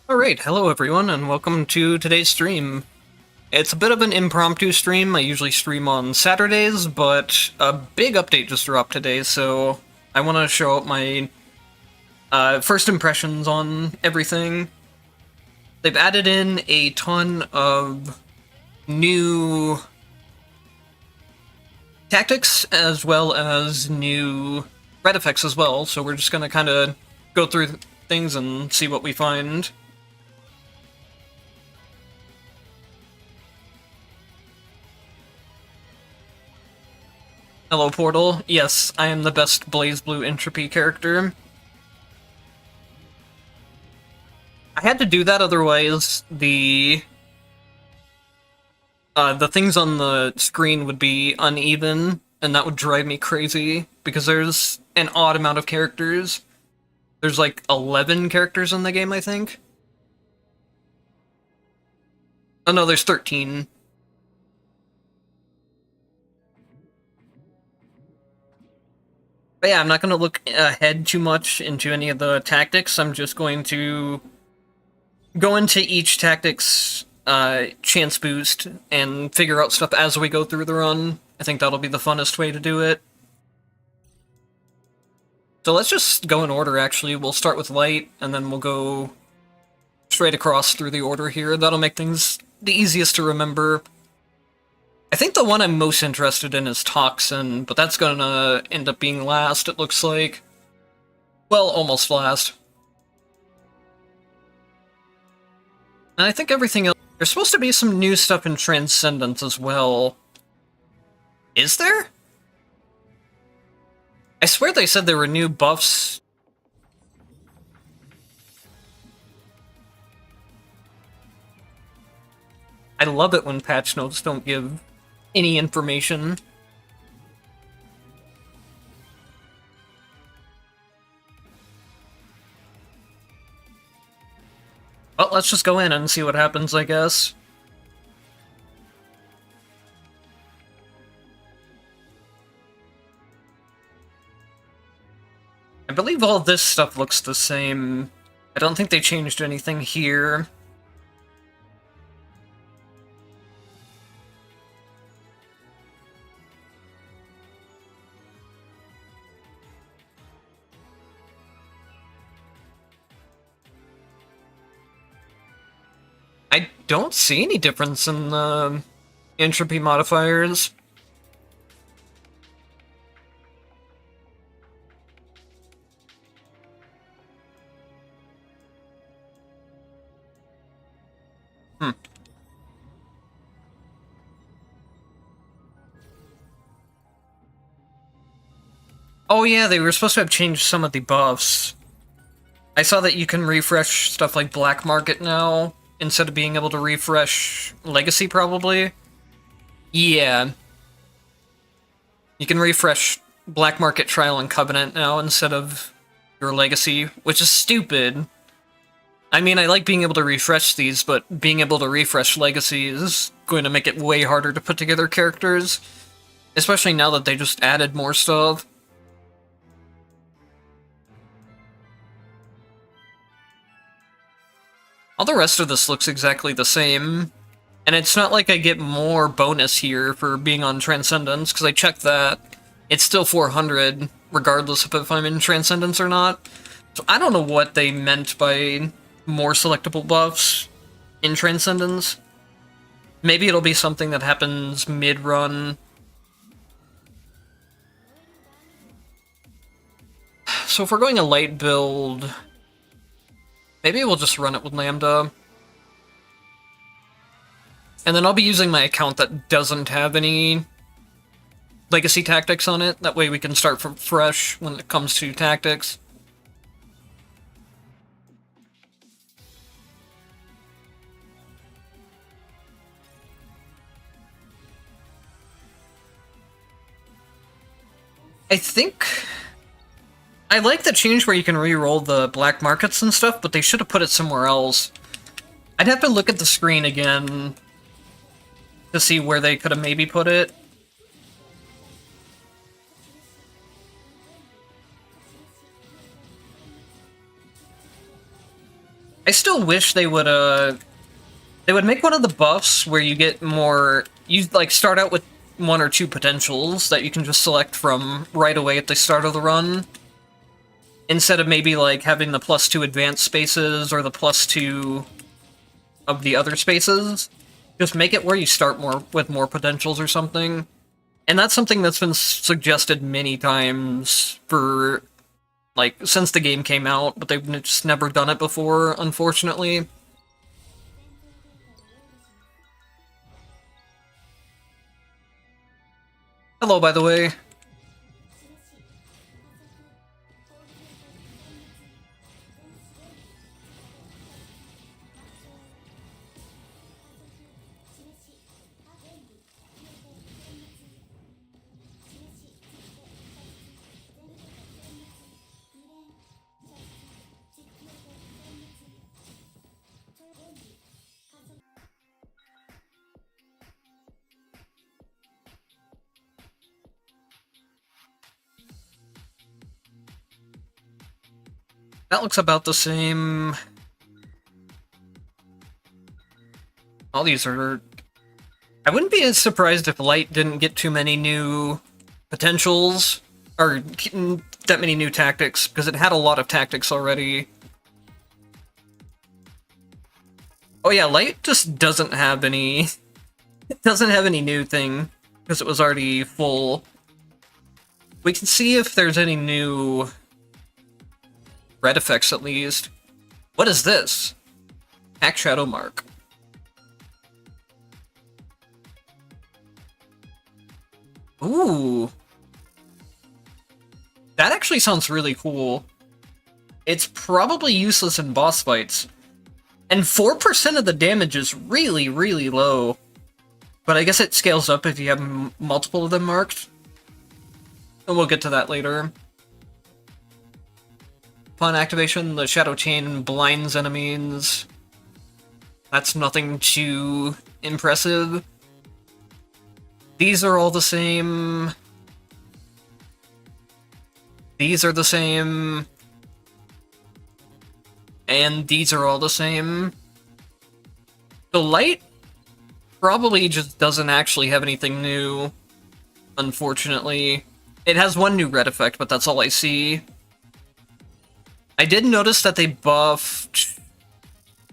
Alright, hello everyone, and welcome to today's stream. It's a bit of an impromptu stream. I usually stream on Saturdays, but a big update just dropped today, so I want to show out my first impressions on everything. They've added in a ton of new tactics, as well as new red effects as well, so we're just going to kind of go through things and see what we find. Hello, Portal. Yes, I am the best Blazblue Entropy character. I had to do that, otherwise the things on the screen would be uneven, and that would drive me crazy, because there's an odd amount of characters. There's like 11 characters in the game, I think. Oh no, there's 13. But yeah, I'm not going to look ahead too much into any of the tactics. I'm just going to go into each tactic's chance boost and figure out stuff as we go through the run. I think that'll be the funnest way to do it. So let's just go in order, actually. We'll start with light, and then we'll go straight across through the order here. That'll make things the easiest to remember. I think the one I'm most interested in is Toxin, but that's gonna end up being last, it looks like. Well, almost last. And I think everything else... There's supposed to be some new stuff in Transcendence as well. Is there? I swear they said there were new buffs. I love it when patch notes don't give any information. Well, let's just go in and see what happens, I guess. I believe all this stuff looks the same. I don't think they changed anything here. I don't see any difference in the entropy modifiers. Oh yeah, they were supposed to have changed some of the buffs. I saw that you can refresh stuff like Black Market now, instead of being able to refresh Legacy, probably. Yeah. You can refresh Black Market, Trial, and Covenant now instead of your Legacy, which is stupid. I mean, I like being able to refresh these, but being able to refresh Legacy is going to make it way harder to put together characters. Especially now that they just added more stuff. All the rest of this looks exactly the same. And it's not like I get more bonus here for being on Transcendence, because I checked that. It's still 400, regardless of if I'm in Transcendence or not. So I don't know what they meant by more selectable buffs in Transcendence. Maybe it'll be something that happens mid-run. So if we're going a light build, maybe we'll just run it with Lambda. And then I'll be using my account that doesn't have any Legacy tactics on it. That way we can start from fresh when it comes to tactics. I think... I like the change where you can re-roll the black markets and stuff, but they should have put it somewhere else. I'd have to look at the screen again to see where they could have maybe put it. I still wish they would make one of the buffs where you get more, you like start out with one or two potentials that you can just select from right away at the start of the run, instead of maybe like having the +2 advanced spaces or the +2 of the other spaces. Just make it where you start with more potentials or something. And that's something that's been suggested many times for, like, since the game came out, but they've just never done it before, unfortunately. Hello, by the way. That looks about the same. All these are... I wouldn't be as surprised if Light didn't get too many new potentials, or that many new tactics, because it had a lot of tactics already. Oh yeah, Light just doesn't have any... It doesn't have any new thing, because it was already full. We can see if there's any new red effects, at least. What is this? Hack Shadow Mark. Ooh. That actually sounds really cool. It's probably useless in boss fights. And 4% of the damage is really, really low. But I guess it scales up if you have multiple of them marked. And we'll get to that later. Upon activation, the Shadow Chain blinds enemies. That's nothing too impressive. These are all the same. These are the same. And these are all the same. The Light probably just doesn't actually have anything new, unfortunately. It has one new red effect, but that's all I see. I did notice that they buffed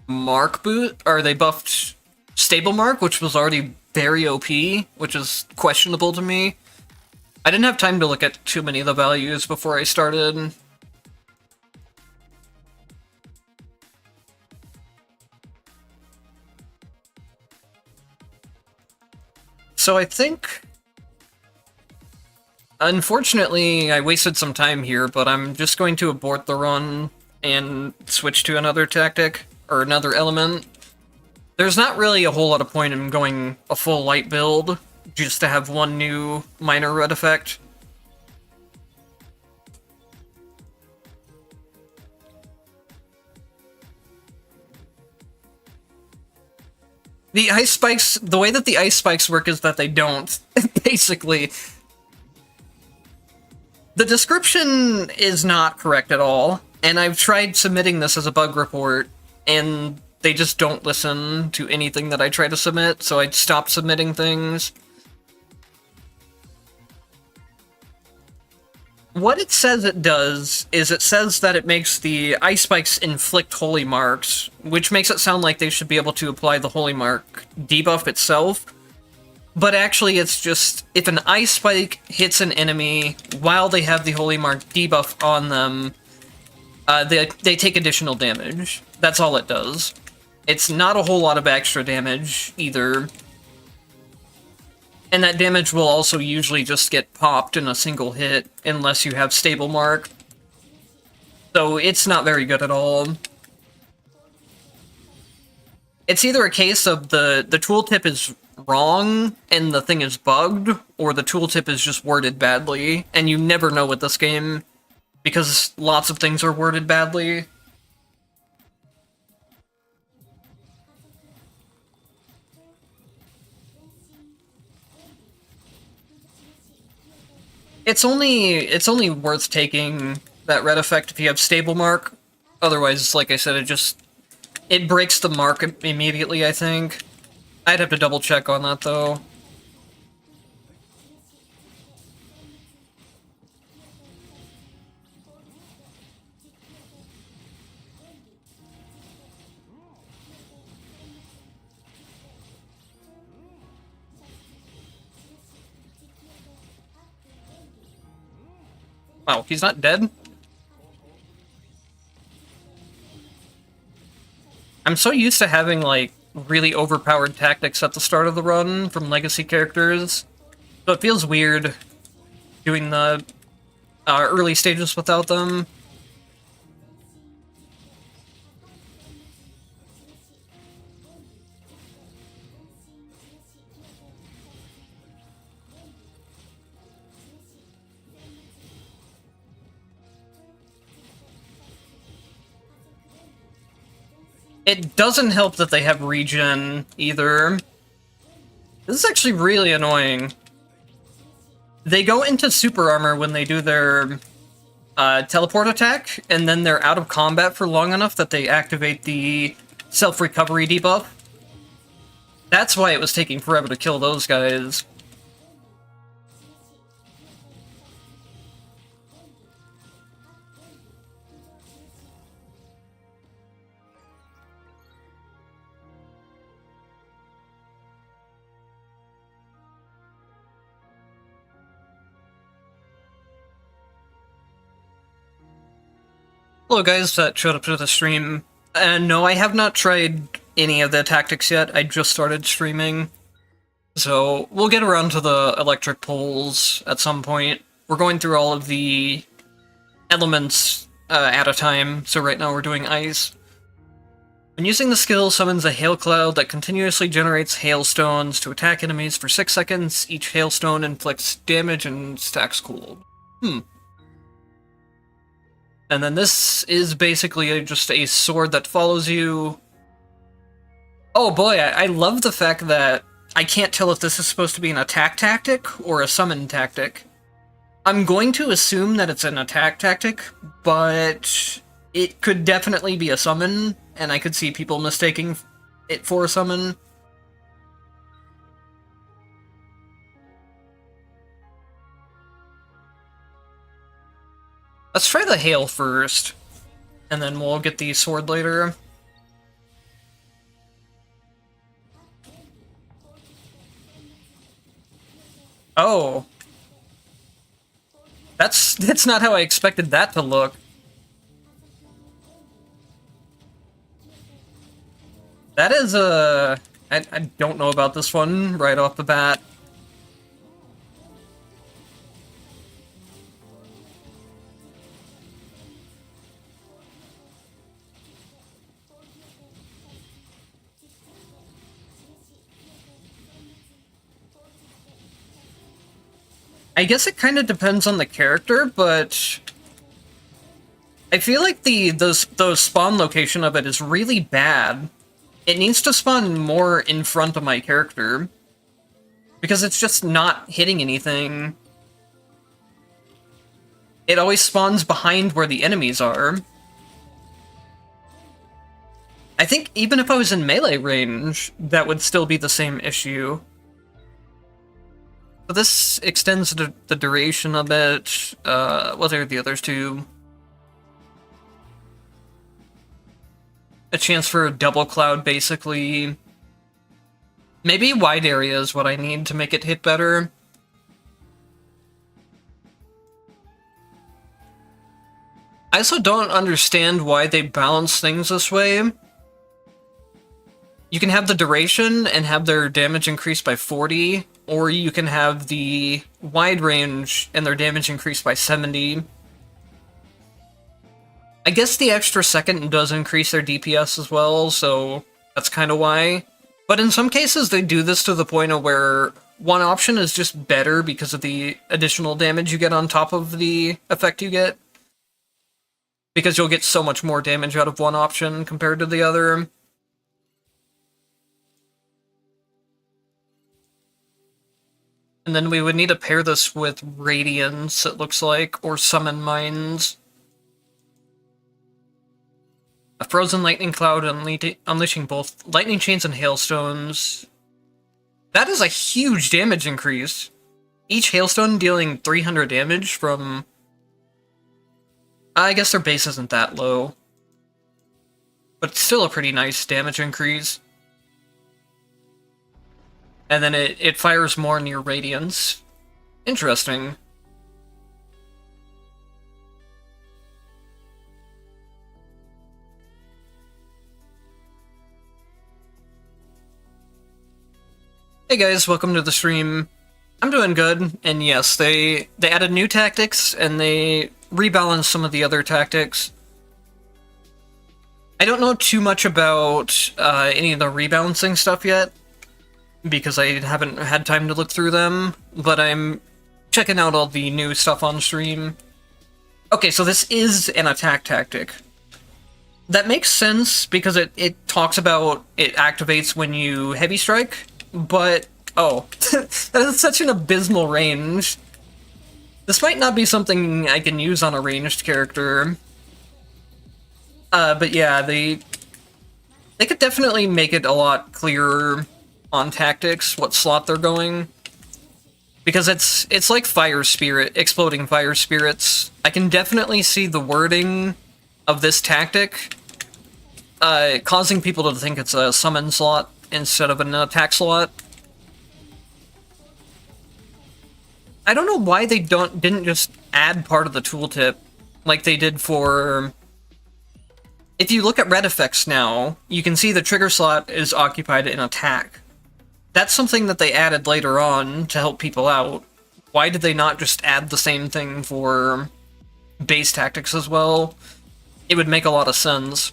Mark Boot, or they buffed Stable Mark, which was already very OP, which is questionable to me. I didn't have time to look at too many of the values before I started. So I think... Unfortunately, I wasted some time here, but I'm just going to abort the run and switch to another tactic, or another element. There's not really a whole lot of point in going a full Light build, just to have one new minor red effect. The ice spikes, the way that the ice spikes work is that they don't, basically. The description is not correct at all, and I've tried submitting this as a bug report, and they just don't listen to anything that I try to submit, so I stopped submitting things. What it says it does is it says that it makes the ice spikes inflict holy marks, which makes it sound like they should be able to apply the holy mark debuff itself. But actually, it's just, if an ice spike hits an enemy while they have the holy mark debuff on them, they take additional damage. That's all it does. It's not a whole lot of extra damage, either. And that damage will also usually just get popped in a single hit, unless you have stable mark. So it's not very good at all. It's either a case of the tooltip is wrong and the thing is bugged, or the tooltip is just worded badly, and you never know with this game, because lots of things are worded badly. It's only worth taking that red effect if you have stable mark. Otherwise, like I said, it just It breaks the mark immediately, I think. I'd have to double check on that, though. Wow, he's not dead? I'm so used to having, like, really overpowered tactics at the start of the run from legacy characters, so it feels weird doing the early stages without them. It doesn't help that they have regen, either. This is actually really annoying. They go into super armor when they do their teleport attack, and then they're out of combat for long enough that they activate the self-recovery debuff. That's why it was taking forever to kill those guys. Hello guys that showed up to the stream. And no, I have not tried any of the tactics yet. I just started streaming. So we'll get around to the electric poles at some point. We're going through all of the elements at a time, so right now we're doing ice. When using the skill, summons a hail cloud that continuously generates hailstones to attack enemies for 6 seconds. Each hailstone inflicts damage and stacks cooled. And then this is basically just a sword that follows you. Oh boy, I love the fact that I can't tell if this is supposed to be an attack tactic or a summon tactic. I'm going to assume that it's an attack tactic, but it could definitely be a summon, and I could see people mistaking it for a summon. Let's try the hail first, and then we'll get the sword later. Oh. That's not how I expected that to look. That is a... I don't know about this one right off the bat. I guess it kind of depends on the character, but I feel like the spawn location of it is really bad. It needs to spawn more in front of my character, because it's just not hitting anything. It always spawns behind where the enemies are. I think even if I was in melee range, that would still be the same issue. So this extends the duration a bit. What are the others two? A chance for a double cloud, basically. Maybe wide area is what I need to make it hit better. I also don't understand why they balance things this way. You can have the duration and have their damage increased by 40, or you can have the wide range and their damage increased by 70. I guess the extra second does increase their DPS as well, so that's kind of why. But in some cases, they do this to the point of where one option is just better because of the additional damage you get on top of the effect you get. Because you'll get so much more damage out of one option compared to the other. And then we would need to pair this with Radiance, it looks like, or Summon Mines. A frozen lightning cloud unleashing both lightning chains and hailstones. That is a huge damage increase. Each hailstone dealing 300 damage from... I guess their base isn't that low. But it's still a pretty nice damage increase. And then it fires more near radiance. Interesting. Hey guys, welcome to the stream. I'm doing good, and yes, they added new tactics, and they rebalanced some of the other tactics. I don't know too much about any of the rebalancing stuff yet, because I haven't had time to look through them, but I'm checking out all the new stuff on stream. Okay, so this is an attack tactic. That makes sense, because it talks about it activates when you heavy strike, but... oh, that is such an abysmal range. This might not be something I can use on a ranged character. But yeah, they could definitely make it a lot clearer on tactics, what slot they're going. Because it's like Fire Spirit, exploding Fire Spirits. I can definitely see the wording of this tactic causing people to think it's a summon slot instead of an attack slot. I don't know why they didn't just add part of the tooltip like they did for... If you look at red effects now, you can see the trigger slot is occupied in attack. That's something that they added later on to help people out. Why did they not just add the same thing for base tactics as well? It would make a lot of sense.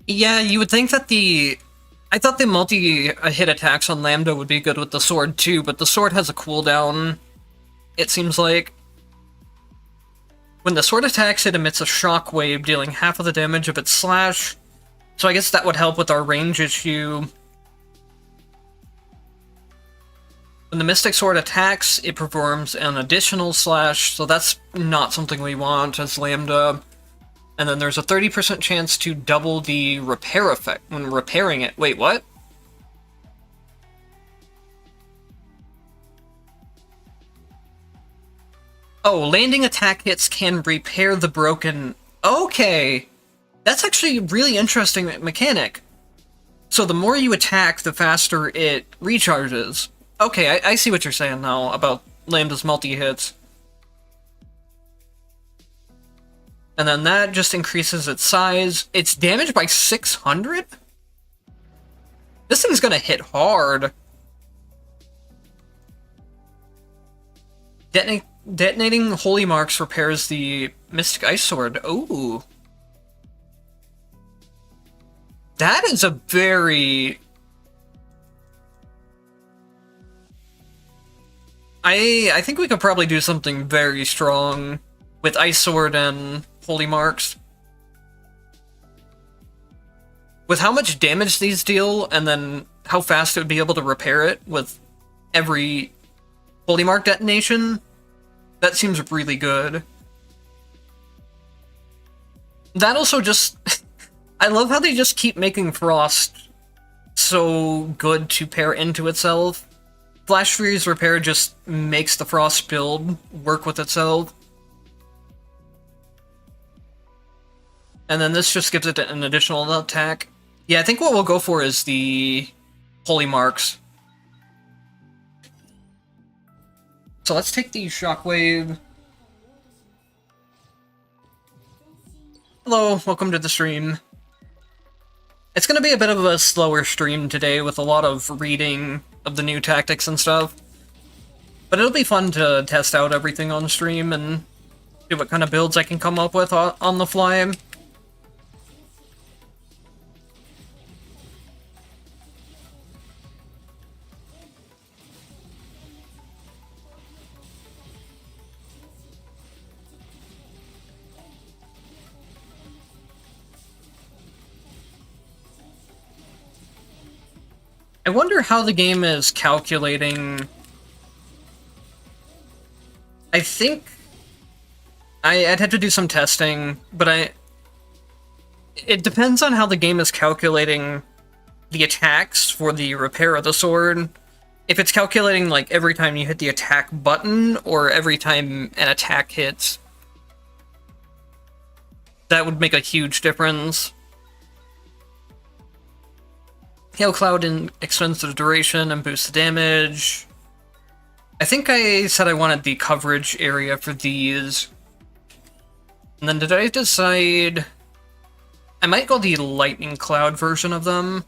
Yeah, you would think that I thought the multi-hit attacks on Lambda would be good with the sword too, but the sword has a cooldown, it seems like. When the sword attacks, it emits a shockwave, dealing half of the damage of its slash. So I guess that would help with our range issue. When the Mystic Sword attacks, it performs an additional slash, so that's not something we want as Lambda. And then there's a 30% chance to double the repair effect when repairing it. Wait, what? Oh, landing attack hits can repair the broken... Okay! That's actually a really interesting mechanic. So the more you attack, the faster it recharges. Okay, I see what you're saying now about Lambda's multi-hits. And then that just increases its size. It's damaged by 600? This thing's gonna hit hard. Detonating Holy Marks repairs the Mystic Ice Sword. Ooh. That is a very... I think we could probably do something very strong with Ice Sword and Holy Marks. With how much damage these deal, and then how fast it would be able to repair it with every Holy Mark detonation, that seems really good. That also just... I love how they just keep making Frost so good to pair into itself. Flash Freeze Repair just makes the Frost build work with itself. And then this just gives it an additional attack. Yeah, I think what we'll go for is the Holy Marks. So let's take the Shockwave. Hello, welcome to the stream. It's gonna be a bit of a slower stream today with a lot of reading of the new tactics and stuff. But it'll be fun to test out everything on stream and see what kind of builds I can come up with on the fly. I wonder how the game is calculating... I think... I'd have to do some testing, but it depends on how the game is calculating the attacks for the repair of the sword. If it's calculating, like, every time you hit the attack button, or every time an attack hits, that would make a huge difference. Hail Cloud extends the duration and boosts the damage. I think I said I wanted the coverage area for these. And then did I decide... I might go the Lightning Cloud version of them.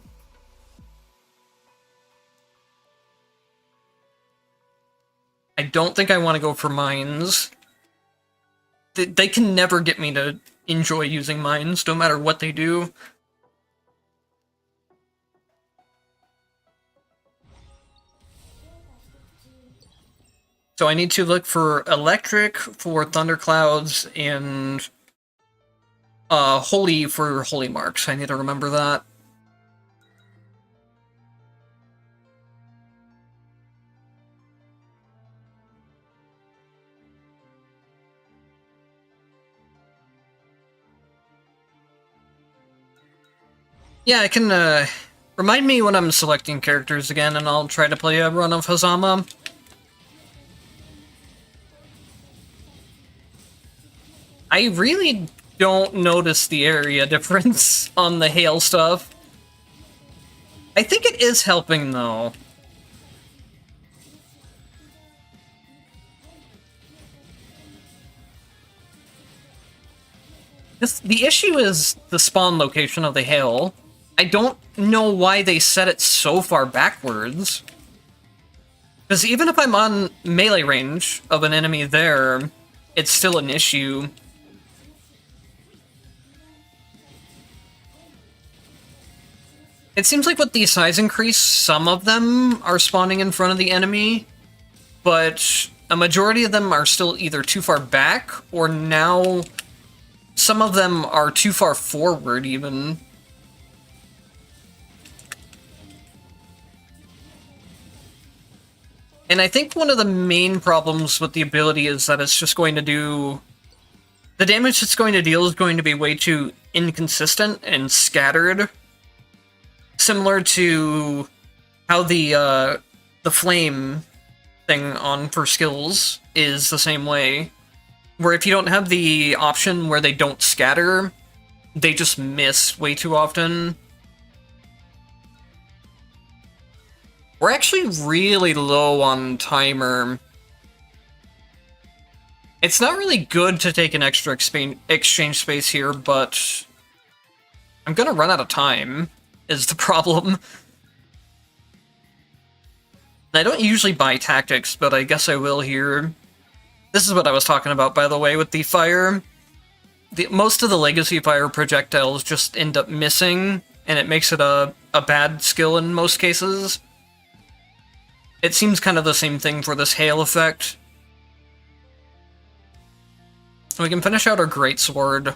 I don't think I want to go for mines. They can never get me to enjoy using mines, no matter what they do. So I need to look for Electric for Thunderclouds and Holy for Holy Marks. I need to remember that. Yeah, I can, remind me when I'm selecting characters again, and I'll try to play a run of Hazama. I really don't notice the area difference on the hail stuff. I think it is helping, though. The issue is the spawn location of the hail. I don't know why they set it so far backwards. Because even if I'm on melee range of an enemy there, it's still an issue. It seems like with the size increase, some of them are spawning in front of the enemy, but a majority of them are still either too far back, or now some of them are too far forward, even. And I think one of the main problems with the ability is that it's just going to do... The damage it's going to deal is going to be way too inconsistent and scattered. Similar to how the flame thing on for skills is the same way. Where if you don't have the option where they don't scatter, they just miss way too often. We're actually really low on timer. It's not really good to take an extra exchange space here, but I'm gonna run out of time, is the problem. I don't usually buy tactics, but I guess I will here. This is what I was talking about, by the way, with the fire. Most of the legacy fire projectiles just end up missing, and it makes it a bad skill in most cases. It seems kind of the same thing for this hail effect. We can finish out our greatsword.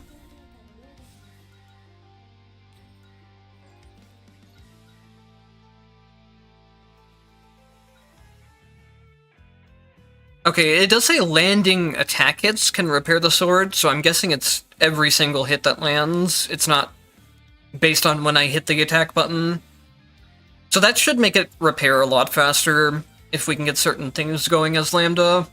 Okay, it does say landing attack hits can repair the sword, so I'm guessing it's every single hit that lands. It's not based on when I hit the attack button. So that should make it repair a lot faster if we can get certain things going as Lambda.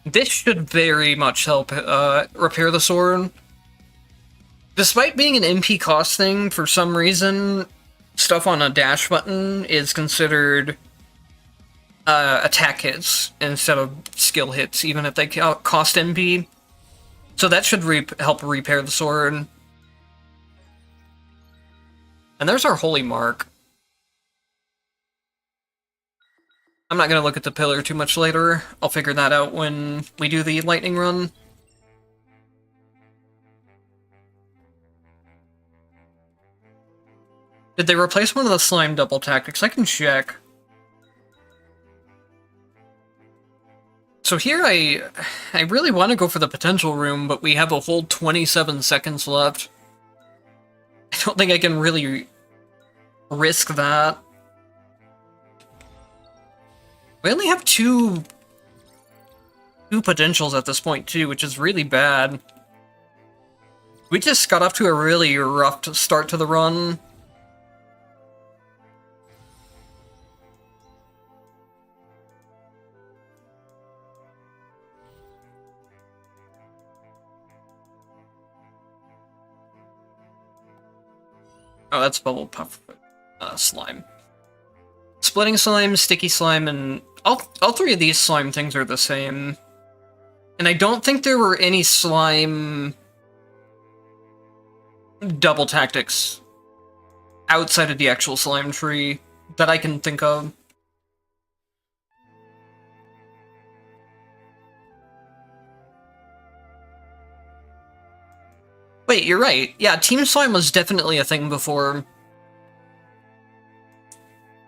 This should very much help repair the sword. Despite being an MP cost thing, for some reason, stuff on a dash button is considered attack hits instead of skill hits, even if they cost MP. So that should help repair the sword. And there's our holy mark. I'm not going to look at the pillar too much later. I'll figure that out when we do the lightning run. Did they replace one of the slime double tactics? I can check. So here I really want to go for the potential room, but we have a whole 27 seconds left. I don't think I can really risk that. We only have two potentials at this point too, which is really bad. We just got off to a really rough start to the run. Oh, that's Bubble Puff slime. Splitting slime, sticky slime, and all three of these slime things are the same. And I don't think there were any slime double tactics outside of the actual slime tree that I can think of. Wait, you're right. Yeah, Team Slime was definitely a thing before.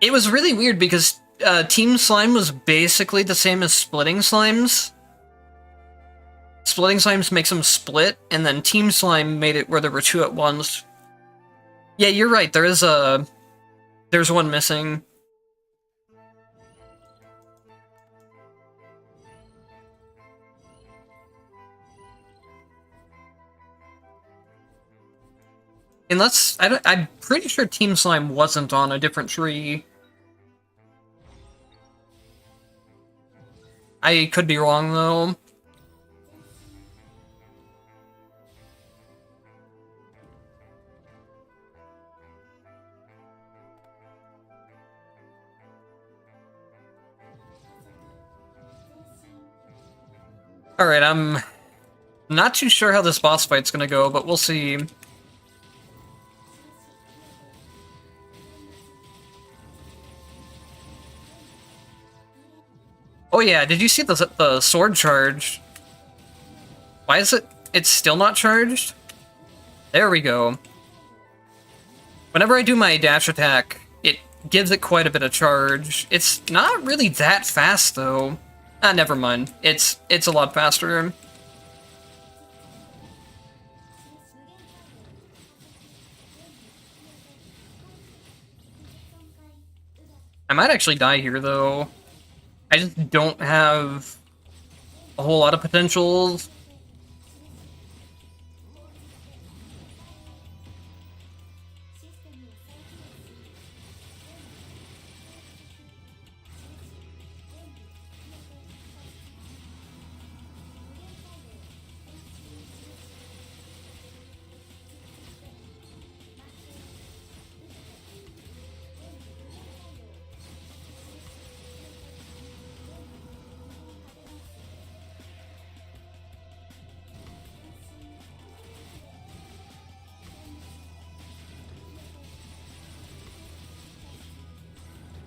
It was really weird because Team Slime was basically the same as Splitting Slimes. Splitting Slimes makes them split, and then Team Slime made it where there were two at once. Yeah, you're right, there's one missing. Unless, I'm pretty sure Team Slime wasn't on a different tree. I could be wrong, though. Alright, I'm not too sure how this boss fight's gonna go, but we'll see. Oh yeah, did you see the sword charge? Why is it's still not charged? There we go. Whenever I do my dash attack, it gives it quite a bit of charge. It's not really that fast though. Ah, never mind. It's a lot faster. I might actually die here though. I just don't have a whole lot of potentials.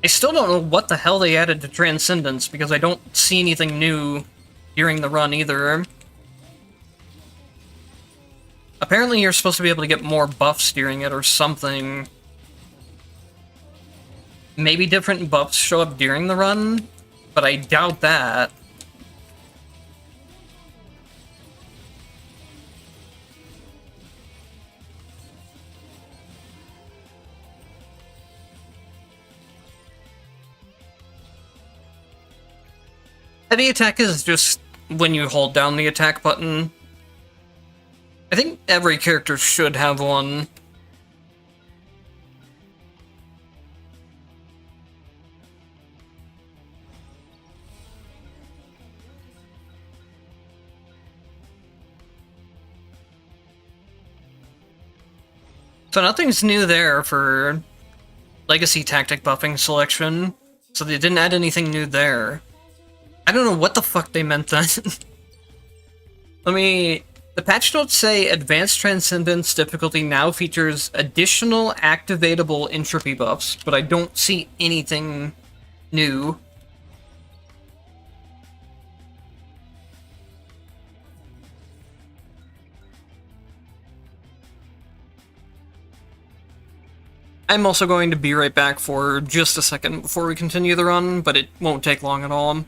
I still don't know what the hell they added to Transcendence, because I don't see anything new during the run either. Apparently you're supposed to be able to get more buffs during it or something. Maybe different buffs show up during the run, but I doubt that. Heavy attack is just when you hold down the attack button. I think every character should have one. So nothing's new there for Legacy Tactic buffing selection, so they didn't add anything new there. I don't know what the fuck they meant then. The patch notes say Advanced Transcendence difficulty now features additional activatable entropy buffs, but I don't see anything new. I'm also going to be right back for just a second before we continue the run, but it won't take long at all.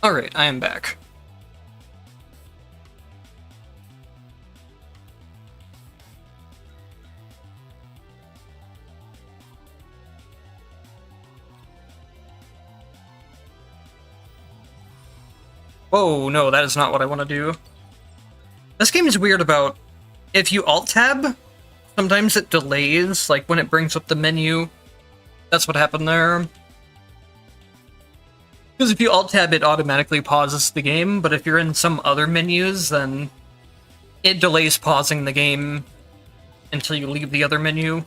Alright, I am back. Whoa, no, that is not what I want to do. This game is weird about, if you Alt-Tab, sometimes it delays, like when it brings up the menu. That's what happened there. Because if you Alt-Tab, it automatically pauses the game, but if you're in some other menus, then it delays pausing the game until you leave the other menu.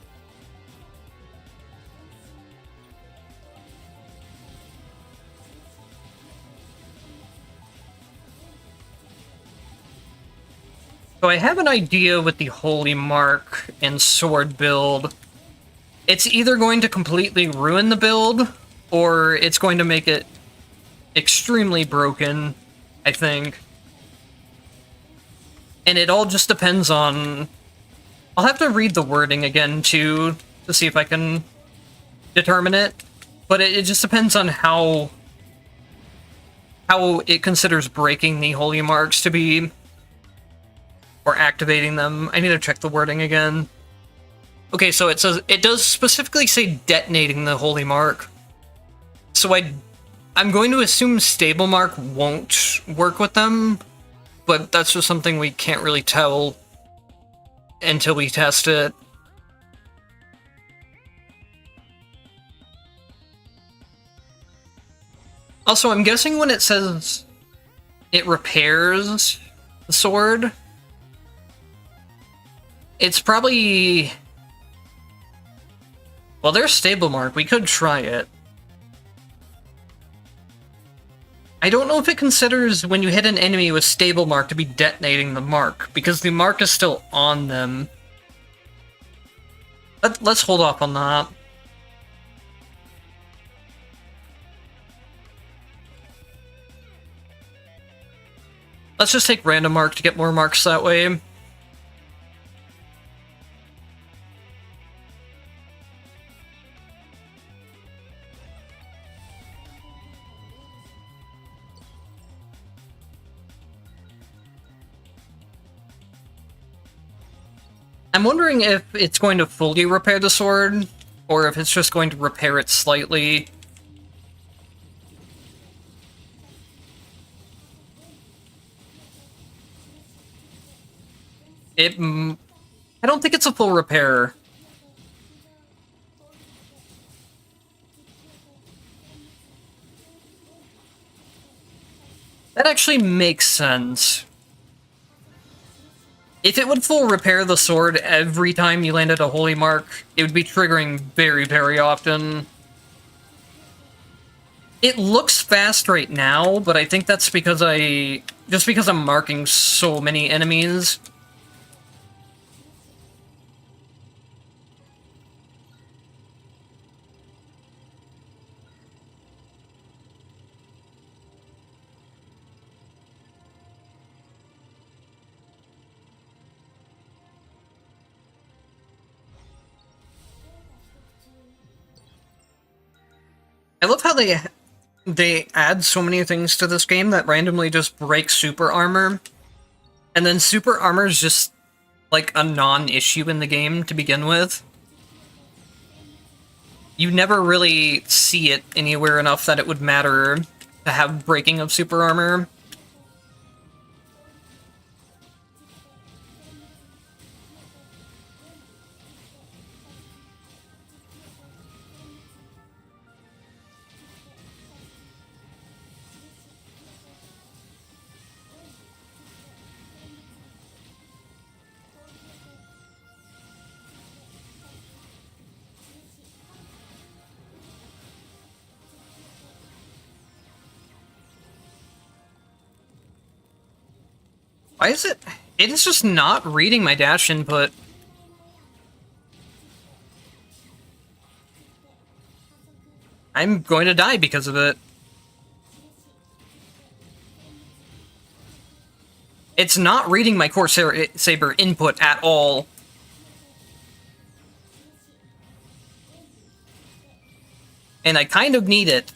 So I have an idea with the Holy Mark and Sword build. It's either going to completely ruin the build, or it's going to make it extremely broken, I think. And it all just depends on... I'll have to read the wording again, too, to see if I can determine it. But it just depends on how it considers breaking the Holy Marks to be... or activating them. I need to check the wording again. Okay, so it says... It does specifically say detonating the Holy Mark. So I'm going to assume Stable Mark won't work with them, but that's just something we can't really tell until we test it. Also, I'm guessing when it says it repairs the sword, it's probably... Well, there's Stable Mark. We could try it. I don't know if it considers when you hit an enemy with Stable Mark to be detonating the mark, because the mark is still on them. Let's hold off on that. Let's just take random mark to get more marks that way. I'm wondering if it's going to fully repair the sword, or if it's just going to repair it slightly. I don't think it's a full repair. That actually makes sense. If it would full repair the sword every time you landed a Holy Mark, it would be triggering very, very often. It looks fast right now, but I think that's because just because I'm marking so many enemies. I love how they add so many things to this game that randomly just break super armor. And then super armor is just, like, a non-issue in the game to begin with. You never really see it anywhere enough that it would matter to have breaking of super armor. Why is it? It is just not reading my dash input. I'm going to die because of it. It's not reading my Core Saber input at all. And I kind of need it.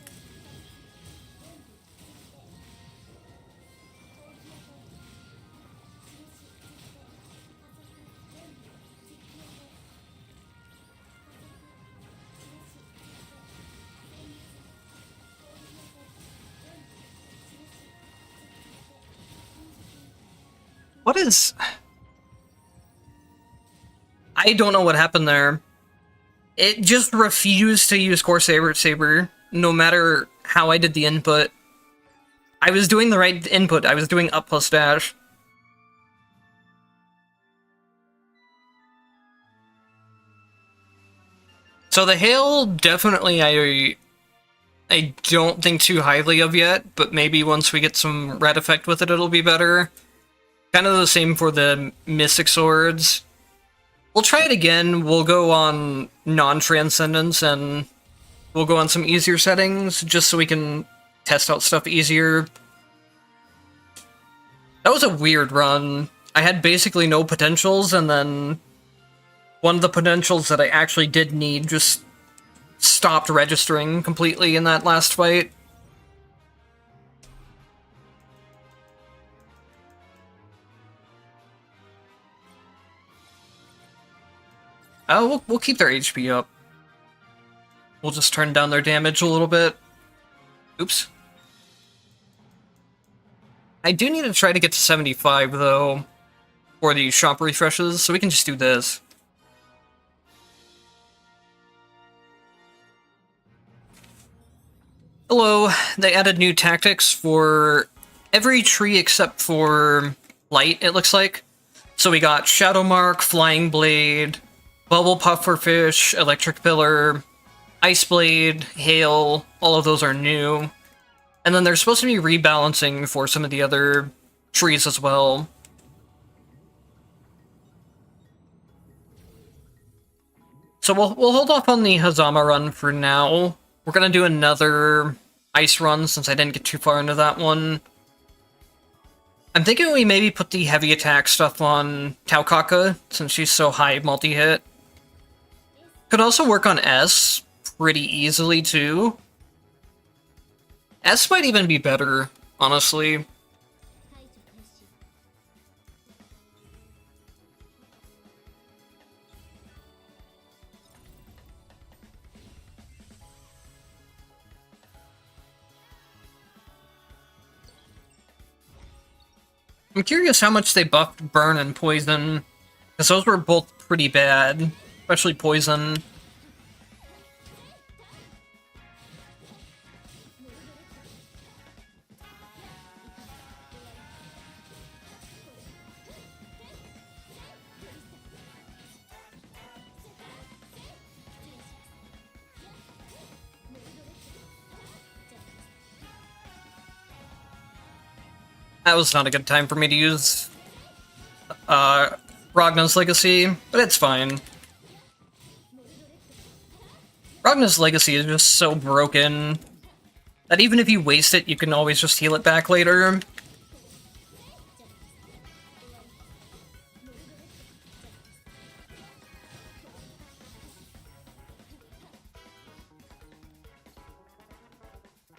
What is... I don't know what happened there. It just refused to use Core Saber, no matter how I did the input. I was doing the right input. I was doing up plus dash. So the hail, definitely I don't think too highly of yet, but maybe once we get some red effect with it, it'll be better. Kind of the same for the Mystic Swords. We'll try it again. We'll go on non-transcendence, and we'll go on some easier settings, just so we can test out stuff easier. That was a weird run. I had basically no potentials, and then one of the potentials that I actually did need just stopped registering completely in that last fight. Oh, we'll keep their HP up. We'll just turn down their damage a little bit. Oops. I do need to try to get to 75, though, for the shop refreshes, so we can just do this. Hello, they added new tactics for every tree except for light, it looks like. So we got Shadow Mark, Flying Blade, Bubble Pufferfish, Electric Pillar, Ice Blade, Hail, all of those are new. And then there's supposed to be rebalancing for some of the other trees as well. So we'll hold off on the Hazama run for now. We're gonna do another ice run since I didn't get too far into that one. I'm thinking we maybe put the heavy attack stuff on Taukaka since she's so high multi-hit. Could also work on S pretty easily too. S might even be better, honestly. I'm curious how much they buffed Burn and Poison, because those were both pretty bad, especially Poison. That was not a good time for me to use Ragna's Legacy, but it's fine. Ragna's Legacy is just so broken that even if you waste it, you can always just heal it back later.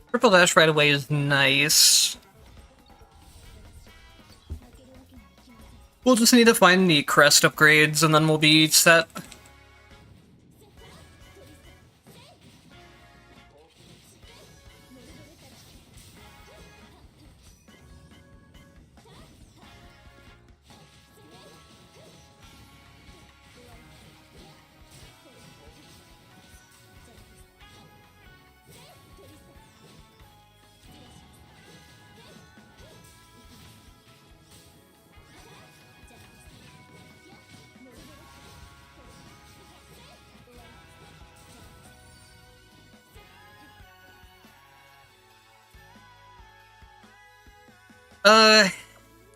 Triple Dash right away is nice. We'll just need to find the crest upgrades, and then we'll be set.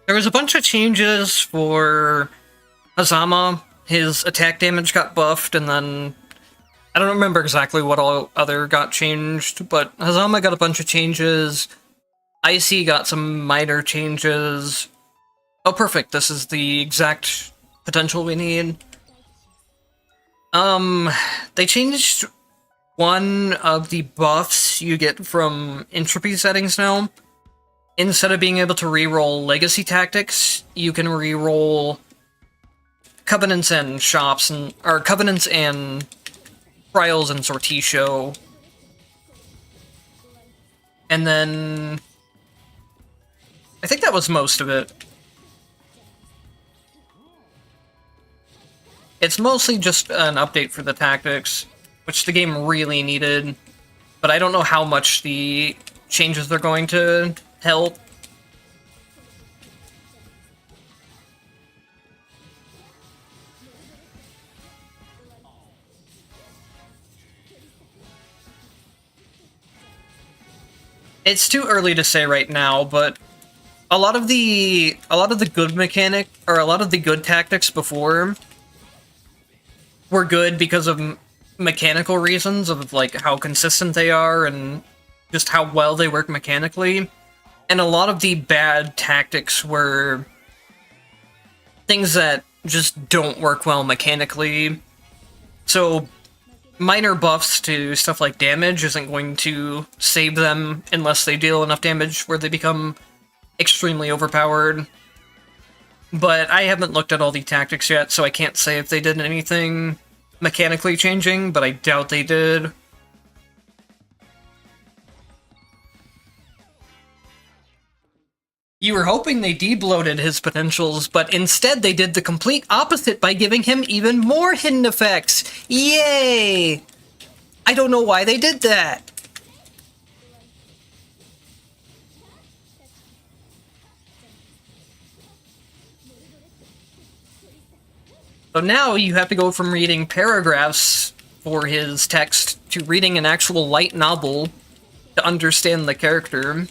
There was a bunch of changes for Hazama. His attack damage got buffed, and then I don't remember exactly what all other got changed, but Hazama got a bunch of changes. Icy got some minor changes. Oh, perfect. This is the exact potential we need. They changed one of the buffs you get from entropy settings now. Instead of being able to reroll Legacy Tactics, you can reroll Covenants and Shops, or Covenants and Trials and Sortisho. And then I think that was most of it. It's mostly just an update for the tactics, which the game really needed, but I don't know how much the changes are going to help. It's too early to say right now, but a lot of the good mechanic, or a lot of the good tactics before were good because of mechanical reasons of like how consistent they are and just how well they work mechanically. And a lot of the bad tactics were things that just don't work well mechanically. So minor buffs to stuff like damage isn't going to save them unless they deal enough damage where they become extremely overpowered. But I haven't looked at all the tactics yet, so I can't say if they did anything mechanically changing, but I doubt they did. You were hoping they debloated his potentials, but instead they did the complete opposite by giving him even more hidden effects. Yay! I don't know why they did that. So now you have to go from reading paragraphs for his text to reading an actual light novel to understand the character.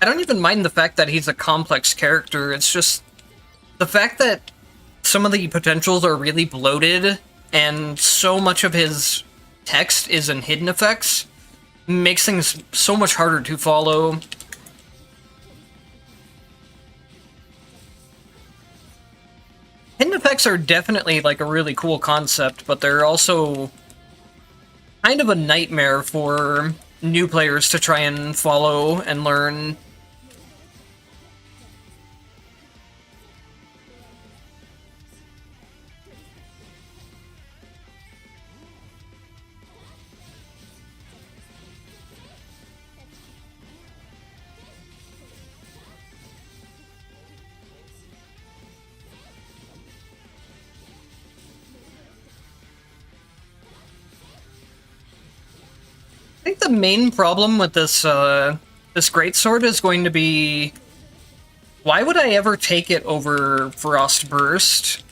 I don't even mind the fact that he's a complex character, it's just the fact that some of the potentials are really bloated and so much of his text is in hidden effects makes things so much harder to follow. Hidden effects are definitely like a really cool concept, but they're also kind of a nightmare for new players to try and follow and learn. I think the main problem with this this greatsword is going to be, why would I ever take it over Frost Burst?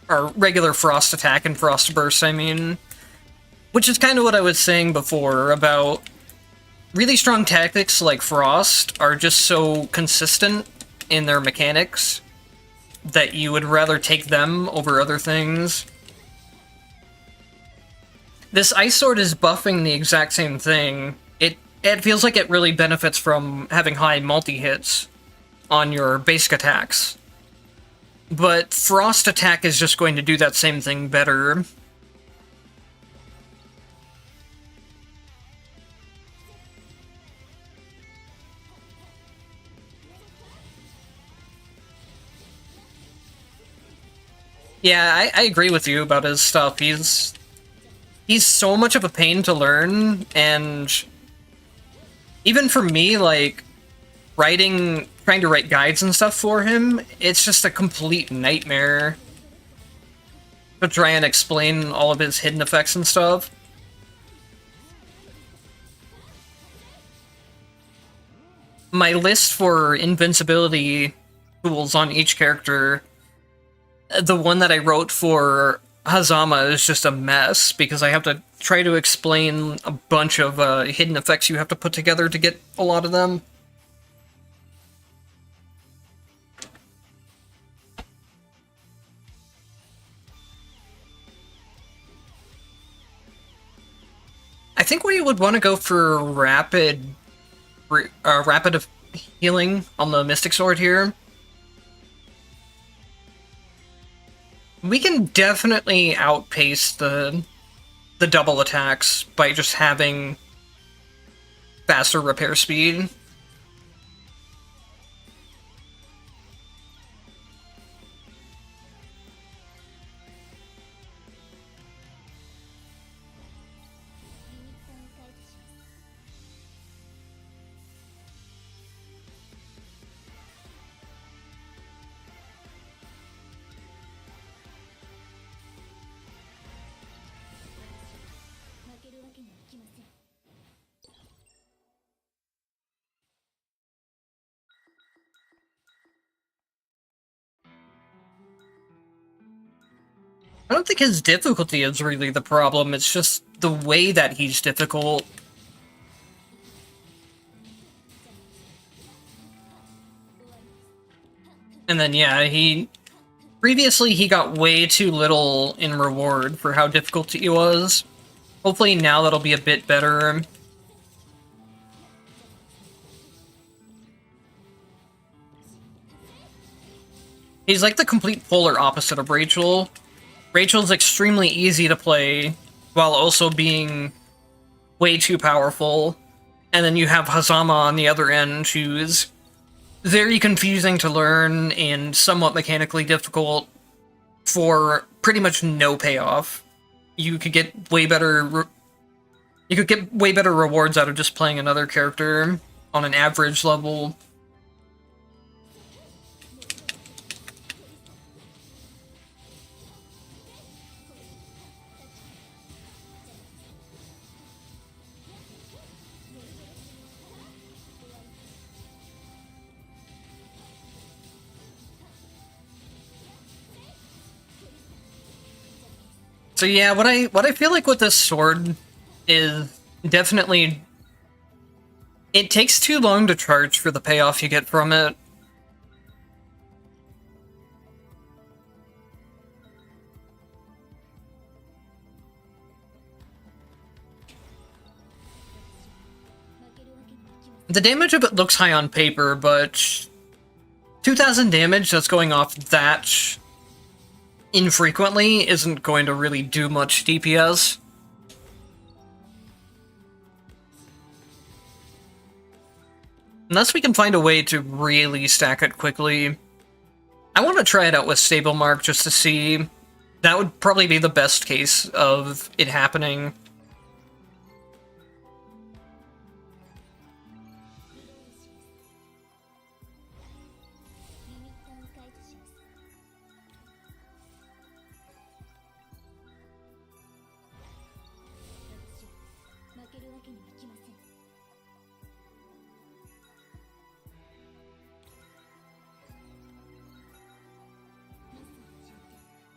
Or regular Frost Attack and Frost Burst, I mean. Which is kind of what I was saying before about really strong tactics like Frost are just so consistent in their mechanics that you would rather take them over other things. This Ice Sword is buffing the exact same thing. It feels like it really benefits from having high multi-hits on your basic attacks. But Frost Attack is just going to do that same thing better. Yeah, I agree with you about his stuff. He's so much of a pain to learn, and even for me, like, trying to write guides and stuff for him, it's just a complete nightmare to try and explain all of his hidden effects and stuff. My list for invincibility tools on each character, the one that I wrote for Hazama is just a mess, because I have to try to explain a bunch of hidden effects you have to put together to get a lot of them. I think we would want to go for rapid healing on the Mystic Sword here. We can definitely outpace the double attacks by just having faster repair speed. I don't think his difficulty is really the problem, it's just the way that he's difficult. And then, yeah, previously he got way too little in reward for how difficult he was. Hopefully now that'll be a bit better. He's like the complete polar opposite of Rachel. Rachel's extremely easy to play, while also being way too powerful. And then you have Hazama on the other end, who's very confusing to learn and somewhat mechanically difficult for pretty much no payoff. You could get way better rewards out of just playing another character on an average level. So yeah, what I feel like with this sword is definitely it takes too long to charge for the payoff you get from it. The damage of it looks high on paper, but 2,000 damage that's going off that infrequently isn't going to really do much DPS. Unless we can find a way to really stack it quickly. I want to try it out with Stable Mark just to see. That would probably be the best case of it happening.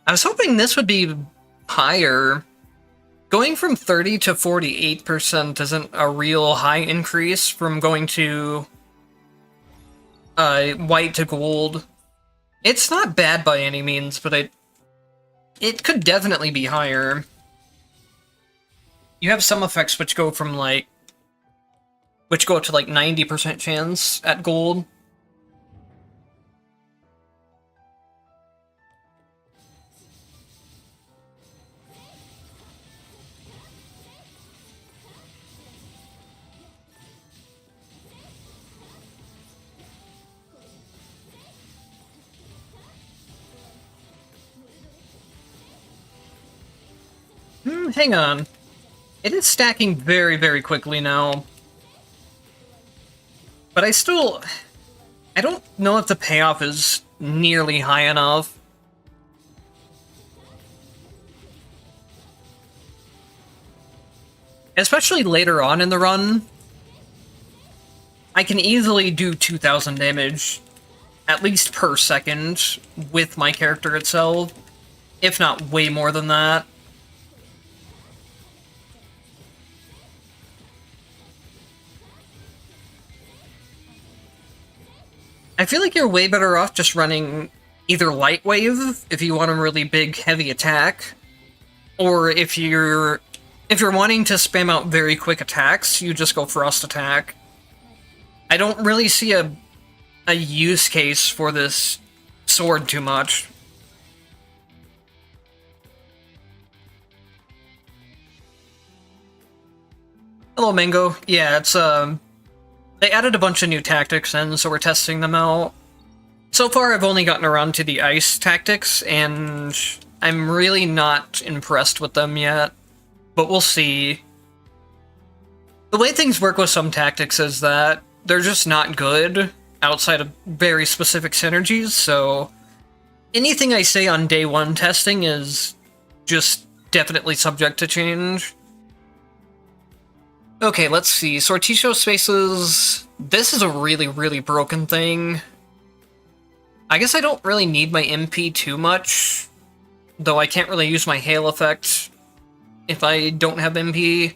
I was hoping this would be higher. Going from 30 to 48% isn't a real high increase from going to white to gold. It's not bad by any means, but it could definitely be higher. You have some effects which go from which go to 90% chance at gold. Hang on. It is stacking very, very quickly now. But I don't know if the payoff is nearly high enough. Especially later on in the run, I can easily do 2,000 damage, at least per second, with my character itself, if not way more than that. I feel like you're way better off just running either Light Wave if you want a really big, heavy attack, or if you're wanting to spam out very quick attacks, you just go Frost Attack. I don't really see a use case for this sword too much. Hello, Mango. Yeah, it's they added a bunch of new tactics in, so we're testing them out. So far, I've only gotten around to the ice tactics, and I'm really not impressed with them yet. But we'll see. The way things work with some tactics is that they're just not good outside of very specific synergies, so anything I say on day one testing is just definitely subject to change. Okay, let's see. Sorticio Spaces. This is a really, really broken thing. I guess I don't really need my MP too much. though I can't really use my hail effect if I don't have MP.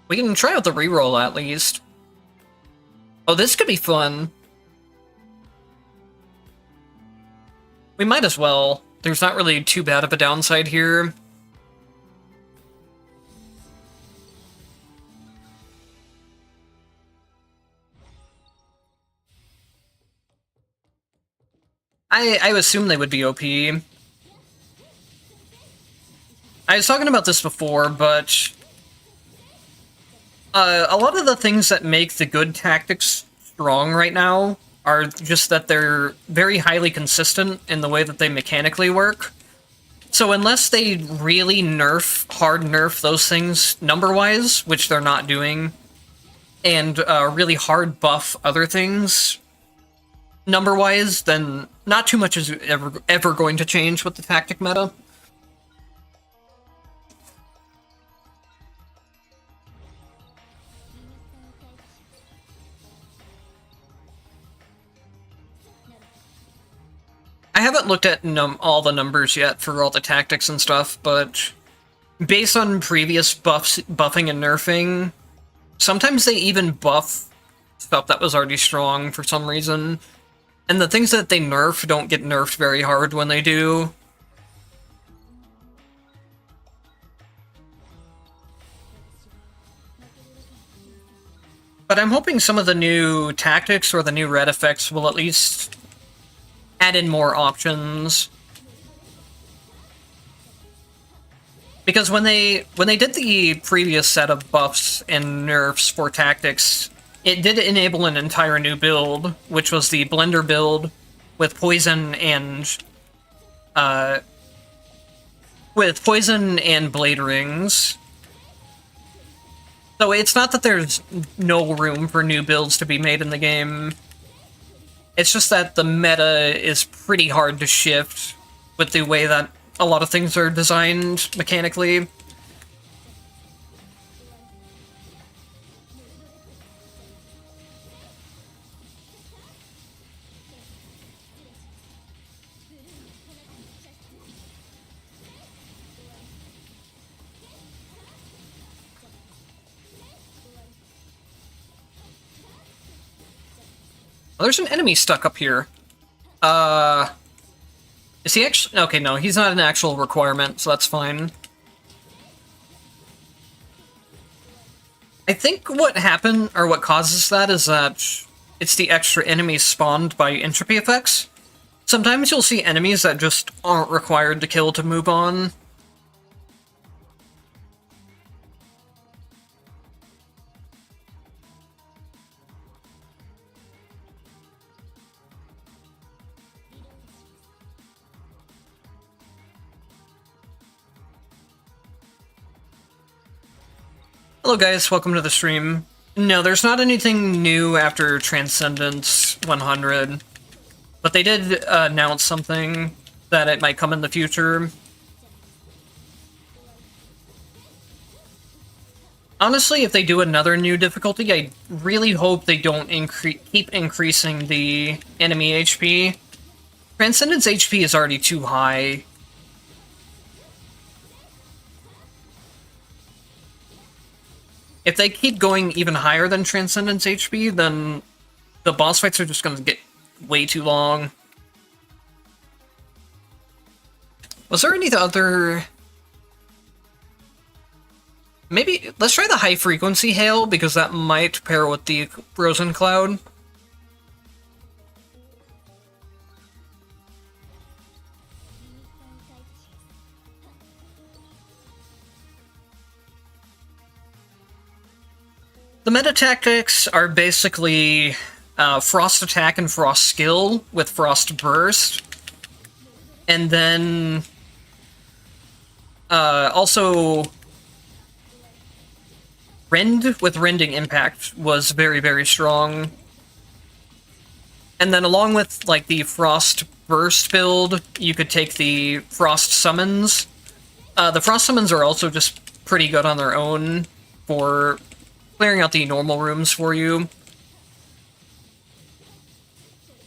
We can try out the reroll at least. Oh, this could be fun. We might as well. There's not really too bad of a downside here. I assume they would be OP. I was talking about this before, but a lot of the things that make the good tactics strong right now are just that they're very highly consistent in the way that they mechanically work. So unless they really hard nerf those things number-wise, which they're not doing, and really hard buff other things number-wise, then not too much is ever going to change with the tactic meta. I haven't looked at all the numbers yet for all the tactics and stuff, but based on previous buffing and nerfing, sometimes they even buff stuff that was already strong for some reason. And the things that they nerf don't get nerfed very hard when they do. But I'm hoping some of the new tactics or the new red effects will at least add in more options. Because when they did the previous set of buffs and nerfs for tactics, it did enable an entire new build, which was the Blender build with poison and blade rings. So it's not that there's no room for new builds to be made in the game. It's just that the meta is pretty hard to shift with the way that a lot of things are designed mechanically. Oh, there's an enemy stuck up here. Is he actually... Okay, no, he's not an actual requirement, so that's fine. I think what happened, or what causes that, is that it's the extra enemies spawned by entropy effects. Sometimes you'll see enemies that just aren't required to kill to move on. Hello guys, welcome to the stream. No, there's not anything new after Transcendence 100, but they did announce something that it might come in the future. Honestly, if they do another new difficulty, I really hope they don't keep increasing the enemy HP. Transcendence HP is already too high. If they keep going even higher than Transcendence HP, then the boss fights are just going to get way too long. Was there any other... Maybe, let's try the high frequency hail, because that might pair with the Frozen Cloud. The meta tactics are basically Frost Attack and Frost Skill with Frost Burst. And then also Rend with Rending Impact was very, very strong. And then along with like the Frost Burst build, you could take the Frost Summons. The Frost Summons are also just pretty good on their own for clearing out the normal rooms for you.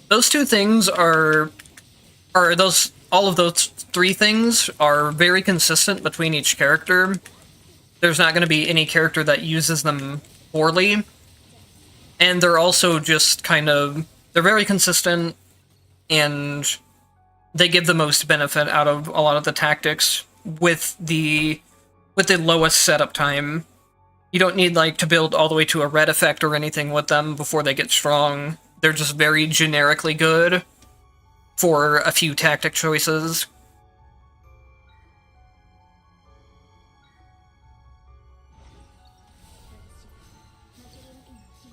Those two things are or all of those three things are very consistent between each character. There's not going to be any character that uses them poorly. And they're also just they're very consistent, and they give the most benefit out of a lot of the tactics with the lowest setup time. You don't need to build all the way to a red effect or anything with them before they get strong. They're just very generically good for a few tactic choices.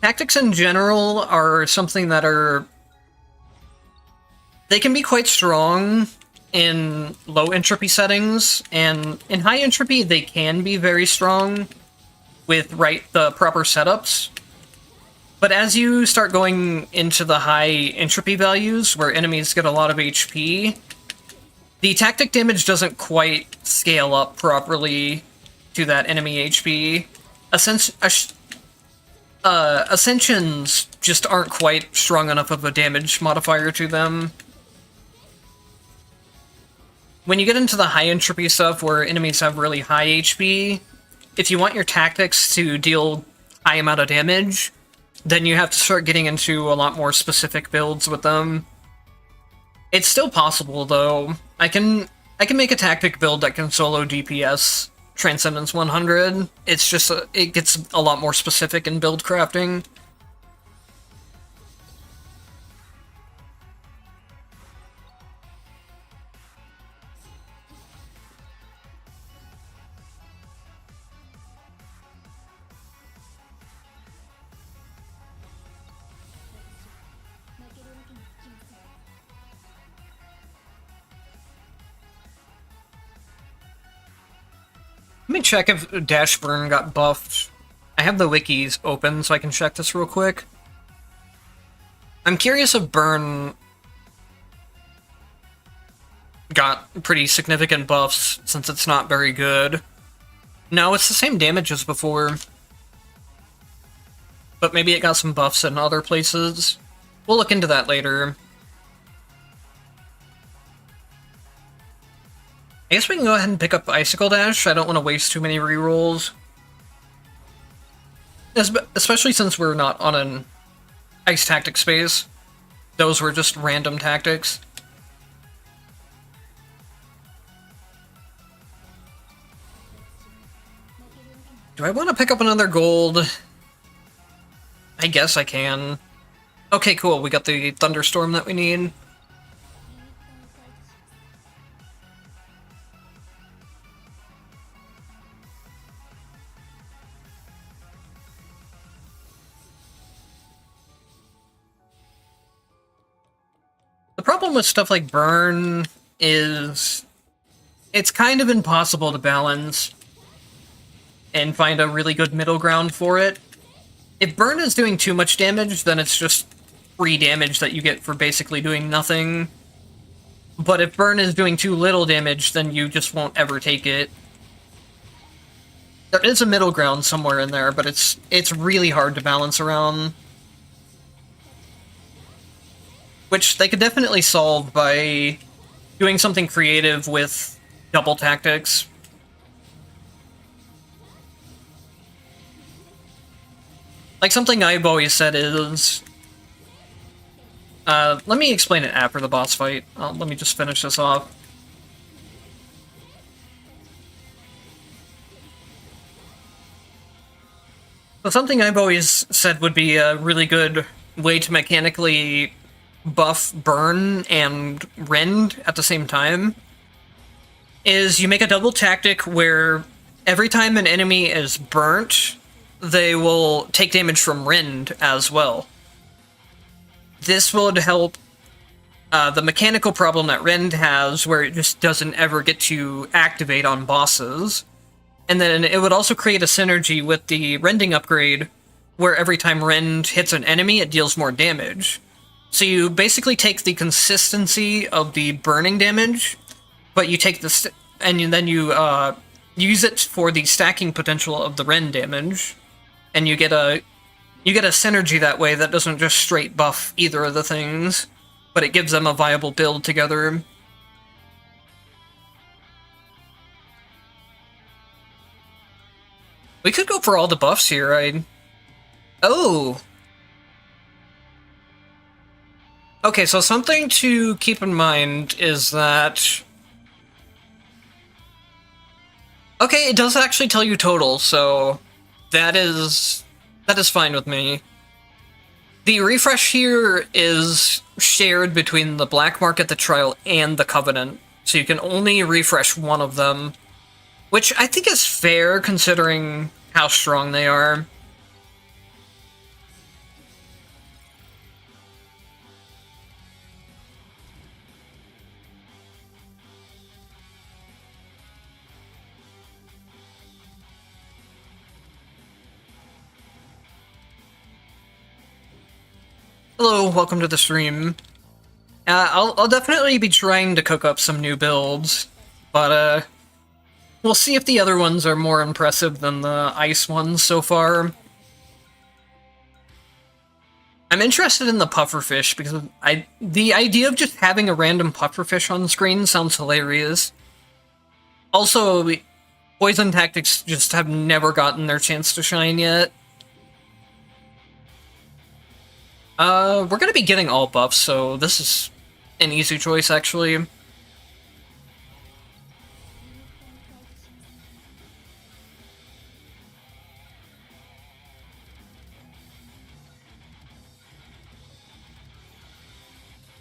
Tactics in general are something that they can be quite strong in low entropy settings, and in high entropy they can be very strong with the proper setups. But as you start going into the high entropy values, where enemies get a lot of HP, the tactic damage doesn't quite scale up properly to that enemy HP. Ascensions just aren't quite strong enough of a damage modifier to them. When you get into the high entropy stuff where enemies have really high HP, if you want your tactics to deal high amount of damage, then you have to start getting into a lot more specific builds with them. It's still possible, though. I can make a tactic build that can solo DPS Transcendence 100. It's just, it gets a lot more specific in build crafting. Let me check if Dash Burn got buffed. I have the wikis open so I can check this real quick. I'm curious if Burn got pretty significant buffs, since it's not very good. No, it's the same damage as before. But maybe it got some buffs in other places. We'll look into that later. I guess we can go ahead and pick up Icicle Dash. I don't want to waste too many rerolls. Especially since we're not on an Ice Tactic space. Those were just random tactics. Do I want to pick up another gold? I guess I can. Okay, cool. We got the Thunderstorm that we need. The problem with stuff like Burn is it's kind of impossible to balance and find a really good middle ground for it. If Burn is doing too much damage, then it's just free damage that you get for basically doing nothing. But if Burn is doing too little damage, then you just won't ever take it. There is a middle ground somewhere in there, but it's really hard to balance around. Which they could definitely solve by doing something creative with double tactics. Like, something I've always said is... let me explain it after the boss fight. Let me just finish this off. So something I've always said would be a really good way to mechanically buff Burn and Rend at the same time is you make a double tactic where every time an enemy is burnt, they will take damage from Rend as well. This would help the mechanical problem that Rend has, where it just doesn't ever get to activate on bosses. And then it would also create a synergy with the Rending upgrade, where every time Rend hits an enemy, it deals more damage. So you basically take the consistency of the burning damage, but you take the and then you use it for the stacking potential of the Rend damage, and you get a synergy that way that doesn't just straight buff either of the things, but it gives them a viable build together. We could go for all the buffs here. Oh! Okay, so something to keep in mind is that... Okay, it does actually tell you total, so that is fine with me. The refresh here is shared between the Black Market, the Trial, and the Covenant, so you can only refresh one of them, which I think is fair considering how strong they are. Hello, welcome to the stream. I'll definitely be trying to cook up some new builds, but we'll see if the other ones are more impressive than the ice ones so far. I'm interested in the pufferfish because the idea of just having a random pufferfish on screen sounds hilarious. Also, poison tactics just have never gotten their chance to shine yet. We're gonna be getting all buffs, so this is an easy choice, actually. We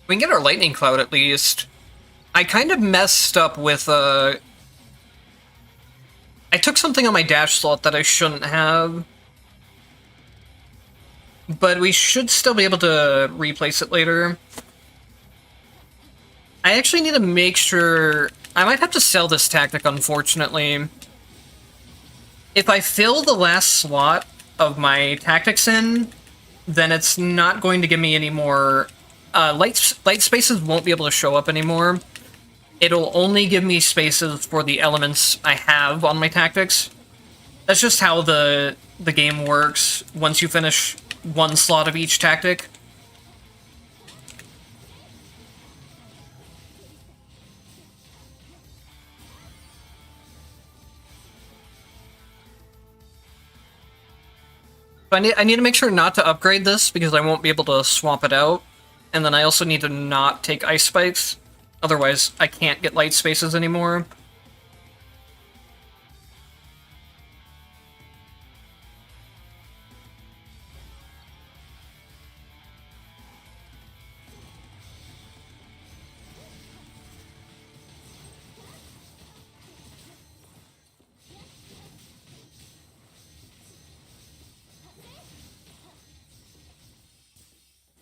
can get our Lightning Cloud, at least. I kind of messed up with, I took something on my dash slot that I shouldn't have. But we should still be able to replace it later. I actually need to make sure... I might have to sell this tactic, unfortunately. If I fill the last slot of my tactics in, then it's not going to give me any more... light spaces won't be able to show up anymore. It'll only give me spaces for the elements I have on my tactics. That's just how the game works once you finish one slot of each tactic. But I need to make sure not to upgrade this because I won't be able to swap it out. And then I also need to not take ice spikes. Otherwise, I can't get light spaces anymore.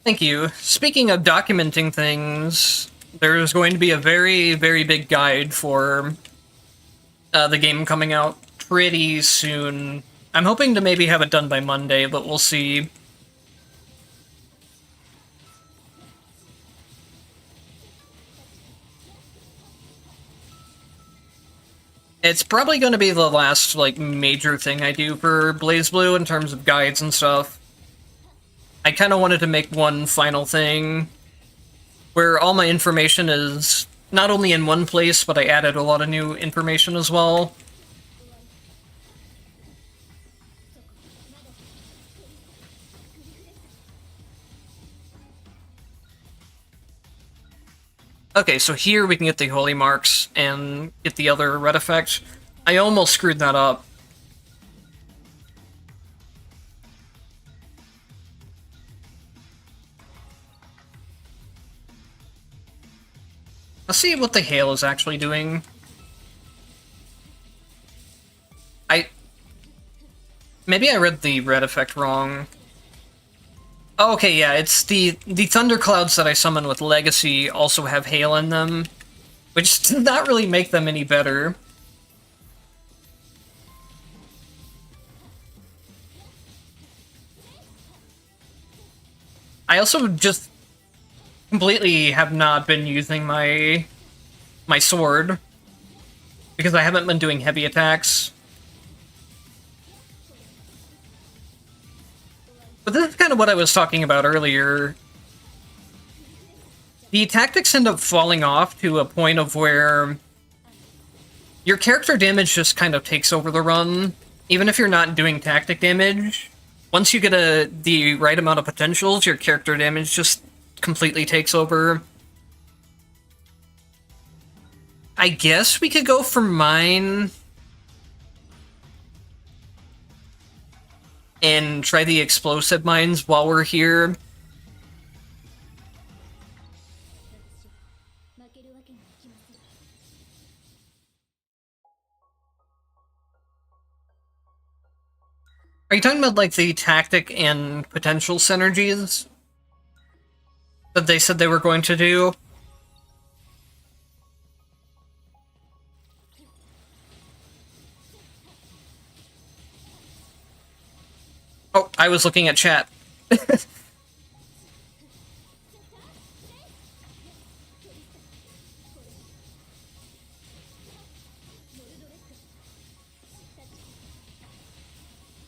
Thank you. Speaking of documenting things, there's going to be a very, very big guide for the game coming out pretty soon. I'm hoping to maybe have it done by Monday, but we'll see. It's probably going to be the last, like, major thing I do for Blazblue in terms of guides and stuff. I kind of wanted to make one final thing where all my information is not only in one place, but I added a lot of new information as well. Okay, so here we can get the Holy Marks and get the other red effect. I almost screwed that up. Let's see what the Hail is actually doing. Maybe I read the red effect wrong. Oh, okay, yeah, it's the thunderclouds that I summon with Legacy also have Hail in them, which does not really make them any better. I also just completely have not been using my sword because I haven't been doing heavy attacks. But this is kind of what I was talking about earlier. The tactics end up falling off to a point of where your character damage just kind of takes over the run. Even if you're not doing tactic damage, once you get the right amount of potentials, your character damage just completely takes over. I guess we could go for mine and try the explosive mines while we're here. Are you talking about, like, the tactic and potential synergies that they said they were going to do? Oh, I was looking at chat.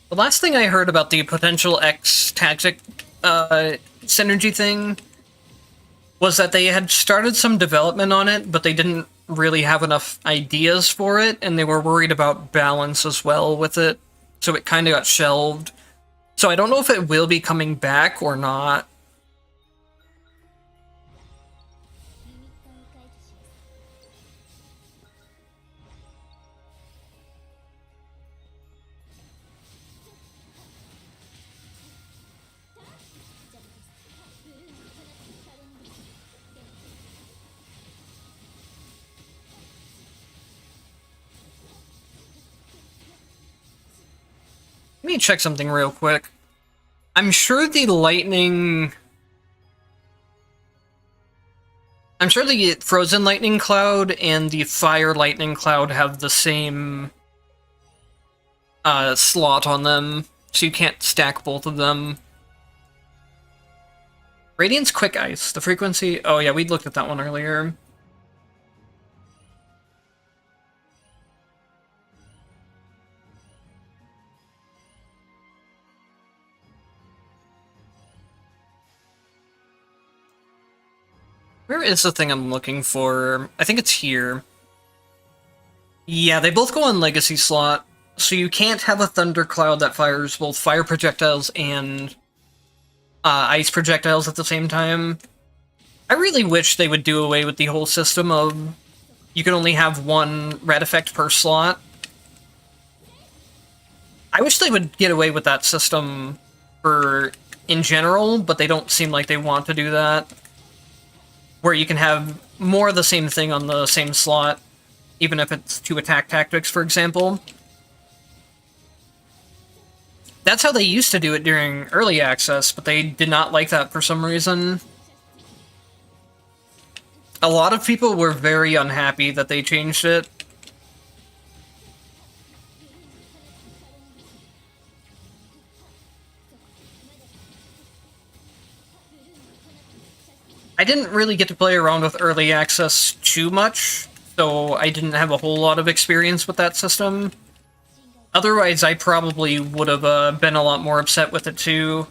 The last thing I heard about the potential X tactic synergy thing was that they had started some development on it, but they didn't really have enough ideas for it, and they were worried about balance as well with it, so it kind of got shelved. So I don't know if it will be coming back or not. Let me check something real quick. I'm sure the lightning... I'm sure the frozen lightning cloud and the fire lightning cloud have the same slot on them, so you can't stack both of them. Radiant's quick ice, the frequency... Oh yeah, we looked at that one earlier. Where is the thing I'm looking for? I think it's here. Yeah, they both go on Legacy slot, so you can't have a thundercloud that fires both fire projectiles and ice projectiles at the same time. I really wish they would do away with the whole system of you can only have one red effect per slot. I wish they would get away with that system in general, but they don't seem like they want to do that. Where you can have more of the same thing on the same slot, even if it's 2 attack tactics, for example. That's how they used to do it during early access, but they did not like that for some reason. A lot of people were very unhappy that they changed it. I didn't really get to play around with early access too much, so I didn't have a whole lot of experience with that system. Otherwise, I probably would have been a lot more upset with it too.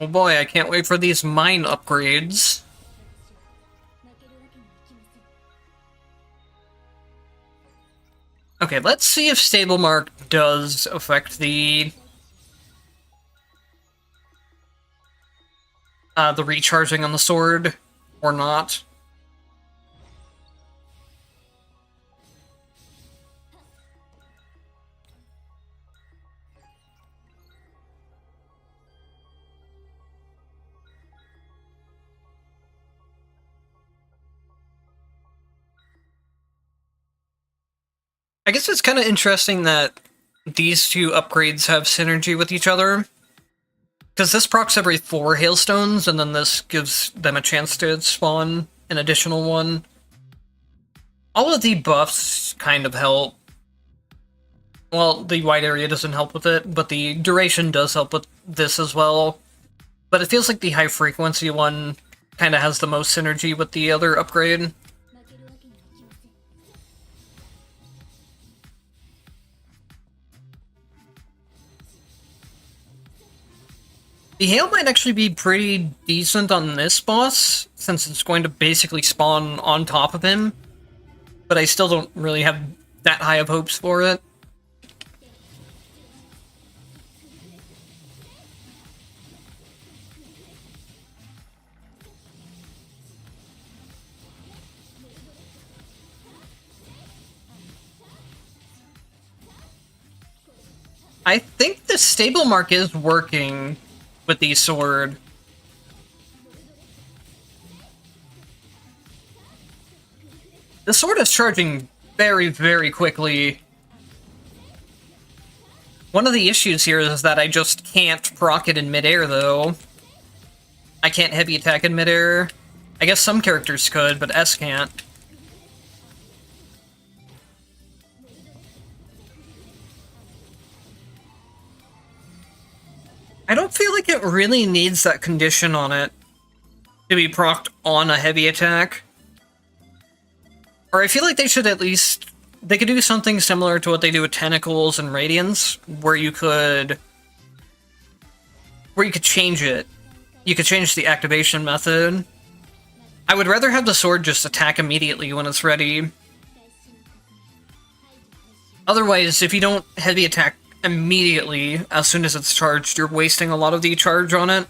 Oh boy, I can't wait for these mine upgrades. Okay, let's see if Stable Mark does affect the recharging on the sword, or not. I guess it's kind of interesting that these two upgrades have synergy with each other. Because this procs every 4 hailstones, and then this gives them a chance to spawn an additional one. All of the buffs kind of help. Well, the wide area doesn't help with it, but the duration does help with this as well. But it feels like the high frequency one kind of has the most synergy with the other upgrade. The hail might actually be pretty decent on this boss, since it's going to basically spawn on top of him. But I still don't really have that high of hopes for it. I think the stable mark is working with the sword. The sword is charging very, very quickly. One of the issues here is that I just can't proc it in midair, though. I can't heavy attack in midair. I guess some characters could, but S can't. I don't feel like it really needs that condition on it to be procced on a heavy attack. Or I feel like they should at least... They could do something similar to what they do with Tentacles and Radiance, where you could change it. You could change the activation method. I would rather have the sword just attack immediately when it's ready. Otherwise, if you don't heavy attack immediately as soon as it's charged, you're wasting a lot of the charge on it.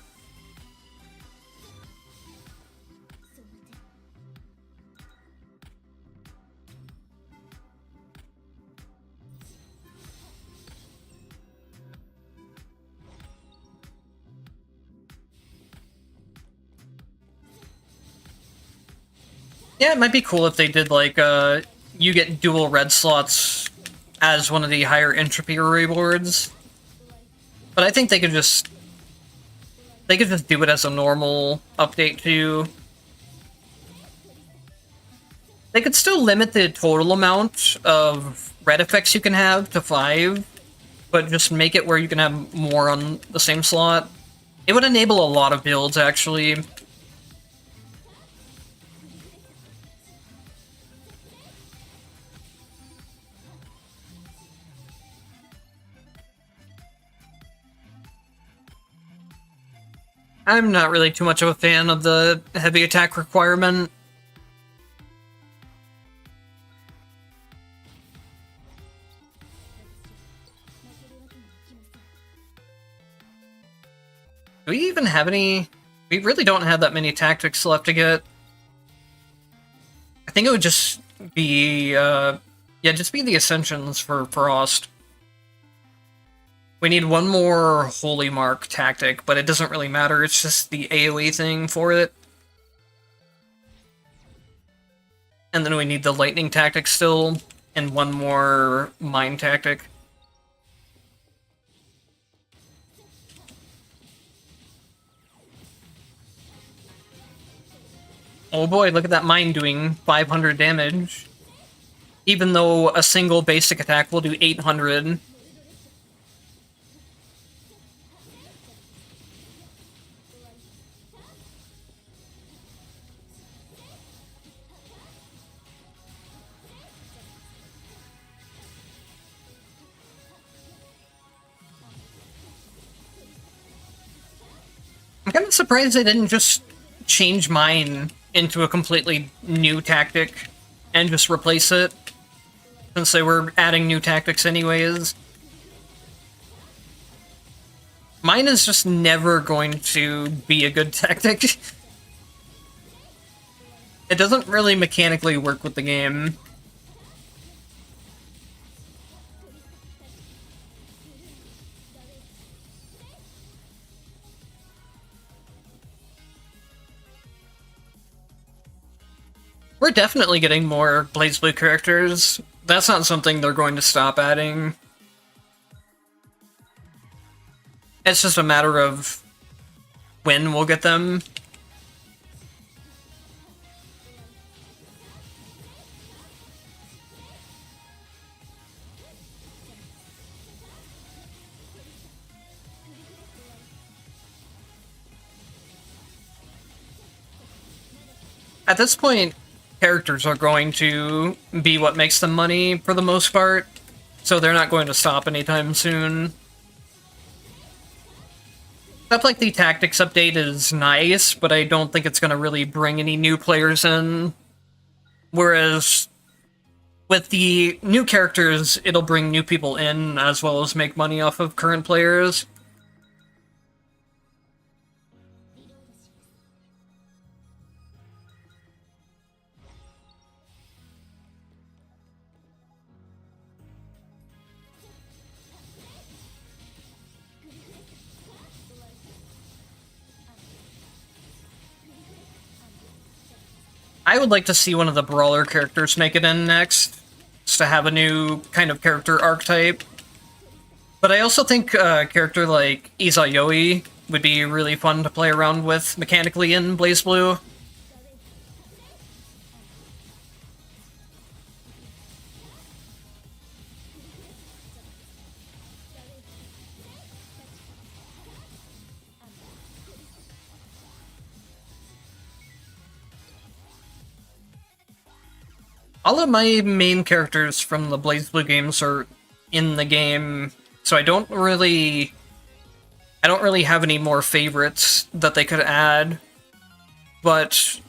Yeah, it might be cool if they did, like, you get dual red slots as one of the higher entropy rewards. But I think they could just do it as a normal update, too. They could still limit the total amount of red effects you can have to 5, but just make it where you can have more on the same slot. It would enable a lot of builds, actually. I'm not really too much of a fan of the heavy attack requirement. Do we even have any... We really don't have that many tactics left to get. I think it would just be, yeah, just be the Ascensions for Frost. We need one more Holy Mark tactic, but it doesn't really matter, it's just the AoE thing for it. And then we need the Lightning tactic still, and one more Mine tactic. Oh boy, look at that Mine doing 500 damage. Even though a single basic attack will do 800. I'm kind of surprised they didn't just change Mine into a completely new tactic and just replace it, since they were adding new tactics anyways. Mine is just never going to be a good tactic. It doesn't really mechanically work with the game. We're definitely getting more Blazblue characters. That's not something they're going to stop adding. It's just a matter of when we'll get them. At this point, characters are going to be what makes them money for the most part, so they're not going to stop anytime soon. Stuff like the tactics update is nice, but I don't think it's going to really bring any new players in. Whereas with the new characters, it'll bring new people in as well as make money off of current players. I would like to see one of the brawler characters make it in next, just to have a new kind of character archetype. But I also think a character like Izayoi would be really fun to play around with mechanically in BlazBlue. All of my main characters from the BlazBlue games are in the game, so I don't really have any more favorites that they could add. But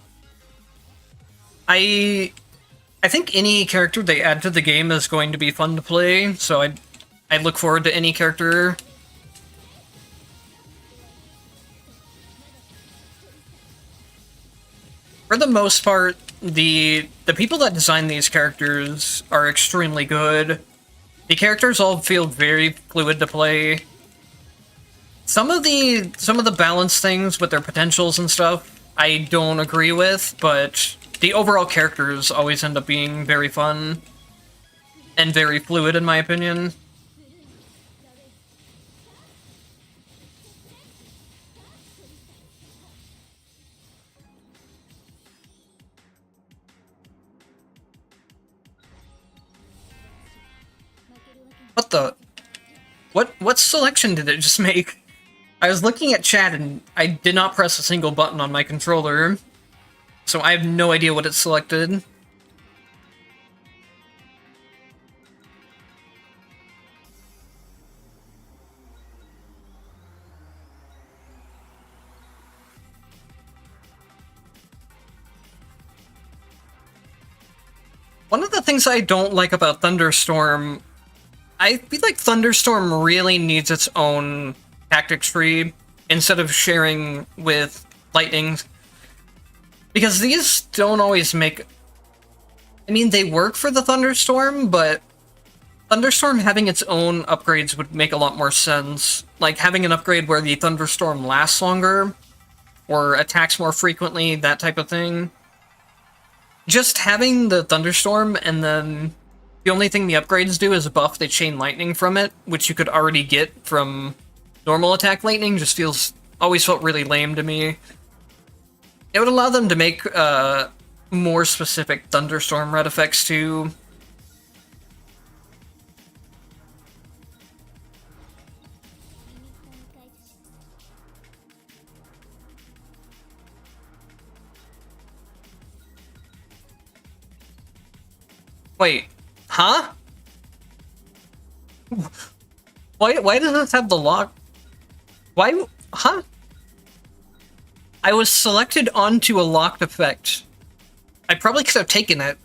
I think any character they add to the game is going to be fun to play, so I look forward to any character. For the most part, the people that design these characters are extremely good. The characters all feel very fluid to play. Some of the balance things with their potentials and stuff, I don't agree with, but the overall characters always end up being very fun and very fluid, in my opinion. What the? What selection did it just make? I was looking at chat and I did not press a single button on my controller, so I have no idea what it selected. One of the things I don't like about Thunderstorm, I feel like Thunderstorm really needs its own tactics tree instead of sharing with Lightning. Because these don't always make... I mean, they work for the Thunderstorm, but Thunderstorm having its own upgrades would make a lot more sense. Like having an upgrade where the Thunderstorm lasts longer, or attacks more frequently, that type of thing. Just having the Thunderstorm and then the only thing the upgrades do is buff the Chain Lightning from it, which you could already get from normal attack Lightning, just always felt really lame to me. It would allow them to make more specific Thunderstorm red effects too. Wait, huh? Why does this have the lock? Why? Huh? I was selected onto a locked effect. I probably could have taken it.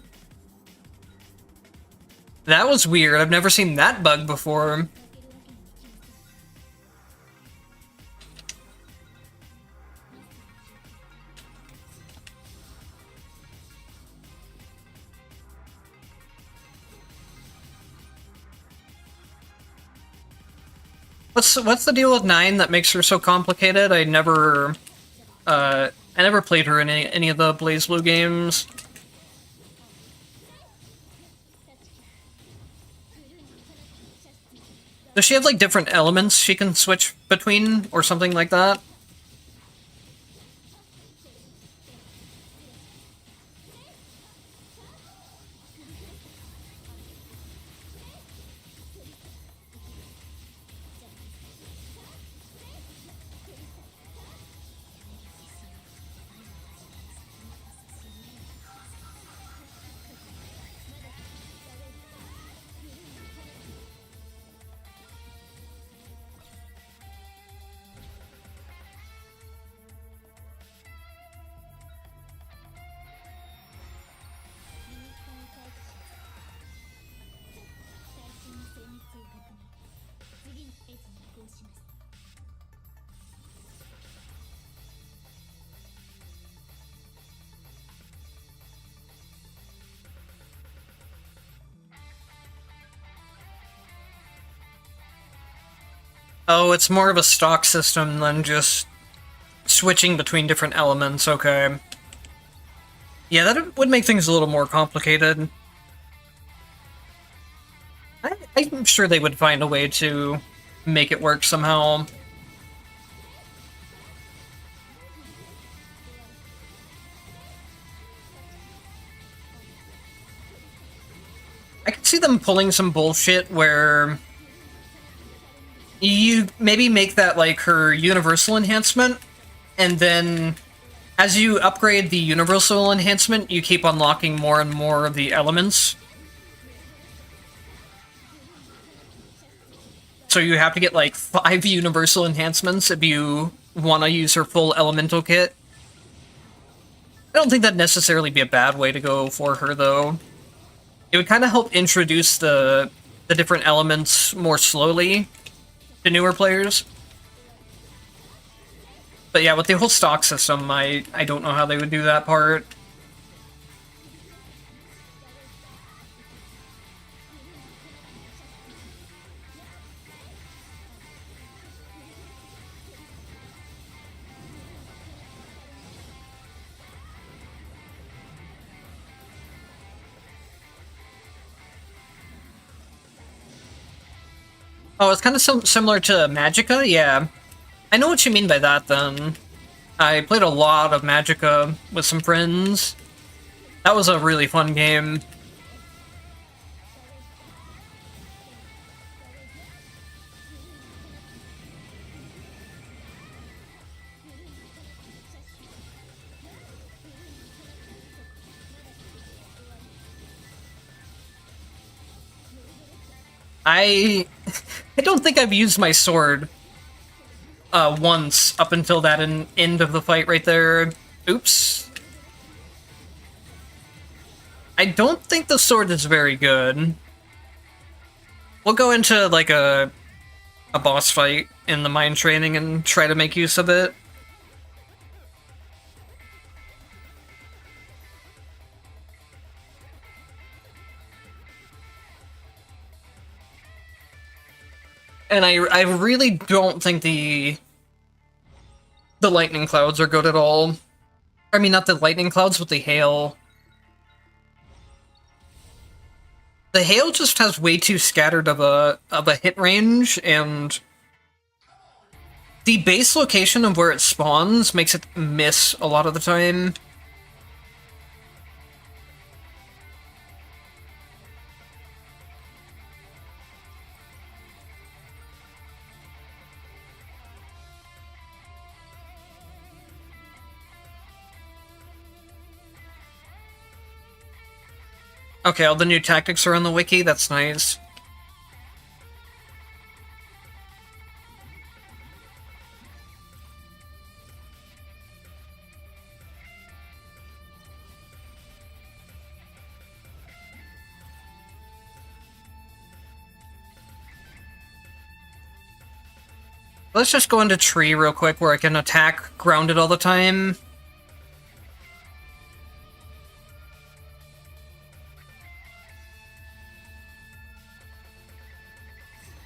That was weird. I've never seen that bug before. What's the deal with 9 that makes her so complicated? I never played her in any of the BlazBlue games. Does she have like different elements she can switch between or something like that? Oh, it's more of a stock system than just switching between different elements, okay. Yeah, that would make things a little more complicated. I'm sure they would find a way to make it work somehow. I could see them pulling some bullshit where you maybe make that like her universal enhancement, and then as you upgrade the universal enhancement, you keep unlocking more and more of the elements. So you have to get like 5 universal enhancements if you want to use her full elemental kit. I don't think that'd necessarily be a bad way to go for her, though. It would kind of help introduce the different elements more slowly to newer players. But yeah, with the whole stock system, I don't know how they would do that part. Oh, it's kind of similar to Magicka? Yeah. I know what you mean by that, then. I played a lot of Magicka with some friends. That was a really fun game. I don't think I've used my sword once up until that end of the fight right there. Oops. I don't think the sword is very good. We'll go into like a boss fight in the mine training and try to make use of it. And I really don't think the lightning clouds are good at all. I mean, not the lightning clouds, but the hail. The hail just has way too scattered of a hit range, and the base location of where it spawns makes it miss a lot of the time. Okay, all the new tactics are on the wiki, that's nice. Let's just go into tree real quick where I can attack grounded all the time.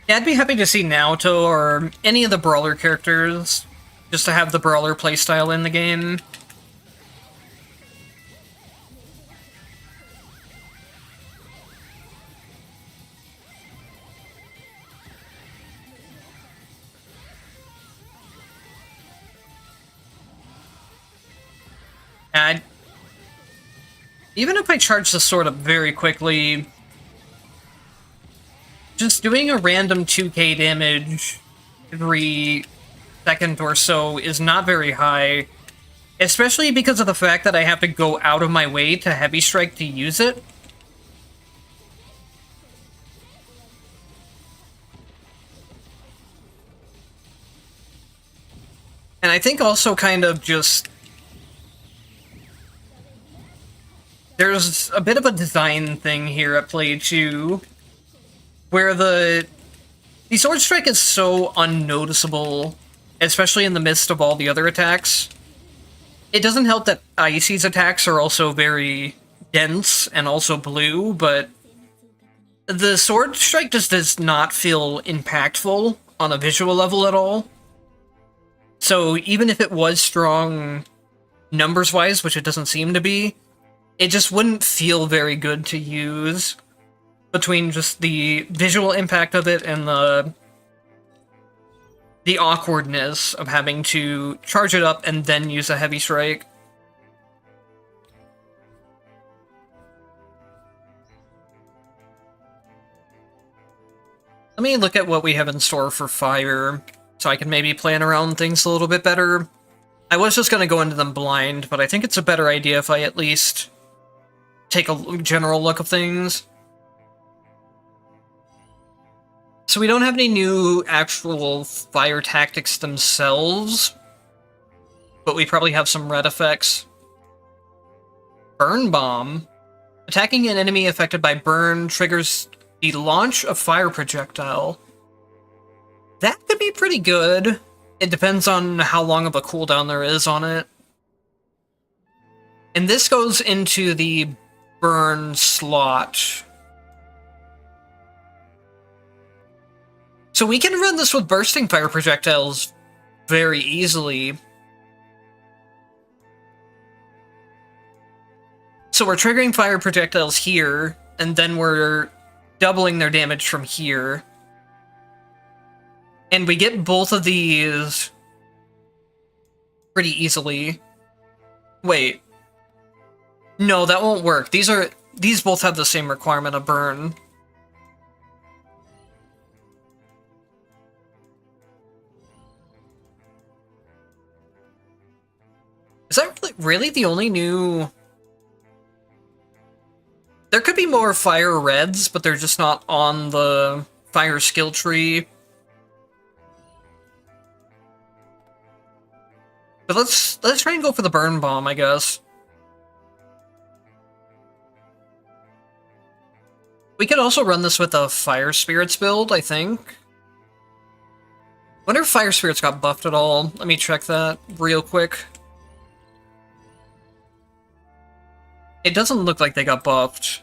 Yeah, I'd be happy to see Naoto or any of the brawler characters, just to have the brawler playstyle in the game. And even if I charge the sword up very quickly, just doing a random 2k damage every second or so is not very high, especially because of the fact that I have to go out of my way to heavy strike to use it. And I think also kind of just there's a bit of a design thing here at play too, where the Sword Strike is so unnoticeable, especially in the midst of all the other attacks. It doesn't help that Icy's attacks are also very dense and also blue, but the Sword Strike just does not feel impactful on a visual level at all. So even if it was strong numbers-wise, which it doesn't seem to be, it just wouldn't feel very good to use between just the visual impact of it and the awkwardness of having to charge it up and then use a heavy strike. Let me look at what we have in store for fire, so I can maybe plan around things a little bit better. I was just going to go into them blind, but I think it's a better idea if I at least take a general look of things. So we don't have any new actual fire tactics themselves, but we probably have some red effects. Burn Bomb. Attacking an enemy affected by burn triggers the launch of fire projectile. That could be pretty good. It depends on how long of a cooldown there is on it. And this goes into the burn slot. So we can run this with bursting fire projectiles very easily. So we're triggering fire projectiles here, and then we're doubling their damage from here. And we get both of these pretty easily. Wait. No, that won't work. These both have the same requirement of burn. Is that really the only new... There could be more fire reds, but they're just not on the fire skill tree. But let's try and go for the burn bomb, I guess. We could also run this with a fire spirits build, I think. Wonder if fire spirits got buffed at all. Let me check that real quick. It doesn't look like they got buffed.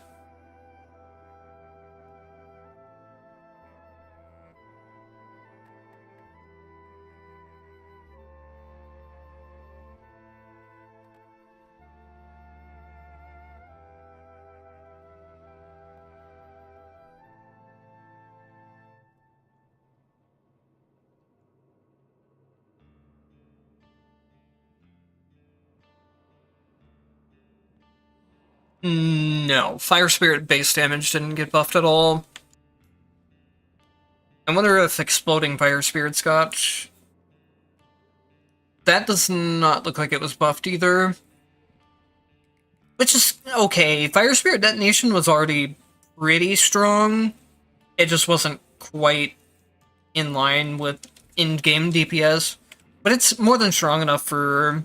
No, Fire Spirit base damage didn't get buffed at all. I wonder if Exploding Fire Spirits got... That does not look like it was buffed either. Which is okay. Fire Spirit Detonation was already pretty strong. It just wasn't quite in line with in-game DPS. But it's more than strong enough for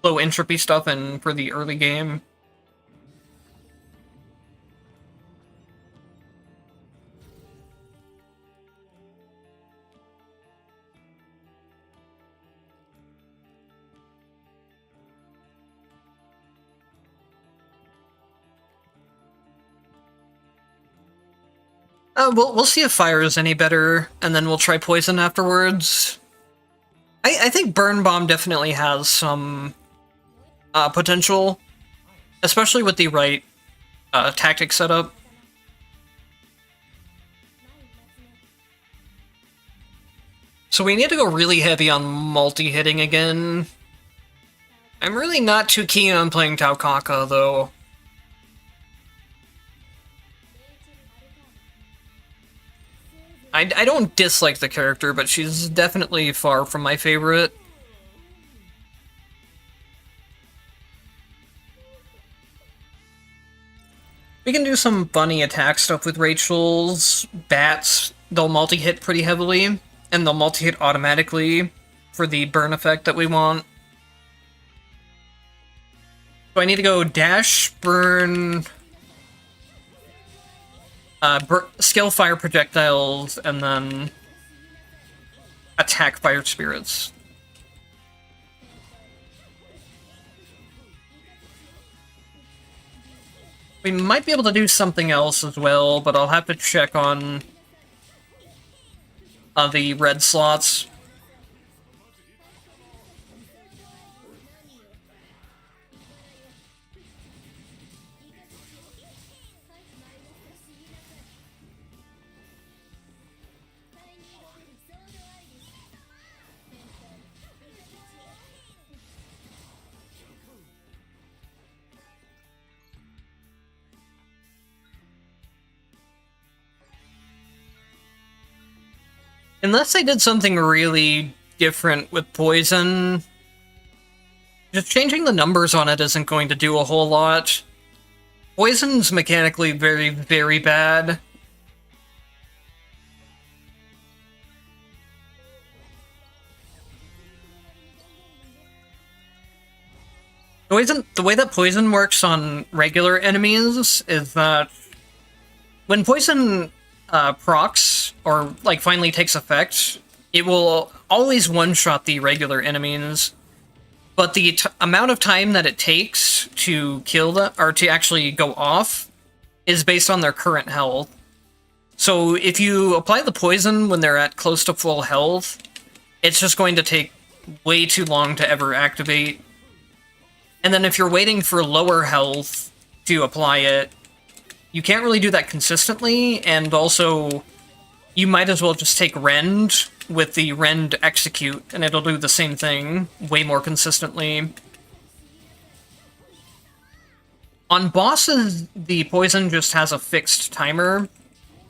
low entropy stuff and for the early game. We'll see if fire is any better, and then we'll try poison afterwards. I think Burn Bomb definitely has some potential, especially with the right tactic setup. So we need to go really heavy on multi-hitting again. I'm really not too keen on playing Taukaka, though. I don't dislike the character, but she's definitely far from my favorite. We can do some funny attack stuff with Rachel's. Bats, they'll multi-hit pretty heavily, and they'll multi-hit automatically for the burn effect that we want. So I need to go dash, burn... skill fire projectiles, and then attack fire spirits. We might be able to do something else as well, but I'll have to check on the red slots. Unless they did something really different with poison, just changing the numbers on it isn't going to do a whole lot. Poison's mechanically very, very bad. The way that poison works on regular enemies is that when poison procs, or like finally takes effect, it will always one-shot the regular enemies, but the amount of time that it takes to kill them, or to actually go off, is based on their current health. So if you apply the poison when they're at close to full health, it's just going to take way too long to ever activate. And then if you're waiting for lower health to apply it, you can't really do that consistently, and also you might as well just take Rend with the Rend Execute, and it'll do the same thing way more consistently. On bosses, the poison just has a fixed timer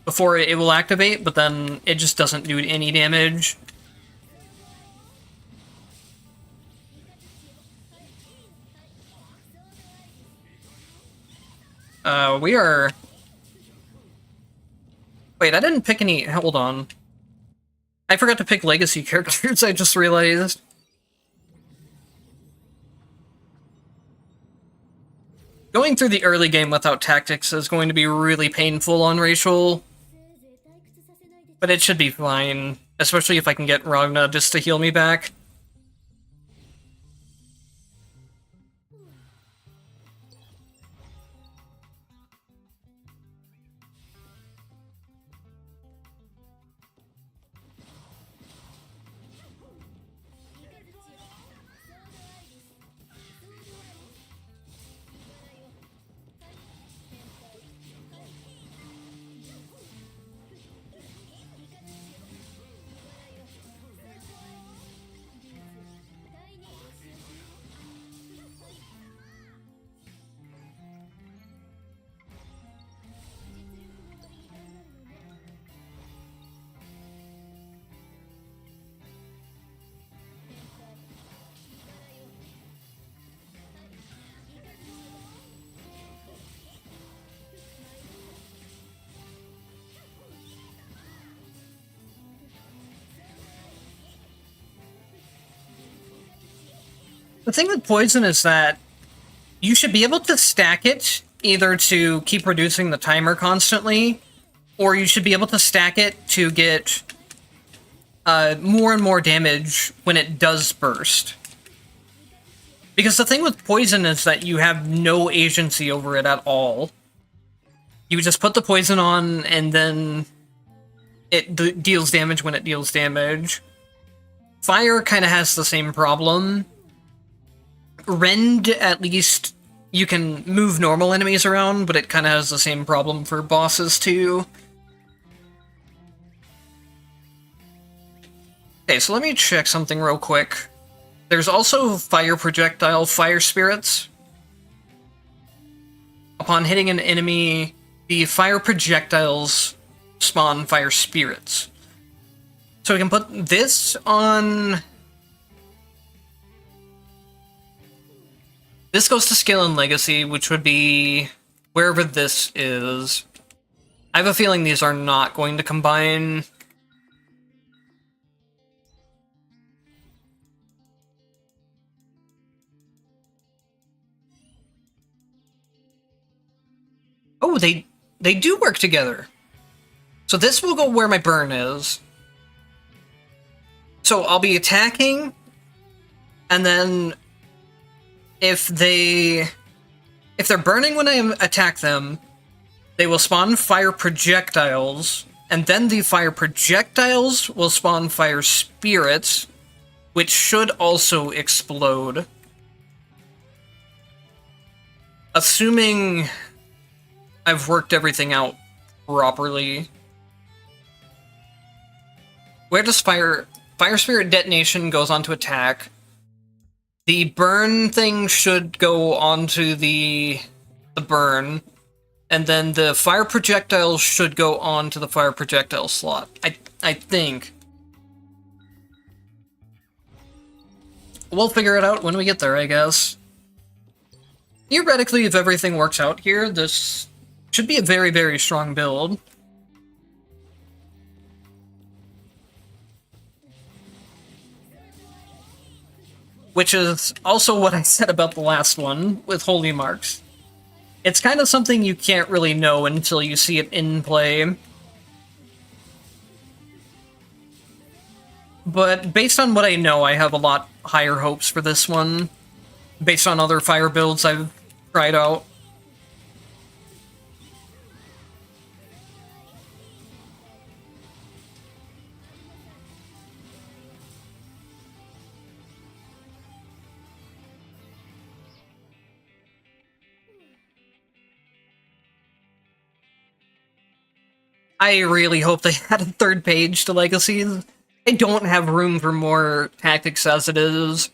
before it will activate, but then it just doesn't do any damage. We are... Wait, I didn't pick any... Hold on. I forgot to pick legacy characters, I just realized. Going through the early game without tactics is going to be really painful on Rachel. But it should be fine, especially if I can get Ragna just to heal me back. The thing with poison is that you should be able to stack it either to keep reducing the timer constantly, or you should be able to stack it to get more and more damage when it does burst. Because the thing with poison is that you have no agency over it at all. You just put the poison on, and then it deals damage when it deals damage. Fire kind of has the same problem. Rend, at least, you can move normal enemies around, but it kind of has the same problem for bosses, too. Okay, so let me check something real quick. There's also fire projectile fire spirits. Upon hitting an enemy, the fire projectiles spawn fire spirits. So we can put this on... This goes to skill and legacy, which would be wherever this is. I have a feeling these are not going to combine. Oh, they do work together. So this will go where my burn is. So I'll be attacking, and then if they're burning when I attack them, they will spawn fire projectiles, And then the fire projectiles will spawn fire spirits, which should also explode. Assuming I've worked everything out properly. Where does fire spirit detonation goes onto attack? The burn thing should go onto the burn, and then the fire projectiles should go onto the fire projectile slot. I think. We'll figure it out when we get there, I guess. Theoretically, if everything works out here, this should be a very, very strong build. Which is also what I said about the last one, with Holy Marks. It's kind of something you can't really know until you see it in play. But based on what I know, I have a lot higher hopes for this one, based on other fire builds I've tried out. I really hope they had a third page to Legacies. I don't have room for more tactics as it is.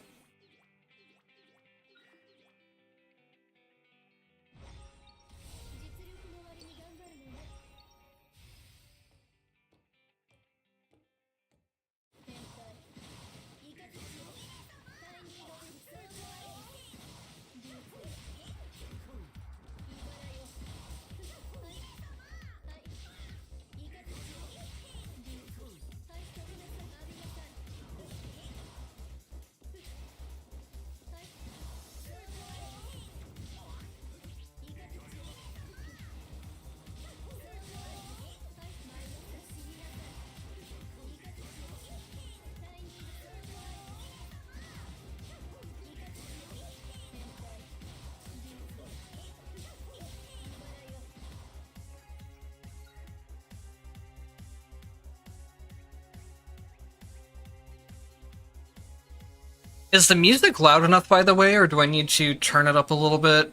Is the music loud enough, by the way, or do I need to turn it up a little bit?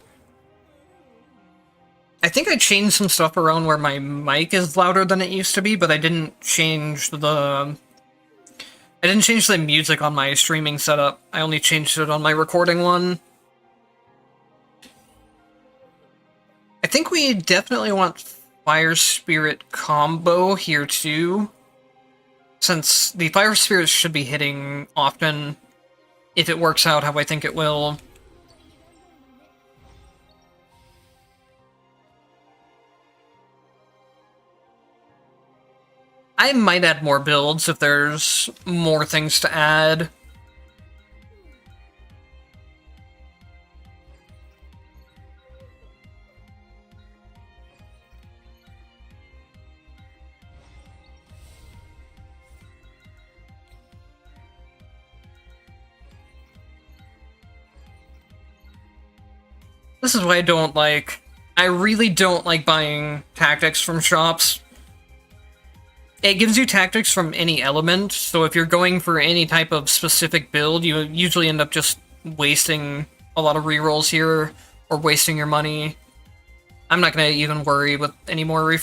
I think I changed some stuff around where my mic is louder than it used to be, but I didn't change the music on my streaming setup. I only changed it on my recording one. I think we definitely want Fire Spirit combo here too, since the Fire Spirits should be hitting often if it works out how I think it will. I might add more builds if there's more things to add. This is what I don't like. I really don't like buying tactics from shops. It gives you tactics from any element, so if you're going for any type of specific build, you usually end up just wasting a lot of rerolls here, or wasting your money. I'm not gonna even worry with any more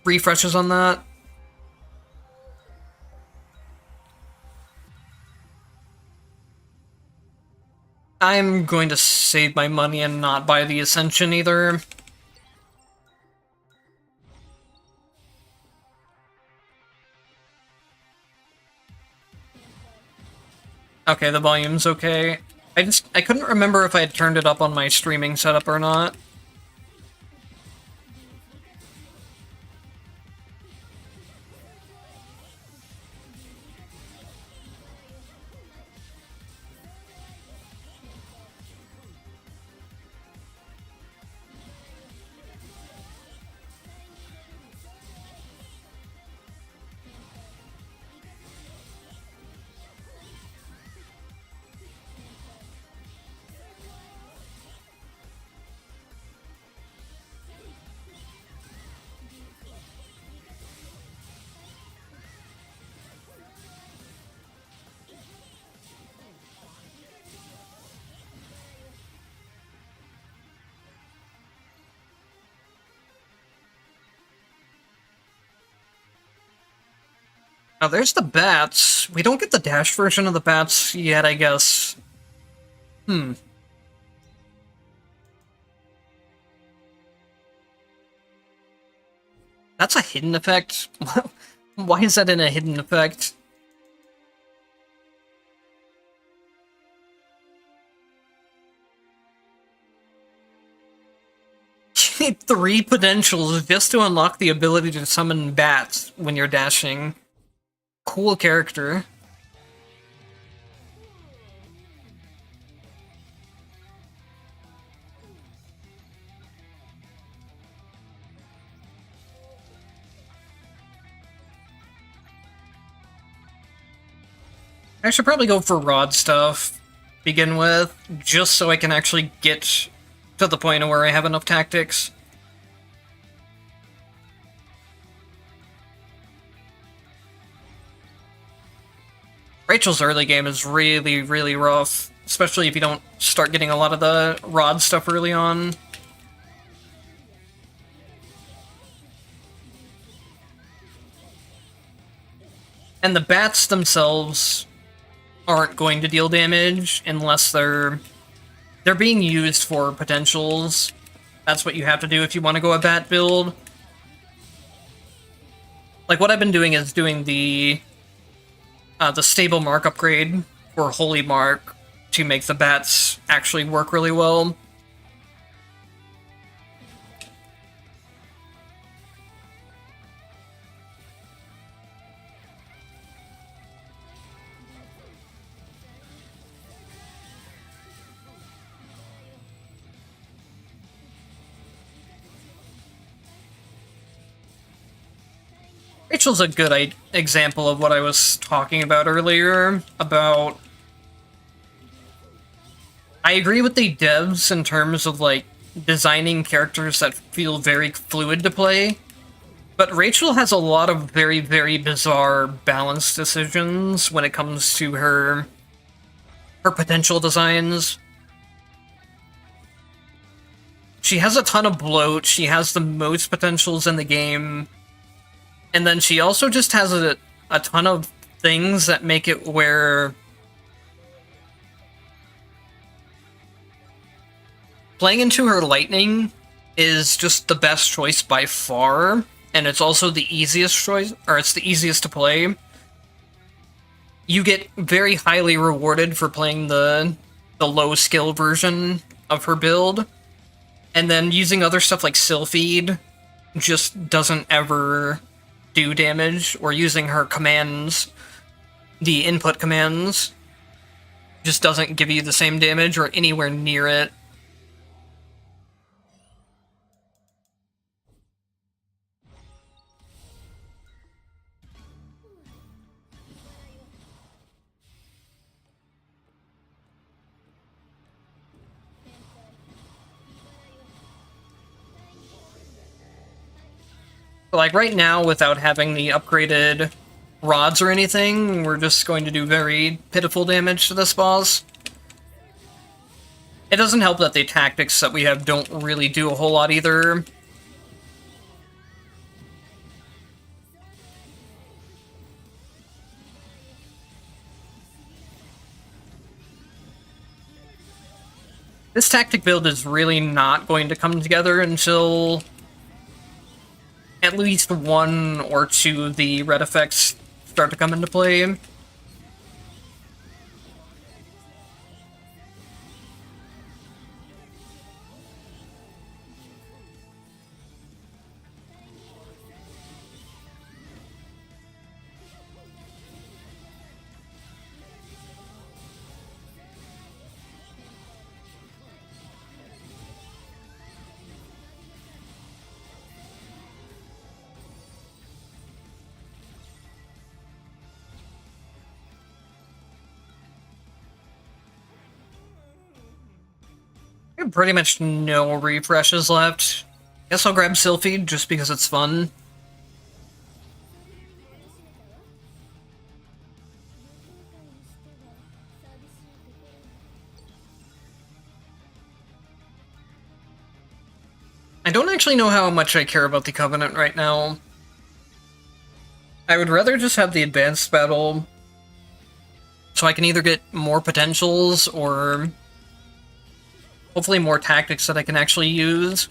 refreshes on that. I'm going to save my money and not buy the Ascension either. Okay, the volume's okay. I couldn't remember if I had turned it up on my streaming setup or not. Now there's the bats. We don't get the dash version of the bats yet, I guess. That's a hidden effect? Why is that in a hidden effect? You need 3 potentials just to unlock the ability to summon bats when you're dashing. Cool character. I should probably go for rod stuff, begin with, just so I can actually get to the point where I have enough tactics. Rachel's early game is really, really rough, especially if you don't start getting a lot of the rod stuff early on. And the bats themselves aren't going to deal damage unless they're being used for potentials. That's what you have to do if you want to go a bat build. Like, what I've been doing is doing the stable mark upgrade for Holy Mark to make the bats actually work really well. Rachel's a good example of what I was talking about earlier, about... I agree with the devs in terms of, like, designing characters that feel very fluid to play, but Rachel has a lot of very, very bizarre balance decisions when it comes to her potential designs. She has a ton of bloat, she has the most potentials in the game, and then she also just has a ton of things that make it where playing into her lightning is just the best choice by far, and it's also the easiest choice, or it's the easiest to play. You get very highly rewarded for playing the low skill version of her build, and then using other stuff like Sylphid just doesn't ever do damage, or using her commands, the input commands, just doesn't give you the same damage or anywhere near it. Like, right now, without having the upgraded rods or anything, we're just going to do very pitiful damage to this boss. It doesn't help that the tactics that we have don't really do a whole lot either. This tactic build is really not going to come together until at least 1 or 2 of the red effects start to come into play. I have pretty much no refreshes left. Guess I'll grab Sylphid just because it's fun. I don't actually know how much I care about the Covenant right now. I would rather just have the advanced battle so I can either get more potentials or hopefully more tactics that I can actually use.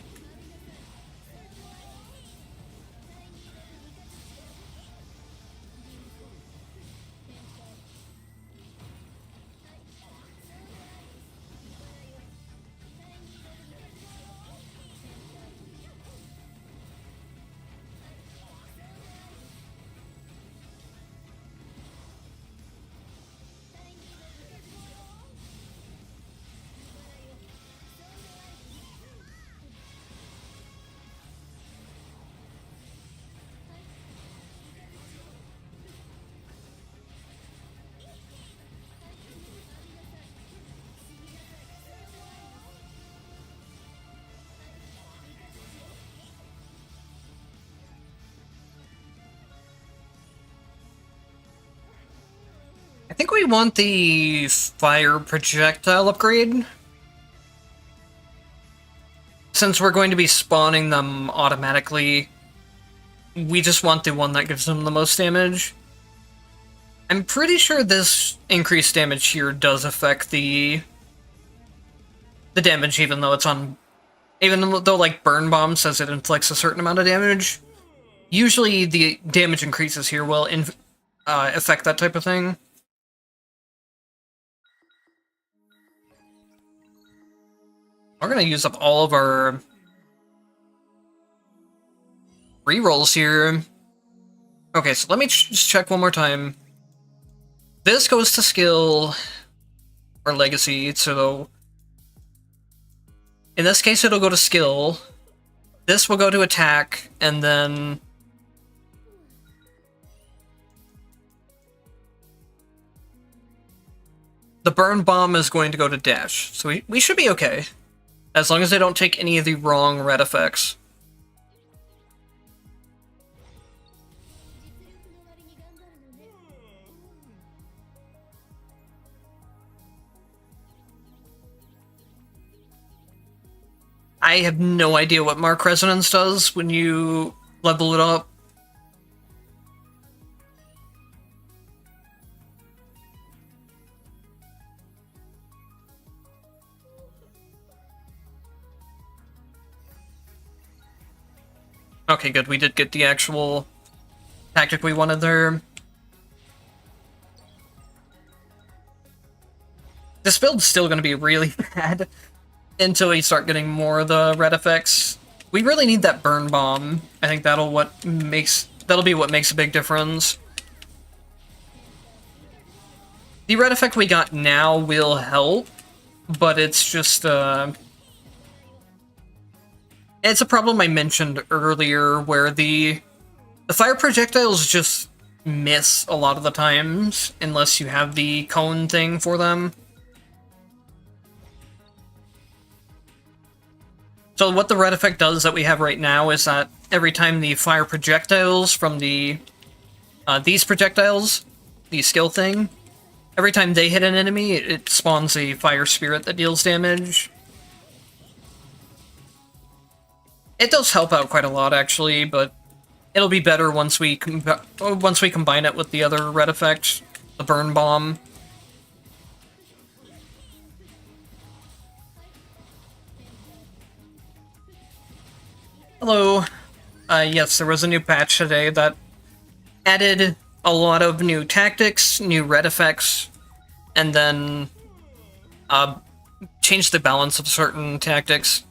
I think we want the fire projectile upgrade. Since we're going to be spawning them automatically, we just want the one that gives them the most damage. I'm pretty sure this increased damage here does affect the damage, even though it's on... Even though, like, Burn Bomb says it inflicts a certain amount of damage, usually the damage increases here will affect that type of thing. We're gonna use up all of our rerolls here. Okay, so let me just check one more time. This goes to skill or legacy, so in this case it'll go to skill. This will go to attack, and then the burn bomb is going to go to dash. So we should be okay. As long as they don't take any of the wrong red effects. I have no idea what Mark Resonance does when you level it up. Okay, good. We did get the actual tactic we wanted there. This build's still going to be really bad until we start getting more of the red effects. We really need that burn bomb. I think that'll be what makes a big difference. The red effect we got now will help, but it's just it's a problem I mentioned earlier where the fire projectiles just miss a lot of the times unless you have the cone thing for them. So what the red effect does that we have right now is that every time the fire projectiles from these projectiles, the skill thing, every time they hit an enemy, it spawns a fire spirit that deals damage. It does help out quite a lot, actually, but it'll be better once we combine it with the other red effect, the burn bomb. Hello. Yes, there was a new patch today that added a lot of new tactics, new red effects, and then changed the balance of certain tactics.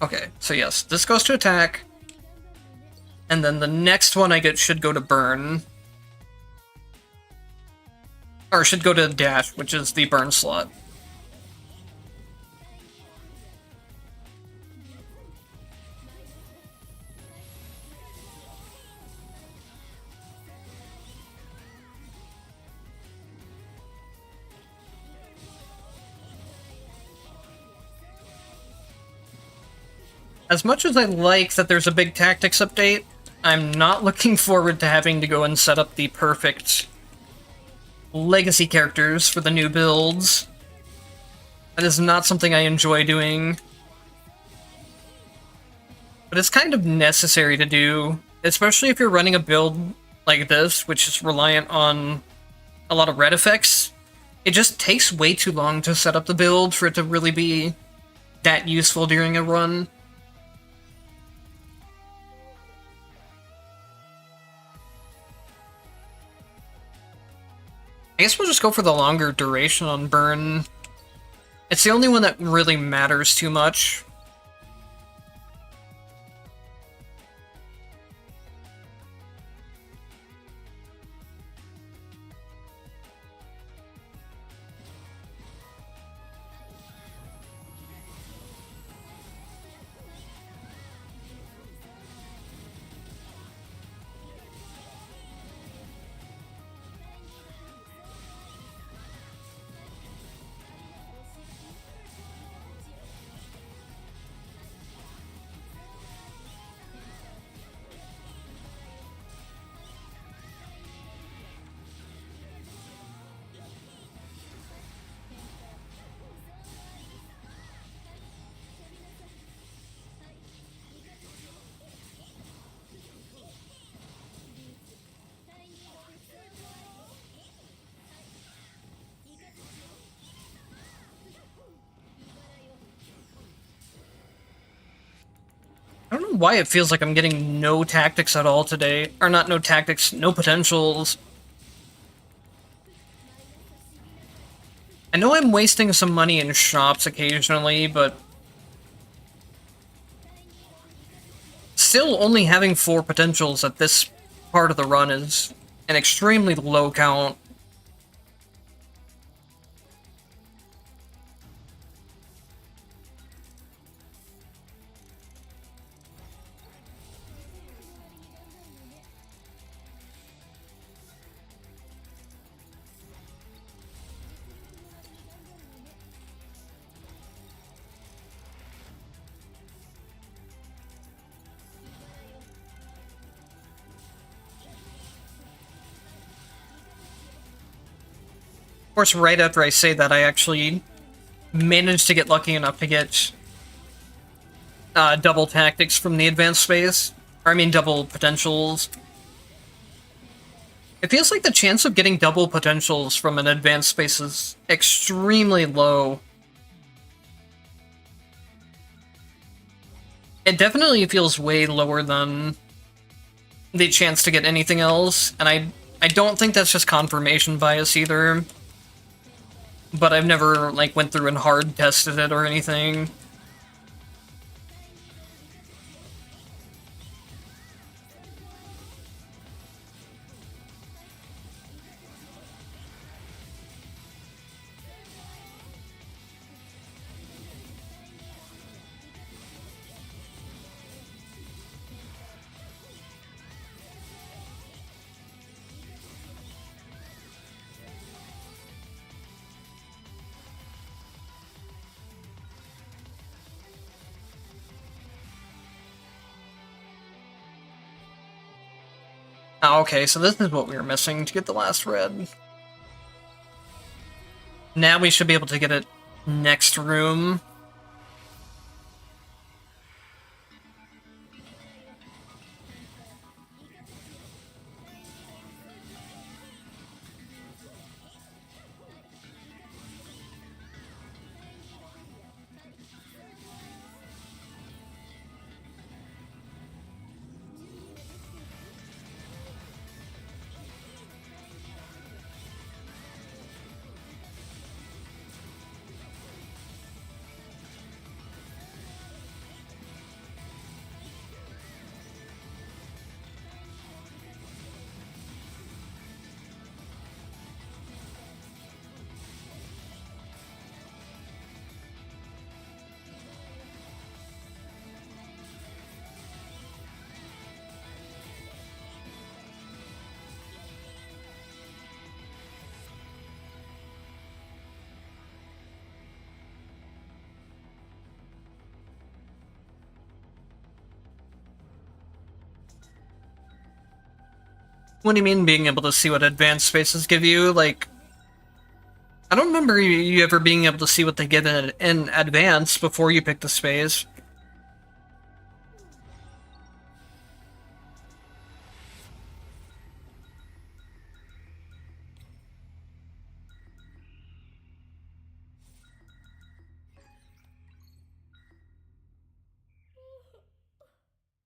Okay, so yes, this goes to attack, and then the next one I get should go to burn. Or should go to dash, which is the burn slot. As much as I like that there's a big tactics update, I'm not looking forward to having to go and set up the perfect legacy characters for the new builds. That is not something I enjoy doing. But it's kind of necessary to do, especially if you're running a build like this, which is reliant on a lot of red effects. It just takes way too long to set up the build for it to really be that useful during a run. I guess we'll just go for the longer duration on burn. It's the only one that really matters too much. I don't know why it feels like I'm getting no tactics at all today. Or not no tactics, no potentials. I know I'm wasting some money in shops occasionally, but still only having 4 potentials at this part of the run is an extremely low count. Of course, right after I say that, I actually managed to get lucky enough to get double tactics from the advanced space. Or I mean double potentials. It feels like the chance of getting double potentials from an advanced space is extremely low. It definitely feels way lower than the chance to get anything else, and I don't think that's just confirmation bias either. But I've never, like, went through and hard tested it or anything. Oh, okay, so this is what we were missing to get the last red. Now we should be able to get it next room. What do you mean being able to see what advanced spaces give you? Like, I don't remember you ever being able to see what they get in advance before you pick the space.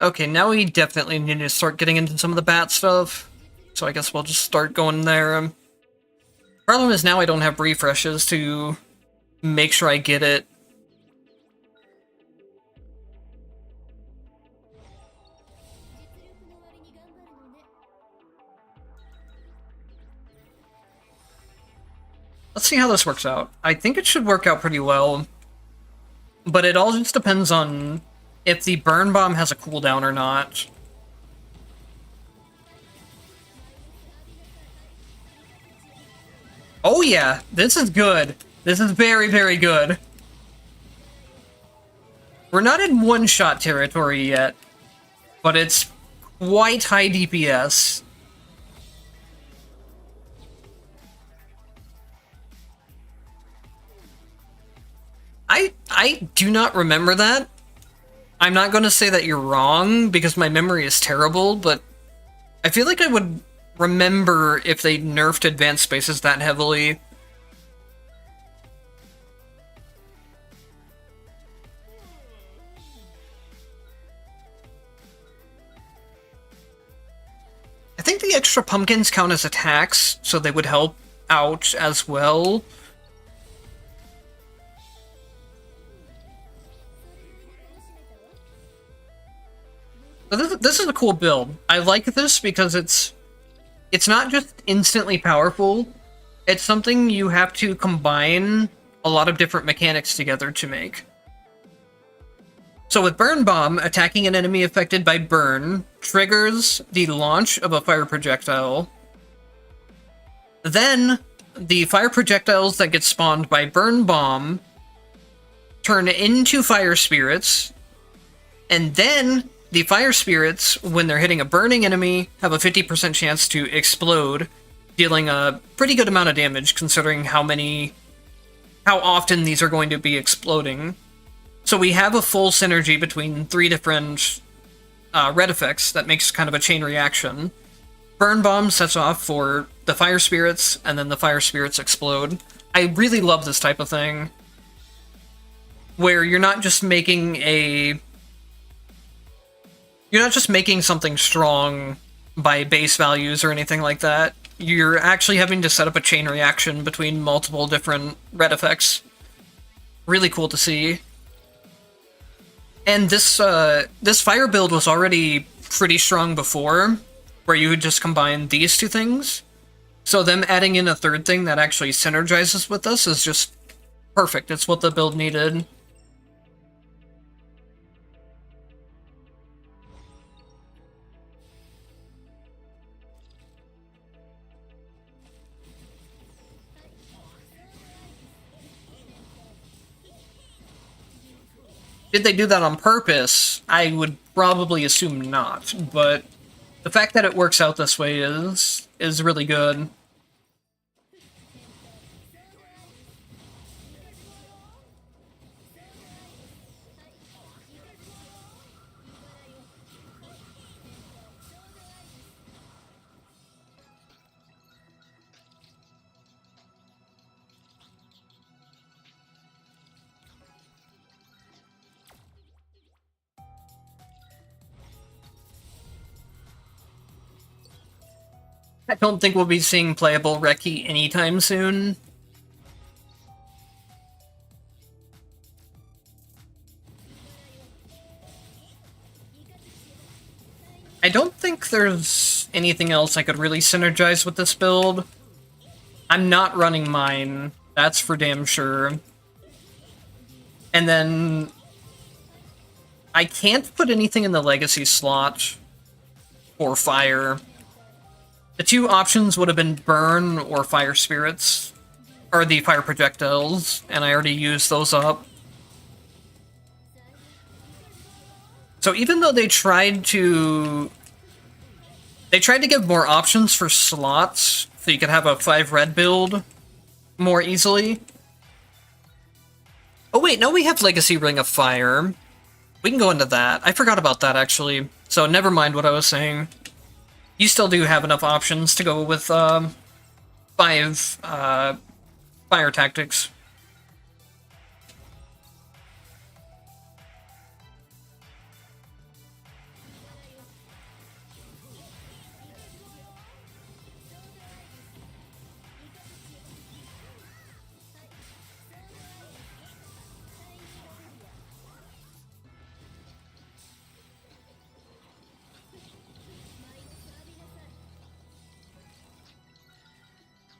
Okay, now we definitely need to start getting into some of the bat stuff. So I guess we'll just start going there. Problem is now I don't have refreshes to make sure I get it. Let's see how this works out. I think it should work out pretty well. But it all just depends on if the burn bomb has a cooldown or not. Oh yeah, this is good. This is very, very good. We're not in one-shot territory yet, but it's quite high DPS. I do not remember that. I'm not going to say that you're wrong, because my memory is terrible, but I feel like I would remember if they nerfed advanced spaces that heavily. I think the extra pumpkins count as attacks, so they would help out as well. This is a cool build. I like this because it's not just instantly powerful, it's something you have to combine a lot of different mechanics together to make. So with Burn Bomb, attacking an enemy affected by burn triggers the launch of a fire projectile. Then, the fire projectiles that get spawned by Burn Bomb turn into fire spirits, and then the fire spirits, when they're hitting a burning enemy, have a 50% chance to explode, dealing a pretty good amount of damage considering how often these are going to be exploding. So we have a full synergy between 3 different red effects that makes kind of a chain reaction. Burn Bomb sets off for the fire spirits, and then the fire spirits explode. I really love this type of thing, where you're not just making something strong by base values or anything like that. You're actually having to set up a chain reaction between multiple different red effects. Really cool to see. And this fire build was already pretty strong before, where you would just combine these two things. So them adding in a third thing that actually synergizes with this is just perfect. It's what the build needed. Did they do that on purpose? I would probably assume not, but the fact that it works out this way is really good. I don't think we'll be seeing playable Reki anytime soon. I don't think there's anything else I could really synergize with this build. I'm not running mine, that's for damn sure. And then I can't put anything in the legacy slot for fire. The two options would have been burn or fire spirits, or the fire projectiles, and I already used those up. So even though they tried to give more options for slots, so you could have a 5 red build, more easily. Oh wait, no, we have Legacy Ring of Fire. We can go into that. I forgot about that, actually. So never mind what I was saying. You still do have enough options to go with 5 fire tactics.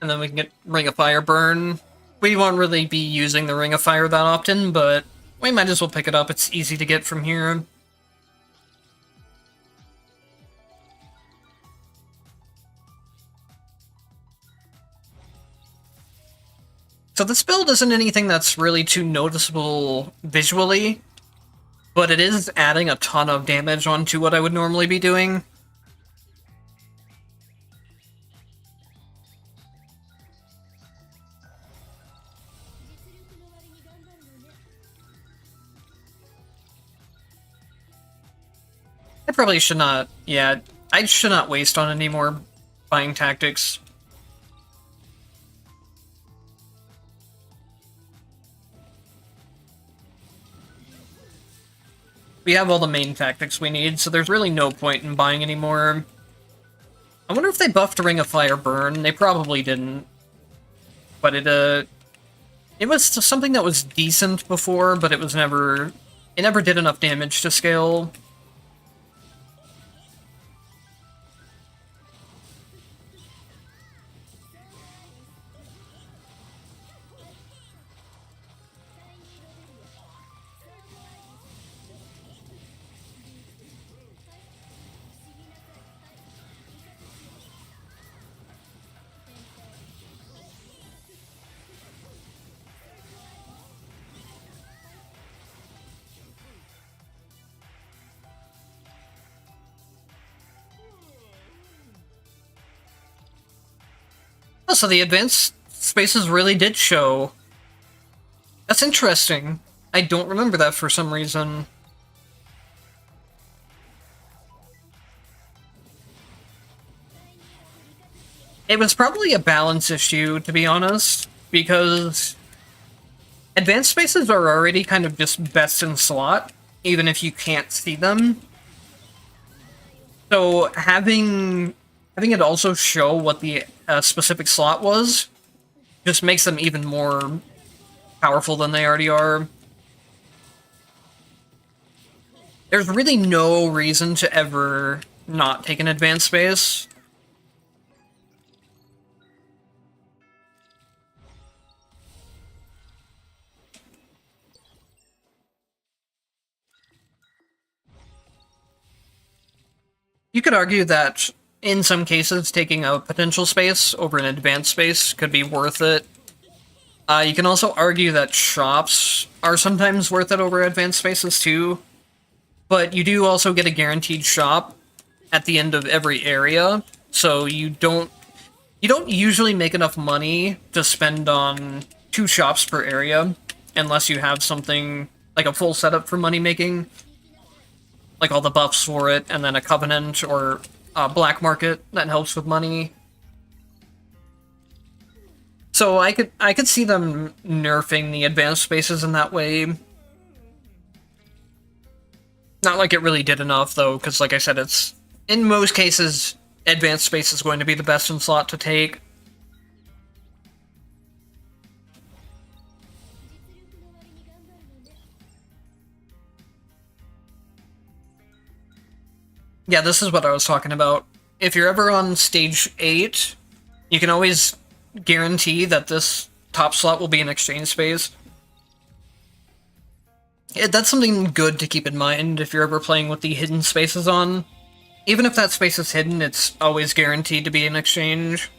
And then we can get Ring of Fire burn. We won't really be using the Ring of Fire that often, but we might as well pick it up. It's easy to get from here. So this build isn't anything that's really too noticeable visually, but it is adding a ton of damage onto what I would normally be doing. I probably should not, yeah, I should not waste on any more buying tactics. We have all the main tactics we need, so there's really no point in buying anymore. I wonder if they buffed Ring of Fire Burn. They probably didn't. But it was something that was decent before, but it never did enough damage to scale. Oh, so the advanced spaces really did show. That's interesting. I don't remember that for some reason. It was probably a balance issue, to be honest, because advanced spaces are already kind of just best in slot, even if you can't see them. So having it also show what the specific slot was just makes them even more powerful than they already are. There's really no reason to ever not take an advanced space. You could argue that, in some cases, taking a potential space over an advanced space could be worth it. You can also argue that shops are sometimes worth it over advanced spaces too, but you do also get a guaranteed shop at the end of every area, so you don't usually make enough money to spend on 2 shops per area, unless you have something like a full setup for money making. Like all the buffs for it, and then a Covenant or a Black Market that helps with money. So I could see them nerfing the advanced spaces in that way. Not like it really did enough, though, because like I said, it's in most cases, advanced space is going to be the best in slot to take. Yeah, this is what I was talking about. If you're ever on stage 8, you can always guarantee that this top slot will be an exchange space. That's something good to keep in mind if you're ever playing with the hidden spaces on. Even if that space is hidden, it's always guaranteed to be an exchange.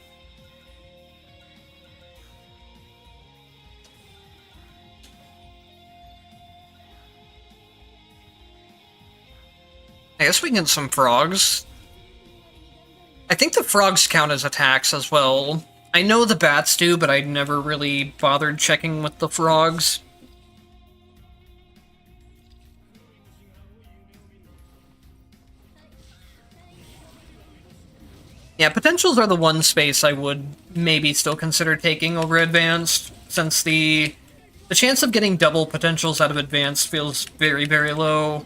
I guess we can get some frogs. I think the frogs count as attacks as well. I know the bats do, but I never really bothered checking with the frogs. Yeah, potentials are the one space I would maybe still consider taking over advanced, since the chance of getting double potentials out of advanced feels very, very low.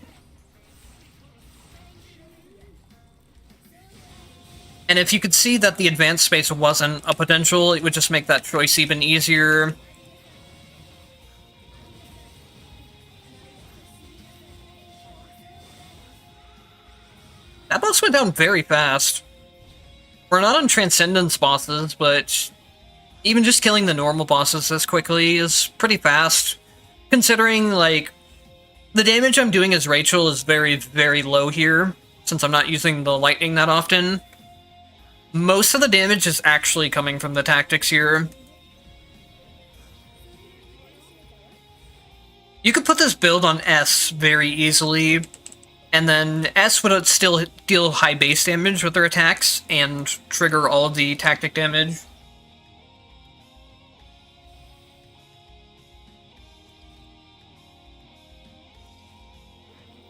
And if you could see that the advanced space wasn't a potential, it would just make that choice even easier. That boss went down very fast. We're not on Transcendence bosses, but even just killing the normal bosses this quickly is pretty fast. Considering, like, the damage I'm doing as Rachel is very, very low here, since I'm not using the lightning that often. Most of the damage is actually coming from the tactics here. You could put this build on S very easily, and then S would still deal high base damage with their attacks and trigger all of the tactic damage.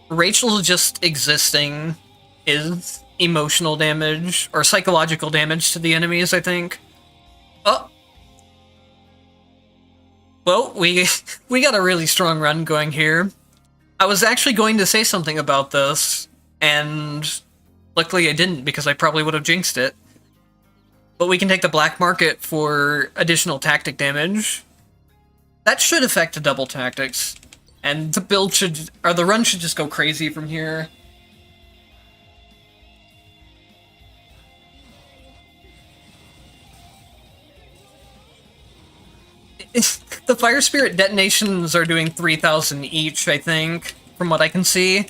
Rachel just existing is emotional damage, or psychological damage to the enemies, I think. Oh! Well, we got a really strong run going here. I was actually going to say something about this, and luckily I didn't, because I probably would have jinxed it. But we can take the black market for additional tactic damage. That should affect double tactics. And the build should, or the run should just go crazy from here. The Fire Spirit detonations are doing 3,000 each, I think, from what I can see.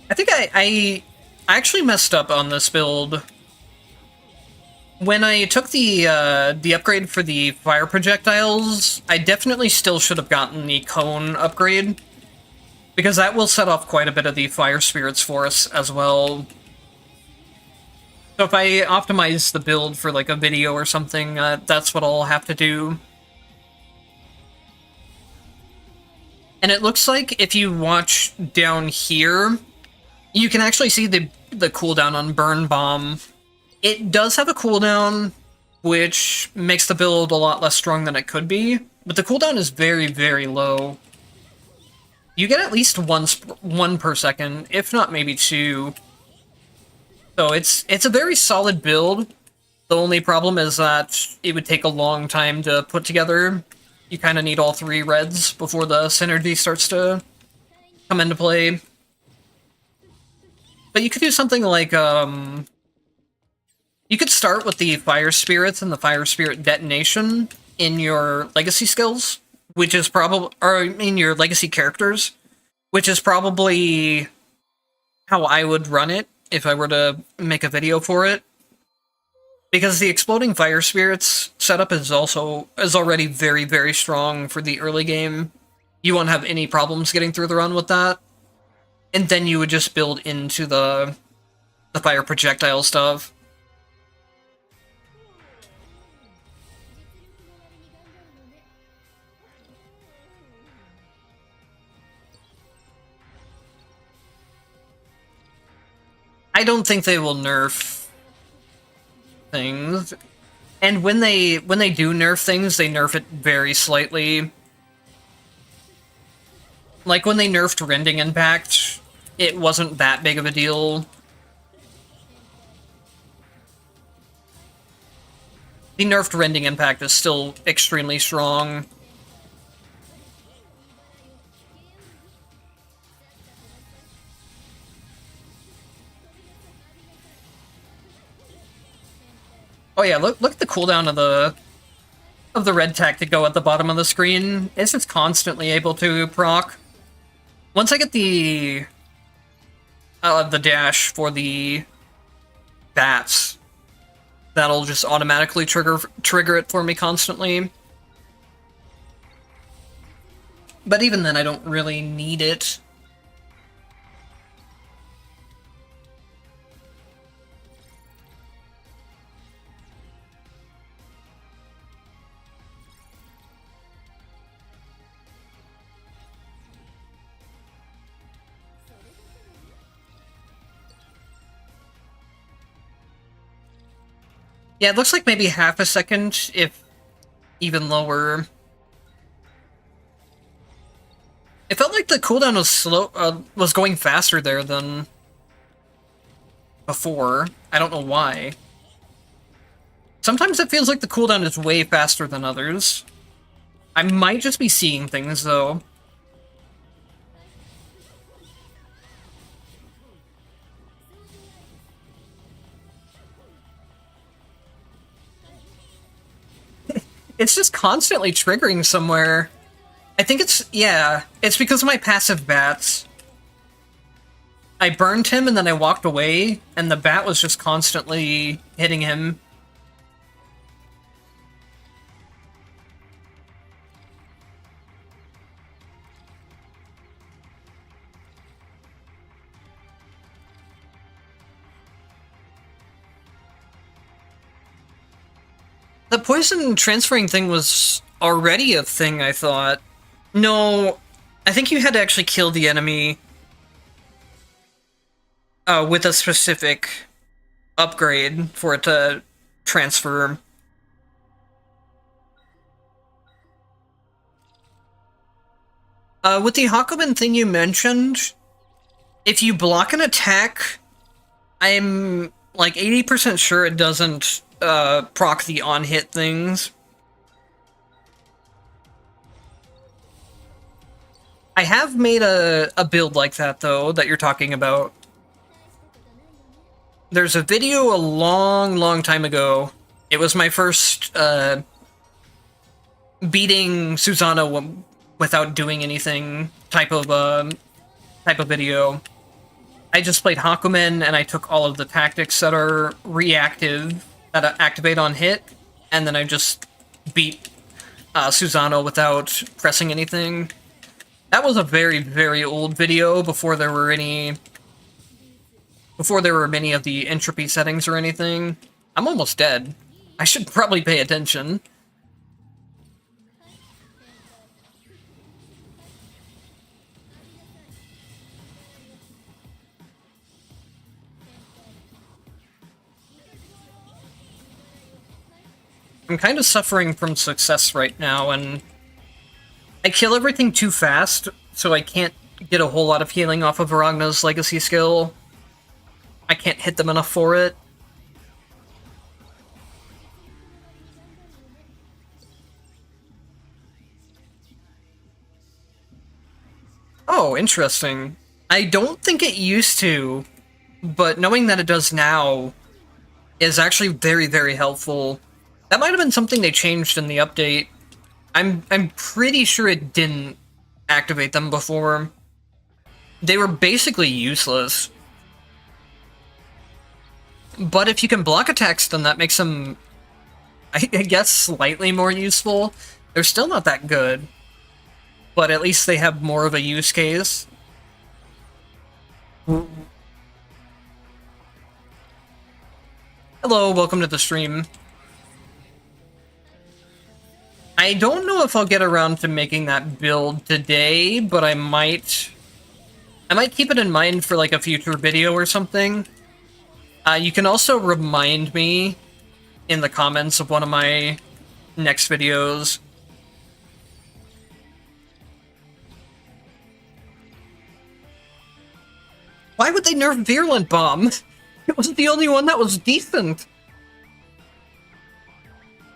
I think I actually messed up on this build. When I took the upgrade for the fire projectiles, I definitely still should have gotten the cone upgrade, because that will set off quite a bit of the fire spirits for us as well. So if I optimize the build for like a video or something, that's what I'll have to do. And it looks like if you watch down here, you can actually see the cooldown on Burn Bomb. It does have a cooldown, which makes the build a lot less strong than it could be, but the cooldown is very, very low. You get at least one per second, if not maybe two. So it's a very solid build. The only problem is that it would take a long time to put together. You kind of need all three reds before the synergy starts to come into play. But you could do something like, you could start with the Fire Spirits and the Fire Spirit Detonation in your Legacy skills, which is probably, or in your Legacy characters, which is probably how I would run it if I were to make a video for it. Because the Exploding Fire Spirits setup is already very, very strong for the early game. You won't have any problems getting through the run with that. And then you would just build into the fire projectile stuff. I don't think they will nerf things. And when they do nerf things, they nerf it very slightly. Like when they nerfed Rending Impact, it wasn't that big of a deal. The nerfed Rending Impact is still extremely strong. Oh yeah, look at the cooldown of the red tactic go at the bottom of the screen. It's just constantly able to proc. Once I get the dash for the bats, that'll just automatically trigger it for me constantly. But even then, I don't really need it. Yeah, it looks like maybe half a second, if even lower. It felt like the cooldown was was going faster there than before. I don't know why. Sometimes it feels like the cooldown is way faster than others. I might just be seeing things, though. It's just constantly triggering somewhere. I think it's, yeah, it's because of my passive bats. I burned him and then I walked away, and the bat was just constantly hitting him. The poison transferring thing was already a thing, I thought. No, I think you had to actually kill the enemy with a specific upgrade for it to transfer. With the Hakumen thing you mentioned, if you block an attack, I'm like 80% sure it doesn't proc the on-hit things. I have made a build like that, though, that you're talking about. There's a video a long time ago. It was my first beating Susanna without doing anything type of video. I just played Hakumen, and I took all of the tactics that are reactive, that activate on hit, and then I just beat Susanna without pressing anything. That was a very old video before there were many of the entropy settings or anything. I'm almost dead. I should probably pay attention. I'm kind of suffering from success right now, and I kill everything too fast, so I can't get a whole lot of healing off of Varagna's legacy skill. I can't hit them enough for it. Oh, interesting. I don't think it used to, but knowing that it does now is actually very helpful. That might have been something they changed in the update. I'm pretty sure it didn't activate them before. They were basically useless. But if you can block attacks, then that makes them, I guess, slightly more useful. They're still not that good, but at least they have more of a use case. Hello, welcome to the stream. I don't know if I'll get around to making that build today, but I might keep it in mind for like a future video or something. You can also remind me in the comments of one of my next videos. Why would they nerf Virulent Bomb? It was the only one that was decent.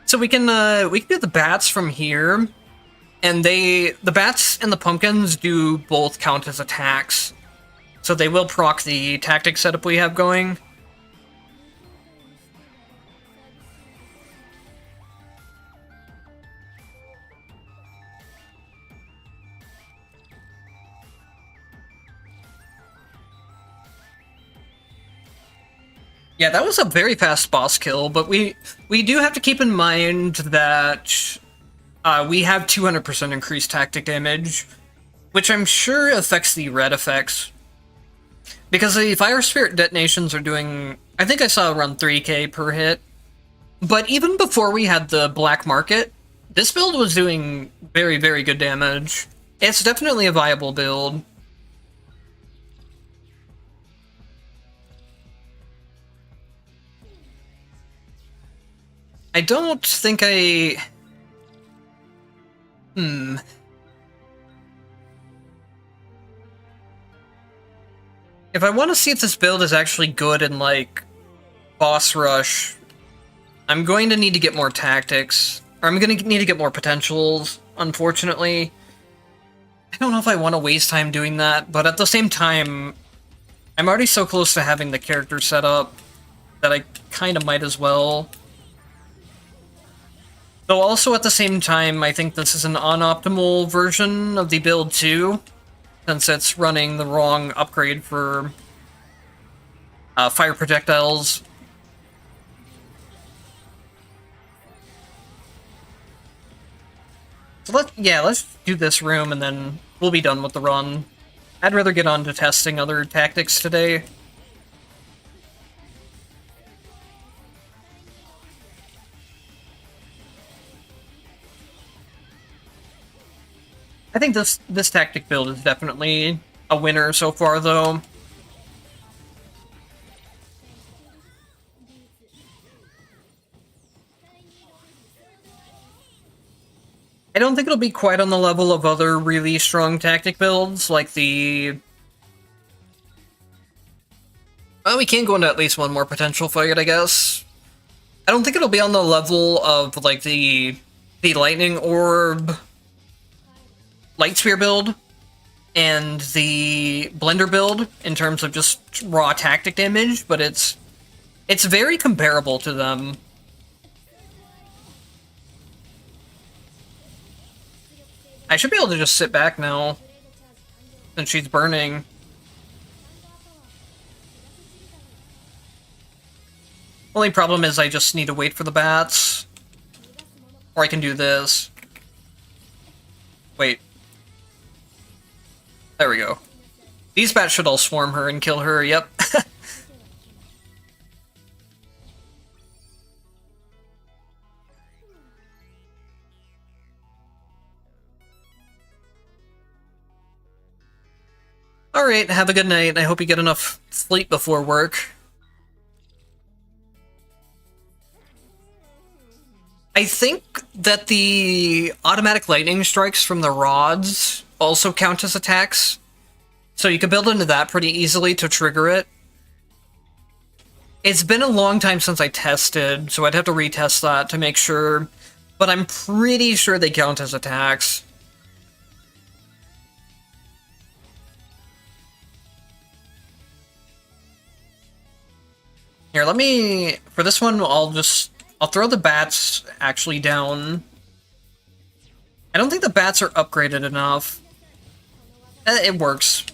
So we can do the bats from here, and the bats and the pumpkins do both count as attacks, so they will proc the tactic setup we have going. Yeah, that was a very fast boss kill, but we do have to keep in mind that we have 200% increased tactic damage, which I'm sure affects the red effects. Because the Fire Spirit detonations are doing, I think I saw around 3k per hit. But even before we had the black market, this build was doing very good damage. It's definitely a viable build. I don't think I... Hmm. If I want to see if this build is actually good in, like, boss rush, I'm going to need to get more tactics. Or I'm going to need to get more potentials, unfortunately. I don't know if I want to waste time doing that, but at the same time, I'm already so close to having the character set up that I kind of might as well. Though also at the same time, I think this is an unoptimal version of the build too, since it's running the wrong upgrade for fire projectiles. So let's do this room and then we'll be done with the run. I'd rather get on to testing other tactics today. I think this tactic build is definitely a winner so far, though. I don't think it'll be quite on the level of other really strong tactic builds, like the... Well, we can go into at least one more potential fight, I guess. I don't think it'll be on the level of, like, the Lightning Orb Light Spear build and the Blender build in terms of just raw tactic damage, but it's very comparable to them. I should be able to just sit back now, since she's burning. Only problem is I just need to wait for the bats. Or I can do this. Wait. There we go. These bats should all swarm her and kill her, yep. Alright, have a good night. I hope you get enough sleep before work. I think that the automatic lightning strikes from the rods also count as attacks, so you can build into that pretty easily to trigger it. It's been a long time since I tested, so I'd have to retest that to make sure, but I'm pretty sure they count as attacks. Here, let me... For this one, I'll throw the bats actually down. I don't think the bats are upgraded enough. It works.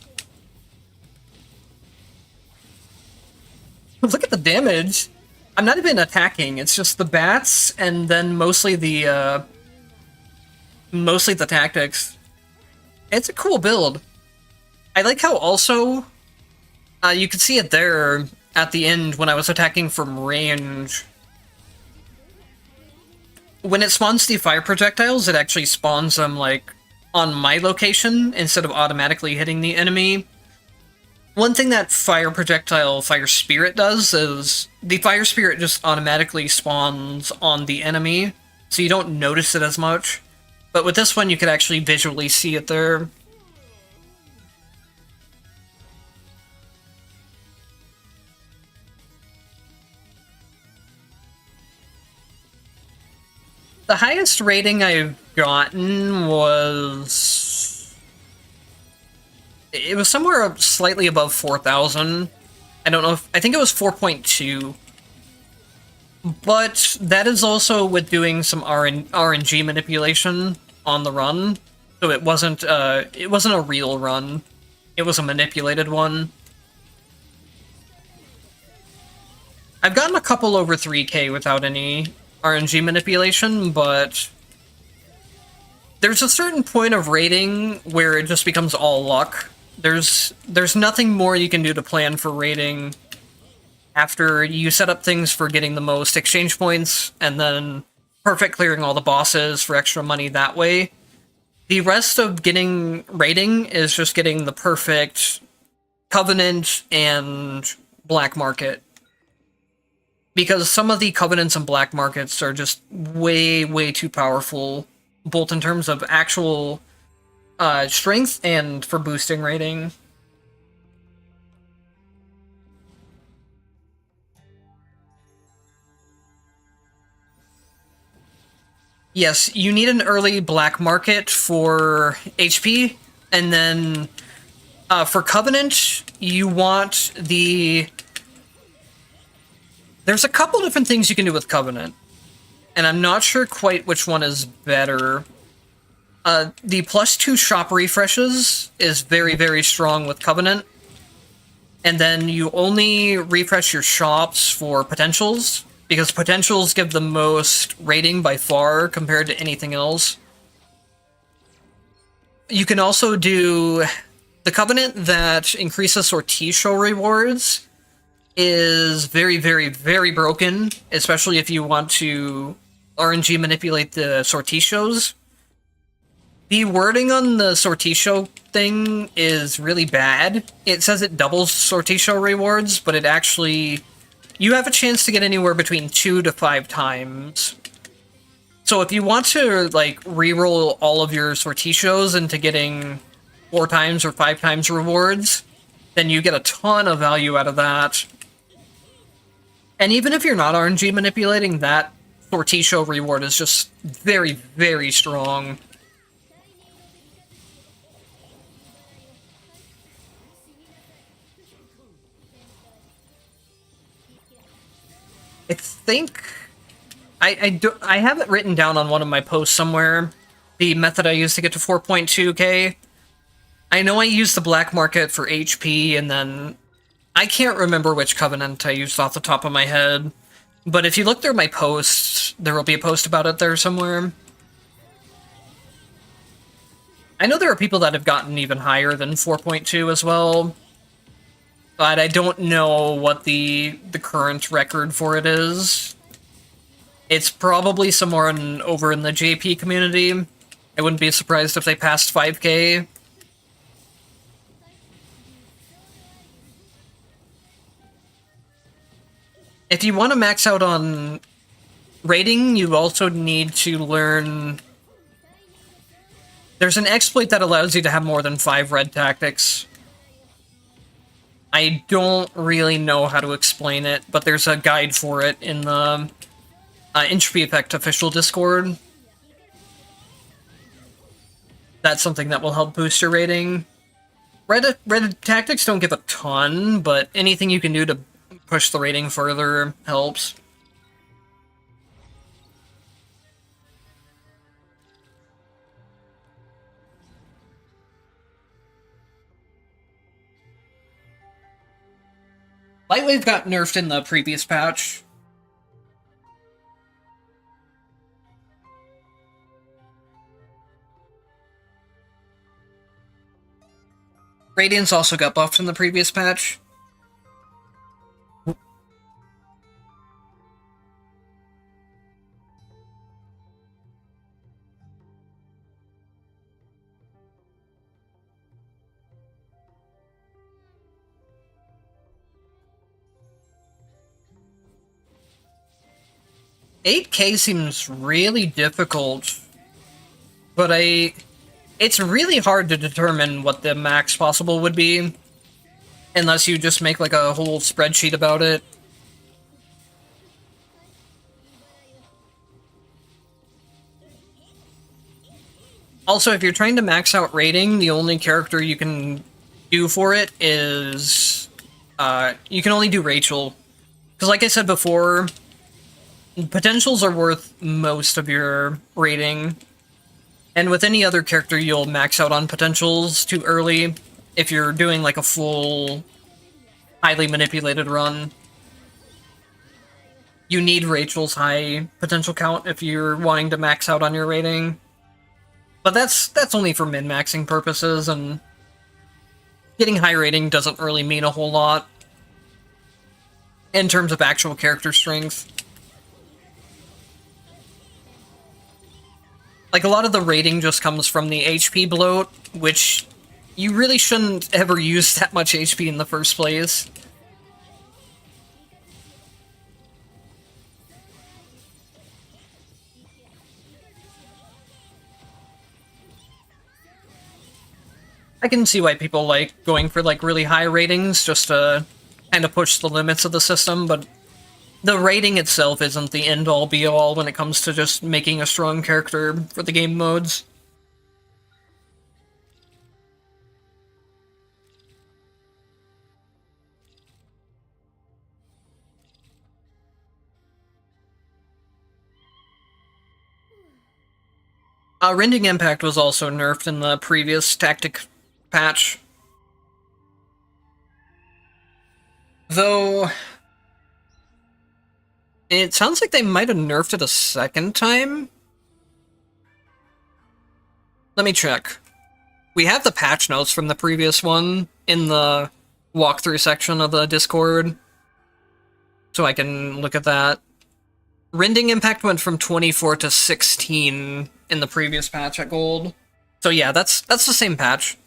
Look at the damage! I'm not even attacking, it's just the bats, and then mostly the tactics. It's a cool build. I like how also, you could see it there at the end when I was attacking from range. When it spawns the fire projectiles, it actually spawns them, like, on my location instead of automatically hitting the enemy. One thing that fire spirit does is the fire spirit just automatically spawns on the enemy, so you don't notice it as much. But with this one, you could actually visually see it there. The highest rating I've gotten was... It was somewhere slightly above 4,000. I don't know if... I think it was 4.2. But that is also with doing some RNG manipulation on the run. So it wasn't a real run. It was a manipulated one. I've gotten a couple over 3K without any RNG manipulation, but there's a certain point of rating where it just becomes all luck. There's nothing more you can do to plan for rating after you set up things for getting the most exchange points and then perfect clearing all the bosses for extra money that way. The rest of getting rating is just getting the perfect Covenant and Black Market. because some of the Covenants and Black Markets are just way, way too powerful, both in terms of actual strength and for boosting rating. Yes, you need an early Black Market for HP, and then for Covenant, you want the... There's a couple different things you can do with Covenant, and I'm not sure quite which one is better. The +2 shop refreshes is very, very strong with Covenant, and then you only refresh your shops for potentials, because potentials give the most rating by far compared to anything else. You can also do the Covenant that increases Sorticio rewards is very, very, very broken, especially if you want to RNG manipulate the Sorticios. The wording on the Sorticio thing is really bad. It says it doubles Sorticio rewards, but it actually... You have a chance to get anywhere between 2 to 5 times. So if you want to, like, reroll all of your Sorticios into getting 4 times or 5 times rewards, then you get a ton of value out of that. And even if you're not RNG manipulating, that Sorticio reward is just very, very strong. I think... I have it written down on one of my posts somewhere, the method I used to get to 4.2k. I know I used the black market for HP, and then... I can't remember which Covenant I used off the top of my head, but if you look through my posts, there will be a post about it there somewhere. I know there are people that have gotten even higher than 4.2 as well, but I don't know what the current record for it is. It's probably somewhere over in the JP community. I wouldn't be surprised if they passed 5k. If you want to max out on rating, you also need to learn... There's an exploit that allows you to have more than 5 red tactics. I don't really know how to explain it, but there's a guide for it in the Entropy Effect official Discord. That's something that will help boost your rating. Red tactics don't give a ton, but anything you can do to push the rating further helps. Lightwave got nerfed in the previous patch. Radiance also got buffed in the previous patch. $8K seems really difficult, but it's really hard to determine what the max possible would be, unless you just make like a whole spreadsheet about it. Also, if you're trying to max out rating, the only character you can do for it is... you can only do Rachel. Because like I said before, potentials are worth most of your rating. And with any other character, you'll max out on potentials too early if you're doing like a full, highly manipulated run. You need Rachel's high potential count if you're wanting to max out on your rating. But that's only for min-maxing purposes, and getting high rating doesn't really mean a whole lot in terms of actual character strength. Like, a lot of the rating just comes from the HP bloat, which you really shouldn't ever use that much HP in the first place. I can see why people like going for like really high ratings just to kind of push the limits of the system, but the rating itself isn't the end-all be-all when it comes to just making a strong character for the game modes. Rending Impact was also nerfed in the previous tactic patch. Though, it sounds like they might have nerfed it a second time? Let me check. We have the patch notes from the previous one in the walkthrough section of the Discord, so I can look at that. Rending Impact went from 24 to 16 in the previous patch at Gold. So yeah, that's the same patch.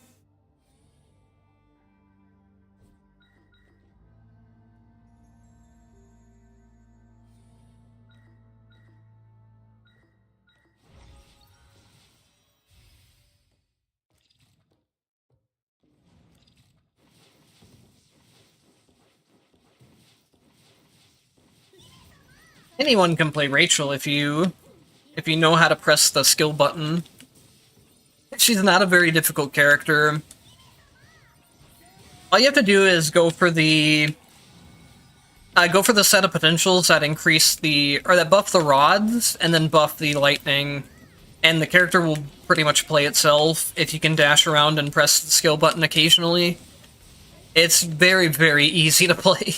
Anyone can play Rachel if you know how to press the skill button. She's not a very difficult character. All you have to do is go for the set of potentials that increase that buff the rods and then buff the lightning, and the character will pretty much play itself if you can dash around and press the skill button occasionally. It's very, very easy to play.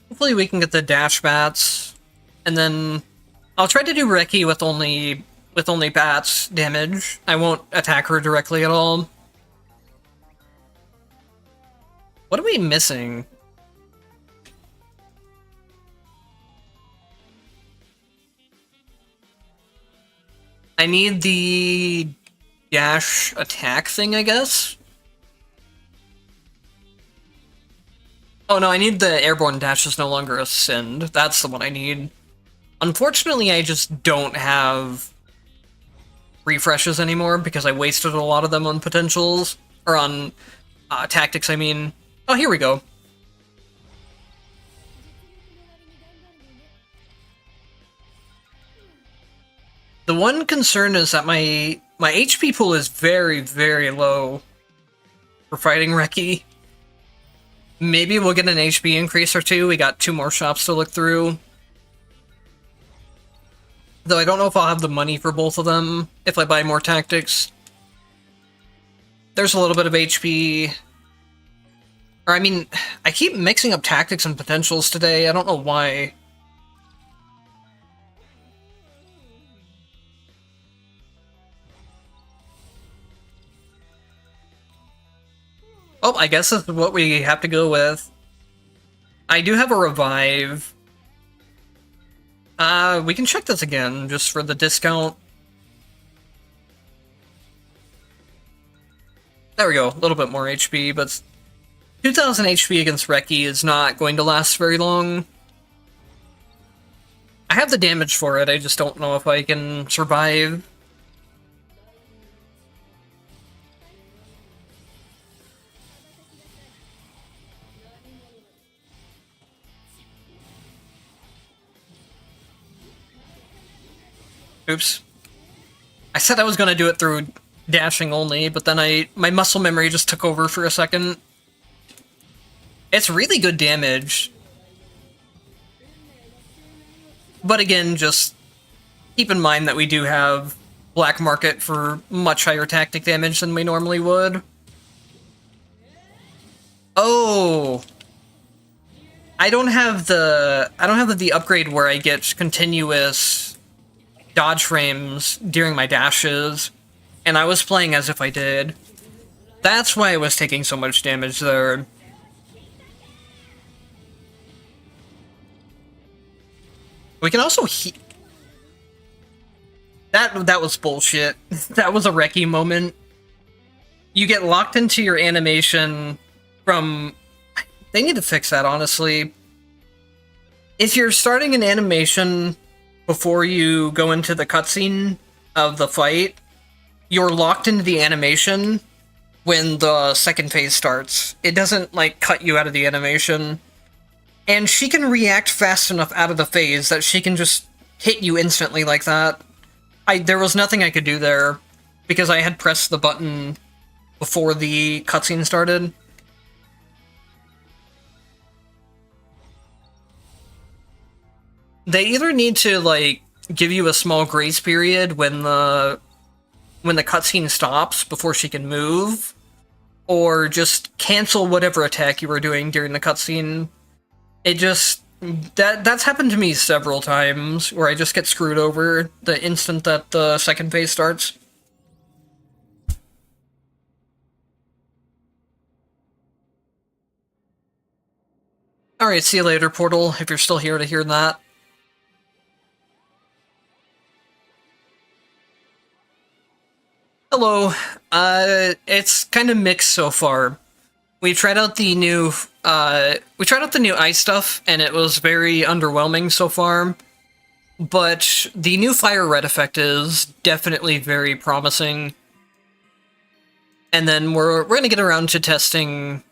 Hopefully we can get the dash bats, and then I'll try to do Reki with only bats damage. I won't attack her directly at all. What are we missing? I need the dash attack thing, I guess? Oh no, I need the airborne dash is no longer ascend. That's the one I need. Unfortunately, I just don't have refreshes anymore because I wasted a lot of them on potentials. Or on tactics, I mean. Oh, here we go. The one concern is that my HP pool is very, very low for fighting Reki. Maybe we'll get an HP increase or two. We got 2 more shops to look through. Though I don't know if I'll have the money for both of them if I buy more tactics. There's a little bit of HP. Or, I mean, I keep mixing up tactics and potentials today. I don't know why. Oh, I guess this is what we have to go with. I do have a revive. We can check this again, just for the discount. There we go, a little bit more HP, but 2000 HP against Reki is not going to last very long. I have the damage for it, I just don't know if I can survive. Oops. I said I was gonna do it through dashing only, but then my muscle memory just took over for a second. It's really good damage. But again, just keep in mind that we do have black market for much higher tactic damage than we normally would. Oh! I don't have the upgrade where I get continuous dodge frames during my dashes, and I was playing as if I did. That's why I was taking so much damage there. We can also That was bullshit. That was a Reki moment. You get locked into your animation from... They need to fix that, honestly. If you're starting an animation before you go into the cutscene of the fight, you're locked into the animation when the second phase starts. It doesn't, like, cut you out of the animation. And she can react fast enough out of the phase that she can just hit you instantly like that. There was nothing I could do there, because I had pressed the button before the cutscene started. They either need to, like, give you a small grace period when the cutscene stops before she can move, or just cancel whatever attack you were doing during the cutscene. It just... That's happened to me several times, where I just get screwed over the instant that the second phase starts. Alright, see you later, Portal, if you're still here to hear that. Hello. It's kind of mixed so far. We tried out the new ice stuff, and it was very underwhelming so far. But the new fire red effect is definitely very promising. And then we're gonna get around to testing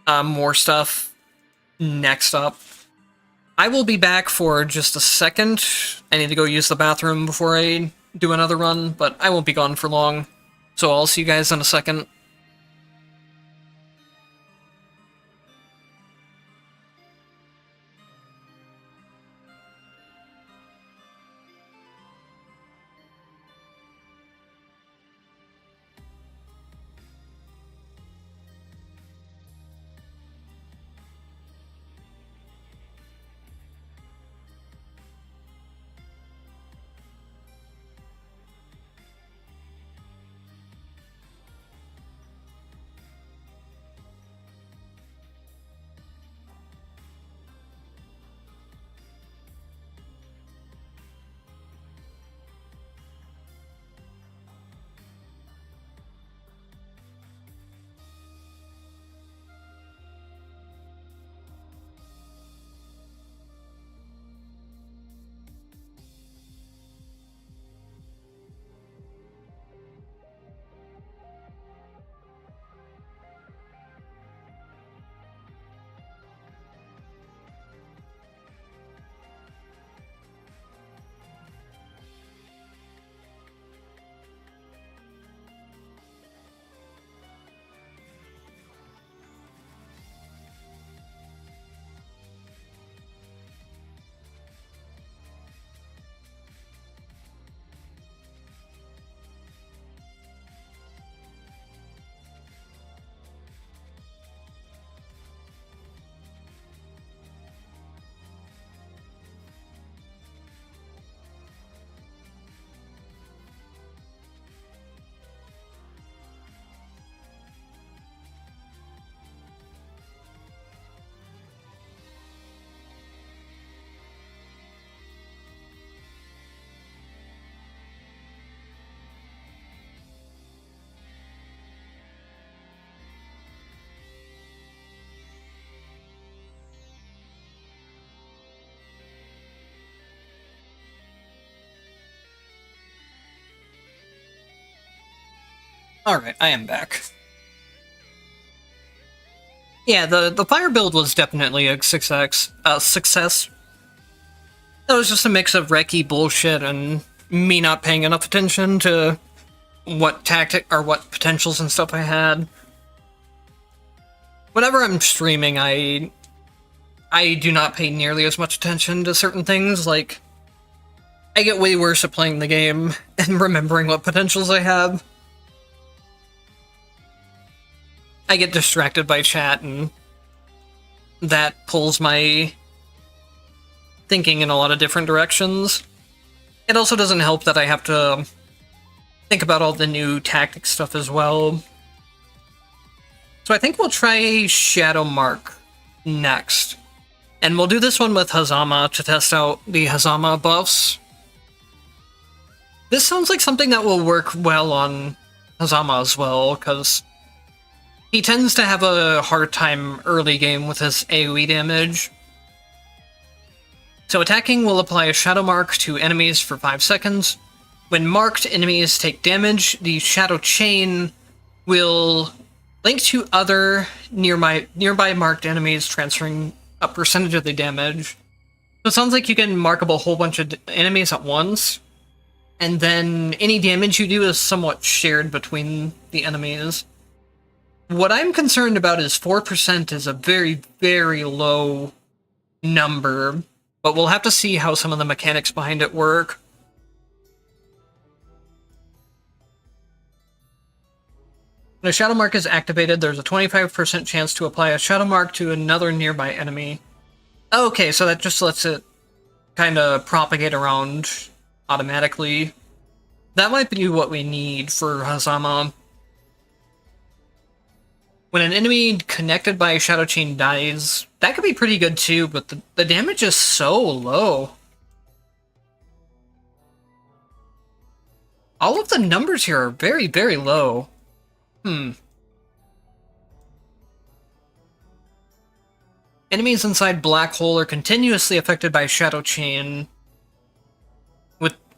more stuff next up. I will be back for just a second. I need to go use the bathroom before I do another run, but I won't be gone for long. So I'll see you guys in a second. Alright, I am back. Yeah, the fire build was definitely a success. That was just a mix of recce bullshit and me not paying enough attention to what tactic or what potentials and stuff I had. Whenever I'm streaming, I do not pay nearly as much attention to certain things. Like, I get way worse at playing the game and remembering what potentials I have. I get distracted by chat, and that pulls my thinking in a lot of different directions. It also doesn't help that I have to think about all the new tactic stuff as well. So I think we'll try Shadow Mark next. And we'll do this one with Hazama to test out the Hazama buffs. This sounds like something that will work well on Hazama as well, because He tends to have a hard time early game with his AoE damage. So attacking will apply a Shadow Mark to enemies for 5 seconds. When marked enemies take damage, the Shadow Chain will link to other nearby marked enemies, transferring a percentage of the damage. So it sounds like you can mark up a whole bunch of enemies at once, and then any damage you do is somewhat shared between the enemies. What I'm concerned about is 4% is a very, very low number, but we'll have to see how some of the mechanics behind it work. When a Shadow Mark is activated, there's a 25% chance to apply a Shadow Mark to another nearby enemy. Okay, so that just lets it kind of propagate around automatically. That might be what we need for Hazama. When an enemy connected by a Shadow Chain dies, that could be pretty good too, but the damage is so low. All of the numbers here are very, very low. Enemies inside Black Hole are continuously affected by Shadow Chain,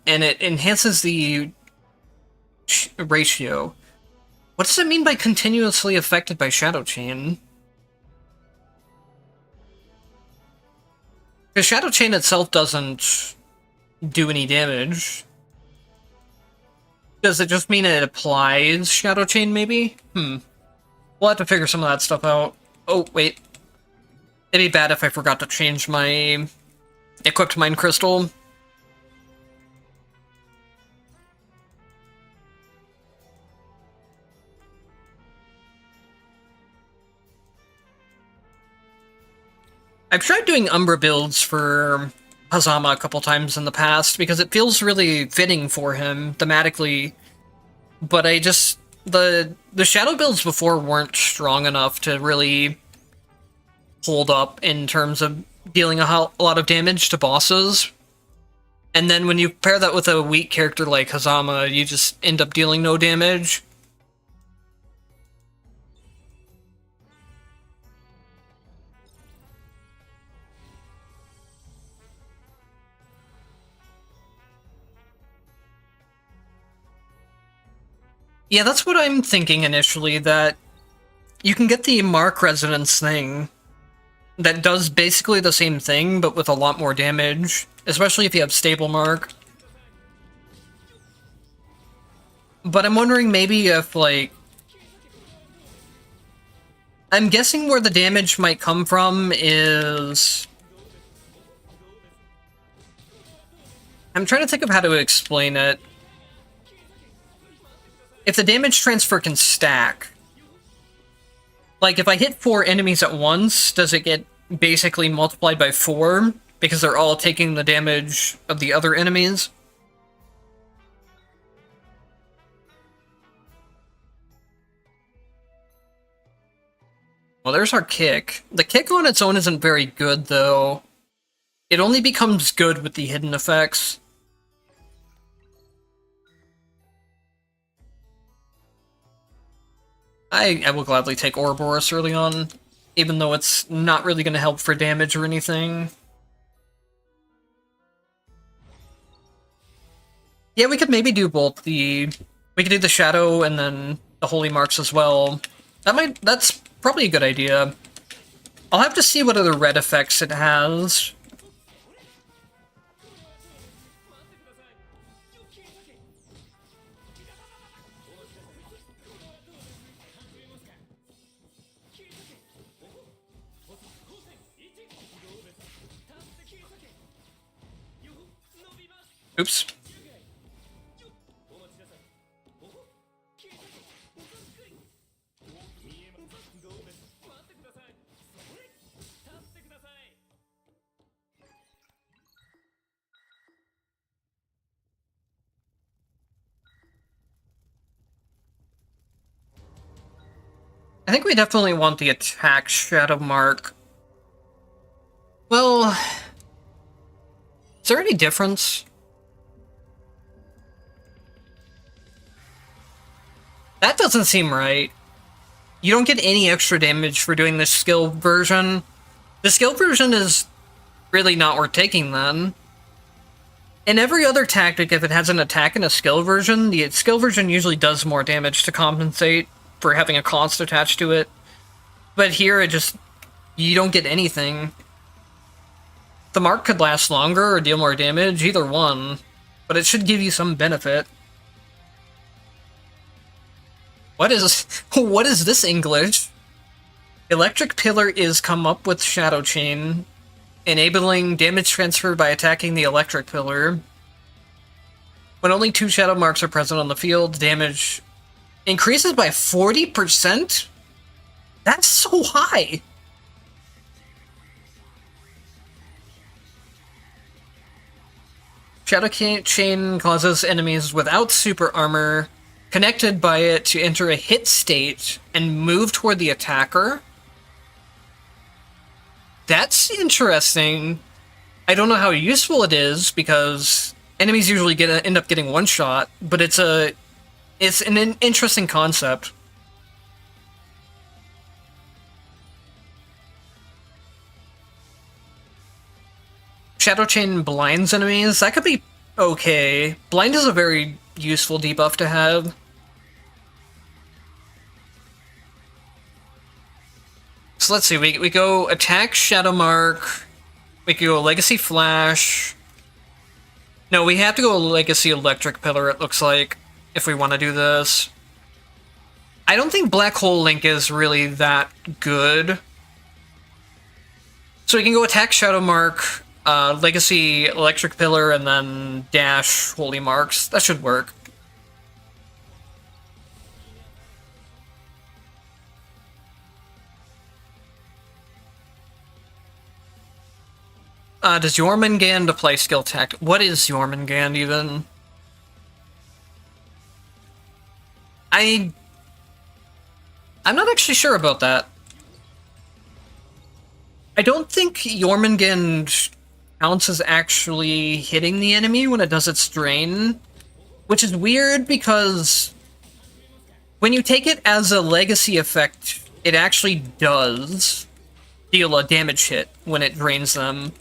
and it enhances the ratio. What does it mean by continuously affected by Shadow Chain? Because Shadow Chain itself doesn't do any damage. Does it just mean it applies Shadow Chain, maybe? We'll have to figure some of that stuff out. Oh, wait. It'd be bad if I forgot to change my equipped Mind Crystal. I've tried doing Umbra builds for Hazama a couple times in the past, because it feels really fitting for him, thematically, but I just... The Shadow builds before weren't strong enough to really hold up in terms of dealing a lot of damage to bosses. And then when you pair that with a weak character like Hazama, you just end up dealing no damage. Yeah, that's what I'm thinking initially, that you can get the Mark Resonance thing that does basically the same thing, but with a lot more damage, especially if you have Stable Mark. But I'm wondering maybe if, like... I'm guessing where the damage might come from is... I'm trying to think of how to explain it. If the damage transfer can stack, like if I hit 4 enemies at once, does it get basically multiplied by 4 because they're all taking the damage of the other enemies? Well, there's our kick. The kick on its own isn't very good, though. It only becomes good with the hidden effects. I will gladly take Ouroboros early on, even though it's not really going to help for damage or anything. Yeah, we could maybe do both the... We could do the Shadow and then the Holy Marks as well. That's probably a good idea. I'll have to see what other red effects it has. Oops. I think we definitely want the attack Shadow Mark. Well... Is there any difference? That doesn't seem right. You don't get any extra damage for doing this skill version. The skill version is really not worth taking then. In every other tactic, if it has an attack and a skill version, the skill version usually does more damage to compensate for having a cost attached to it. But here, you don't get anything. The mark could last longer or deal more damage, either one. But it should give you some benefit. What is this English? Electric Pillar is come up with Shadow Chain, enabling damage transfer by attacking the Electric Pillar. When only 2 shadow marks are present on the field, damage increases by 40%? That's so high! Shadow Chain causes enemies without super armor connected by it to enter a hit state and move toward the attacker. That's interesting. I don't know how useful it is, because enemies usually end up getting one shot, but it's an interesting concept. Shadow Chain blinds enemies. That could be okay. Blind is a very useful debuff to have. So let's see, we go attack Shadow Mark, we could go Legacy Flash. No, we have to go Legacy Electric Pillar, it looks like, if we want to do this. I don't think Black Hole Link is really that good. So we can go attack Shadow Mark, Legacy Electric Pillar, and then dash Holy Marks. That should work. Does Jormungand play skill tactic? What is Jormungand even? I'm not actually sure about that. I don't think Jormungand counts as actually hitting the enemy when it does its drain, which is weird because when you take it as a legacy effect, it actually does deal a damage hit when it drains them.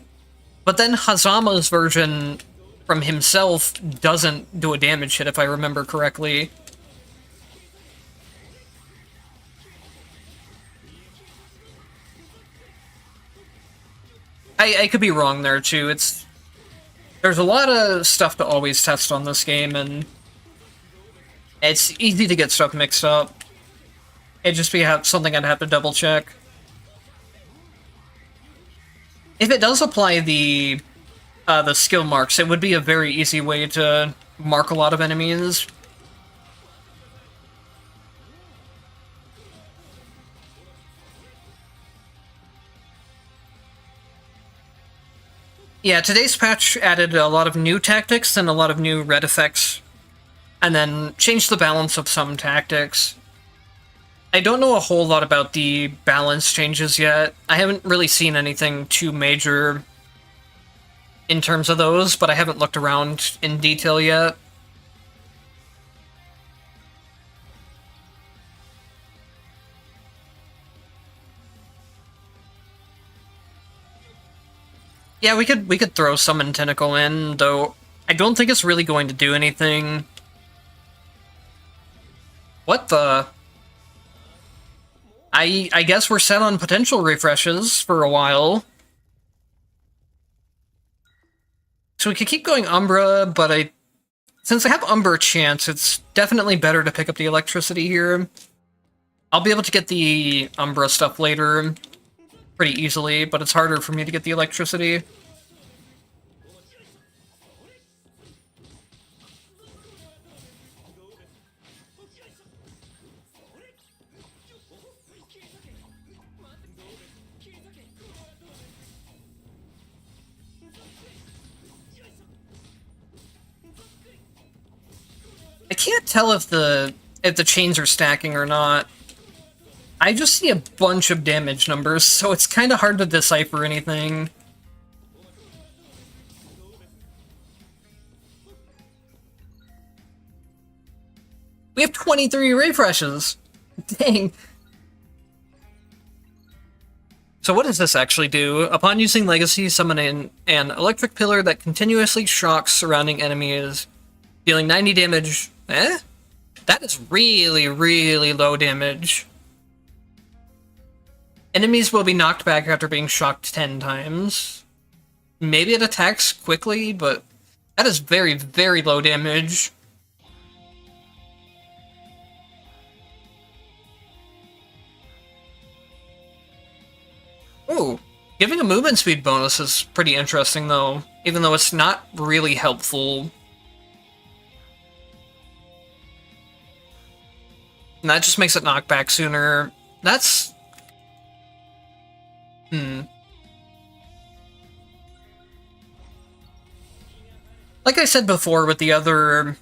But then Hazama's version from himself doesn't do a damage hit, if I remember correctly. I could be wrong there, too. There's a lot of stuff to always test on this game, and it's easy to get stuff mixed up. It'd just be something I'd have to double-check. If it does apply the skill marks, it would be a very easy way to mark a lot of enemies. Yeah, today's patch added a lot of new tactics and a lot of new red effects, and then changed the balance of some tactics. I don't know a whole lot about the balance changes yet. I haven't really seen anything too major in terms of those, but I haven't looked around in detail yet. Yeah, we could throw Summon Tentacle in, though I don't think it's really going to do anything. What the? I guess we're set on potential refreshes for a while. So we could keep going Umbra, but since I have Umbra Chance, it's definitely better to pick up the electricity here. I'll be able to get the Umbra stuff later pretty easily, but it's harder for me to get the electricity. I can't tell if the chains are stacking or not. I just see a bunch of damage numbers, so it's kind of hard to decipher anything. We have 23 refreshes! Dang. So what does this actually do? Upon using Legacy, summon an electric pillar that continuously shocks surrounding enemies, dealing 90 damage. Eh? That is really, really low damage. Enemies will be knocked back after being shocked 10 times. Maybe it attacks quickly, but that is very, very low damage. Ooh, giving a movement speed bonus is pretty interesting, though, even though it's not really helpful. And that just makes it knock back sooner. That's... Like I said before with the other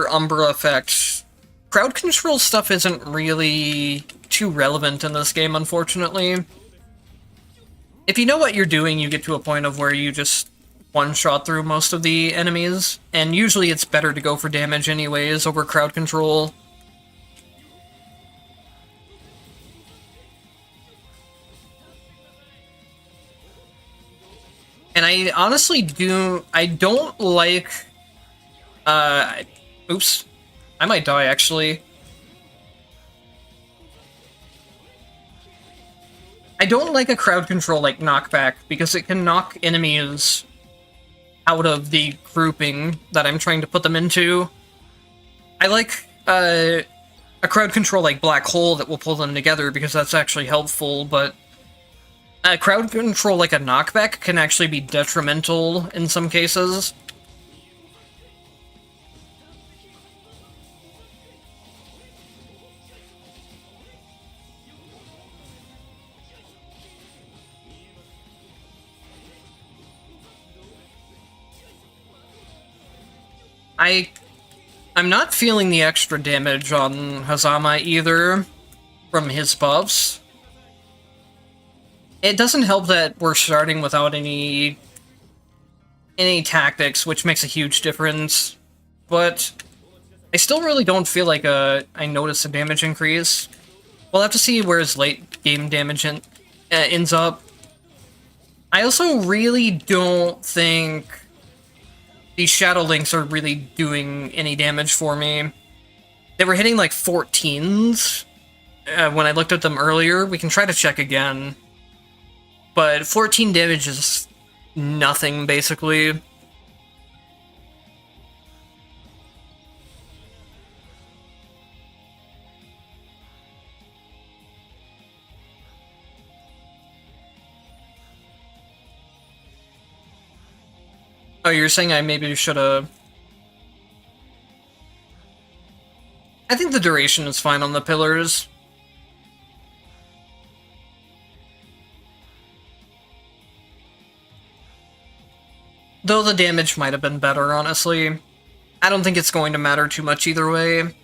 Umbra effects, crowd control stuff isn't really too relevant in this game, unfortunately. If you know what you're doing, you get to a point of where you just one-shot through most of the enemies, and usually it's better to go for damage anyways over crowd control. And I honestly don't like, oops, I might die actually. I don't like a crowd control like knockback because it can knock enemies out of the grouping that I'm trying to put them into. I like a crowd control like black hole that will pull them together because that's actually helpful, but a crowd control like a knockback can actually be detrimental in some cases. I'm not feeling the extra damage on Hazama either from his buffs. It doesn't help that we're starting without any tactics, which makes a huge difference, but I still really don't feel like I notice a damage increase. We'll have to see where his late game damage ends up. I also really don't think these Shadow Links are really doing any damage for me. They were hitting like 14s when I looked at them earlier. We can try to check again. But 14 damage is nothing, basically. Oh, you're saying I maybe should've... I think the duration is fine on the pillars. Though the damage might have been better, honestly. I don't think it's going to matter too much either way.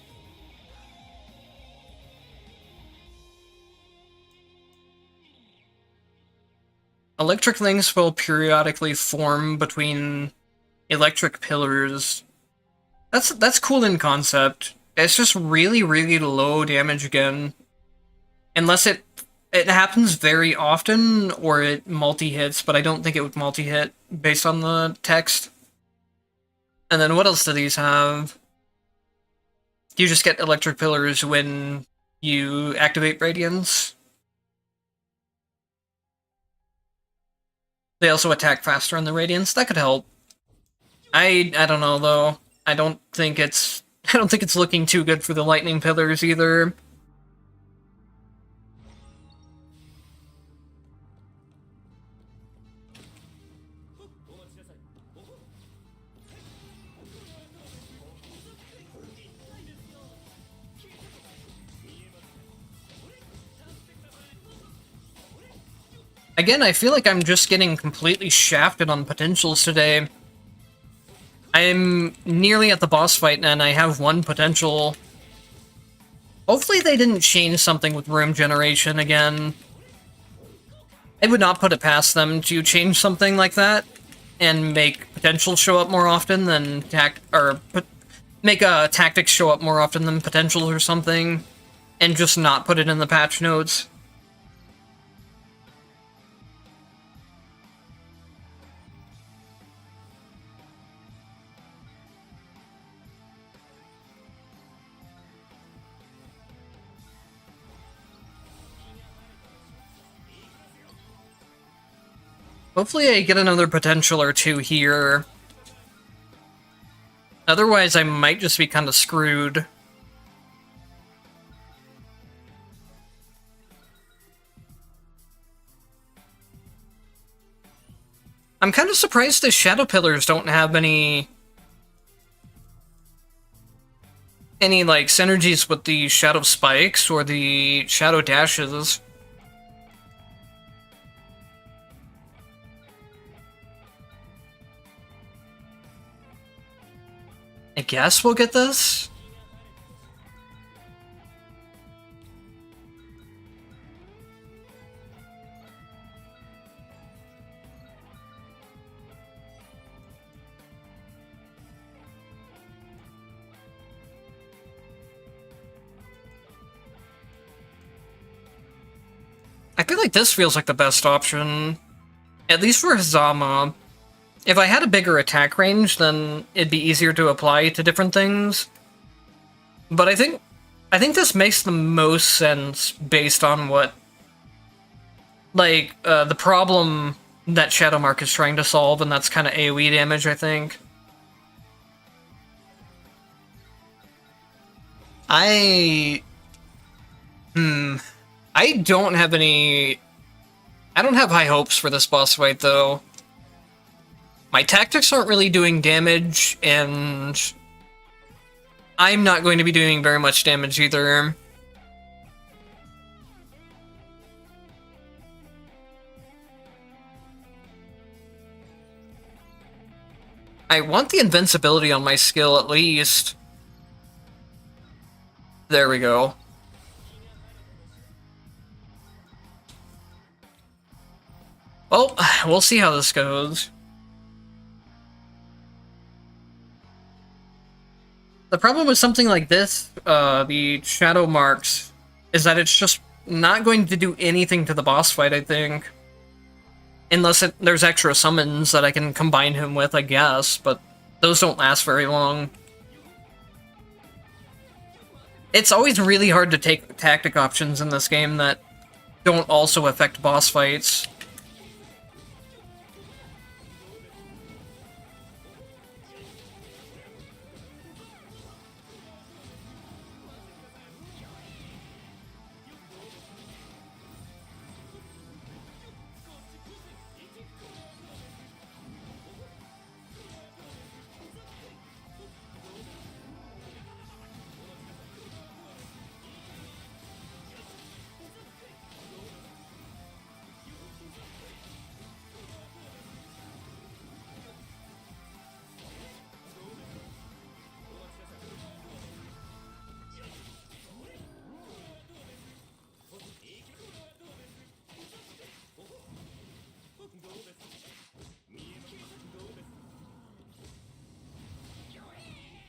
Electric links will periodically form between electric pillars. That's cool in concept. It's just really, really low damage again. Unless it happens very often, or it multi-hits, but I don't think it would multi-hit based on the text. And then what else do these have? You just get electric pillars when you activate Radiance. They also attack faster on the Radiance. That could help. I don't know though. I don't think it's looking too good for the lightning pillars either. Again, I feel like I'm just getting completely shafted on potentials today. I'm nearly at the boss fight and I have one potential. Hopefully they didn't change something with room generation again. I would not put it past them to change something like that and make potentials show up more often than make tactics show up more often than potentials or something, and just not put it in the patch notes. Hopefully I get another potential or two here. Otherwise, I might just be kind of screwed. I'm kind of surprised the Shadow Pillars don't have any like synergies with the Shadow Spikes or the Shadow Dashes. I guess we'll get this. I feel like this feels like the best option, at least for Hazama. If I had a bigger attack range, then it'd be easier to apply to different things. But I think this makes the most sense based on what, like, the problem that Shadowmark is trying to solve, and that's kind of AoE damage, I think. I don't have any... I don't have high hopes for this boss fight, though. My tactics aren't really doing damage, and I'm not going to be doing very much damage either. I want the invincibility on my skill, at least. There we go. Well, we'll see how this goes. The problem with something like this, the Shadow Marks, is that it's just not going to do anything to the boss fight, I think. Unless there's extra summons that I can combine him with, I guess, but those don't last very long. It's always really hard to take tactic options in this game that don't also affect boss fights.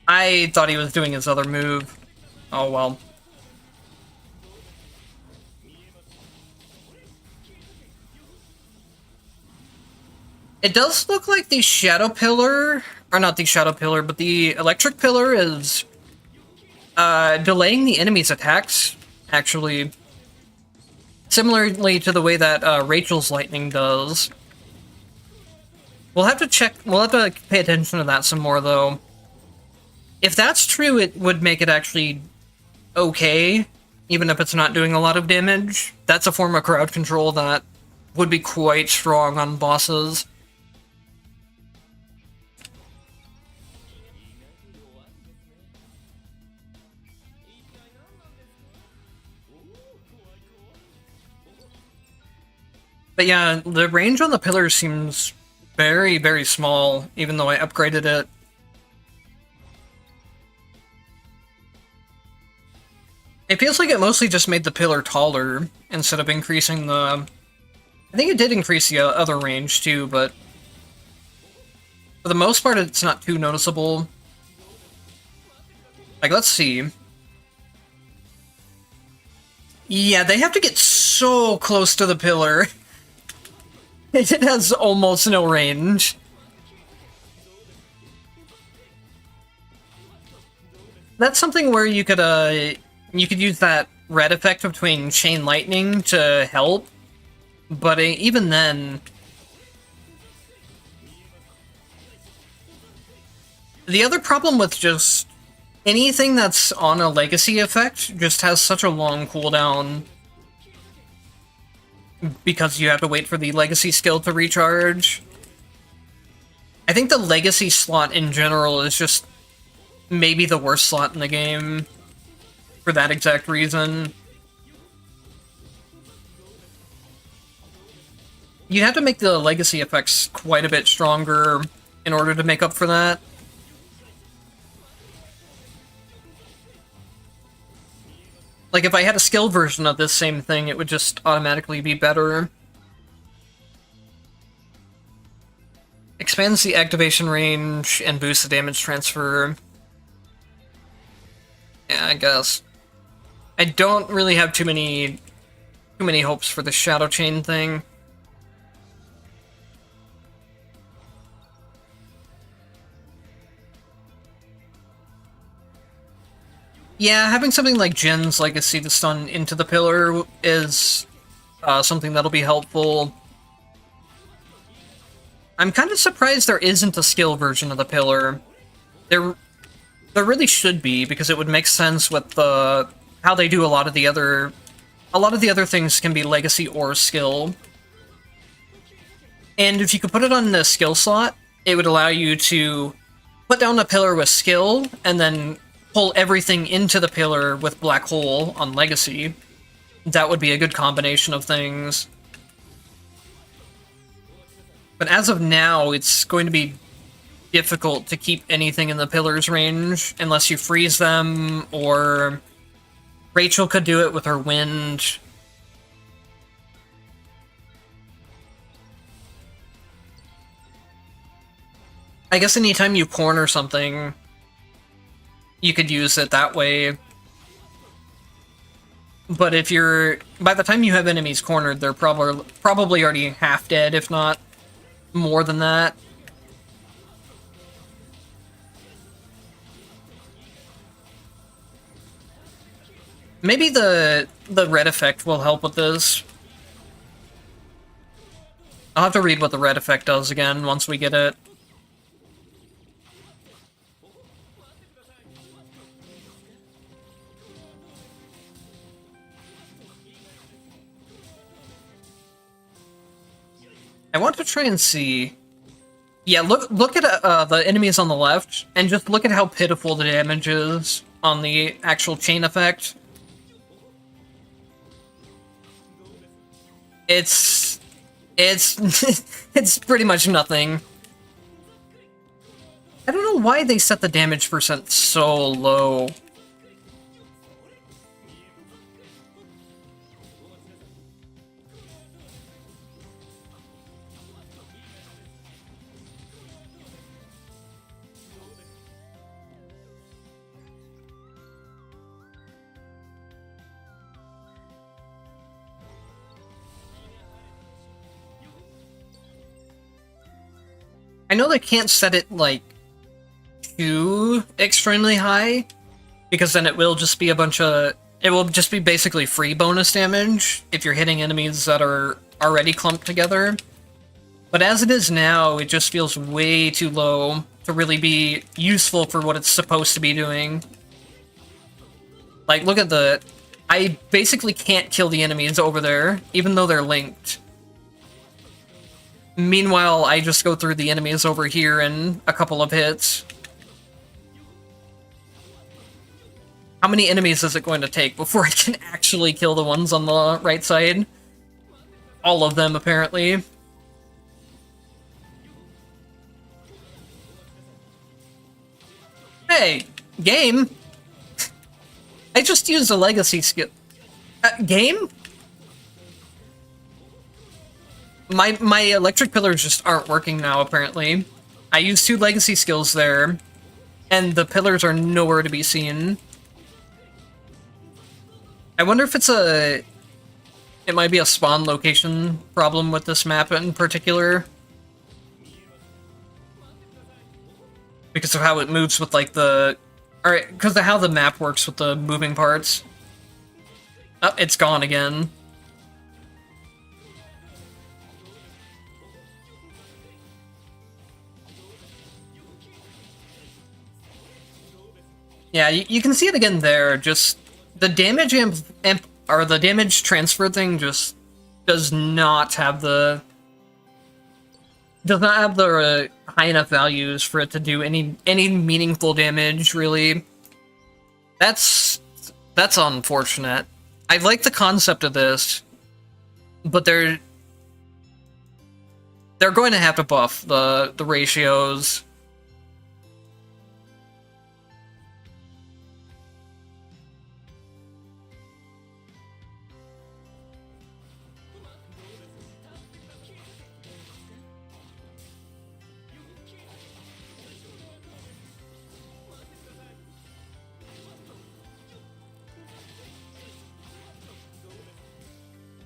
I thought he was doing his other move. Oh well. It does look like the Shadow Pillar, or not the Shadow Pillar, but the Electric Pillar is delaying the enemy's attacks, actually. Similarly to the way that Rachel's Lightning does. We'll have to check, we'll have to pay attention to that some more, though. If that's true, it would make it actually okay, even if it's not doing a lot of damage. That's a form of crowd control that would be quite strong on bosses. But yeah, the range on the pillar seems very, very small, even though I upgraded it. It feels like it mostly just made the pillar taller, instead of increasing the... I think it did increase the other range, too, but... for the most part, it's not too noticeable. Like, let's see. Yeah, they have to get so close to the pillar. It has almost no range. That's something where you could use that red effect between Chain Lightning to help, but even then, The other problem with just anything that's on a legacy effect just has such a long cooldown because you have to wait for the legacy skill to recharge. I think the legacy slot in general is just maybe the worst slot in the game for that exact reason. You'd have to make the legacy effects quite a bit stronger in order to make up for that. Like, if I had a skill version of this same thing, it would just automatically be better. Expands the activation range and boosts the damage transfer. Yeah, I guess. I don't really have too many hopes for the Shadow Chain thing. Yeah, having something like Jin's Legacy to stun into the pillar is something that'll be helpful. I'm kind of surprised there isn't a skill version of the pillar. There really should be, because it would make sense with how they do a lot of the other things can be legacy or skill. And if you could put it on the skill slot, it would allow you to put down a pillar with skill, and then pull everything into the pillar with Black Hole on Legacy. That would be a good combination of things. But as of now, it's going to be difficult to keep anything in the pillar's range unless you freeze them, or Rachel could do it with her wind. I guess anytime you corner something, you could use it that way. But if by the time you have enemies cornered, they're probably already half dead, if not more than that. Maybe the red effect will help with this. I'll have to read what the red effect does again once we get it. I want to try and see. Yeah, look at the enemies on the left, and just look at how pitiful the damage is on the actual chain effect. It's it's pretty much nothing. I don't know why they set the damage percent so low. I know they can't set it, like, too extremely high, because then it will just be it will just be basically free bonus damage if you're hitting enemies that are already clumped together. But as it is now, it just feels way too low to really be useful for what it's supposed to be doing. Like, look at I basically can't kill the enemies over there, even though they're linked. Meanwhile, I just go through the enemies over here in a couple of hits. How many enemies is it going to take before I can actually kill the ones on the right side? All of them, apparently. Hey, game! I just used a legacy skill. Game? My electric pillars just aren't working now, apparently. I used 2 legacy skills there, and the pillars are nowhere to be seen. I wonder if it might be a spawn location problem with this map in particular. Because of how it moves with, like, Alright, because of how the map works with the moving parts. Oh, it's gone again. Yeah, you can see it again there. Just the damage or the damage transfer thing just does not have the high enough values for it to do any meaningful damage. Really, that's unfortunate. I like the concept of this, but they're going to have to buff the ratios.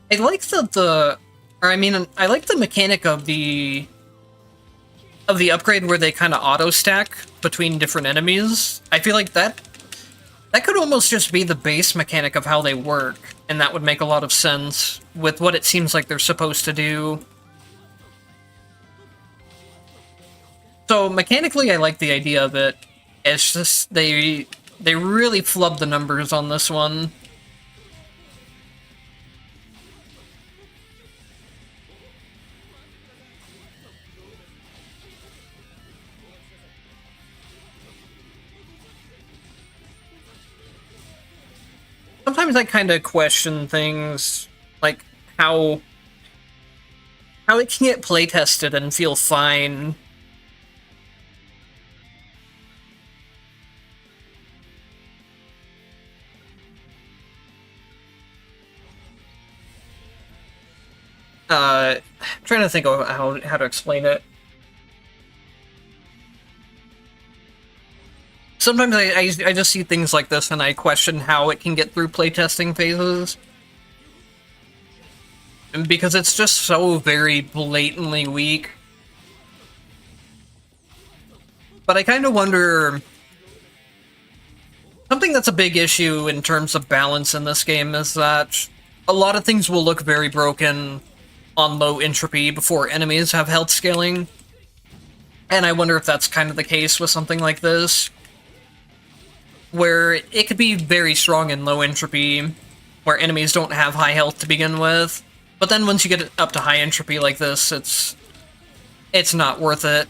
I like I like the mechanic of the upgrade where they kind of auto stack between different enemies. I feel like that could almost just be the base mechanic of how they work, and that would make a lot of sense with what it seems like they're supposed to do. So mechanically, I like the idea of it. It's just they really flubbed the numbers on this one. Sometimes I kind of question things like how it can get playtested and feel fine. I'm trying to think of how to explain it. Sometimes I just see things like this and I question how it can get through playtesting phases. Because it's just so very blatantly weak. But I kind of wonder... Something that's a big issue in terms of balance in this game is that a lot of things will look very broken on low entropy before enemies have health scaling. And I wonder if that's kind of the case with something like this, where it could be very strong in low entropy, where enemies don't have high health to begin with, but then once you get up to high entropy like this, it's not worth it.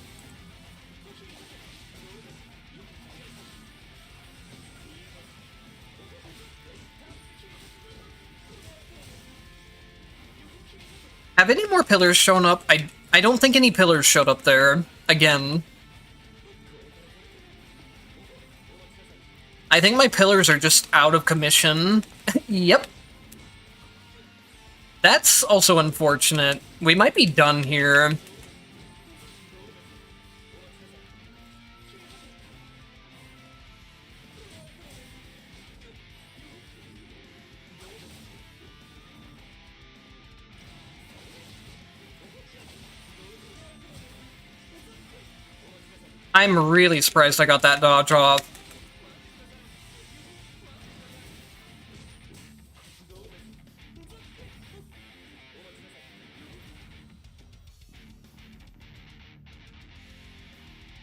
Have any more pillars shown up? I don't think any pillars showed up there, again. I think my pillars are just out of commission. Yep. That's also unfortunate. We might be done here. I'm really surprised I got that dodge off.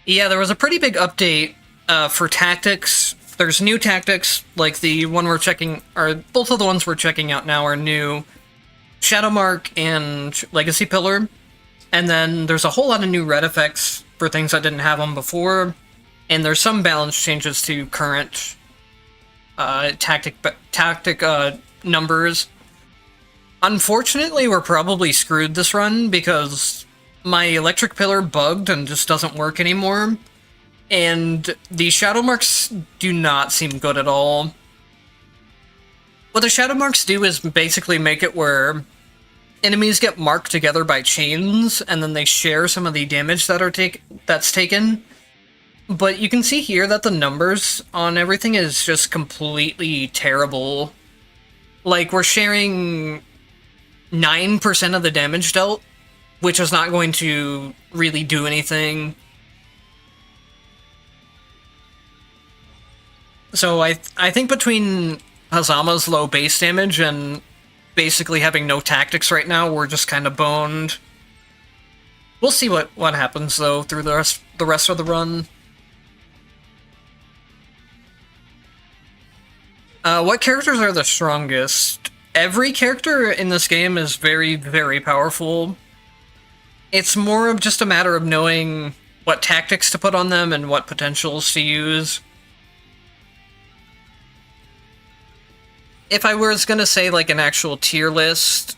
Yeah, there was a pretty big update for tactics. There's new tactics, like the one we're checking, or both of the ones we're checking out now are new. Shadowmark and Legacy Pillar. And then there's a whole lot of new red effects for things that didn't have them before. And there's some balance changes to current tactic numbers. Unfortunately, we're probably screwed this run because my electric pillar bugged and just doesn't work anymore. And the shadow marks do not seem good at all. What the shadow marks do is basically make it where enemies get marked together by chains, and then they share some of the damage that's taken. But you can see here that the numbers on everything is just completely terrible. Like, we're sharing 9% of the damage dealt, which is not going to really do anything. So I think between Hazama's low base damage and basically having no tactics right now, we're just kind of boned. We'll see what happens, though, through the rest of the run. What characters are the strongest? Every character in this game is very, very powerful. It's more of just a matter of knowing what tactics to put on them and what potentials to use. If I was gonna say like an actual tier list,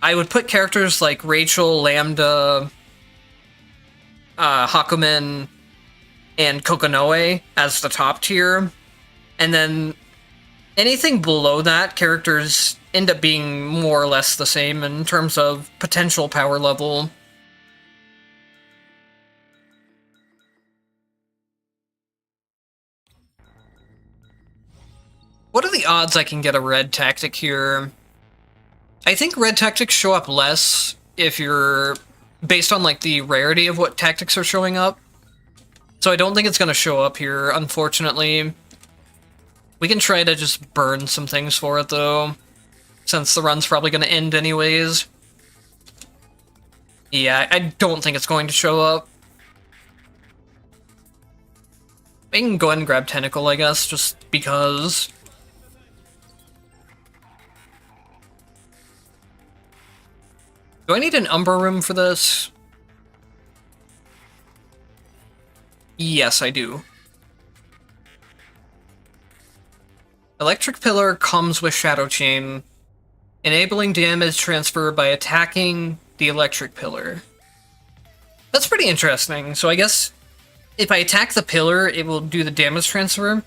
I would put characters like Rachel, Lambda, Hakumen, and Kokonoe as the top tier. And then anything below that, characters end up being more or less the same in terms of potential power level. What are the odds I can get a red tactic here? I think red tactics show up less if you're based on like the rarity of what tactics are showing up. So I don't think it's going to show up here, unfortunately. We can try to just burn some things for it, though, since the run's probably going to end anyways. Yeah, I don't think it's going to show up. I can go ahead and grab Tentacle, I guess, just because. Do I need an Umbra room for this? Yes, I do. Electric Pillar comes with Shadow Chain, enabling damage transfer by attacking the Electric Pillar. That's pretty interesting. So I guess if I attack the pillar, it will do the damage transfer.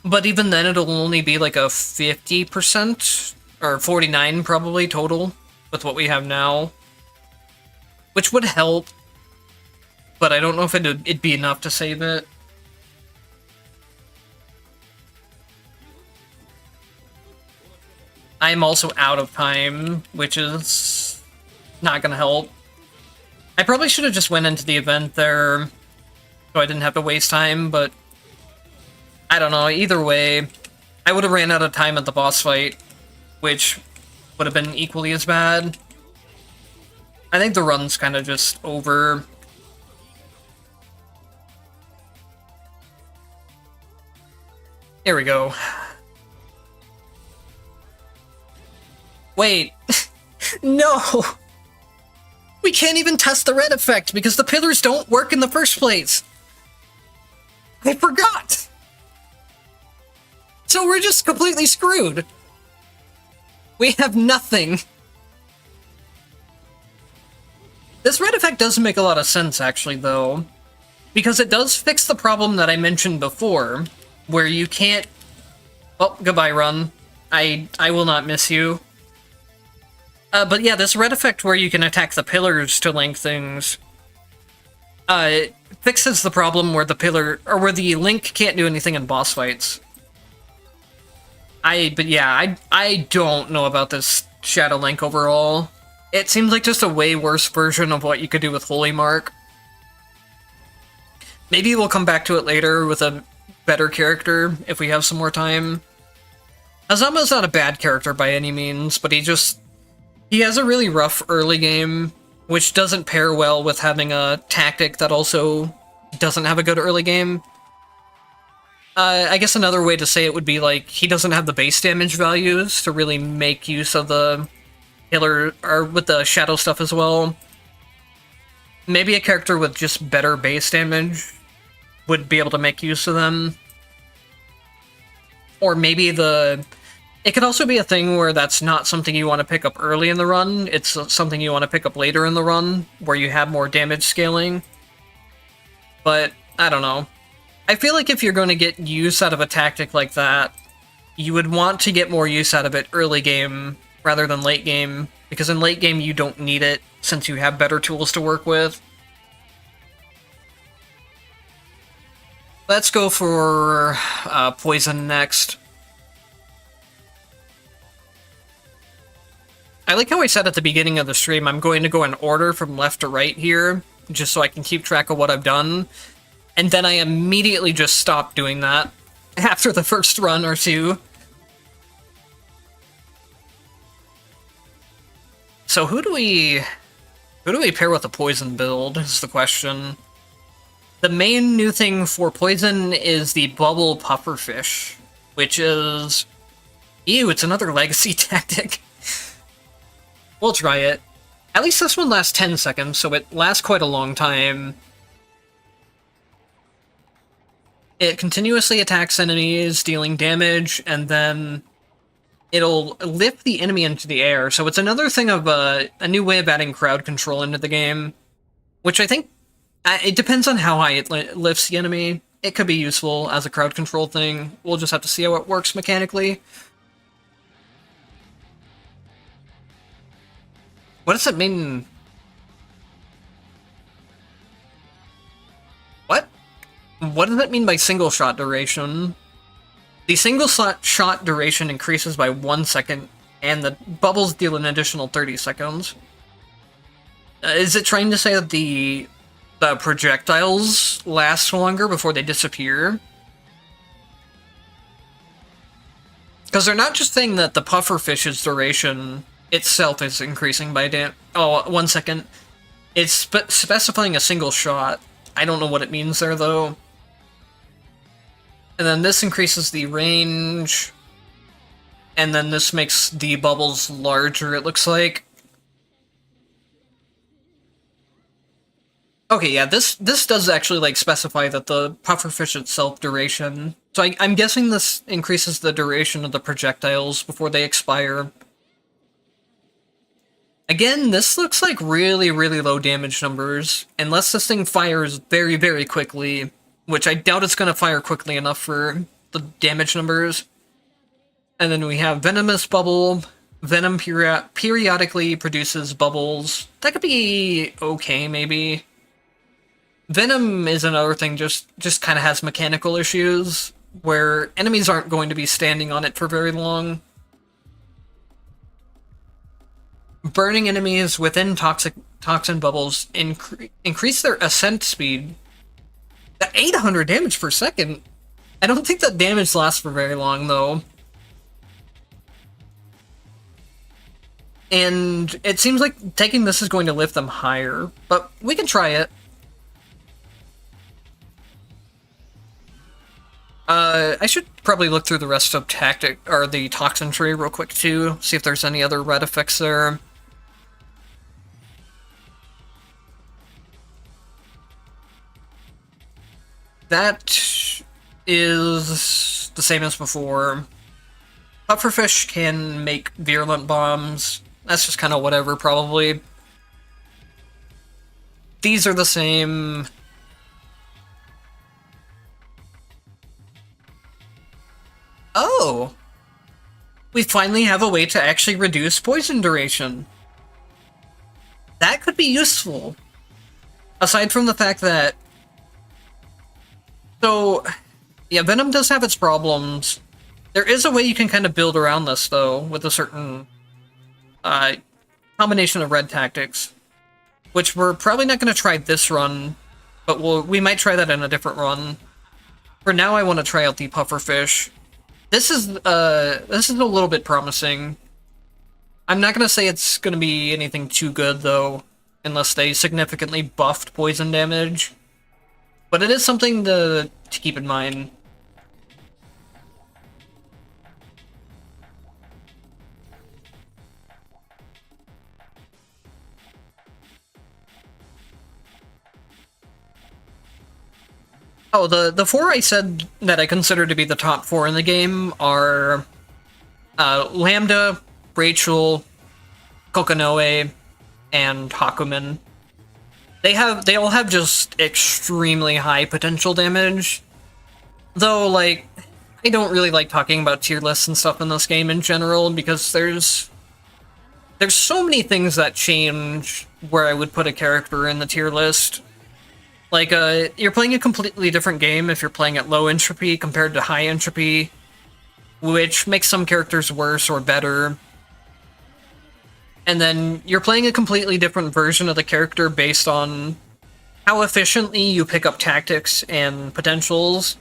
But even then, it'll only be like a 50%, or 49 probably total, with what we have now. Which would help, but I don't know if it'd be enough to save it. I'm also out of time, which is not gonna help. I probably should have just went into the event there, so I didn't have to waste time, but I don't know, either way, I would have ran out of time at the boss fight, which would have been equally as bad. I think the run's kind of just over. Here we go. Wait. No! We can't even test the red effect because the pillars don't work in the first place! I forgot! So we're just completely screwed. We have nothing. This red effect does make a lot of sense, actually, though. Because it does fix the problem that I mentioned before, where you can't... Oh, goodbye, run. I will not miss you. But yeah, this red effect where you can attack the pillars to link things, it fixes the problem where the pillar, or where the link can't do anything in boss fights. But yeah, I don't know about this Shadow Link overall. It seems like just a way worse version of what you could do with Holy Mark. Maybe we'll come back to it later with a better character if we have some more time. Azama's not a bad character by any means, but he has a really rough early game, which doesn't pair well with having a tactic that also doesn't have a good early game. I guess another way to say it would be like, he doesn't have the base damage values to really make use of the pillar, or with the shadow stuff as well. Maybe a character with just better base damage would be able to make use of them. Or maybe it could also be a thing where that's not something you want to pick up early in the run, it's something you want to pick up later in the run, where you have more damage scaling. But, I don't know. I feel like if you're going to get use out of a tactic like that, you would want to get more use out of it early game rather than late game, because in late game you don't need it, since you have better tools to work with. Let's go for Poison next. I like how I said at the beginning of the stream, I'm going to go in order from left to right here, just so I can keep track of what I've done. And then I immediately just stopped doing that after the first run or two. So who do we pair with a poison build, is the question. The main new thing for poison is the bubble pufferfish. which is... Ew, it's another legacy tactic. We'll try it. At least this one lasts 10 seconds, so it lasts quite a long time. It continuously attacks enemies, dealing damage, and then it'll lift the enemy into the air. So it's another thing of a new way of adding crowd control into the game, which I think it depends on how high it lifts the enemy. It could be useful as a crowd control thing. We'll just have to see how it works mechanically. What does it mean? What? What does it mean by single shot duration? The single shot duration increases by 1 second, and the bubbles deal an additional 30 seconds. Is it trying to say that the projectiles last longer before they disappear? Because they're not just saying that the pufferfish's duration itself is increasing by 1 second. It's specifying a single shot. I don't know what it means there, though. And then this increases the range. And then this makes the bubbles larger, it looks like. Okay, yeah, this does actually, like, specify that the pufferfish itself duration. So I'm guessing this increases the duration of the projectiles before they expire. Again, this looks like really, really low damage numbers, unless this thing fires very, very quickly, which I doubt it's going to fire quickly enough for the damage numbers. And then we have Venomous Bubble. Venom periodically produces bubbles. That could be okay, maybe. Venom is another thing, just kind of has mechanical issues, where enemies aren't going to be standing on it for very long. Burning enemies within toxin bubbles increase their ascent speed. 800 damage per second? I don't think that damage lasts for very long, though. And it seems like taking this is going to lift them higher, but we can try it. I should probably look through the rest of the toxin tree real quick, too, see if there's any other red effects there. That is the same as before. Pufferfish can make virulent bombs. That's just kind of whatever, probably. These are the same. Oh! We finally have a way to actually reduce poison duration. That could be useful. Aside from the fact that... So, yeah, Venom does have its problems. There is a way you can kind of build around this, though, with a certain combination of red tactics, which we're probably not going to try this run, but we might try that in a different run. For now, I want to try out the pufferfish. This is a little bit promising. I'm not going to say it's going to be anything too good, though, unless they significantly buffed poison damage. But it is something to keep in mind. Oh, the four I said that I consider to be the top four in the game are Lambda, Rachel, Kokonoe, and Hakumen. They all have just extremely high potential damage. Though, like, I don't really like talking about tier lists and stuff in this game in general, because there's so many things that change where I would put a character in the tier list. Like, you're playing a completely different game if you're playing at low entropy compared to high entropy, which makes some characters worse or better. And then you're playing a completely different version of the character based on how efficiently you pick up tactics and potentials.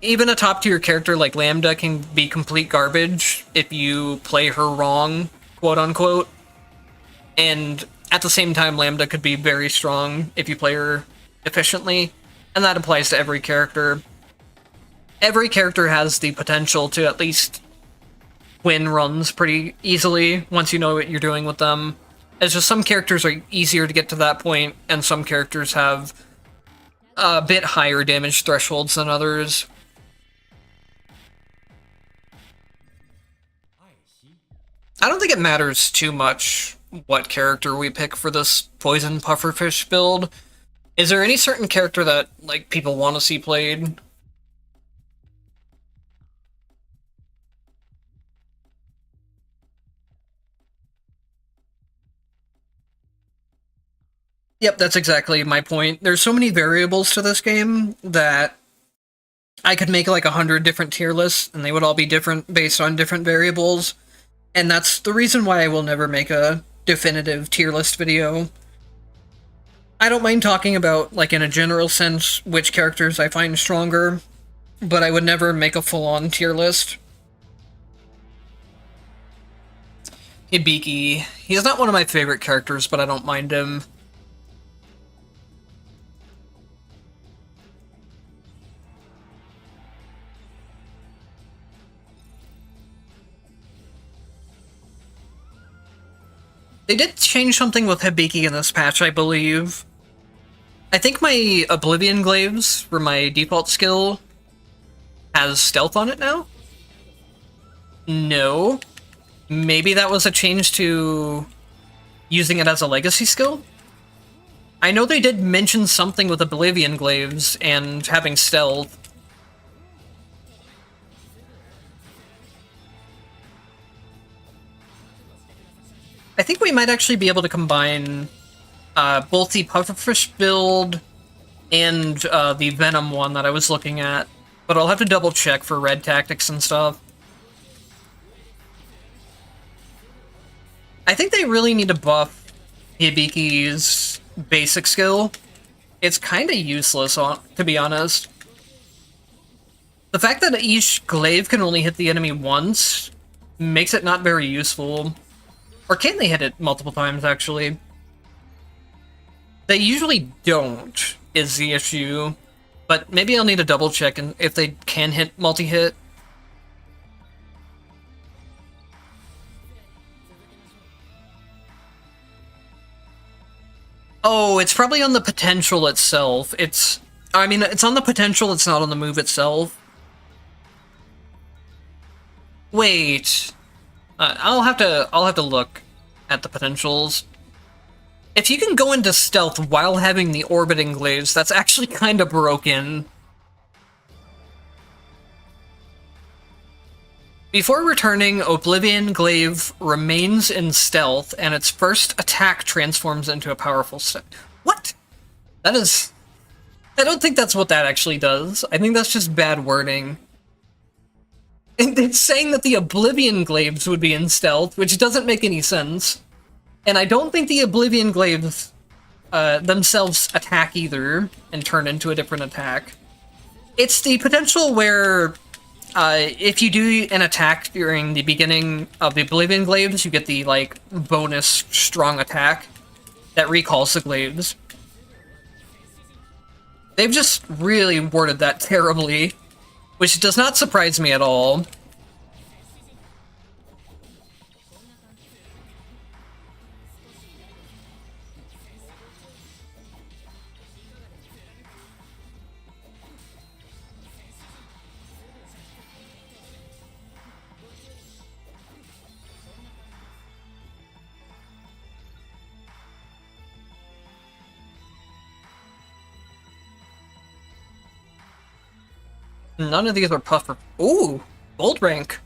Even a top-tier character like Lambda can be complete garbage if you play her wrong, quote-unquote. And at the same time, Lambda could be very strong if you play her efficiently, and that applies to every character. every character has the potential to at least win runs pretty easily once you know what you're doing with them. It's just some characters are easier to get to that point, and some characters have a bit higher damage thresholds than others. I don't think it matters too much what character we pick for this poison pufferfish build. Is there any certain character that like people want to see played? Yep, that's exactly my point. There's so many variables to this game that I could make like 100 different tier lists, and they would all be different based on different variables. And that's the reason why I will never make a definitive tier list video. I don't mind talking about, like in a general sense, which characters I find stronger, but I would never make a full-on tier list. Hibiki. He's not one of my favorite characters, but I don't mind him. They did change something with Hibiki in this patch, I believe. I think my Oblivion Glaives, for my default skill, has stealth on it now? No. Maybe that was a change to using it as a legacy skill? I know they did mention something with Oblivion Glaives and having stealth. I think we might actually be able to combine both the Pufferfish build and the Venom one that I was looking at, but I'll have to double check for red tactics and stuff. I think they really need to buff Hibiki's basic skill. It's kind of useless, to be honest. The fact that each glaive can only hit the enemy once makes it not very useful. Or can they hit it multiple times, actually? They usually don't, is the issue. But maybe I'll need to double check if they can hit multi-hit. Oh, it's probably on the potential itself. It's on the potential, it's not on the move itself. Wait. I'll have to look at the potentials. If you can go into stealth while having the orbiting glaives, that's actually kind of broken. Before returning, Oblivion Glaive remains in stealth, and its first attack transforms into a powerful What? That is... I don't think that's what that actually does. I think that's just bad wording. It's saying that the Oblivion Glaives would be in stealth, which doesn't make any sense. And I don't think the Oblivion Glaives themselves attack either, and turn into a different attack. It's the potential where if you do an attack during the beginning of the Oblivion Glaives, you get the, like, bonus strong attack that recalls the Glaives. They've just really worded that terribly, which does not surprise me at all. None of these are puffer. Ooh, gold rank.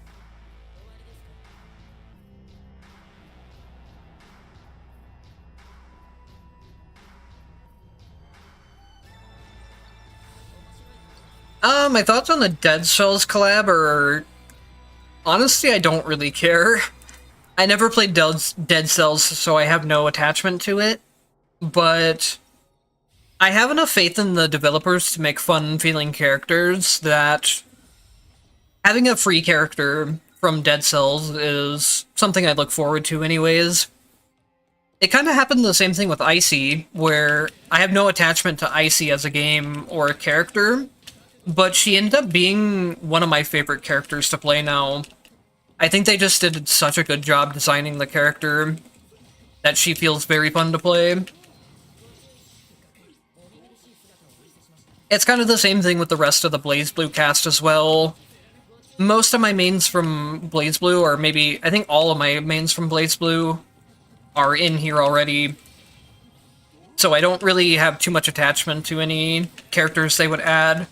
My thoughts on the Dead Cells collab are... Honestly, I don't really care. I never played Dead Cells, so I have no attachment to it. But I have enough faith in the developers to make fun-feeling characters that having a free character from Dead Cells is something I look forward to anyways. It kind of happened the same thing with Icy, where I have no attachment to Icy as a game or a character, but she ended up being one of my favorite characters to play now. I think they just did such a good job designing the character that she feels very fun to play. It's kind of the same thing with the rest of the Blazblue cast as well. Most of my mains from Blazblue, or maybe, I think all of my mains from Blazblue, are in here already. So I don't really have too much attachment to any characters they would add.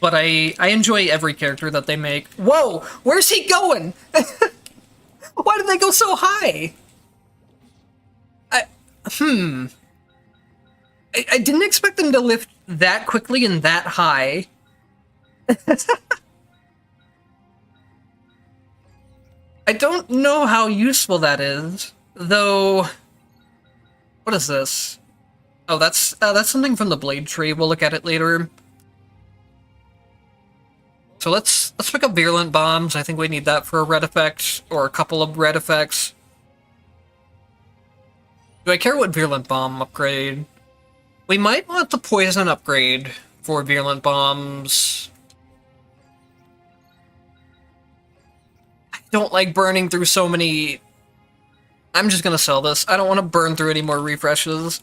But I enjoy every character that they make. Whoa! Where's he going? Why did they go so high? I didn't expect them to lift that quickly and that high. I don't know how useful that is, though. What is this? Oh, that's something from the Blade Tree. We'll look at it later. So let's pick up Virulent Bombs. I think we need that for a red effect, or a couple of red effects. Do I care what Virulent Bomb upgrade? We might want the Poison upgrade for Virulent Bombs. I don't like burning through so many... I'm just gonna sell this. I don't want to burn through any more refreshes.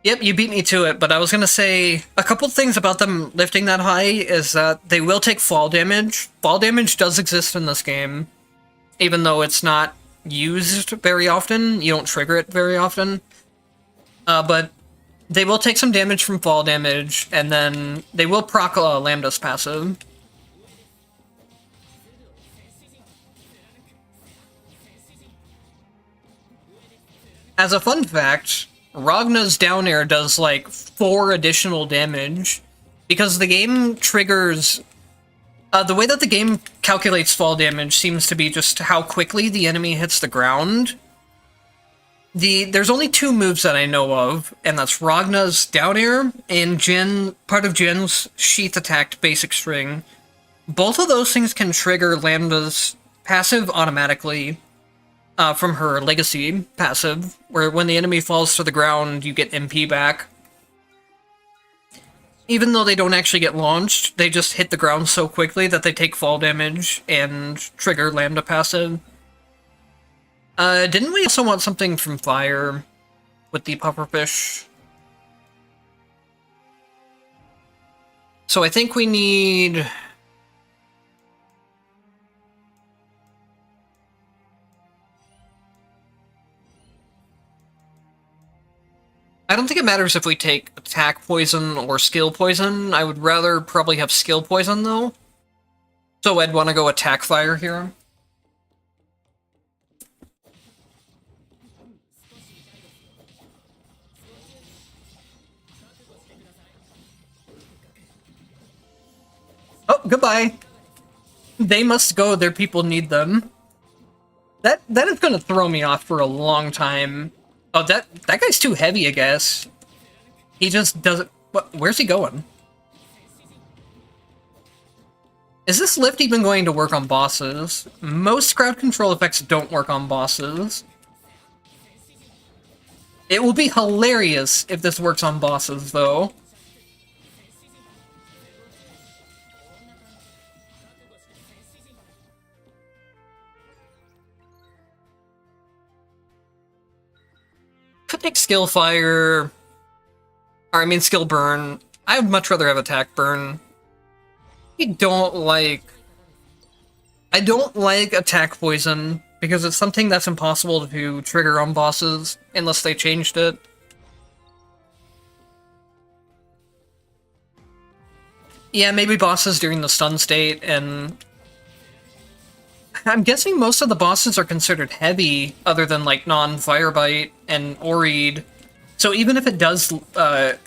Yep, you beat me to it, but I was gonna say, a couple things about them lifting that high is that they will take fall damage. Fall damage does exist in this game, even though it's not used very often. You don't trigger it very often. But they will take some damage from fall damage, and then they will proc Lambda's passive. As a fun fact, Ragna's down air does like 4 additional damage because the game triggers... the way that the game calculates fall damage seems to be just how quickly the enemy hits the ground. There's only 2 moves that I know of, and that's Ragna's down air and part of Jin's sheath attacked basic string. Both of those things can trigger Lambda's passive automatically. From her Legacy passive, where when the enemy falls to the ground, you get MP back. Even though they don't actually get launched, they just hit the ground so quickly that they take fall damage and trigger Lambda passive. Didn't we also want something from Fire with the pufferfish? So I think we need... I don't think it matters if we take attack poison or skill poison. I would rather probably have skill poison, though. So I'd want to go attack fire here. Oh, goodbye. They must go, their people need them. That is gonna throw me off for a long time. Oh, that guy's too heavy, I guess. He just doesn't... Where's he going? Is this lift even going to work on bosses? Most crowd control effects don't work on bosses. It will be hilarious if this works on bosses, though. Could take skill fire, or I mean skill burn. I would much rather have attack burn. I don't like attack poison, because it's something that's impossible to trigger on bosses, unless they changed it. Yeah, maybe bosses during the stun state, and... I'm guessing most of the bosses are considered heavy, other than, like, non-Firebite and Oreed. So even if it does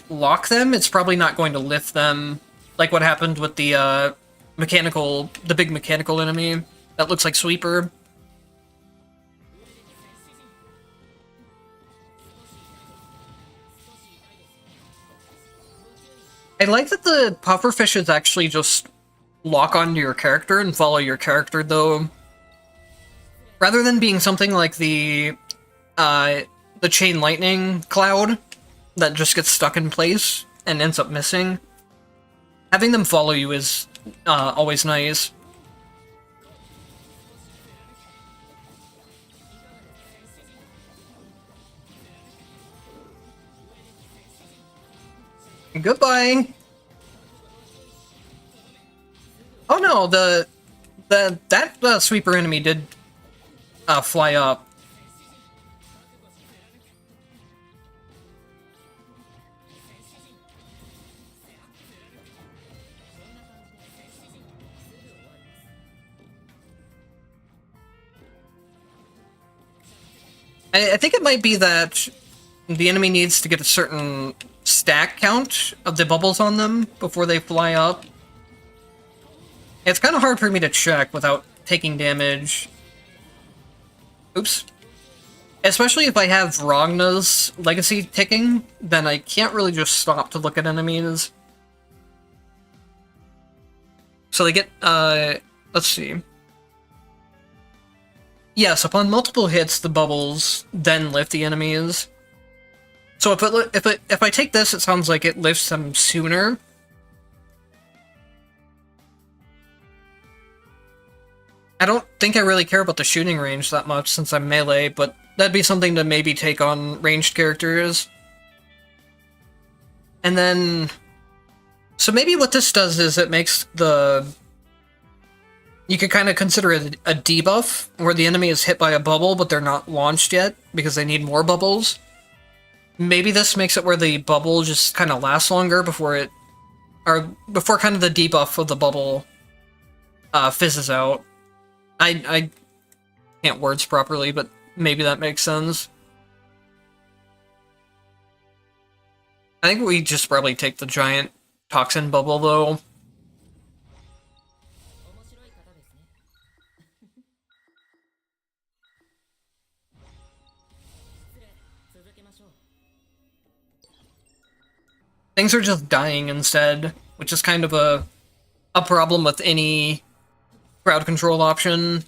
lock them, it's probably not going to lift them, like what happened with the big mechanical enemy that looks like Sweeper. I like that the pufferfish is actually just lock onto your character and follow your character, though. Rather than being something like the chain lightning cloud that just gets stuck in place and ends up missing, having them follow you is always nice. Goodbye. Oh no, that sweeper enemy did fly up. I think it might be that the enemy needs to get a certain stack count of the bubbles on them before they fly up. It's kind of hard for me to check without taking damage. Oops. Especially if I have Ragna's legacy ticking, then I can't really just stop to look at enemies. So they get, let's see. Yes, upon multiple hits, the bubbles then lift the enemies. So if I take this, it sounds like it lifts them sooner. I don't think I really care about the shooting range that much since I'm melee, but that'd be something to maybe take on ranged characters. And then... So maybe what this does is it makes the... You could kind of consider it a debuff, where the enemy is hit by a bubble, but they're not launched yet, because they need more bubbles. Maybe this makes it where the bubble just kind of lasts longer before it... Or before kind of the debuff of the bubble fizzes out. I can't words properly, but maybe that makes sense. I think we just probably take the giant toxin bubble, though. Things are just dying instead, which is kind of a problem with any crowd control option.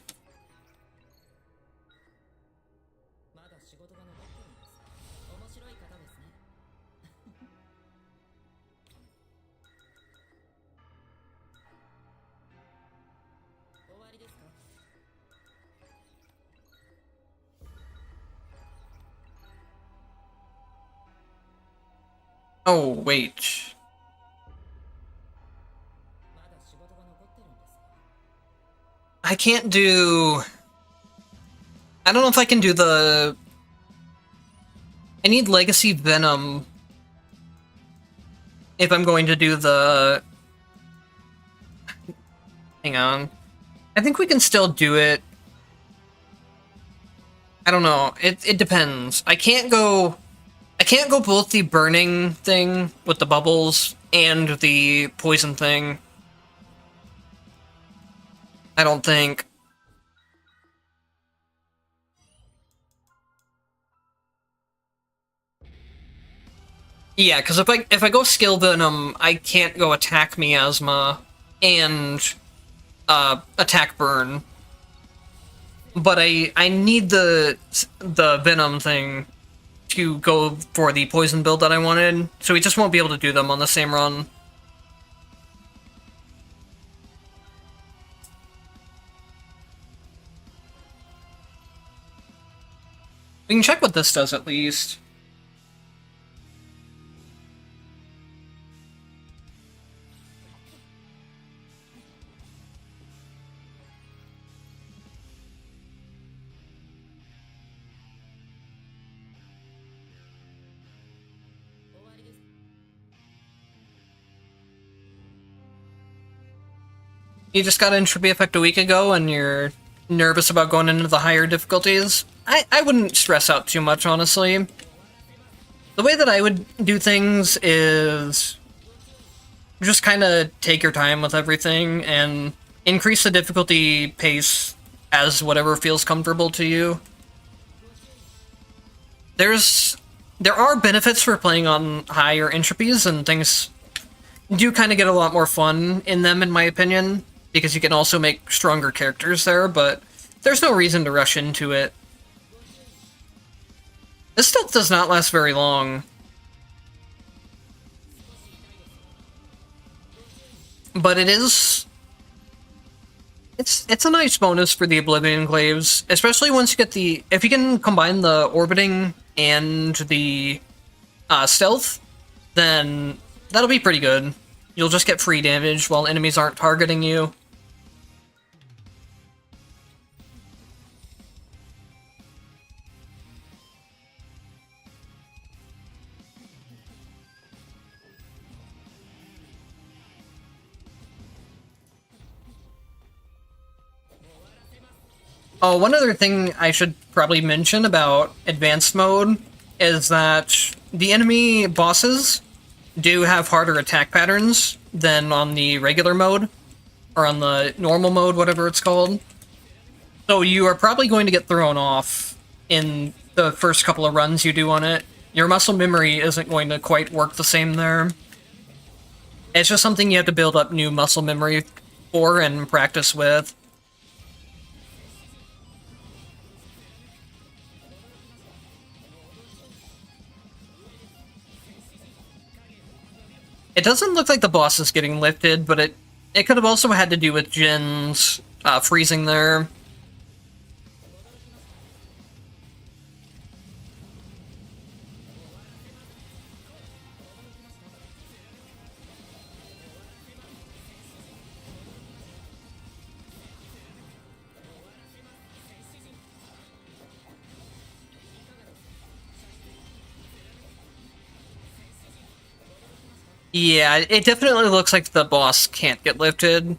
Oh, wait. I can't do... I don't know if I can do the... I need Legacy Venom if I'm going to do the... Hang on. I think we can still do it. I don't know. It depends. I can't go both the burning thing with the bubbles and the poison thing. I don't think. Yeah, because if I go skill Venom, I can't go attack Miasma and attack Burn. But I need the Venom thing to go for the poison build that I wanted, so we just won't be able to do them on the same run. We can check what this does at least. You just got Entropy Effect a week ago and you're nervous about going into the higher difficulties? I wouldn't stress out too much, honestly. The way that I would do things is just kind of take your time with everything and increase the difficulty pace as whatever feels comfortable to you. There are benefits for playing on higher entropies and things do kind of get a lot more fun in them, in my opinion, because you can also make stronger characters there, but there's no reason to rush into it. This stealth does not last very long. But it is... It's a nice bonus for the Oblivion Glaives, especially once you get the... If you can combine the orbiting and the stealth, then that'll be pretty good. You'll just get free damage while enemies aren't targeting you. Oh, one other thing I should probably mention about advanced mode is that the enemy bosses do have harder attack patterns than on the regular mode, or on the normal mode, whatever it's called. So you are probably going to get thrown off in the first couple of runs you do on it. Your muscle memory isn't going to quite work the same there. It's just something you have to build up new muscle memory for and practice with. It doesn't look like the boss is getting lifted, but it could have also had to do with Jin's freezing there. Yeah, it definitely looks like the boss can't get lifted.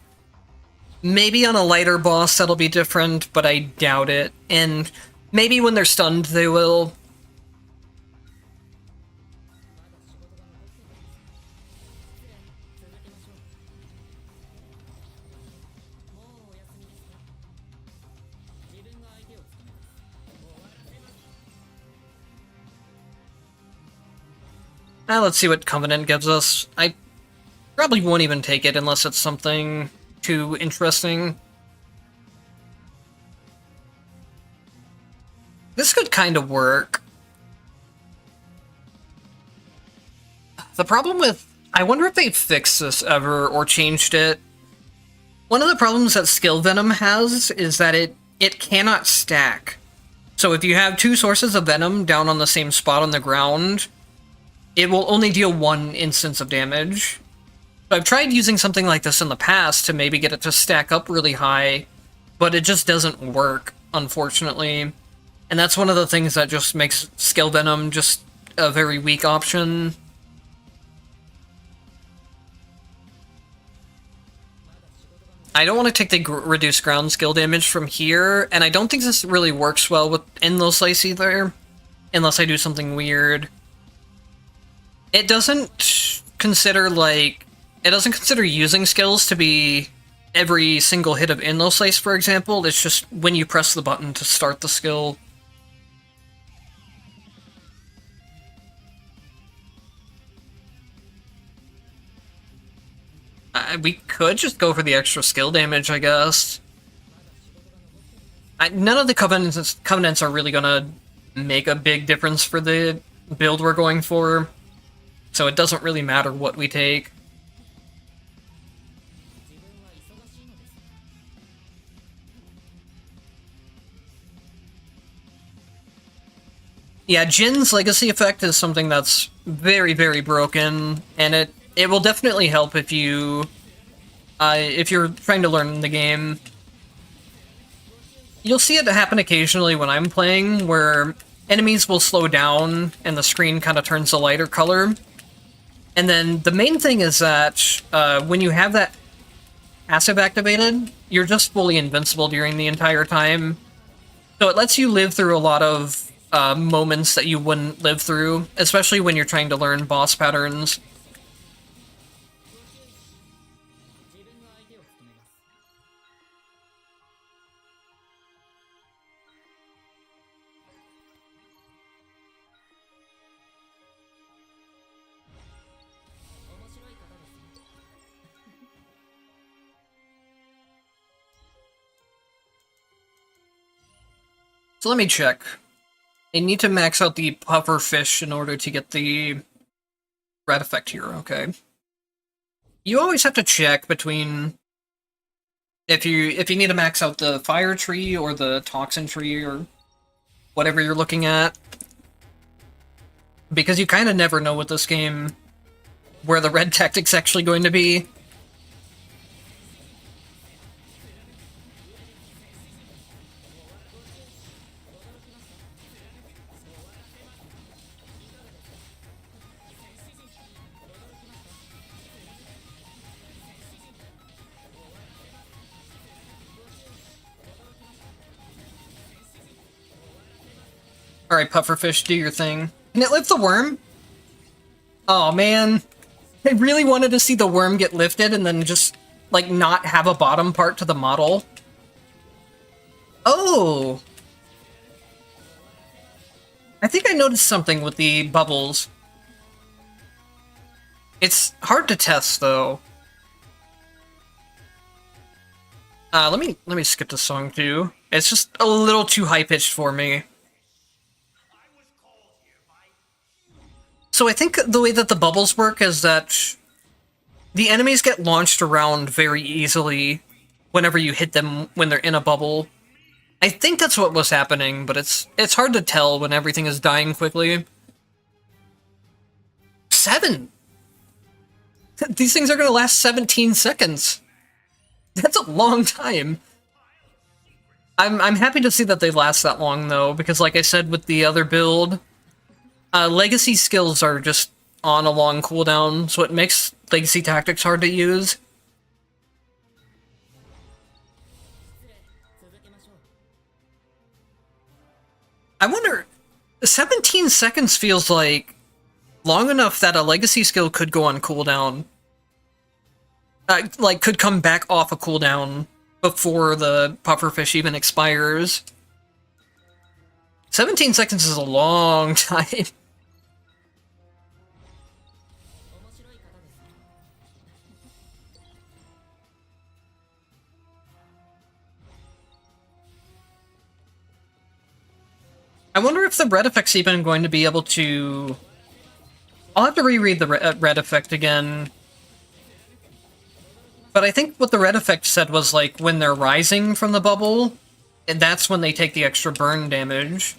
Maybe on a lighter boss that'll be different, but I doubt it. And maybe when they're stunned they will. Let's see what Covenant gives us. I probably won't even take it unless it's something too interesting. This could kind of work. The problem with... I wonder if they fixed this ever or changed it. One of the problems that Skill Venom has is that it cannot stack. So if you have two sources of Venom down on the same spot on the ground, it will only deal one instance of damage. I've tried using something like this in the past to maybe get it to stack up really high, but it just doesn't work, unfortunately. And that's one of the things that just makes Skill Venom just a very weak option. I don't want to take the reduced ground skill damage from here, and I don't think this really works well with Endless Slice either, unless I do something weird. It doesn't consider, like... It doesn't consider using skills to be every single hit of Endless Slice, for example. It's just when you press the button to start the skill. We could just go for the extra skill damage, I guess. None of the covenants are really gonna make a big difference for the build we're going for, so it doesn't really matter what we take. Yeah, Jin's Legacy effect is something that's very, very broken, and it will definitely help if you're trying to learn the game. You'll see it happen occasionally when I'm playing, where enemies will slow down and the screen kind of turns a lighter color. And then the main thing is that when you have that passive activated, you're just fully invincible during the entire time. So it lets you live through a lot of moments that you wouldn't live through, especially when you're trying to learn boss patterns. So let me check. I need to max out the puffer fish in order to get the red effect here, okay. You always have to check between if you need to max out the fire tree or the toxin tree or whatever you're looking at. Because you kind of never know with this game where the red tactic's actually going to be. Alright, pufferfish, do your thing. Can it lift the worm? Oh man. I really wanted to see the worm get lifted and then just, like, not have a bottom part to the model. Oh! I think I noticed something with the bubbles. It's hard to test, though. Let me skip the song, too. It's just a little too high-pitched for me. So I think the way that the bubbles work is that the enemies get launched around very easily whenever you hit them when they're in a bubble. I think that's what was happening, but it's hard to tell when everything is dying quickly. 7! These things are gonna last 17 seconds. That's a long time. I'm happy to see that they last that long, though, because like I said with the other build, legacy skills are just on a long cooldown, so it makes legacy tactics hard to use. I wonder, 17 seconds feels like long enough that a legacy skill could go on cooldown. Like, could come back off a cooldown before the pufferfish even expires. 17 seconds is a long time. I wonder if the red effect's even going to be able to... I'll have to reread the red effect again. But I think what the red effect said was, like, when they're rising from the bubble, and that's when they take the extra burn damage.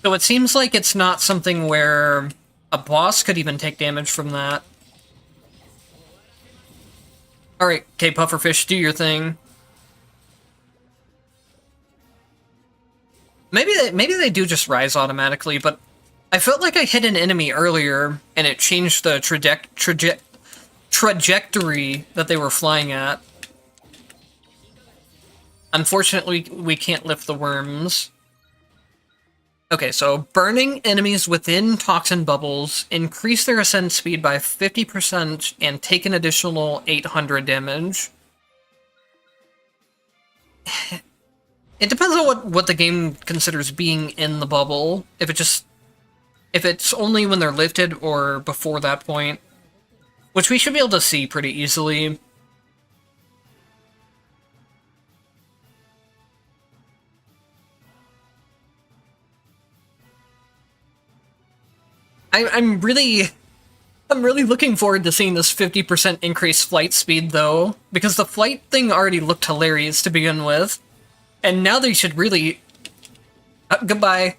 So it seems like it's not something where a boss could even take damage from that. Alright, okay, pufferfish, do your thing. Maybe they do just rise automatically, but I felt like I hit an enemy earlier, and it changed the trajectory that they were flying at. Unfortunately, we can't lift the worms. Okay, so burning enemies within toxin bubbles increase their ascent speed by 50% and take an additional 800 damage. It depends on what the game considers being in the bubble. If it's only when they're lifted or before that point. Which we should be able to see pretty easily. I'm really looking forward to seeing this 50% increased flight speed, though, because the flight thing already looked hilarious to begin with. And now they should really... goodbye.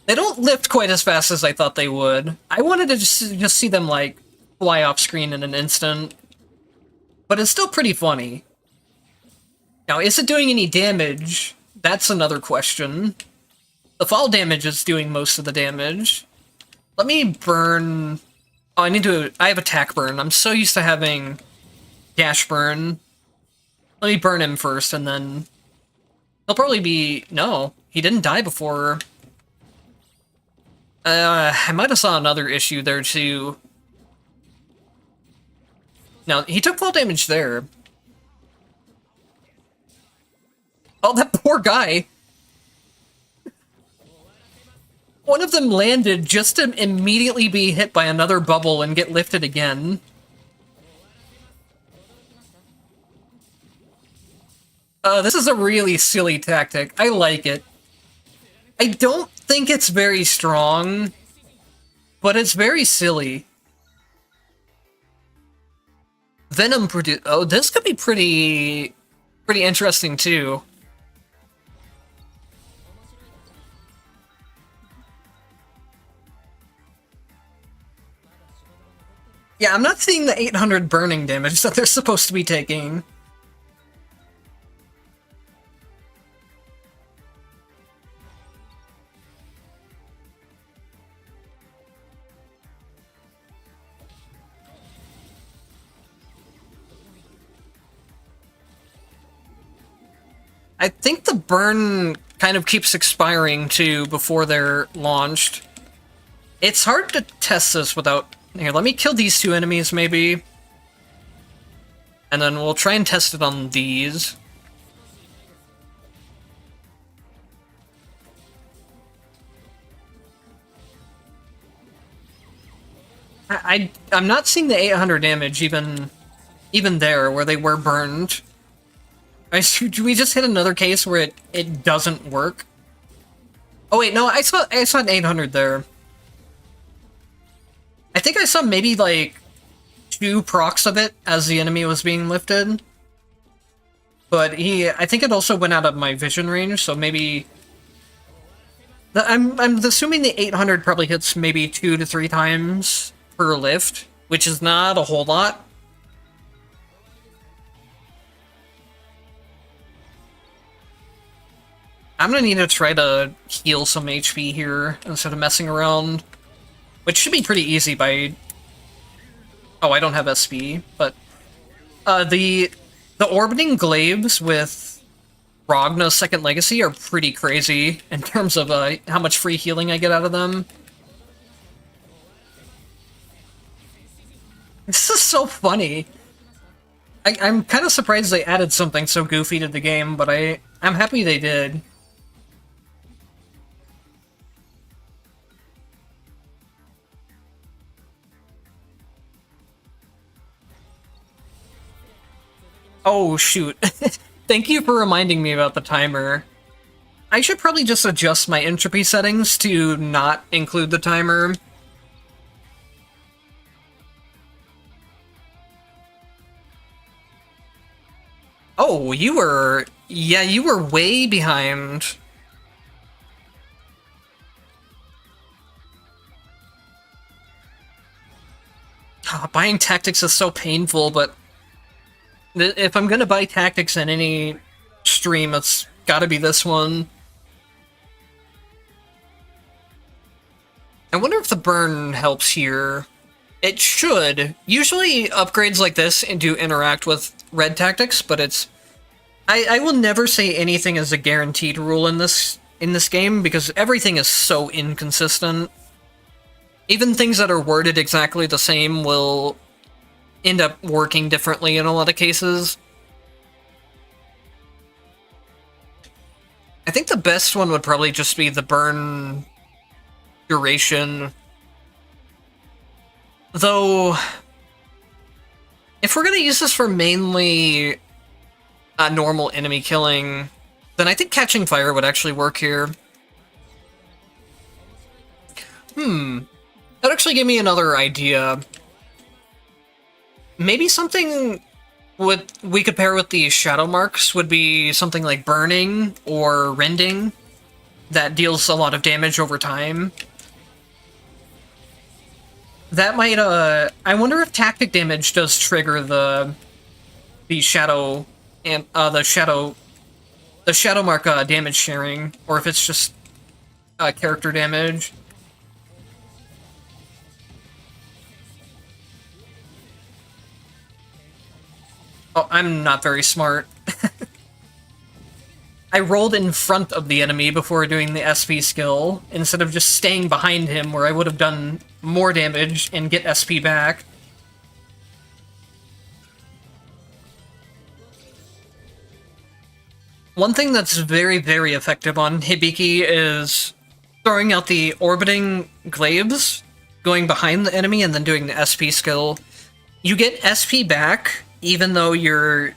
They don't lift quite as fast as I thought they would. I wanted to just see them, like, fly off screen in an instant. But it's still pretty funny. Now, is it doing any damage? That's another question. The fall damage is doing most of the damage. Let me burn... Oh, I have attack burn. I'm so used to having dash burn. Let me burn him first, and then... He'll probably be... No, he didn't die before. I might have saw another issue there, too. No, he took fall damage there. Oh, that poor guy! One of them landed just to immediately be hit by another bubble and get lifted again. This is a really silly tactic. I like it. I don't think it's very strong, but it's very silly. Venom produce. Oh, this could be pretty interesting too. Yeah, I'm not seeing the 800 burning damage that they're supposed to be taking. I think the burn kind of keeps expiring too before they're launched. It's hard to test this without... Here, let me kill these two enemies maybe. And then we'll try and test it on these. I'm not seeing the 800 damage even there where they were burned. Do we just hit another case where it doesn't work? Oh wait, no, I saw an 800 there. I think I saw maybe like 2 procs of it as the enemy was being lifted. But I think it also went out of my vision range, so maybe... I'm assuming the 800 probably hits maybe 2 to 3 times per lift, which is not a whole lot. I'm gonna need to try to heal some HP here instead of messing around. Which should be pretty easy by... Oh, I don't have SP, but... the orbiting glaives with Ragna's Second Legacy are pretty crazy in terms of how much free healing I get out of them. This is so funny. I'm kind of surprised they added something so goofy to the game, but I'm happy they did. Oh, shoot. Thank you for reminding me about the timer. I should probably just adjust my entropy settings to not include the timer. Oh, you were... Yeah, you were way behind. Buying tactics is so painful, but... If I'm gonna buy tactics in any stream, it's gotta be this one. I wonder if the burn helps here. It should. Usually upgrades like this do interact with red tactics, but it's... I will never say anything is a guaranteed rule in this game, because everything is so inconsistent. Even things that are worded exactly the same will end up working differently in a lot of cases. I think the best one would probably just be the burn duration. Though, if we're gonna use this for mainly normal enemy killing, then I think catching fire would actually work here. That actually gave me another idea. Maybe something we could pair with the shadow marks would be something like burning or rending that deals a lot of damage over time. That might, I wonder if tactic damage does trigger the shadow and the shadow mark damage sharing, or if it's just character damage. Oh, I'm not very smart. I rolled in front of the enemy before doing the SP skill, instead of just staying behind him where I would have done more damage and get SP back. One thing that's very, very effective on Hibiki is throwing out the orbiting glaives, going behind the enemy, and then doing the SP skill. You get SP back, even though your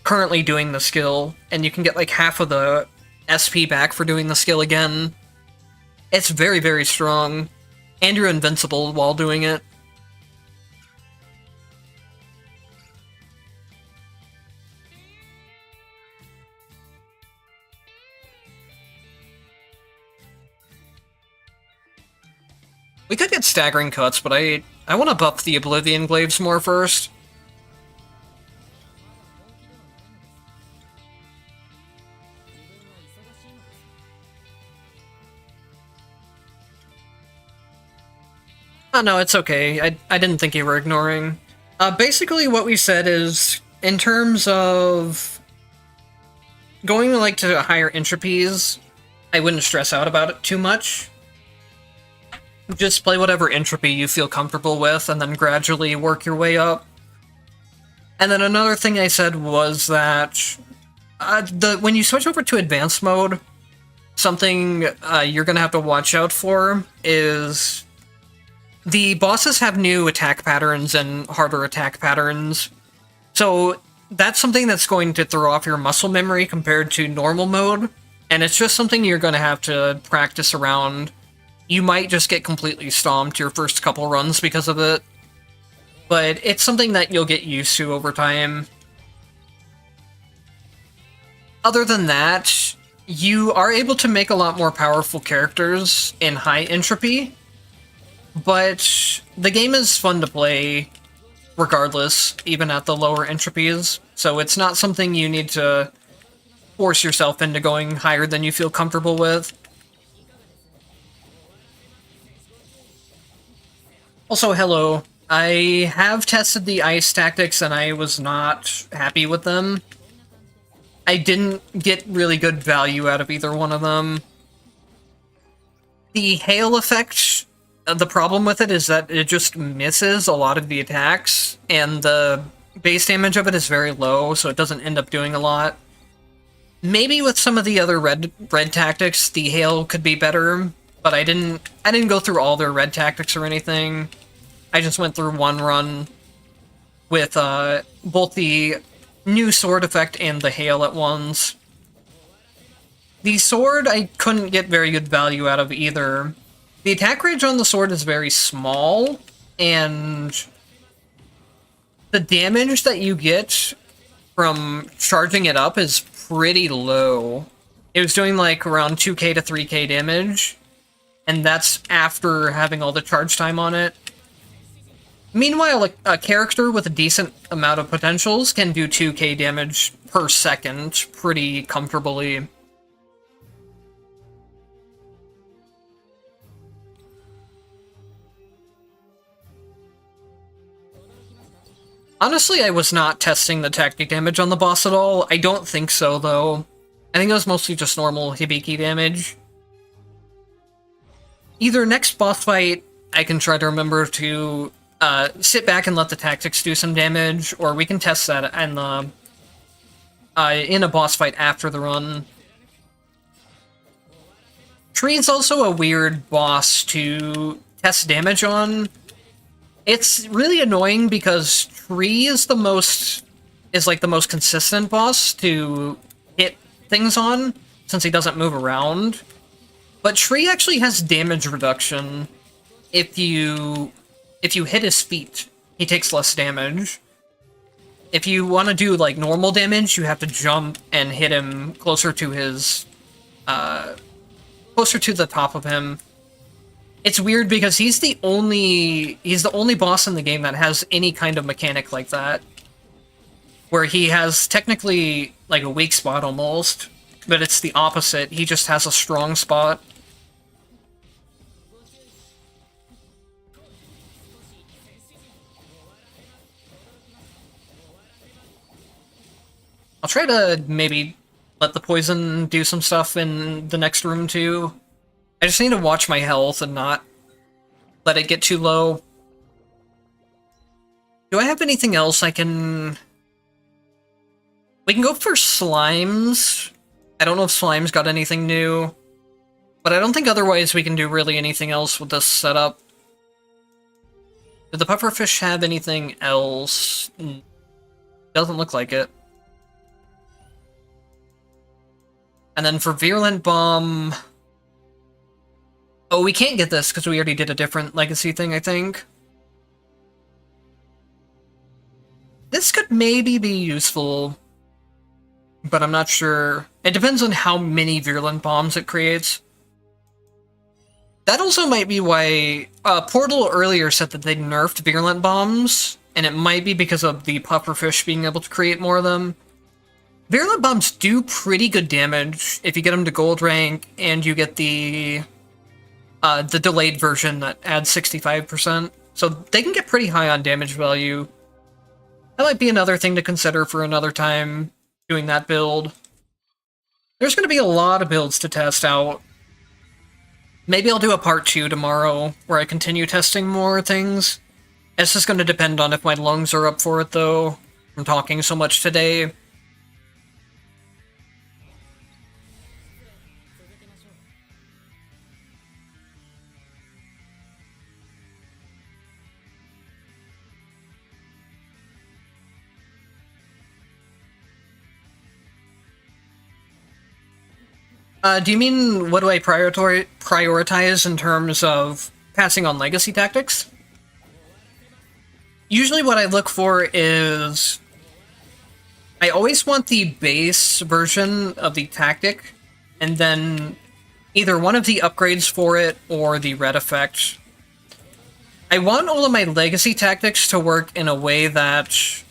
currently doing the skill, and you can get like half of the SP back for doing the skill again. It's very, very strong, and you're invincible while doing it. We could get staggering cuts, but I want to buff the Oblivion Glaives more first. Oh, no, it's okay. I didn't think you were ignoring. Basically what we said is, in terms of going like to higher entropies, I wouldn't stress out about it too much. Just play whatever entropy you feel comfortable with, and then gradually work your way up. And then another thing I said was that when you switch over to advanced mode, something you're gonna have to watch out for is the bosses have new attack patterns and harder attack patterns. So that's something that's going to throw off your muscle memory compared to normal mode, and it's just something you're gonna have to practice around. You might just get completely stomped your first couple runs because of it, but it's something that you'll get used to over time. Other than that, you are able to make a lot more powerful characters in high entropy, but the game is fun to play regardless, even at the lower entropies, so it's not something you need to force yourself into going higher than you feel comfortable with. Also, hello. I have tested the ice tactics and I was not happy with them. I didn't get really good value out of either one of them. The hail effect, the problem with it is that it just misses a lot of the attacks, and the base damage of it is very low, so it doesn't end up doing a lot. Maybe with some of the other red tactics, the hail could be better, but I didn't go through all their red tactics or anything. I just went through one run with both the new sword effect and the hail at once. The sword I couldn't get very good value out of either. The attack range on the sword is very small, and the damage that you get from charging it up is pretty low. It was doing like around 2k to 3k damage, and that's after having all the charge time on it. Meanwhile, a character with a decent amount of potentials can do 2k damage per second pretty comfortably. Honestly, I was not testing the tactic damage on the boss at all. I don't think so, though. I think it was mostly just normal Hibiki damage. Either next boss fight, I can try to remember to sit back and let the tactics do some damage, or we can test that in a boss fight after the run. Tree's also a weird boss to test damage on. It's really annoying because Tree is like the most consistent boss to hit things on, since he doesn't move around. But Tree actually has damage reduction. If you hit his feet, he takes less damage. If you want to do like normal damage, you have to jump and hit him closer to his closer to the top of him. It's weird because he's the only boss in the game that has any kind of mechanic like that, where he has technically like a weak spot almost, but it's the opposite. He just has a strong spot. I'll try to maybe let the poison do some stuff in the next room too. I just need to watch my health and not let it get too low. Do I have anything else I can... We can go for slimes. I don't know if slimes got anything new, but I don't think otherwise we can do really anything else with this setup. Did the pufferfish have anything else? Doesn't look like it. And then for Virulent Bomb... Oh, we can't get this because we already did a different legacy thing, I think. This could maybe be useful, but I'm not sure. It depends on how many Virulent Bombs it creates. That also might be why Portal earlier said that they nerfed Virulent Bombs, and it might be because of the pufferfish being able to create more of them. Virulent Bombs do pretty good damage if you get them to gold rank and you get the delayed version that adds 65%. So they can get pretty high on damage value. That might be another thing to consider for another time, doing that build. There's going to be a lot of builds to test out. Maybe I'll do a part 2 tomorrow, where I continue testing more things. It's just going to depend on if my lungs are up for it, though, from talking so much today. Do you mean what do I prioritize in terms of passing on legacy tactics? Usually what I look for is... I always want the base version of the tactic, and then either one of the upgrades for it or the red effect. I want all of my legacy tactics to work in a way that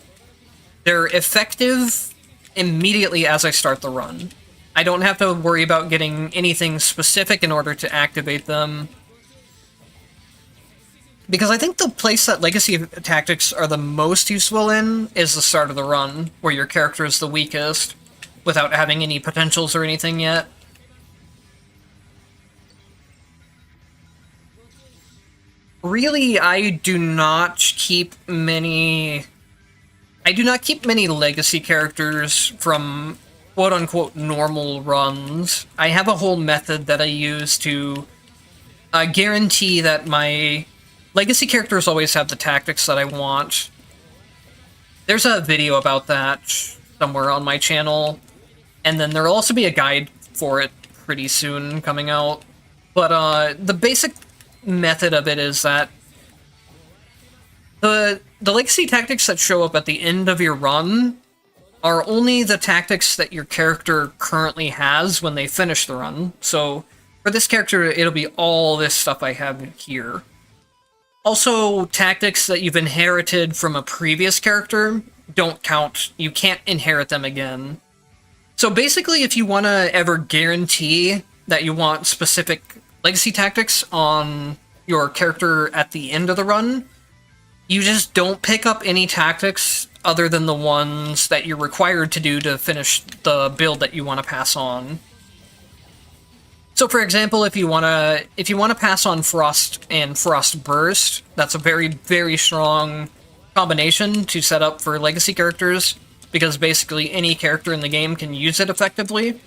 they're effective immediately as I start the run. I don't have to worry about getting anything specific in order to activate them. Because I think the place that legacy tactics are the most useful in is the start of the run, where your character is the weakest, without having any potentials or anything yet. Really, I do not keep many legacy characters from quote-unquote normal runs. I have a whole method that I use to guarantee that my legacy characters always have the tactics that I want. There's a video about that somewhere on my channel, and then there'll also be a guide for it pretty soon coming out. But the basic method of it is that the legacy tactics that show up at the end of your run are only the tactics that your character currently has when they finish the run. So for this character, it'll be all this stuff I have here. Also, tactics that you've inherited from a previous character don't count. You can't inherit them again. So basically, if you want to ever guarantee that you want specific legacy tactics on your character at the end of the run, you just don't pick up any tactics other than the ones that you're required to do to finish the build that you want to pass on. So for example, if you want to pass on Frost and Frost Burst, that's a very, very strong combination to set up for legacy characters, because basically any character in the game can use it effectively.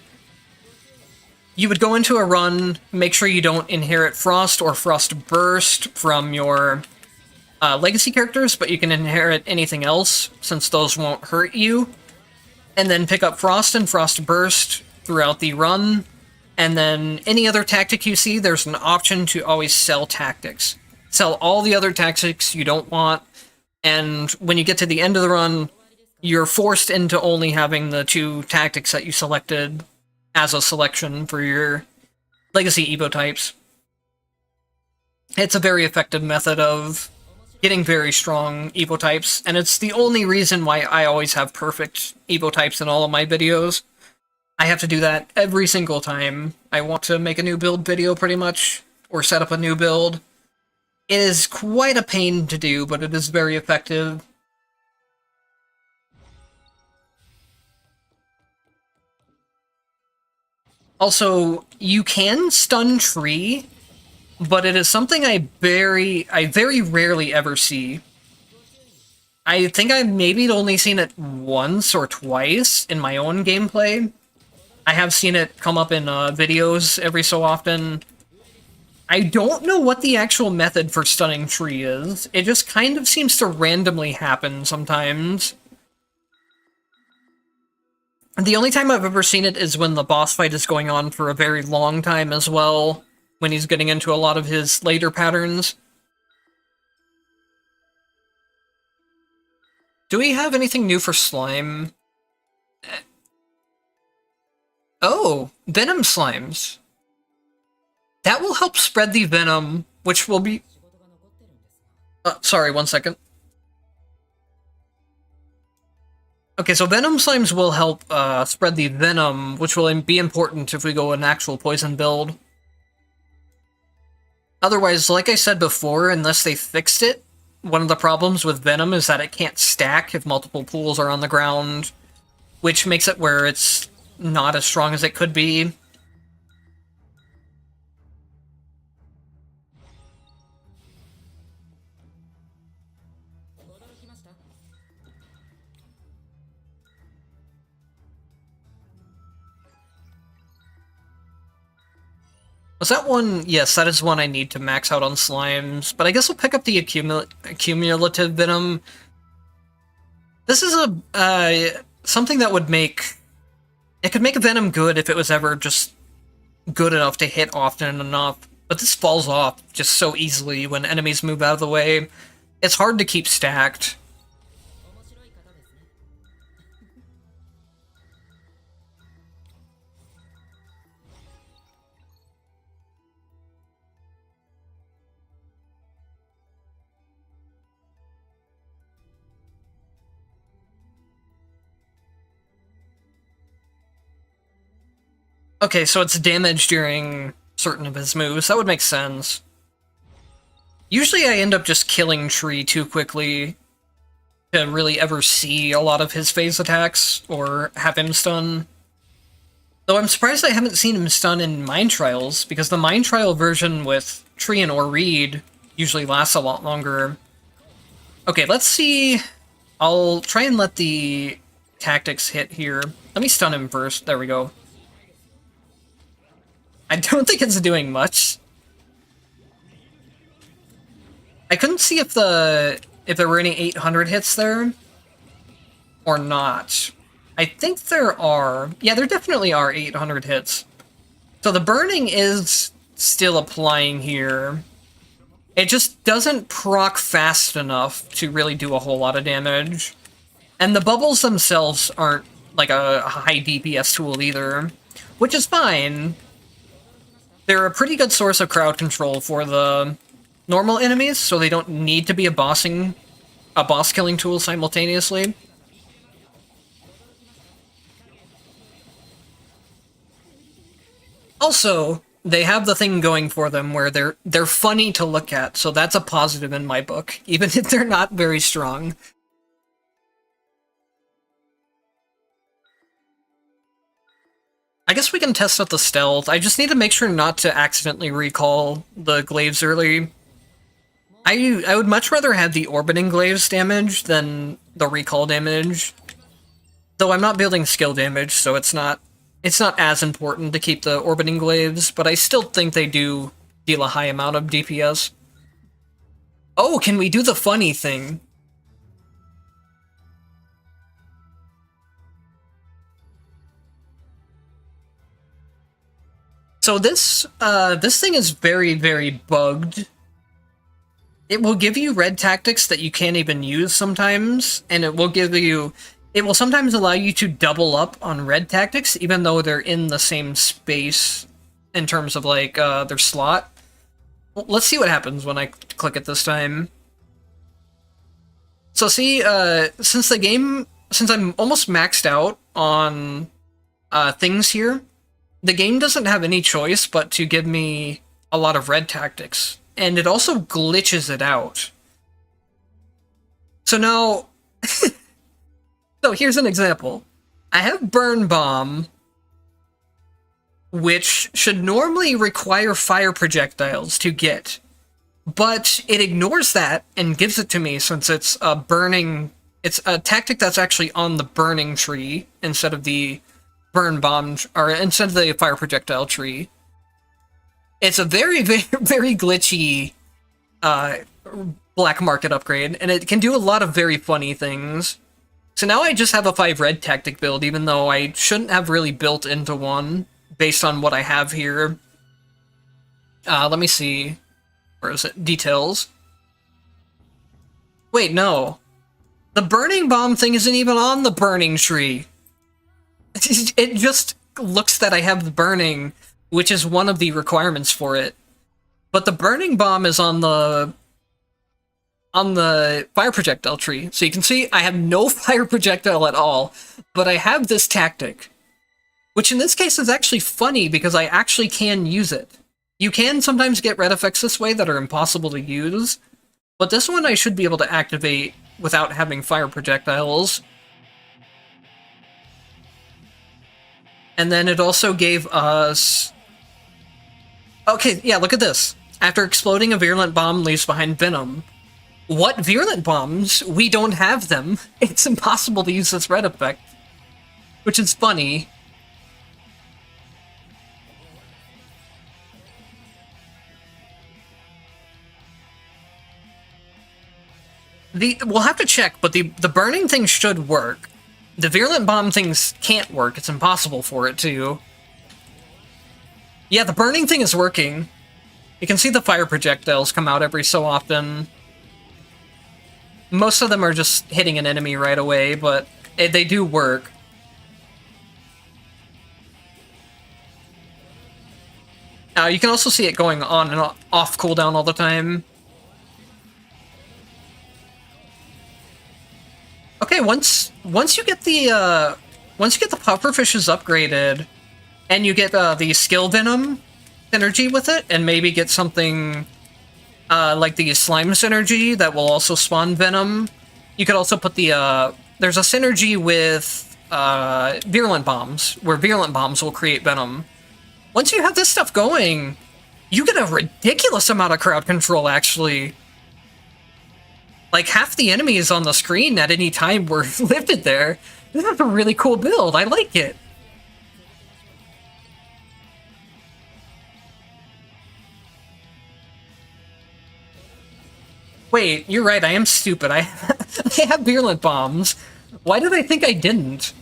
You would go into a run, make sure you don't inherit Frost or Frost Burst from your legacy characters, but you can inherit anything else, since those won't hurt you. And then pick up Frost and Frost Burst throughout the run. And then any other tactic you see, there's an option to always sell tactics. Sell all the other tactics you don't want, and when you get to the end of the run, you're forced into only having the 2 tactics that you selected as a selection for your legacy Evo types. It's a very effective method of getting very strong Evo types, and it's the only reason why I always have perfect Evo types in all of my videos. I have to do that every single time I want to make a new build video, pretty much, or set up a new build. It is quite a pain to do, but it is very effective. Also, you can stun tree, but it is something I very rarely ever see. I think I've maybe only seen it once or twice in my own gameplay. I have seen it come up in videos every so often. I don't know what the actual method for stunning tree is. It just kind of seems to randomly happen sometimes. The only time I've ever seen it is when the boss fight is going on for a very long time as well, when he's getting into a lot of his later patterns. Do we have anything new for slime? Oh, venom slimes. That will help spread the venom, which will be... sorry, 1 second. Okay, so venom slimes will help spread the venom, which will be important if we go an actual poison build. Otherwise, like I said before, unless they fixed it, one of the problems with venom is that it can't stack if multiple pools are on the ground, which makes it where it's not as strong as it could be. Was that one? Yes, that is one I need to max out on slimes, but I guess we'll pick up the accumulative venom. This is a something that would make... It could make a venom good if it was ever just good enough to hit often enough, but this falls off just so easily when enemies move out of the way. It's hard to keep stacked. Okay, so it's damage during certain of his moves. That would make sense. Usually I end up just killing Tree too quickly to really ever see a lot of his phase attacks or have him stun. Though I'm surprised I haven't seen him stun in Mind Trials, because the Mind Trial version with Tree and or Reed usually lasts a lot longer. Okay, let's see. I'll try and let the tactics hit here. Let me stun him first. There we go. I don't think it's doing much. I couldn't see if there were any 800 hits there or not. I think there are. Yeah, there definitely are 800 hits. So the burning is still applying here. It just doesn't proc fast enough to really do a whole lot of damage. And the bubbles themselves aren't like a high DPS tool either, which is fine. They're a pretty good source of crowd control for the normal enemies, so they don't need to be a boss killing tool simultaneously. Also, they have the thing going for them where they're funny to look at, so that's a positive in my book, even if they're not very strong. I guess we can test out the stealth. I just need to make sure not to accidentally recall the glaives early. I would much rather have the orbiting glaives damage than the recall damage. Though I'm not building skill damage, so it's not as important to keep the orbiting glaives, but I still think they do deal a high amount of DPS. Oh, can we do the funny thing? So this thing is very, very bugged. It will give you red tactics that you can't even use sometimes, and it will sometimes allow you to double up on red tactics, even though they're in the same space in terms of, like, their slot. Let's see what happens when I click it this time. So see, since I'm almost maxed out on things here, the game doesn't have any choice but to give me a lot of red tactics, and it also glitches it out. So now, so here's an example. I have Burn Bomb, which should normally require fire projectiles to get, but it ignores that and gives it to me since it's a tactic that's actually on the burning tree instead of the burn bomb, or instead of the fire projectile tree. It's a very, very, very glitchy black market upgrade, and it can do a lot of very funny things. So now I just have a 5 red tactic build, even though I shouldn't have really built into one, based on what I have here. Let me see. Where is it? Details. Wait, no. The burning bomb thing isn't even on the burning tree. It just looks that I have the burning, which is one of the requirements for it. But the burning bomb is on the fire projectile tree. So you can see I have no fire projectile at all, but I have this tactic. Which in this case is actually funny because I actually can use it. You can sometimes get red effects this way that are impossible to use, but this one I should be able to activate without having fire projectiles. And then it also gave us... Okay, yeah, look at this. After exploding, a virulent bomb leaves behind venom. What virulent bombs? We don't have them. It's impossible to use this red effect. Which is funny. We'll have to check, but the burning thing should work. The virulent bomb things can't work. It's impossible for it to. Yeah, the burning thing is working. You can see the fire projectiles come out every so often. Most of them are just hitting an enemy right away, but they do work. You can also see it going on and off cooldown all the time. Okay, once you get the pufferfishes upgraded, and you get the skill venom synergy with it, and maybe get something like the slime synergy that will also spawn venom. You could also put the there's a synergy with virulent bombs, where virulent bombs will create venom. Once you have this stuff going, you get a ridiculous amount of crowd control, actually. Like, half the enemies on the screen at any time were lifted there. This is a really cool build. I like it. Wait, you're right. I am stupid. I have virulent bombs. Why did I think I didn't?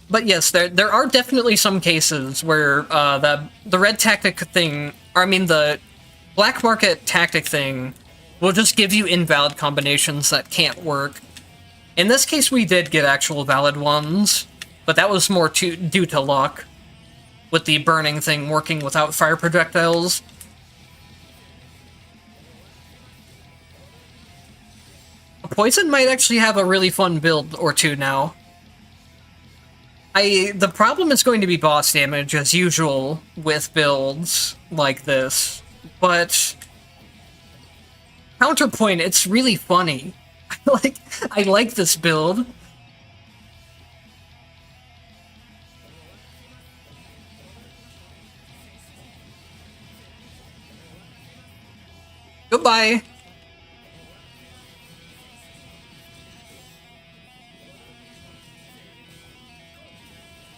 But yes, there are definitely some cases where the red tactic thing, or I mean the black market tactic thing, will just give you invalid combinations that can't work. In this case, we did get actual valid ones, but that was more due to luck, with the burning thing working without fire projectiles. Poison might actually have a really fun build or two now. The problem is going to be boss damage, as usual, with builds like this, but counterpoint, it's really funny. I like this build. Goodbye.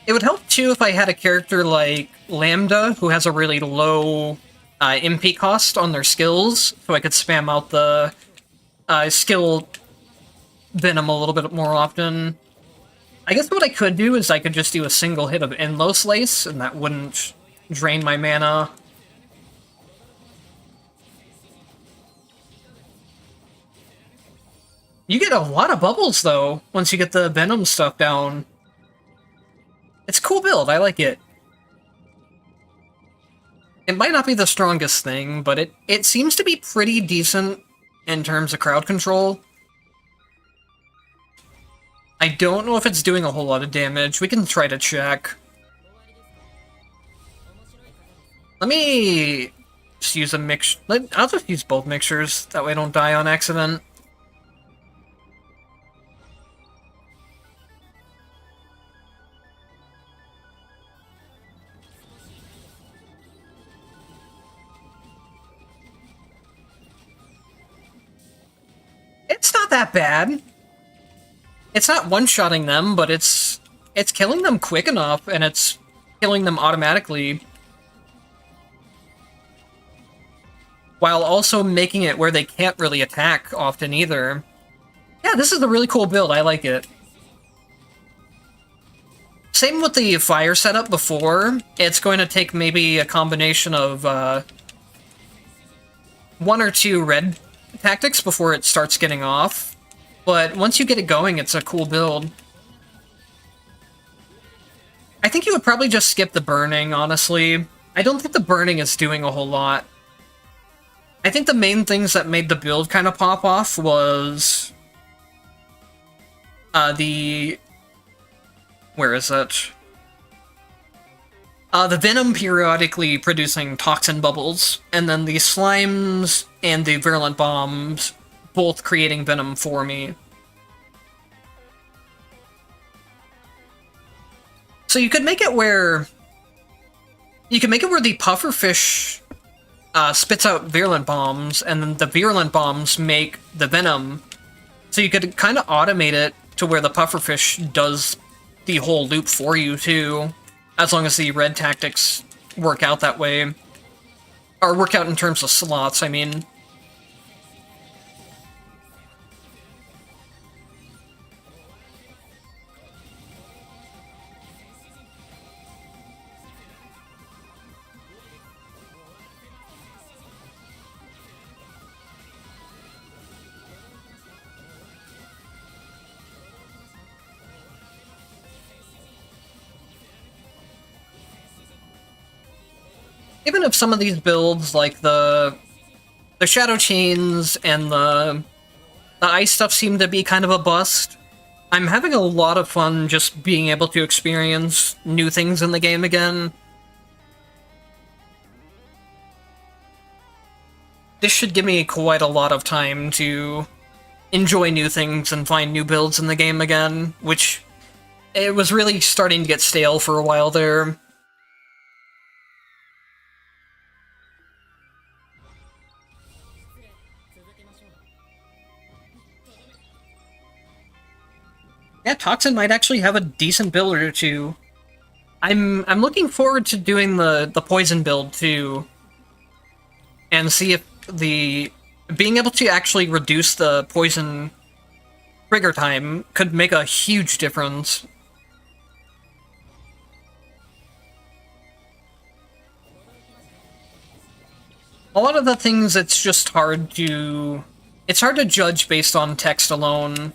It would help, too, if I had a character like Lambda, who has a really low MP cost on their skills, so I could spam out the skill Venom a little bit more often. I guess what I could do is I could just do a single hit of Endless Lace, and that wouldn't drain my mana. You get a lot of bubbles, though, once you get the Venom stuff down. It's a cool build, I like it. It might not be the strongest thing, but it seems to be pretty decent in terms of crowd control. I don't know if it's doing a whole lot of damage. We can try to check. Let me just use a mix. I'll just use both mixtures, that way I don't die on accident. It's not that bad. It's not one-shotting them, but it's killing them quick enough, and it's killing them automatically. while also making it where they can't really attack often either. Yeah, this is a really cool build. I like it. Same with the fire setup before. It's going to take maybe a combination of one or two red tactics before it starts getting off. But once you get it going, it's a cool build. I think you would probably just skip the burning, honestly. I don't think the burning is doing a whole lot. I think the main things that made the build kind of pop off was where is it? The Venom periodically producing toxin bubbles, and then the Slimes and the Virulent Bombs both creating Venom for me. So you could make it where... You can make it where the Pufferfish spits out Virulent Bombs, and then the Virulent Bombs make the Venom. So you could kind of automate it to where the Pufferfish does the whole loop for you, too. As long as the red tactics work out that way. Or work out in terms of slots, I mean. Even if some of these builds, like the Shadow Chains and the ice stuff seem to be kind of a bust, I'm having a lot of fun just being able to experience new things in the game again. This should give me quite a lot of time to enjoy new things and find new builds in the game again, which it was really starting to get stale for a while there. Yeah, Toxin might actually have a decent build or two. I'm looking forward to doing the poison build too, and see if being able to actually reduce the poison trigger time could make a huge difference. A lot of the things it's hard to judge based on text alone.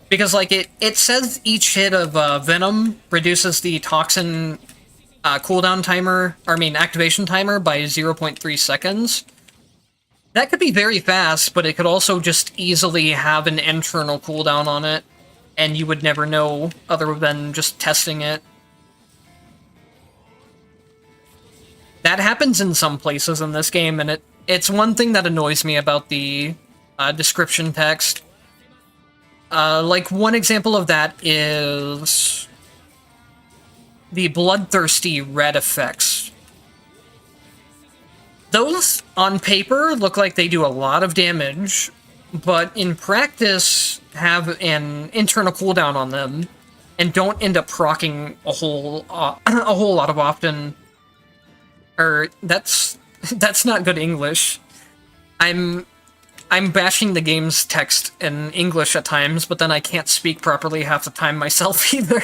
Because, like, it says each hit of Venom reduces the Toxin cooldown timer, activation timer by 0.3 seconds. That could be very fast, but it could also just easily have an internal cooldown on it, and you would never know other than just testing it. That happens in some places in this game, and it's one thing that annoys me about the description text. Like, one example of that is the bloodthirsty red effects. Those, on paper, look like they do a lot of damage, but in practice have an internal cooldown on them, and don't end up proccing a whole lot of often. That's not good English. I'm bashing the game's text in English at times, but then I can't speak properly half the time myself either.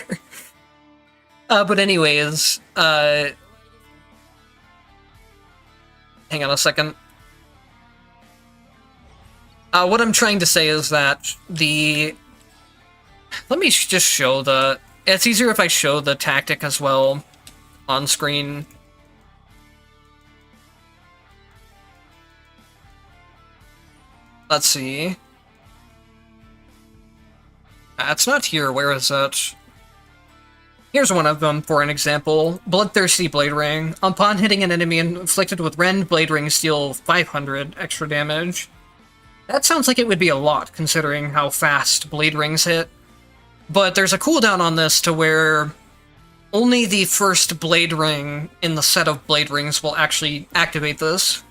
But anyways, hang on a second. What I'm trying to say is that let me just show it's easier if I show the tactic as well on screen. Let's see. It's not here, where is it? Here's one of them for an example. Bloodthirsty Blade Ring. Upon hitting an enemy inflicted with Rend, Blade Rings deal 500 extra damage. That sounds like it would be a lot, considering how fast Blade Rings hit. But there's a cooldown on this to where only the first Blade Ring in the set of Blade Rings will actually activate this.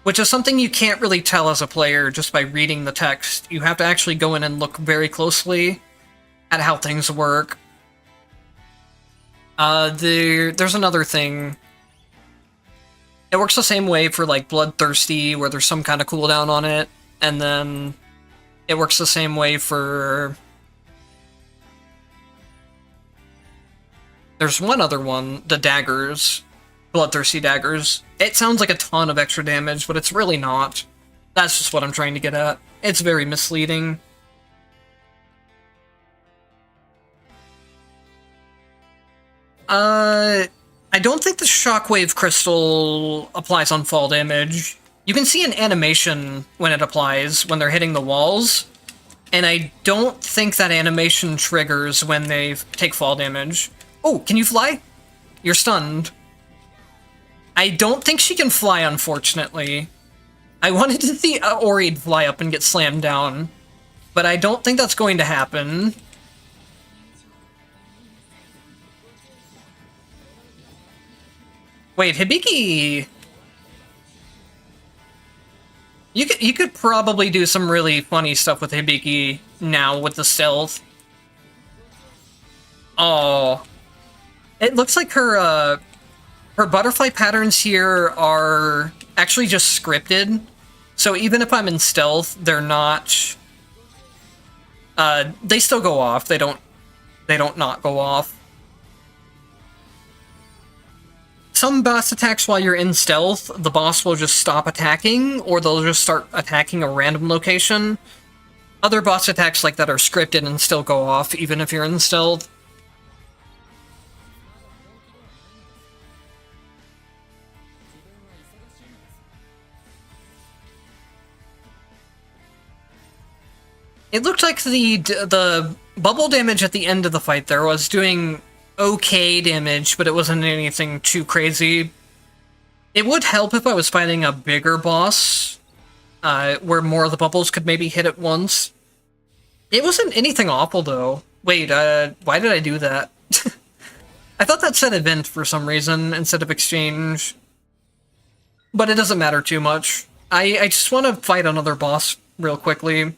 Which is something you can't really tell as a player just by reading the text. You have to actually go in and look very closely at how things work. There's another thing. It works the same way for, like, Bloodthirsty, where there's some kind of cooldown on it, and then it works the same way for... There's one other one, the daggers. Bloodthirsty daggers. It sounds like a ton of extra damage, but it's really not. That's just what I'm trying to get at. It's very misleading. I don't think the Shockwave Crystal applies on fall damage. You can see an animation when it applies, when they're hitting the walls, and I don't think that animation triggers when they take fall damage. Oh, can you fly? You're stunned. I don't think she can fly, unfortunately. I wanted to see Ori fly up and get slammed down, but I don't think that's going to happen. Wait, Hibiki... You could probably do some really funny stuff with Hibiki now with the stealth. Oh. It looks like her butterfly patterns here are actually just scripted. So even if I'm in stealth, they're not... they still go off. They don't not go off. Some boss attacks while you're in stealth, the boss will just stop attacking, or they'll just start attacking a random location. Other boss attacks like that are scripted and still go off, even if you're in stealth. It looked like the bubble damage at the end of the fight there was doing okay damage, but it wasn't anything too crazy. It would help if I was fighting a bigger boss, where more of the bubbles could maybe hit at once. It wasn't anything awful, though. Wait, why did I do that? I thought that said event for some reason, instead of exchange. But it doesn't matter too much. I just want to fight another boss real quickly.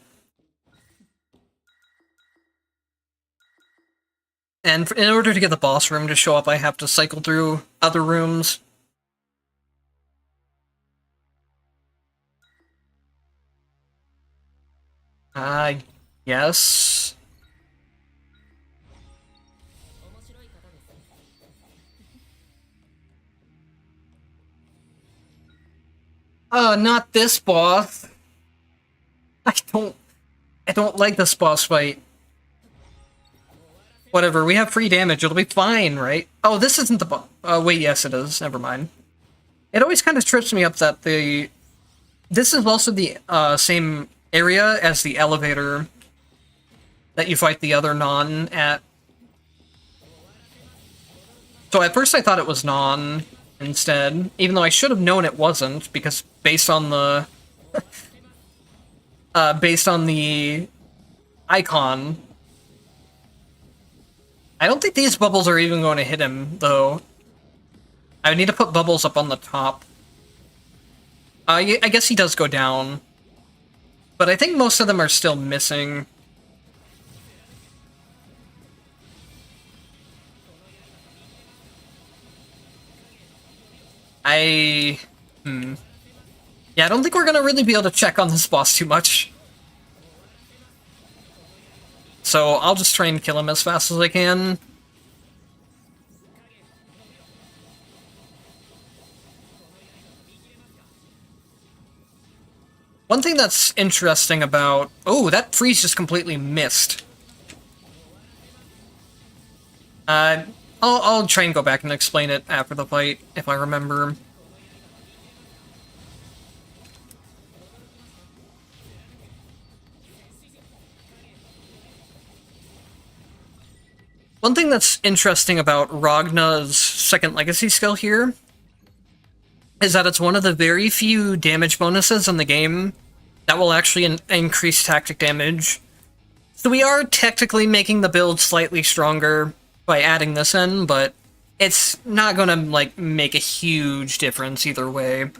And in order to get the boss room to show up, I have to cycle through other rooms. Yes. Not this boss. I don't like this boss fight. Whatever, we have free damage, it'll be fine, right? Oh, this isn't the boss. Wait, yes it is, never mind. It always kind of trips me up that this is also the, same area as the elevator that you fight the other Non at. So at first I thought it was Non instead, even though I should have known it wasn't, because based on the... based on the icon... I don't think these bubbles are even going to hit him, though. I would need to put bubbles up on the top. I guess he does go down. But I think most of them are still missing. Yeah, I don't think we're gonna really be able to check on this boss too much. So I'll just try and kill him as fast as I can. One thing that's interesting about... Oh, that freeze just completely missed. I'll try and go back and explain it after the fight, if I remember. One thing that's interesting about Ragna's second legacy skill here is that it's one of the very few damage bonuses in the game that will actually increase tactic damage. So we are technically making the build slightly stronger by adding this in, but it's not gonna, like, make a huge difference either way.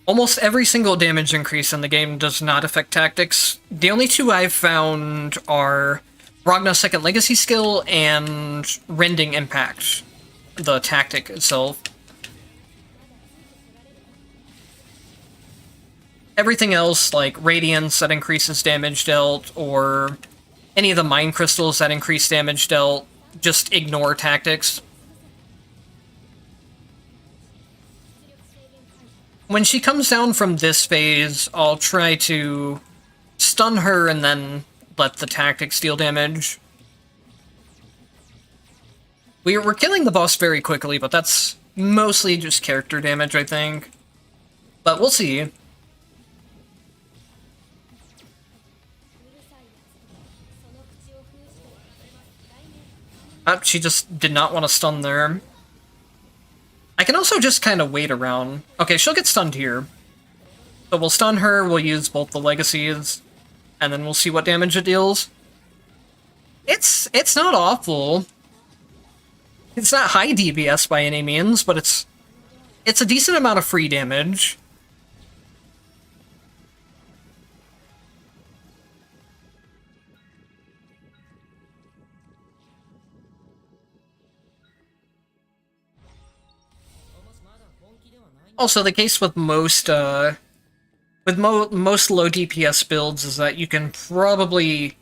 Almost every single damage increase in the game does not affect tactics. The only two I've found are Ragna's second legacy skill and Rending Impact. the tactic itself. Everything else, like Radiance that increases damage dealt, or any of the Mind Crystals that increase damage dealt, just ignore tactics. When she comes down from this phase, I'll try to stun her and then let the tactics deal damage. We're killing the boss very quickly, but that's mostly just character damage, I think. But we'll see. She just did not want to stun there. I can also just kind of wait around. Okay, she'll get stunned here. So we'll stun her, we'll use both the legacies, and then we'll see what damage it deals. It's not awful. It's not high DPS by any means, but it's a decent amount of free damage. Also, the case with most most low DPS builds is that you can probably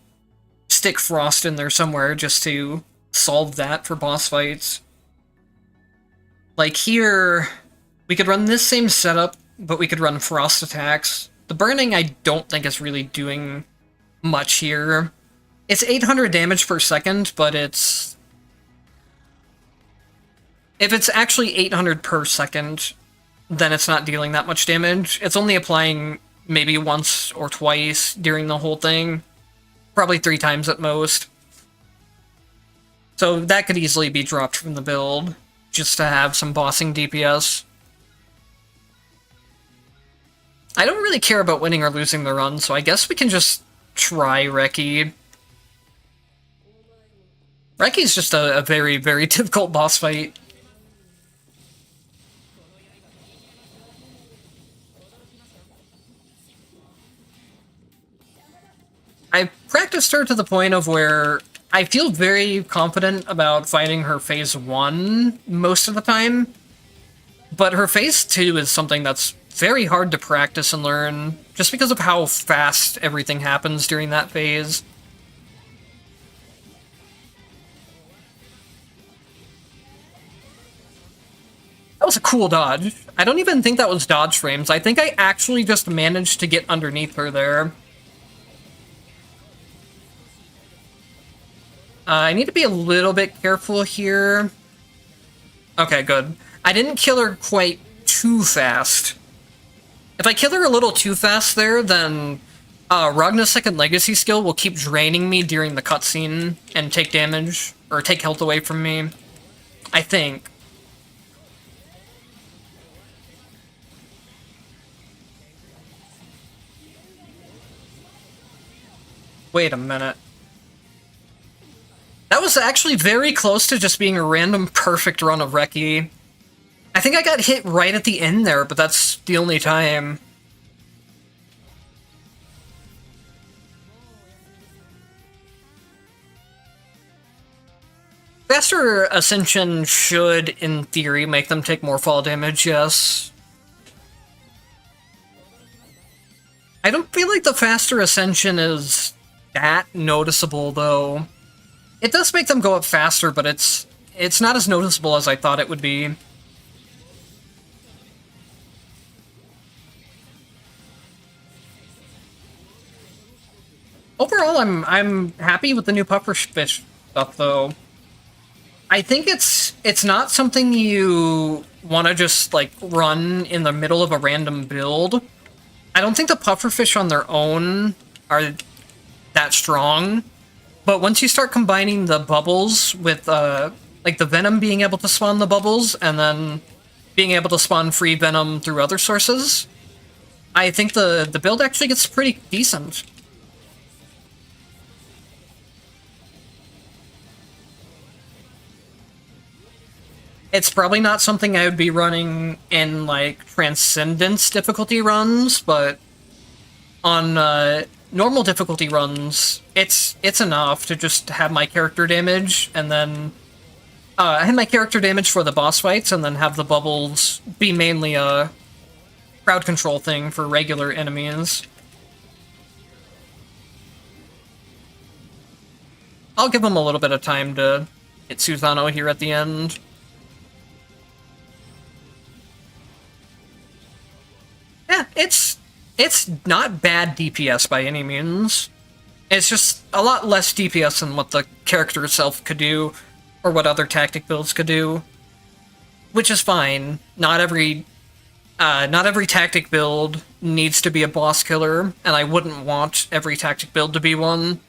stick Frost in there somewhere just to solve that for boss fights. Like here, we could run this same setup, but we could run Frost attacks. The Burning I don't think is really doing much here. It's 800 damage per second, but if it's actually 800 per second, then it's not dealing that much damage. It's only applying maybe once or twice during the whole thing. Probably 3 times at most. So that could easily be dropped from the build, just to have some bossing DPS. I don't really care about winning or losing the run, so I guess we can just try Reki. Reki's just a very, very difficult boss fight. I practiced her to the point of where I feel very confident about fighting her phase 1 most of the time, but her phase 2 is something that's very hard to practice and learn, just because of how fast everything happens during that phase. That was a cool dodge. I don't even think that was dodge frames. I think I actually just managed to get underneath her there. I need to be a little bit careful here. Okay, good. I didn't kill her quite too fast. If I kill her a little too fast there, then Ragna's second legacy skill will keep draining me during the cutscene and take damage, or take health away from me. I think. Wait a minute. That was actually very close to just being a random perfect run of Reki. I think I got hit right at the end there, but that's the only time. Faster Ascension should, in theory, make them take more fall damage, yes. I don't feel like the faster Ascension is that noticeable, though. It does make them go up faster, but it's not as noticeable as I thought it would be. Overall, I'm happy with the new pufferfish stuff, though. I think it's not something you want to just, like, run in the middle of a random build. I don't think the pufferfish on their own are that strong. But once you start combining the bubbles with, like, the venom being able to spawn the bubbles, and then being able to spawn free venom through other sources, I think the build actually gets pretty decent. It's probably not something I would be running in, like, Transcendence difficulty runs, but on, normal difficulty runs, it's enough to just have my character damage, and then I had my character damage for the boss fights, and then have the bubbles be mainly a crowd control thing for regular enemies. I'll give him a little bit of time to hit Susano here at the end. Yeah, it's not bad DPS by any means. It's just a lot less DPS than what the character itself could do, or what other tactic builds could do. Which is fine. Not every tactic build needs to be a boss killer, and I wouldn't want every tactic build to be one.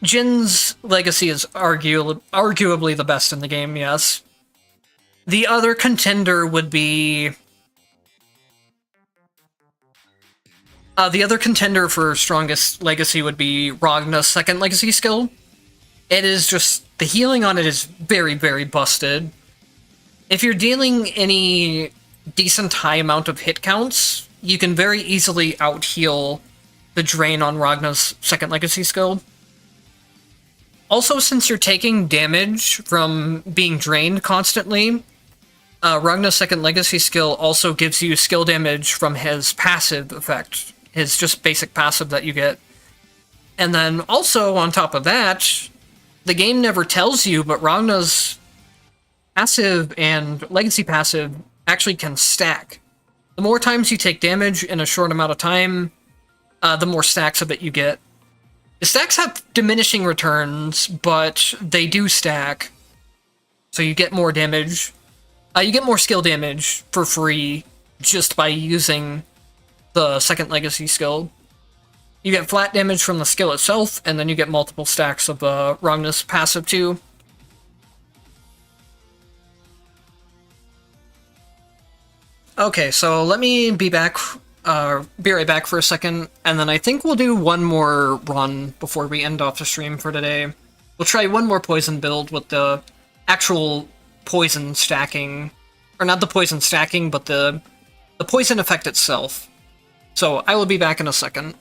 Jin's legacy is arguably the best in the game, yes. The other contender would be... the other contender for strongest legacy would be Ragna's second legacy skill. It is just... the healing on it is very, very busted. If you're dealing any decent high amount of hit counts, you can very easily out-heal the drain on Ragna's second legacy skill. Also, since you're taking damage from being drained constantly, Ragna's second legacy skill also gives you skill damage from his passive effect, his just basic passive that you get. And then also, on top of that, the game never tells you, but Ragna's passive and legacy passive actually can stack. The more times you take damage in a short amount of time, the more stacks of it you get. The stacks have diminishing returns, but they do stack. So you get more damage. You get more skill damage for free just by using the second legacy skill. You get flat damage from the skill itself, and then you get multiple stacks of Ragna's passive too. Okay, so let me be right back for a second, and then I think we'll do one more run before we end off the stream for today. We'll try one more poison build with the actual poison stacking, or not the poison stacking, but the poison effect itself. So I will be back in a second.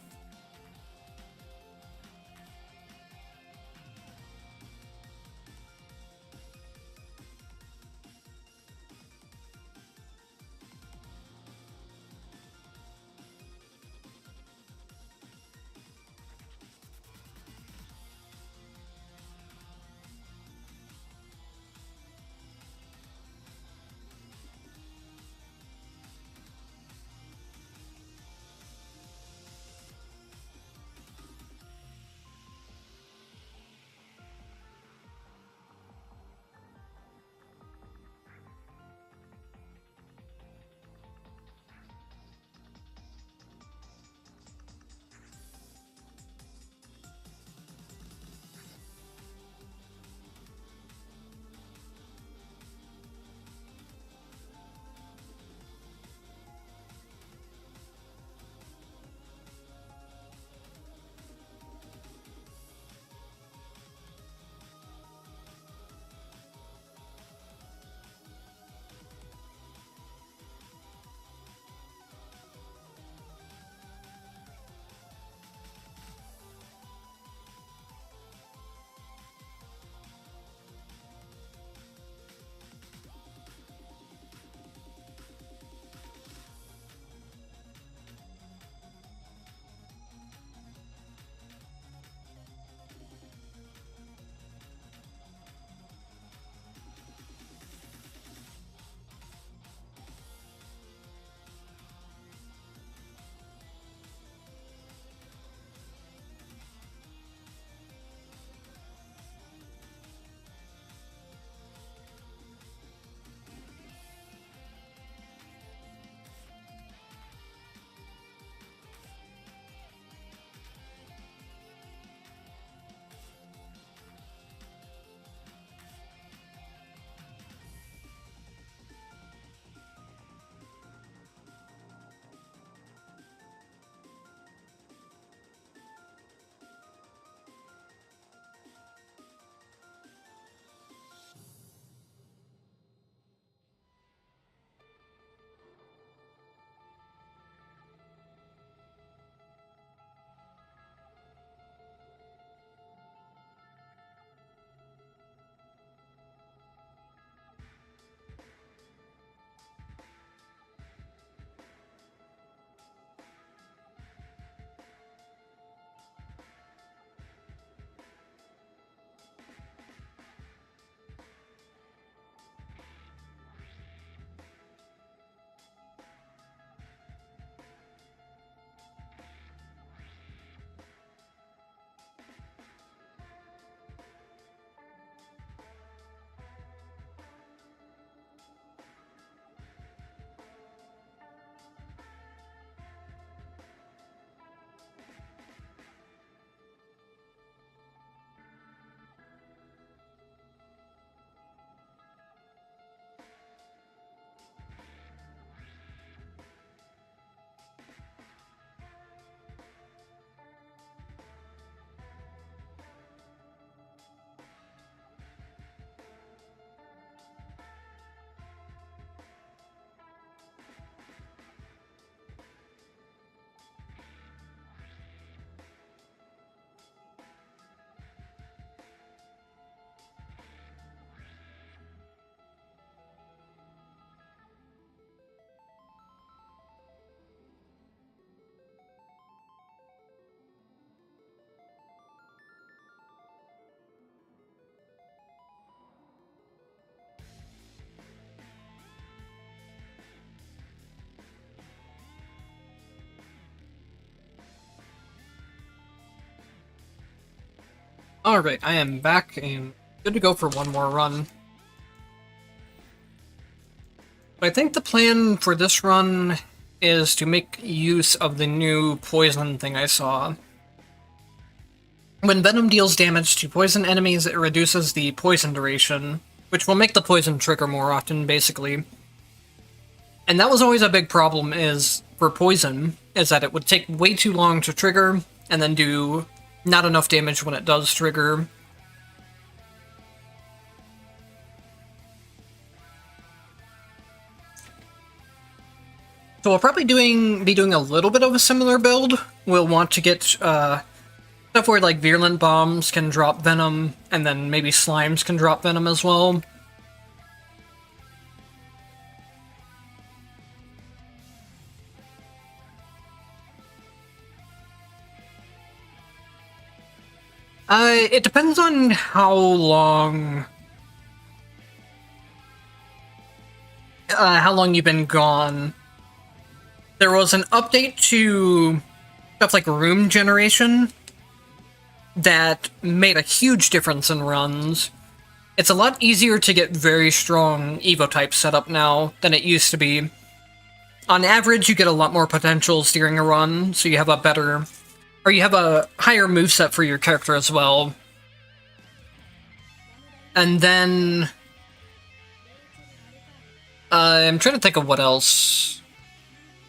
Alright, I am back and good to go for one more run. I think the plan for this run is to make use of the new poison thing I saw. When Venom deals damage to poison enemies, it reduces the poison duration, which will make the poison trigger more often, basically. And that was always a big problem for poison, is that it would take way too long to trigger, and then do not enough damage when it does trigger. So we'll probably be doing a little bit of a similar build. We'll want to get stuff where like virulent bombs can drop venom, and then maybe slimes can drop venom as well. It depends on how long you've been gone. There was an update to stuff like room generation that made a huge difference in runs. It's a lot easier to get very strong Evo types set up now than it used to be. On average, you get a lot more potentials during a run, so you have a higher moveset for your character as well. And then I'm trying to think of what else.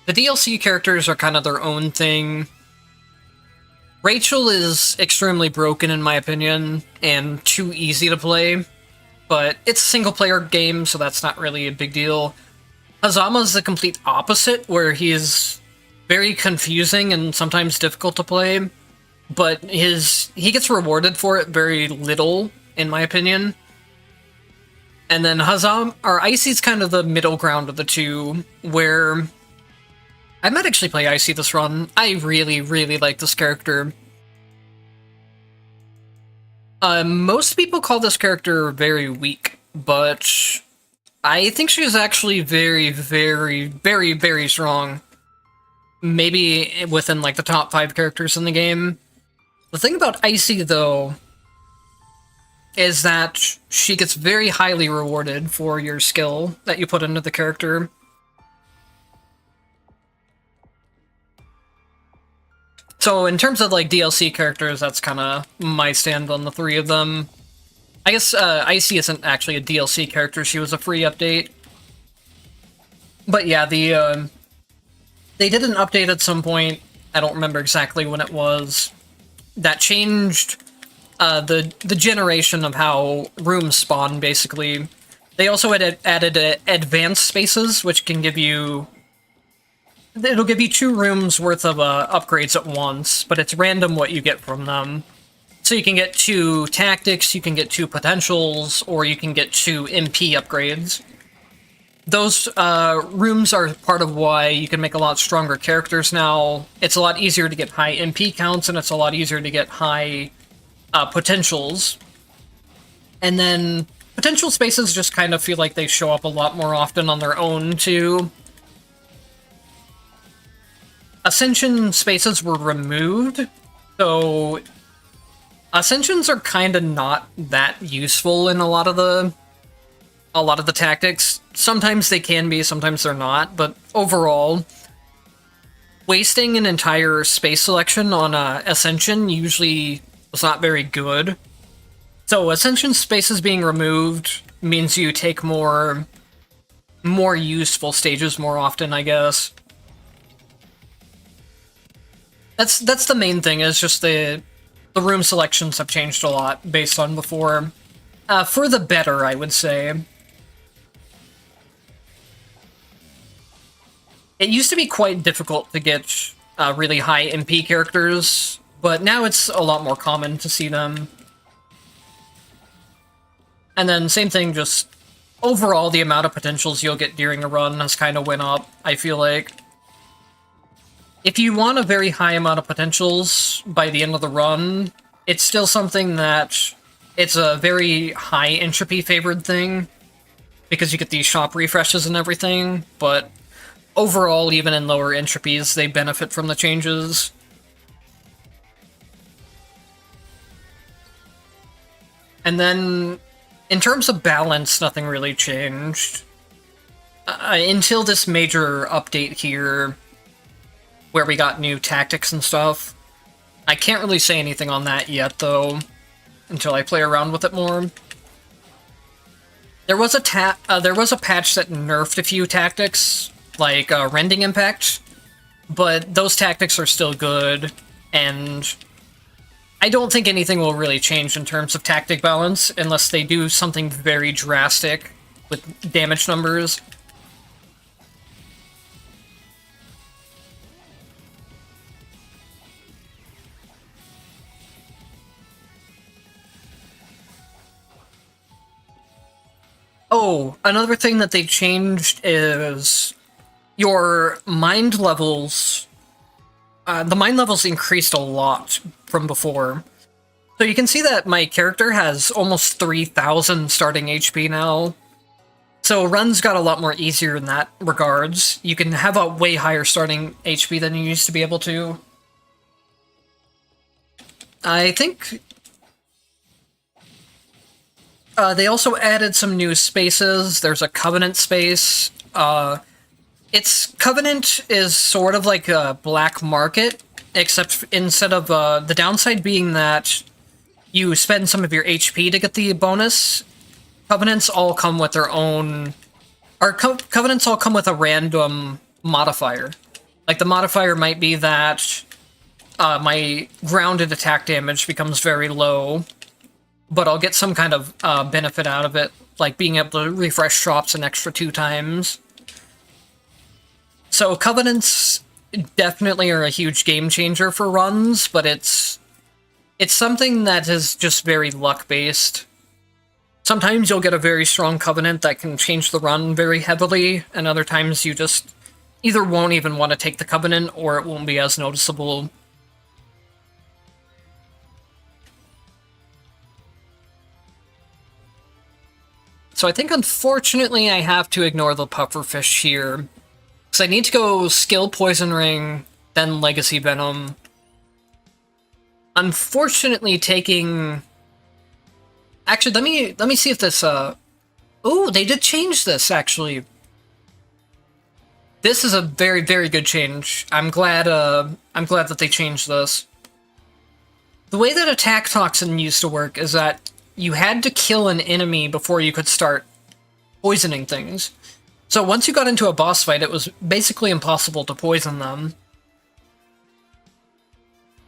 The DLC characters are kind of their own thing. Rachel is extremely broken in my opinion, and too easy to play, but it's a single-player game, so that's not really a big deal. Hazama's the complete opposite, where he is very confusing and sometimes difficult to play, but he gets rewarded for it very little, in my opinion. And then Icy's kind of the middle ground of the two, where I might actually play Icy this run. I really, really like this character. Most people call this character very weak, but I think she's actually very, very, very, very strong. Maybe within, like, the top 5 characters in the game. The thing about Icy, though, is that she gets very highly rewarded for your skill that you put into the character. So in terms of, like, DLC characters, that's kind of my stand on the 3 of them. I guess Icy isn't actually a DLC character, she was a free update. But yeah, they did an update at some point, I don't remember exactly when it was, that changed the generation of how rooms spawn, basically. They also had added advanced spaces, which can give you... It'll give you 2 rooms worth of upgrades at once, but it's random what you get from them. So you can get 2 tactics, you can get 2 potentials, or you can get 2 MP upgrades. Those rooms are part of why you can make a lot stronger characters now. It's a lot easier to get high MP counts, and it's a lot easier to get high potentials. And then potential spaces just kind of feel like they show up a lot more often on their own, too. Ascension spaces were removed, so Ascensions are kind of not that useful in a lot of the tactics. Sometimes they can be, sometimes they're not, but overall, wasting an entire space selection on Ascension usually was not very good. So Ascension spaces being removed means you take more useful stages more often, I guess. That's the main thing, is just the room selections have changed a lot based on before. For the better, I would say. It used to be quite difficult to get really high MP characters, but now it's a lot more common to see them. And then same thing, just overall the amount of potentials you'll get during a run has kind of went up, I feel like. If you want a very high amount of potentials by the end of the run, it's still something that it's a very high entropy favored thing, because you get these shop refreshes and everything, but overall, even in lower entropies, they benefit from the changes. And then, in terms of balance, nothing really changed. Until this major update here, where we got new tactics and stuff. I can't really say anything on that yet, though, until I play around with it more. There was a patch that nerfed a few tactics, like Rending Impact, but those tactics are still good, and I don't think anything will really change in terms of tactic balance unless they do something very drastic with damage numbers. Oh, another thing that they changed is your mind levels. The mind levels increased a lot from before. So you can see that my character has almost 3,000 starting HP now. So runs got a lot more easier in that regards. You can have a way higher starting HP than you used to be able to. I think they also added some new spaces. There's a Covenant space. Its Covenant is sort of like a black market, except instead of the downside being that you spend some of your HP to get the bonus. Covenants all come with their own... Covenants all come with a random modifier. Like, the modifier might be that my grounded attack damage becomes very low, but I'll get some kind of benefit out of it, like being able to refresh shops an extra 2 times. So Covenants definitely are a huge game changer for runs, but it's something that is just very luck-based. Sometimes you'll get a very strong Covenant that can change the run very heavily, and other times you just either won't even want to take the Covenant, or it won't be as noticeable. So I think, unfortunately, I have to ignore the pufferfish here. Because I need to go skill Poison Ring, then Legacy Venom. Unfortunately, taking... Actually, let me see if this, Ooh, they did change this, actually. This is a very, very good change. I'm glad that they changed this. The way that Attack Toxin used to work is that you had to kill an enemy before you could start poisoning things. So once you got into a boss fight, it was basically impossible to poison them.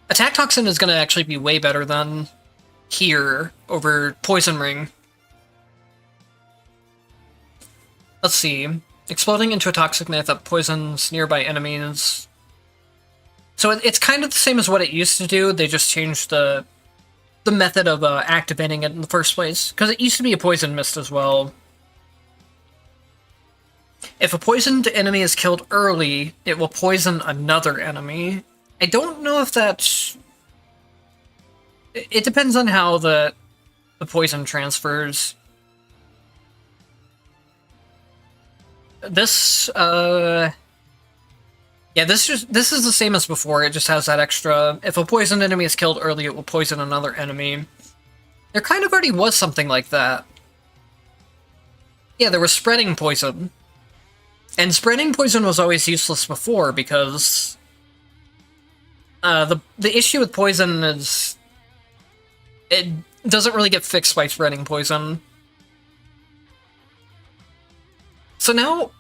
Attack Toxin is going to actually be way better than here over Poison Ring. Let's see. Exploding into a toxic net that poisons nearby enemies. So it's kind of the same as what it used to do, they just changed the method of activating it in the first place, because it used to be a poison mist as well. If a poisoned enemy is killed early, it will poison another enemy. I don't know if that's... It depends on how the poison transfers. This, yeah, this is the same as before, it just has that extra... If a poisoned enemy is killed early, it will poison another enemy. There kind of already was something like that. Yeah, there was spreading poison. And spreading poison was always useless before, because... the issue with poison is... It doesn't really get fixed by spreading poison. So now...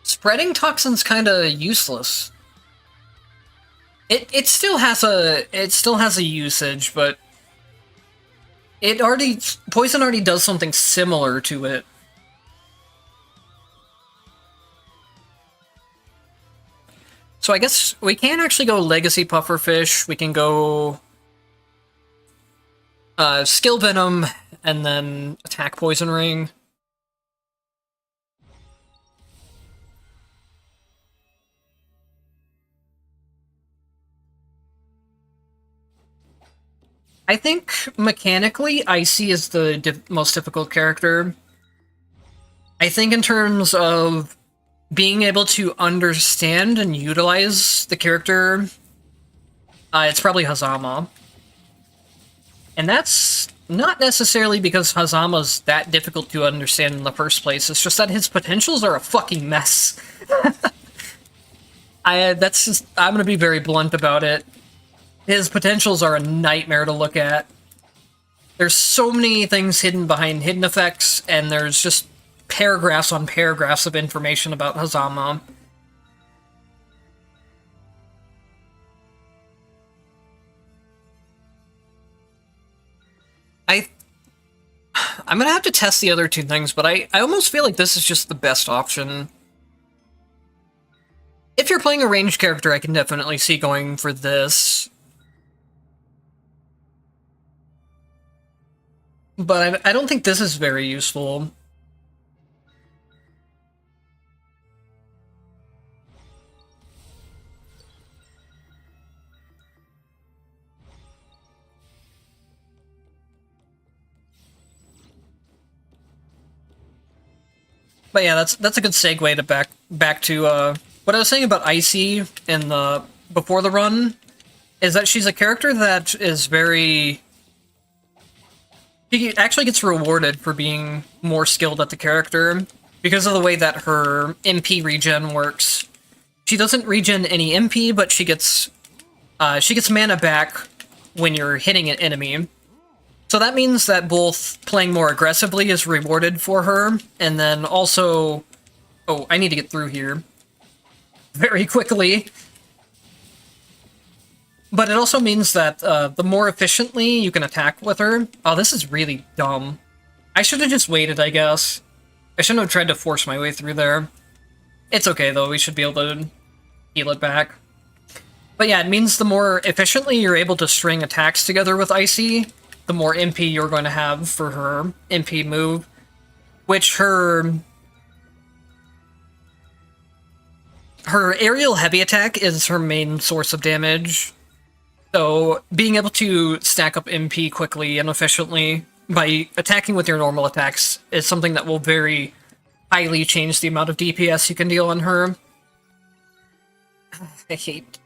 Spreading Toxin's kinda useless. It still has a usage, but... Poison already does something similar to it. So I guess we can actually go Legacy Pufferfish, we can go... Skill Venom, and then attack Poison Ring. I think, mechanically, Icy is the most difficult character. I think in terms of being able to understand and utilize the character, it's probably Hazama. And that's Not necessarily because Hazama's that difficult to understand in the first place, it's just that his potentials are a fucking mess. I'm gonna be very blunt about it. His potentials are a nightmare to look at. There's so many things hidden behind hidden effects, and there's just paragraphs on paragraphs of information about Hazama. I'm gonna have to test the other two things, but I almost feel like this is just the best option. If you're playing a ranged character, I can definitely see going for this. But I don't think this is very useful. But yeah, that's a good segue to back to what I was saying about Icy in the before the run, is that she's a character that is very... She actually gets rewarded for being more skilled at the character because of the way that her MP regen works. She doesn't regen any MP, but she gets mana back when you're hitting an enemy. So that means that both playing more aggressively is rewarded for her, and then also... Oh, I need to get through here very quickly. But it also means that the more efficiently you can attack with her... Oh, this is really dumb. I should have just waited, I guess. I shouldn't have tried to force my way through there. It's okay, though. We should be able to heal it back. But yeah, it means the more efficiently you're able to string attacks together with Icy, the more MP you're going to have for her MP move, which her aerial heavy attack is her main source of damage. So being able to stack up MP quickly and efficiently by attacking with your normal attacks is something that will very highly change the amount of DPS you can deal on her. I hate...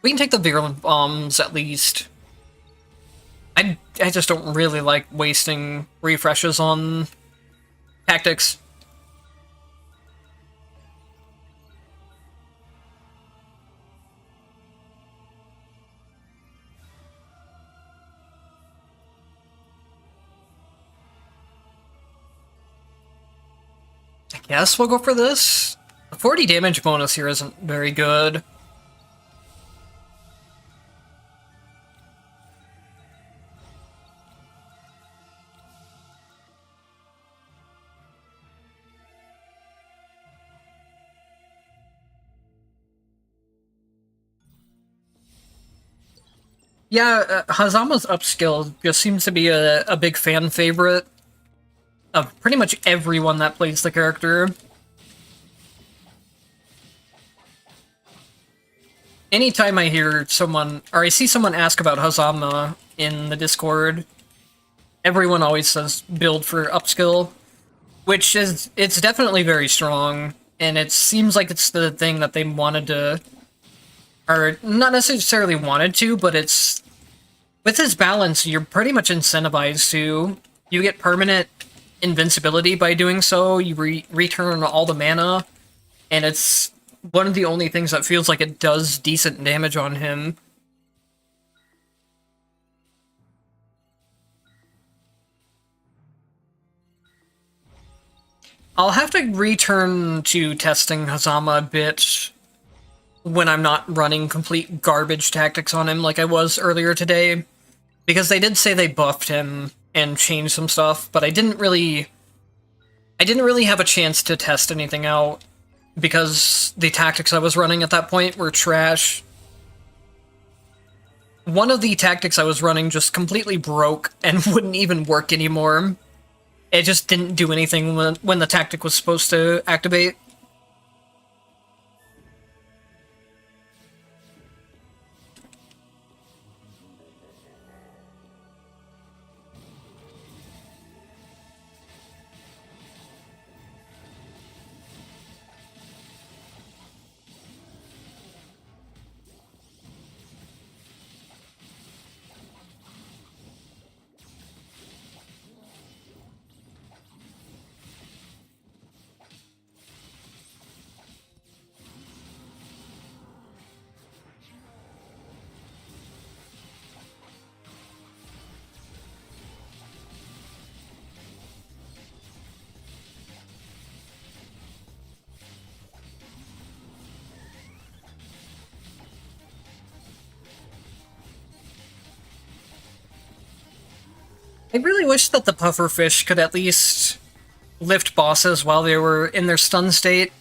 We can take the Virulent Bombs, at least. I just don't really like wasting refreshes on tactics. I guess we'll go for this. The 40 damage bonus here isn't very good. Yeah, Hazama's upskill just seems to be a big fan favorite of pretty much everyone that plays the character. Anytime I hear someone, or I see someone ask about Hazama in the Discord, everyone always says build for upskill, which is, it's definitely very strong, and it seems like it's the thing that they wanted to, or not necessarily wanted to, but it's, with his balance, you're pretty much incentivized to. You get permanent invincibility by doing so, you return all the mana, and it's one of the only things that feels like it does decent damage on him. I'll have to return to testing Hazama a bit when I'm not running complete garbage tactics on him like I was earlier today, because they did say they buffed him and changed some stuff, but I didn't really have a chance to test anything out because the tactics I was running at that point were trash. One of the tactics I was running just completely broke and wouldn't even work anymore. It just didn't do anything when the tactic was supposed to activate. I really wish that the pufferfish could at least lift bosses while they were in their stun state.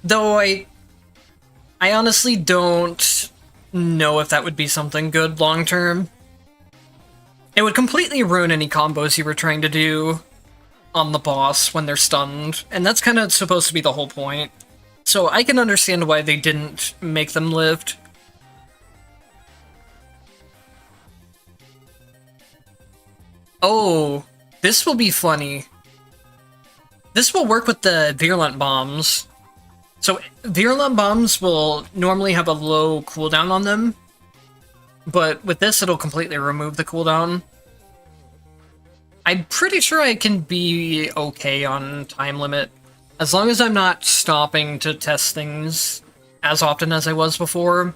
Though I honestly don't know if that would be something good long term. It would completely ruin any combos you were trying to do on the boss when they're stunned, and that's kind of supposed to be the whole point. So I can understand why they didn't make them lift. Oh, this will be funny. This will work with the virulent bombs. So virulent bombs will normally have a low cooldown on them, but with this it'll completely remove the cooldown. I'm pretty sure I can be okay on time limit, as long as I'm not stopping to test things as often as I was before.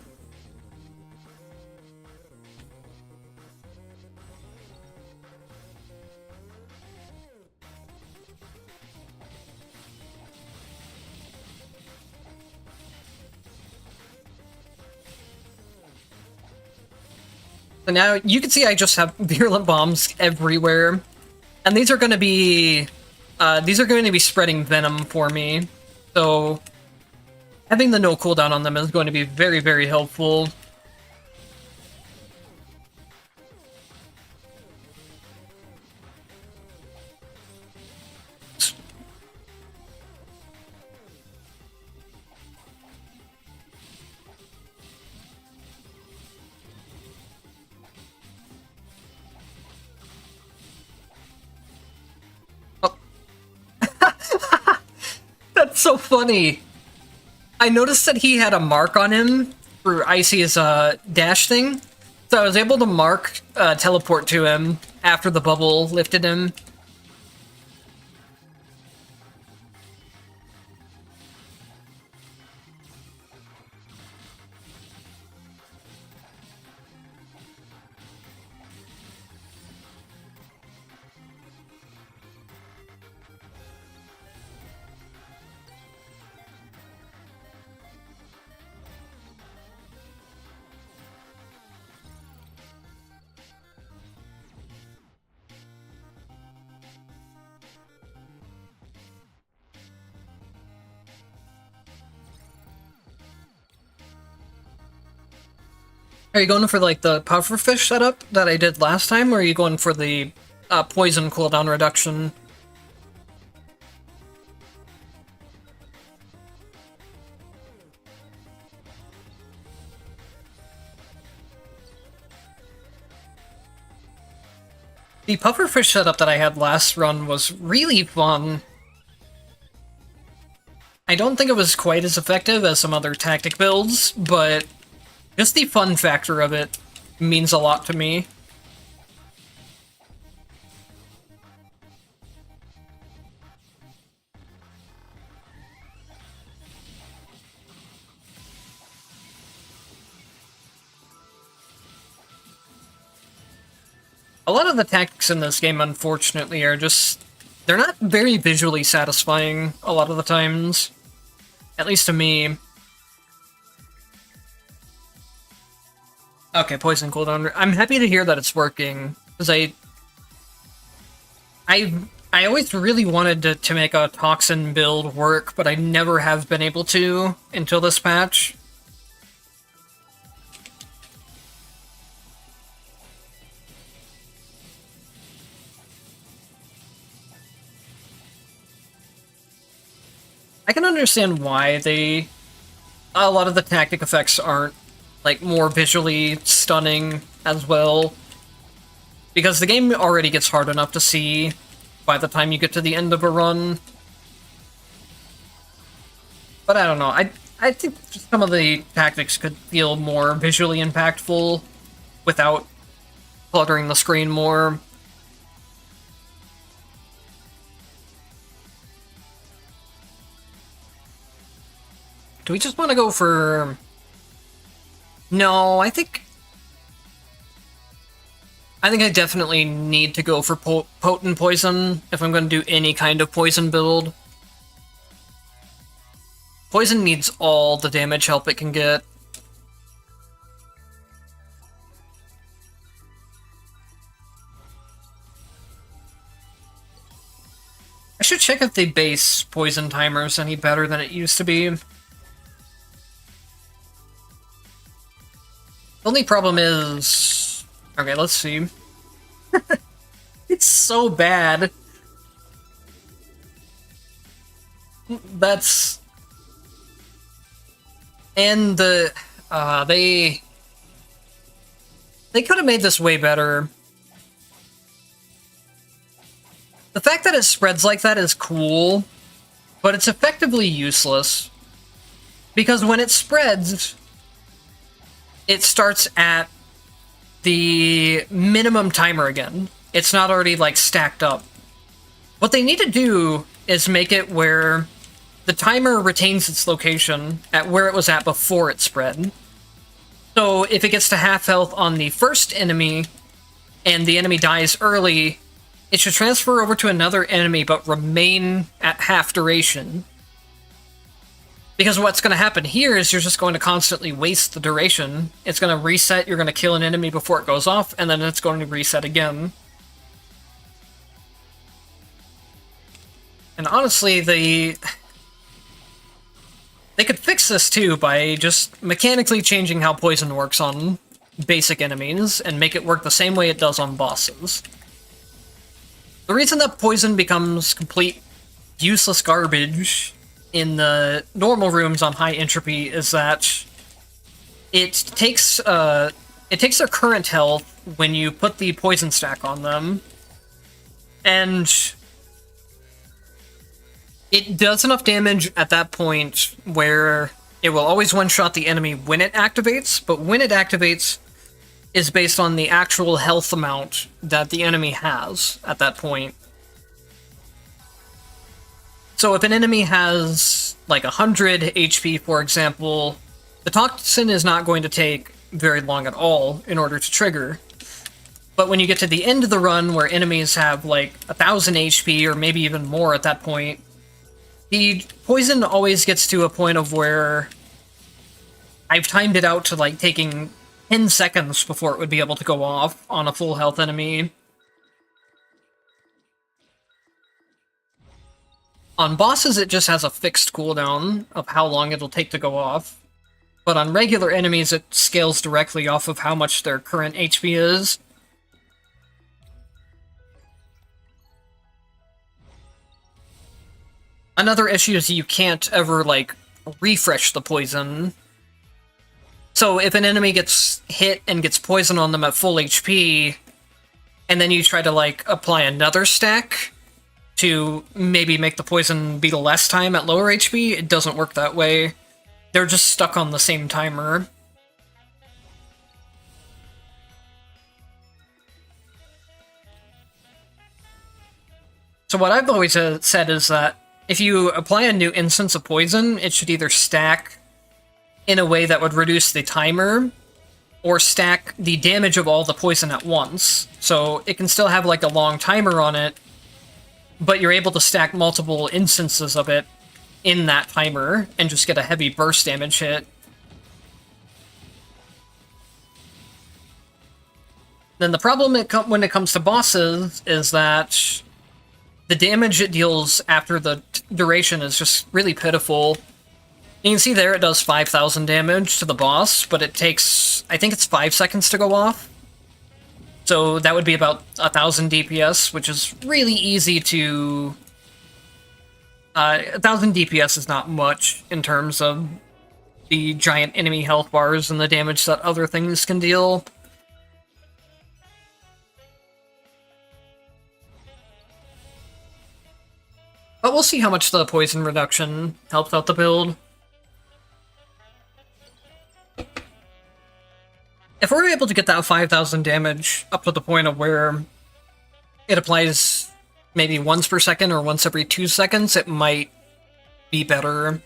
So now you can see I just have virulent bombs everywhere. And these are going to be spreading venom for me, so having the no cooldown on them is going to be very, very helpful. That's so funny. I noticed that he had a mark on him through Icy's dash thing, so I was able to mark teleport to him after the bubble lifted him. Are you going for like the pufferfish setup that I did last time, or are you going for the poison cooldown reduction? The pufferfish setup that I had last run was really fun. I don't think it was quite as effective as some other tactic builds, but just the fun factor of it means a lot to me. A lot of the tactics in this game, unfortunately, are just... they're not very visually satisfying a lot of the times. At least to me. Okay, poison cooldown. I'm happy to hear that it's working, because I always really wanted to make a toxin build work, but I never have been able to until this patch. I can understand why a lot of the tactic effects aren't, like, more visually stunning as well. Because the game already gets hard enough to see by the time you get to the end of a run. But I don't know, I think some of the tactics could feel more visually impactful without cluttering the screen more. Do we just want to go for... No, I think I definitely need to go for potent poison if I'm going to do any kind of poison build. Poison needs all the damage help it can get. should check if the base poison timer is any better than it used to be. The only problem is... Okay, let's see. It's so bad. That's... And the... They could have made this way better. The fact that it spreads like that is cool, but it's effectively useless. Because when it spreads, it starts at the minimum timer again. It's not already, like, stacked up. What they need to do is make it where the timer retains its location at where it was at before it spread. So if it gets to half health on the first enemy, and the enemy dies early, it should transfer over to another enemy but remain at half duration. Because what's going to happen here is you're just going to constantly waste the duration. It's going to reset, you're going to kill an enemy before it goes off, and then it's going to reset again. And honestly, they could fix this too by just mechanically changing how poison works on basic enemies and make it work the same way it does on bosses. The reason that poison becomes complete useless garbage in the normal rooms on high entropy is that it takes their current health when you put the poison stack on them, and it does enough damage at that point where it will always one-shot the enemy when it activates, but when it activates is based on the actual health amount that the enemy has at that point. So if an enemy has, like, 100 HP, for example, the toxin is not going to take very long at all in order to trigger. But when you get to the end of the run where enemies have, like, 1,000 HP, or maybe even more at that point, the poison always gets to a point of where I've timed it out to, like, taking 10 seconds before it would be able to go off on a full health enemy. On bosses, it just has a fixed cooldown of how long it'll take to go off. But on regular enemies, it scales directly off of how much their current HP is. Another issue is you can't ever, like, refresh the poison. So if an enemy gets hit and gets poison on them at full HP, and then you try to, like, apply another stack to maybe make the poison beat less time at lower HP, it doesn't work that way. They're just stuck on the same timer. So what I've always said is that if you apply a new instance of poison, it should either stack in a way that would reduce the timer, or stack the damage of all the poison at once. So it can still have, like, a long timer on it, but you're able to stack multiple instances of it in that timer and just get a heavy burst damage hit. Then the problem when it comes to bosses is that the damage it deals after the duration is just really pitiful. You can see there it does 5,000 damage to the boss, but it takes, I think it's 5 seconds to go off. So that would be about 1,000 DPS, which is really easy to... 1,000 DPS is not much in terms of the giant enemy health bars and the damage that other things can deal. But we'll see how much the poison reduction helps out the build. If we're able to get that 5,000 damage up to the point of where it applies maybe once per second or once every 2 seconds, it might be better.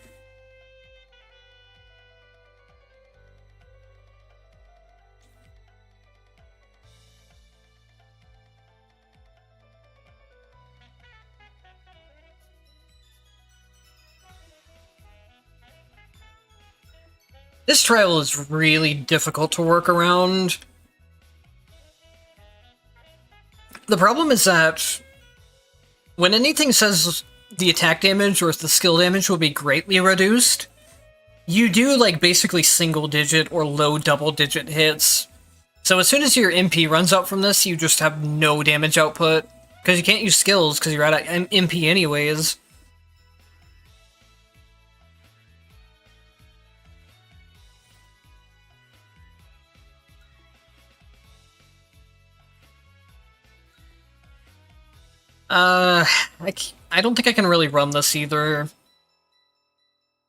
This trial is really difficult to work around. The problem is that when anything says the attack damage or the skill damage will be greatly reduced, you do like basically single digit or low double digit hits. So as soon as your MP runs out from this, you just have no damage output. Because you can't use skills because you're out of MP anyways. I don't think I can really run this either.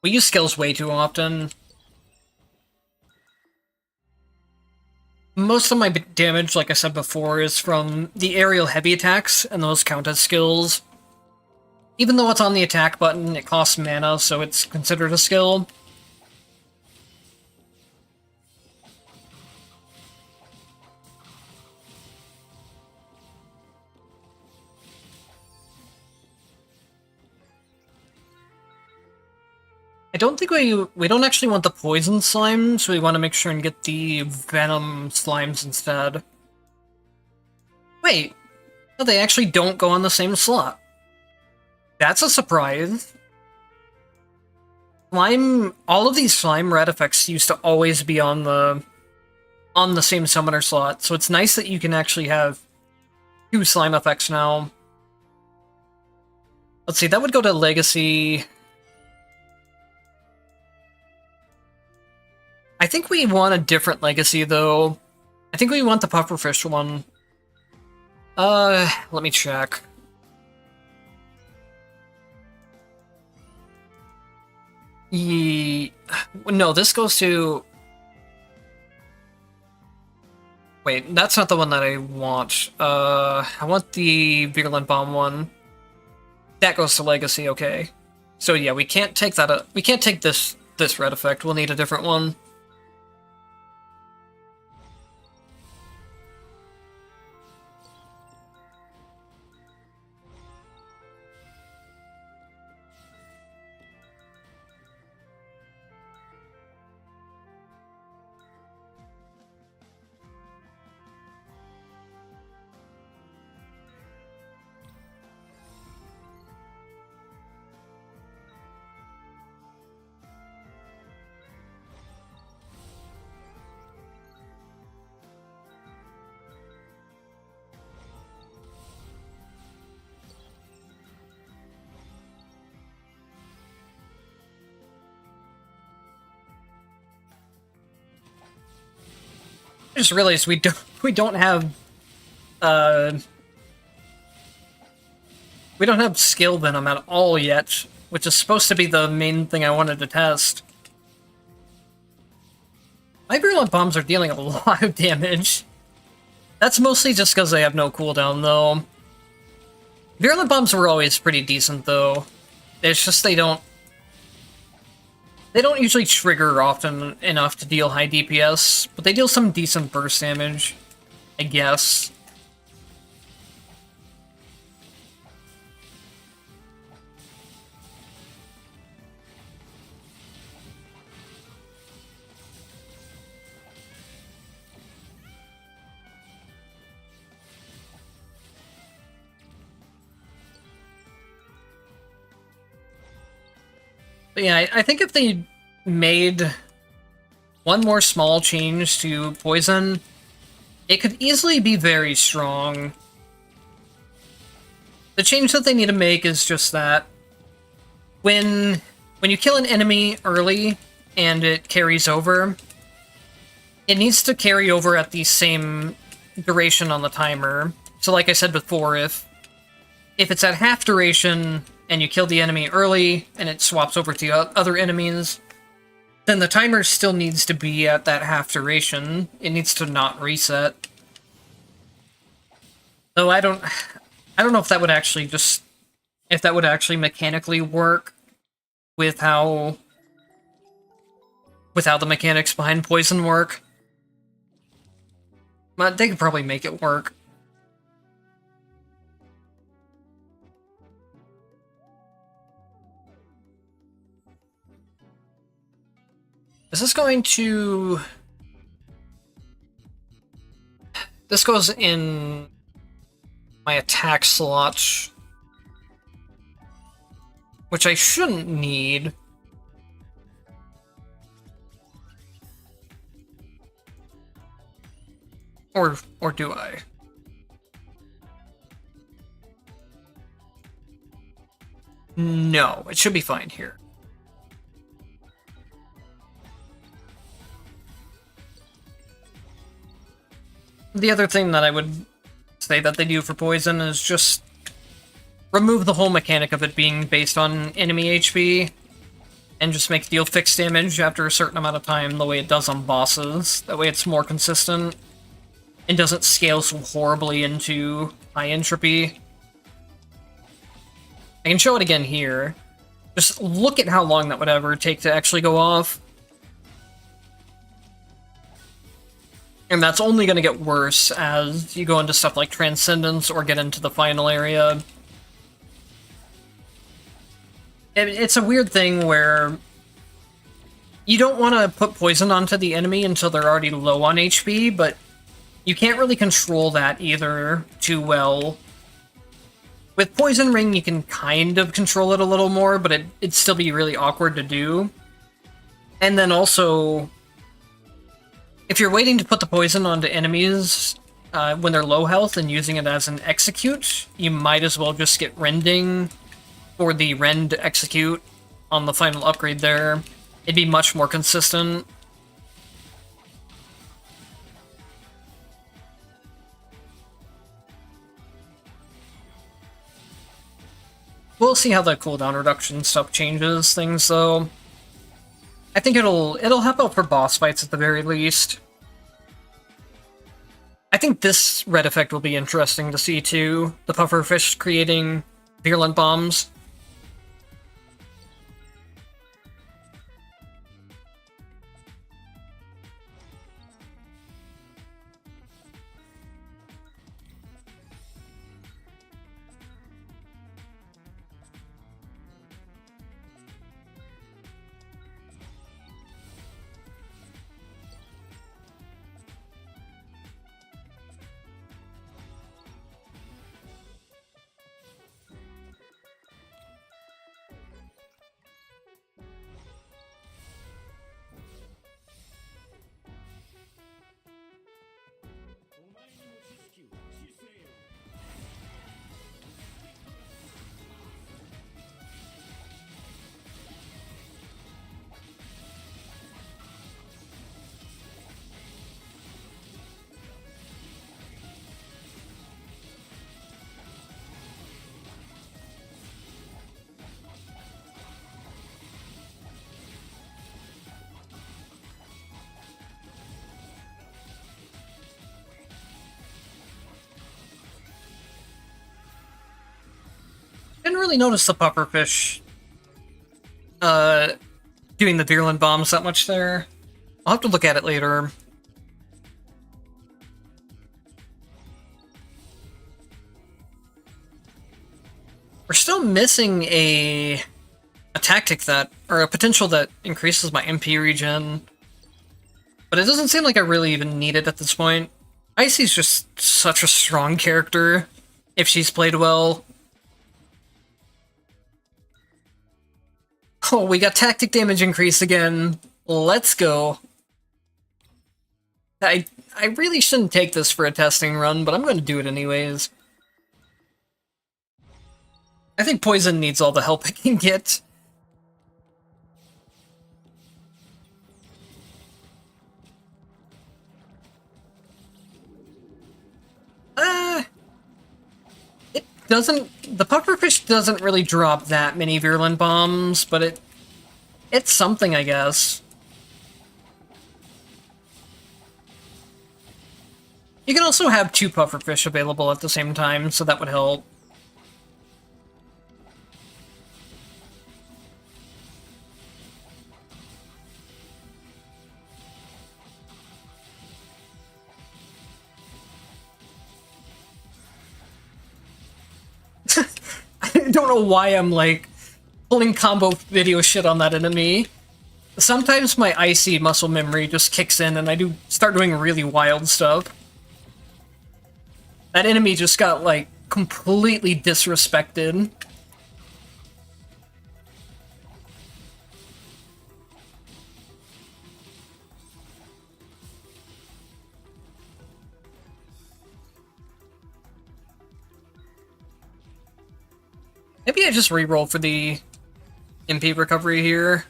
We use skills way too often. Most of my damage, like I said before, is from the aerial heavy attacks, and those count as skills. Even though it's on the attack button, it costs mana, so it's considered a skill. I don't think we don't actually want the poison slimes, we want to make sure and get the venom slimes instead. Wait, no, they actually don't go on the same slot. That's a surprise. Slime, all of these slime red effects used to always be on the same summoner slot, so it's nice that you can actually have 2 slime effects now. Let's see, that would go to Legacy. I think we want a different Legacy, though. I think we want the Pufferfish one. Let me check. No, this goes to... Wait, that's not the one that I want. I want the Virulent Bomb one. That goes to Legacy, okay. So yeah, we can't take that. We can't take this red effect. We'll need a different one. I just realized we don't have skill venom at all yet, which is supposed to be the main thing I wanted to test. My virulent bombs are dealing a lot of damage. That's mostly just because they have no cooldown, though. Virulent bombs were always pretty decent, though. It's just they don't usually trigger often enough to deal high DPS, but they deal some decent burst damage, I guess. But yeah, I think if they made one more small change to poison, it could easily be very strong. The change that they need to make is just that when you kill an enemy early and it carries over, it needs to carry over at the same duration on the timer. So like I said before, if it's at half duration and you kill the enemy early and it swaps over to other enemies, then the timer still needs to be at that half duration. It needs to not reset. Though I don't know if that would actually mechanically work with how the mechanics behind poison work. But they could probably make it work. Is this going to... This goes in my attack slot. which I shouldn't need. Or do I? No, it should be fine here. The other thing that I would say that they do for poison is just remove the whole mechanic of it being based on enemy HP, and just make it deal fixed damage after a certain amount of time the way it does on bosses. That way it's more consistent, and doesn't scale so horribly into high entropy. I can show it again here. Just look at how long that would ever take to actually go off. And that's only going to get worse as you go into stuff like Transcendence or get into the final area. It's a weird thing where you don't want to put poison onto the enemy until they're already low on HP, but you can't really control that either too well. With Poison Ring, you can kind of control it a little more, but it'd still be really awkward to do. And then also, if you're waiting to put the poison onto enemies when they're low health and using it as an execute, you might as well just get Rending for the Rend execute on the final upgrade there. It'd be much more consistent. We'll see how the cooldown reduction stuff changes things, though. I think it'll help out for boss fights at the very least. I think this red effect will be interesting to see, too. The pufferfish creating virulent bombs. Didn't really notice the pufferfish doing the virulent bombs that much there. I'll have to look at it later. We're still missing a tactic that, or a potential that increases my MP regen, but it doesn't seem like I really even need it at this point. Icy's just such a strong character if she's played well. Oh, we got tactic damage increase again. Let's go. I really shouldn't take this for a testing run, but I'm going to do it anyways. I think Poison needs all the help it can get. The pufferfish doesn't really drop that many virulent bombs, but it's something, I guess. You can also have 2 pufferfish available at the same time, so that would help. I don't know why I'm, like, pulling combo video shit on that enemy. Sometimes my icy muscle memory just kicks in and I start doing really wild stuff. That enemy just got, like, completely disrespected. Maybe I just reroll for the MP recovery here.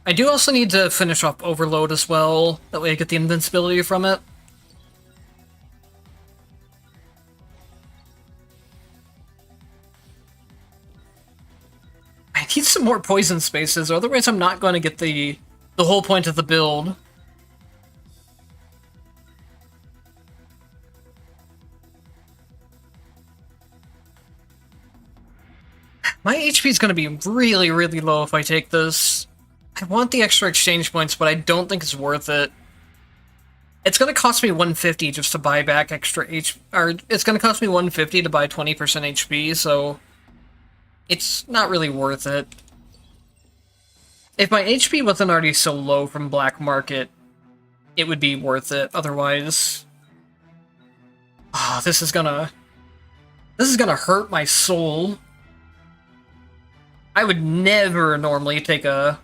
I do also need to finish off Overload as well. That way I get the invincibility from it. I need some more poison spaces, otherwise I'm not going to get the whole point of the build. My HP is going to be really, really low if I take this. I want the extra exchange points, but I don't think it's worth it. It's going to cost me 150 just to buy back extra HP, or it's going to cost me 150 to buy 20% HP, so it's not really worth it. If my HP wasn't already so low from Black Market, it would be worth it. Otherwise, this is gonna hurt my soul. I would never normally take a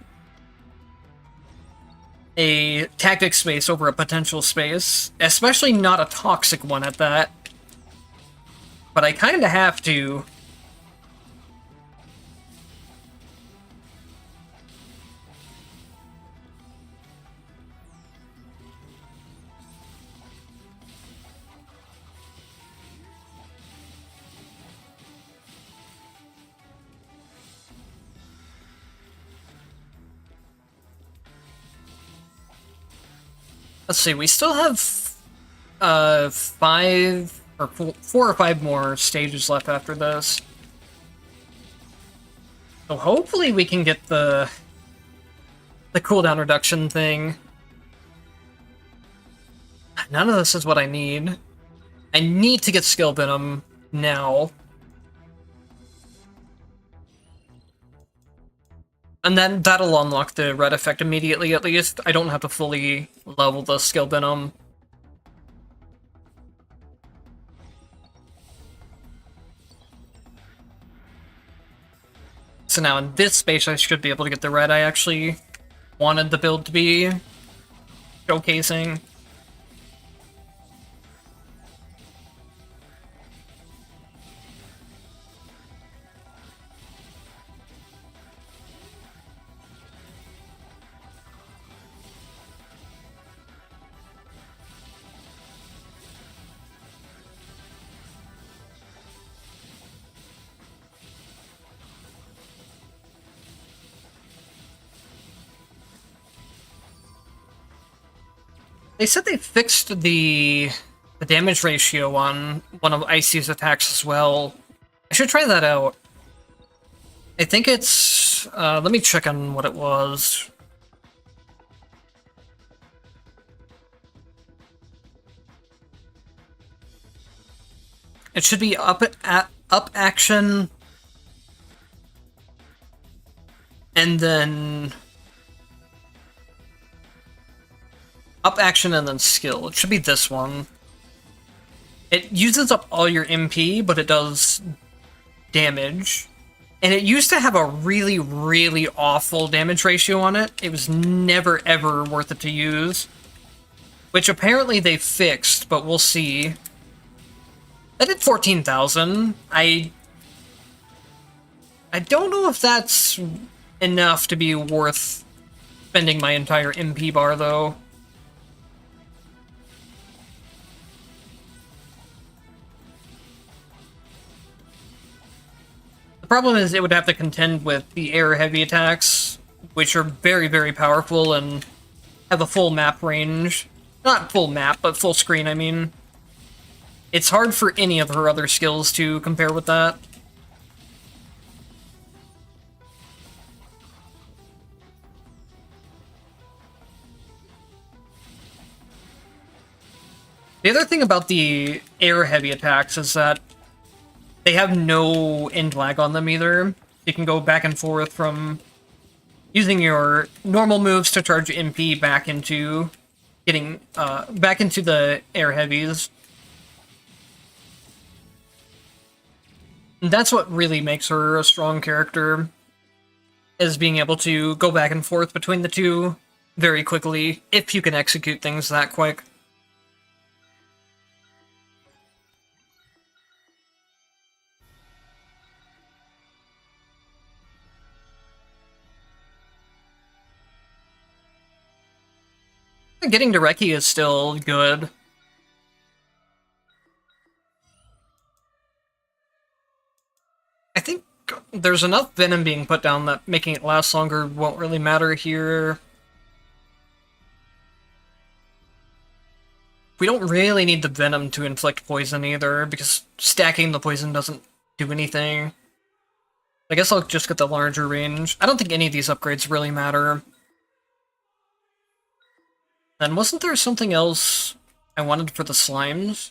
tactic space over a potential space, especially not a toxic one at that. But I kind of have to. Let's see, we still have 5 or 4 or 5 more stages left after this. So hopefully we can get the cooldown reduction thing. None of this is what I need. I need to get Skill Venom now. And then that'll unlock the red effect immediately, at least. I don't have to fully level the Skill Venom. So now in this space I should be able to get the red I actually wanted the build to be showcasing. They said they fixed the damage ratio on one of Icy's attacks as well. I should try that out. I think it's... let me check on what it was. It should be up action, and then up action and then skill. It should be this one. It uses up all your MP, but it does damage. And it used to have a really, really awful damage ratio on it. It was never, ever worth it to use. Which apparently they fixed, but we'll see. That did 14,000. I don't know if that's enough to be worth spending my entire MP bar, though. The problem is it would have to contend with the air heavy attacks, which are very, very powerful and have a full map range. Not full map, but full screen, I mean. It's hard for any of her other skills to compare with that. The other thing about the air heavy attacks is that they have no end lag on them either. You can go back and forth from using your normal moves to charge MP back into getting back into the air heavies. And that's what really makes her a strong character, is being able to go back and forth between the two very quickly, if you can execute things that quick. Getting to Reki is still good. I think there's enough venom being put down that making it last longer won't really matter here. We don't really need the venom to inflict poison either, because stacking the poison doesn't do anything. I guess I'll just get the larger range. I don't think any of these upgrades really matter. And wasn't there something else I wanted for the slimes?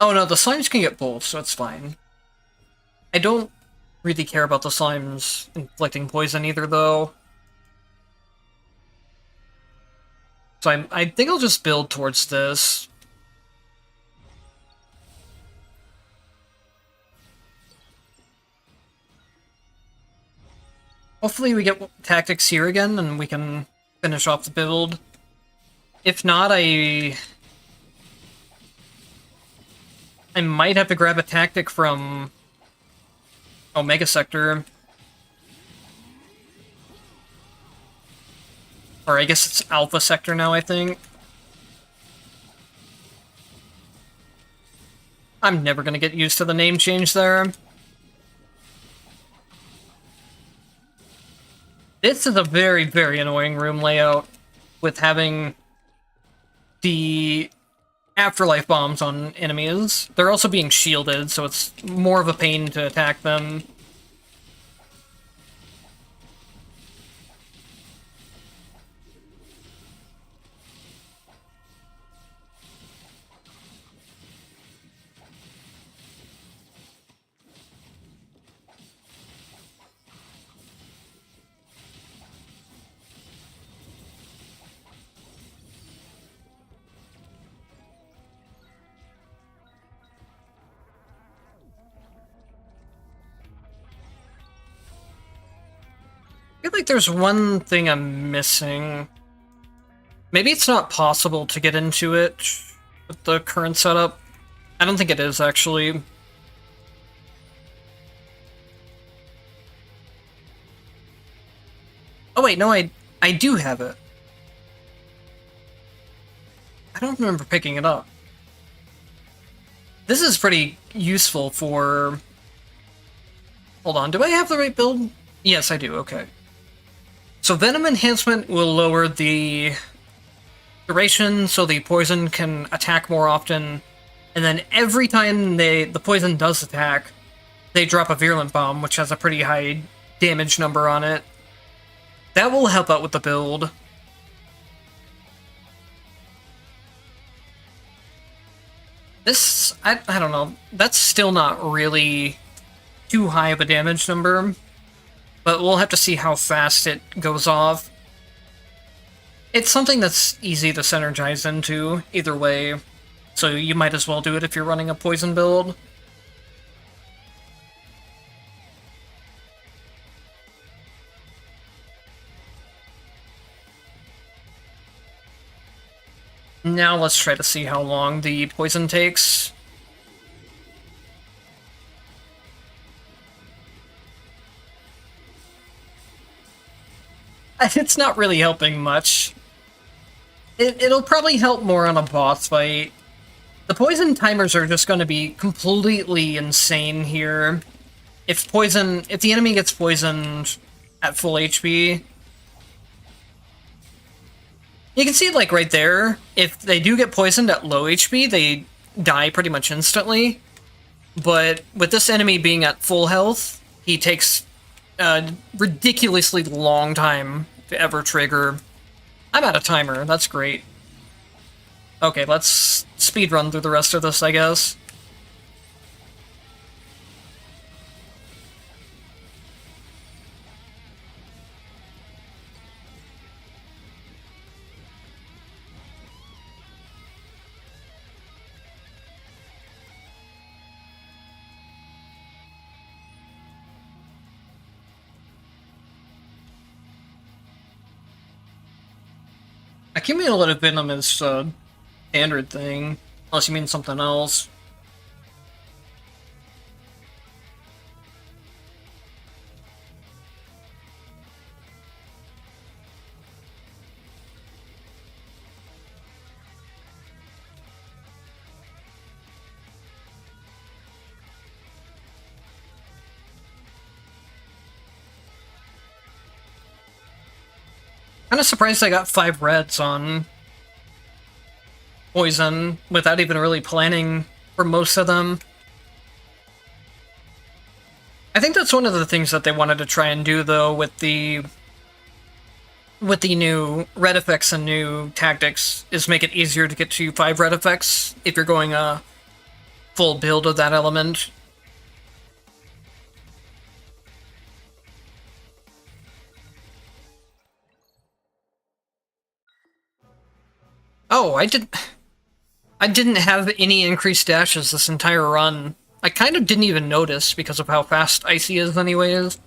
Oh no, the slimes can get both, so it's fine. I don't really care about the slimes inflicting poison either, though. So I think I'll just build towards this. Hopefully we get tactics here again, and we can finish off the build. If not, I might have to grab a tactic from Omega Sector. Or I guess it's Alpha Sector now, I think. I'm never gonna get used to the name change there. This is a very, very annoying room layout, with having the afterlife bombs on enemies. They're also being shielded, so it's more of a pain to attack them. I feel like there's one thing I'm missing. Maybe it's not possible to get into it with the current setup. I don't think it is, actually. Oh wait, no, I do have it. I don't remember picking it up. This is pretty useful for... Hold on, do I have the right build? Yes, I do, okay. So Venom Enhancement will lower the duration so the poison can attack more often, and then every time the poison does attack, they drop a Virulent Bomb, which has a pretty high damage number on it. That will help out with the build. This, I don't know, that's still not really too high of a damage number, but we'll have to see how fast it goes off. It's something that's easy to synergize into, either way, so you might as well do it if you're running a poison build. Now let's try to see how long the poison takes. It's not really helping much. It'll probably help more on a boss fight. The poison timers are just going to be completely insane here. If the enemy gets poisoned at full HP, you can see it like right there. If they do get poisoned at low HP, they die pretty much instantly. But with this enemy being at full health, he takes a ridiculously long time to ever trigger. I'm out of timer, that's great. Okay, let's speedrun through the rest of this, I guess. Accumulative Venom is a standard thing, unless you mean something else. Kind of surprised I got 5 reds on poison without even really planning for most of them. I think that's one of the things that they wanted to try and do, though, with the new red effects and new tactics, is make it easier to get to 5 red effects if you're going a full build of that element. Oh, I didn't have any increased dashes this entire run. I kind of didn't even notice because of how fast Icy is anyways.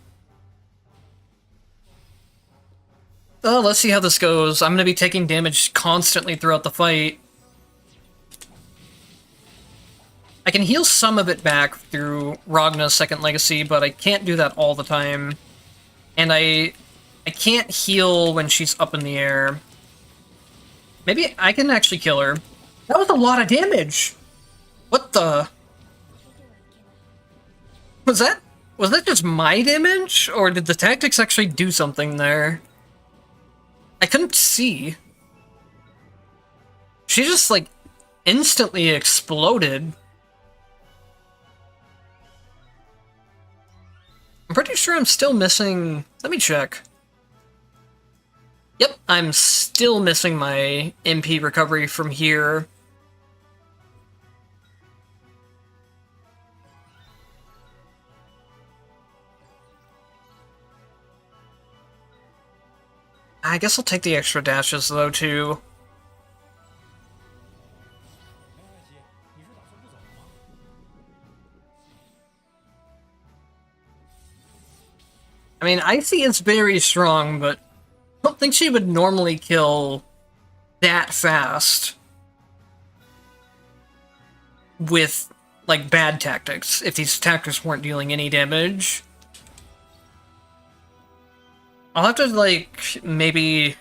Oh, let's see how this goes. I'm going to be taking damage constantly throughout the fight. I can heal some of it back through Ragna's Second Legacy, but I can't do that all the time. And I can't heal when she's up in the air. Maybe I can actually kill her. That was a lot of damage! What the... Was that just my damage? Or did the tactics actually do something there? I couldn't see. She just, like, instantly exploded. I'm pretty sure I'm still missing... Let me check. Yep, I'm still missing my MP recovery from here. I guess I'll take the extra dashes, though, too. I mean, Icy is very strong, but I don't think she would normally kill that fast with, like, bad tactics, if these tactics weren't dealing any damage. I'll have to, like, maybe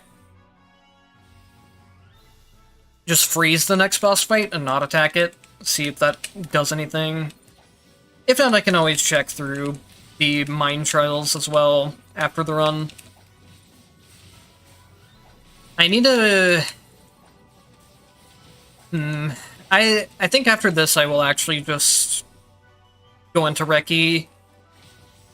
just freeze the next boss fight and not attack it, see if that does anything. If not, I can always check through the mind trials as well after the run. I need to... I think after this I will actually just go into Recce.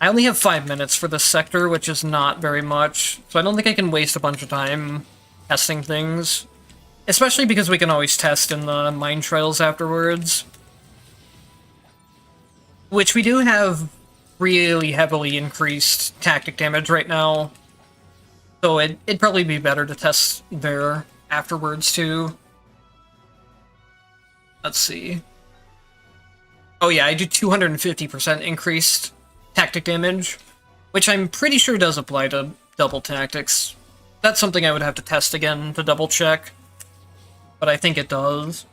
I only have 5 minutes for this sector, which is not very much, so I don't think I can waste a bunch of time testing things. Especially because we can always test in the mind trials afterwards. Which we do have really heavily increased tactic damage right now. So it'd probably be better to test there afterwards, too. Let's see. Oh yeah, I do 250% increased tactic damage, which I'm pretty sure does apply to double tactics. That's something I would have to test again to double check, but I think it does.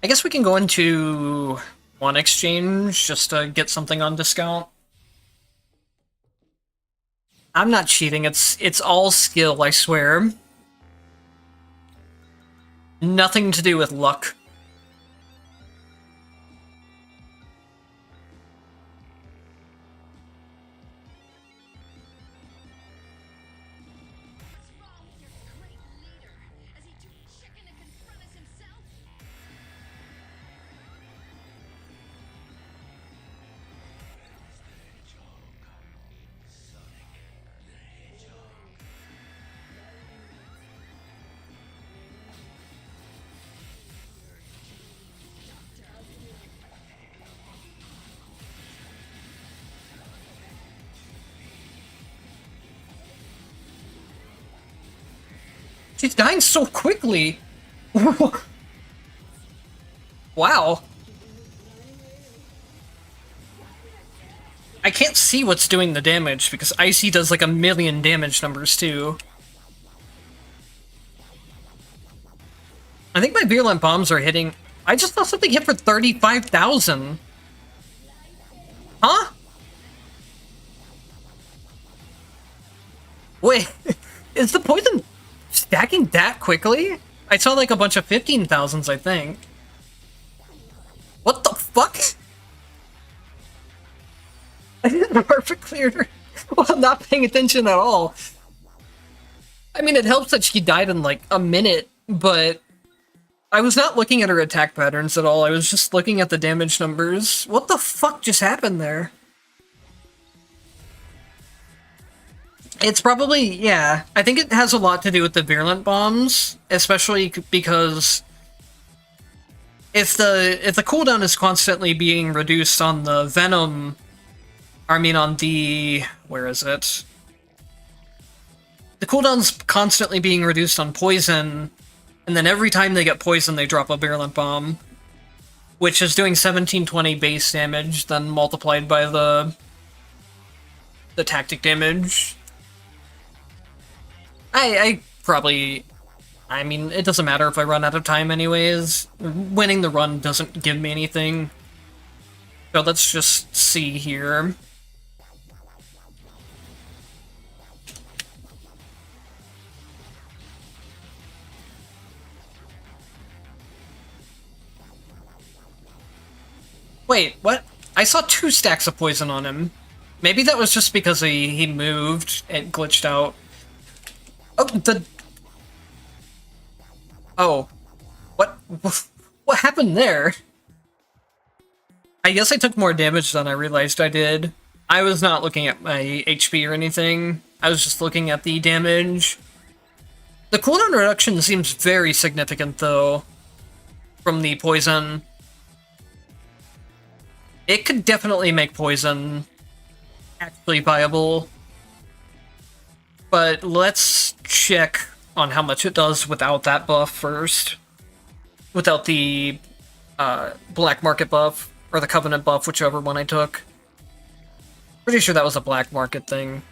I guess we can go into one exchange just to get something on discount. I'm not cheating, it's all skill, I swear. Nothing to do with luck. She's dying so quickly! Wow. I can't see what's doing the damage, because Icy does like 1,000,000 damage numbers, too. I think my virulent bombs are hitting... I just saw something hit for 35,000. Huh? Wait, is the poison stacking that quickly? I saw like a bunch of 15,000s, I think. What the fuck? Perfect cleared while not paying attention at all. I mean, it helps that she died in like a minute, but I was not looking at her attack patterns at all. I was just looking at the damage numbers. What the fuck just happened there? It's probably, yeah. I think it has a lot to do with the virulent bombs, especially because if the cooldown is constantly being reduced on the venom, I mean on the, where is it? The cooldown's constantly being reduced on poison, and then every time they get poison, they drop a virulent bomb, which is doing 1720 base damage, then multiplied by the tactic damage. I probably... I mean, it doesn't matter if I run out of time anyways. Winning the run doesn't give me anything. So let's just see here. Wait, what? I saw 2 stacks of poison on him. Maybe that was just because he moved and glitched out. Oh, Oh. What happened there? I guess I took more damage than I realized I did. I was not looking at my HP or anything. I was just looking at the damage. The cooldown reduction seems very significant, though, from the poison. It could definitely make poison actually viable. But let's check on how much it does without that buff first. Without the black market buff, or the covenant buff, whichever one I took. Pretty sure that was a black market thing.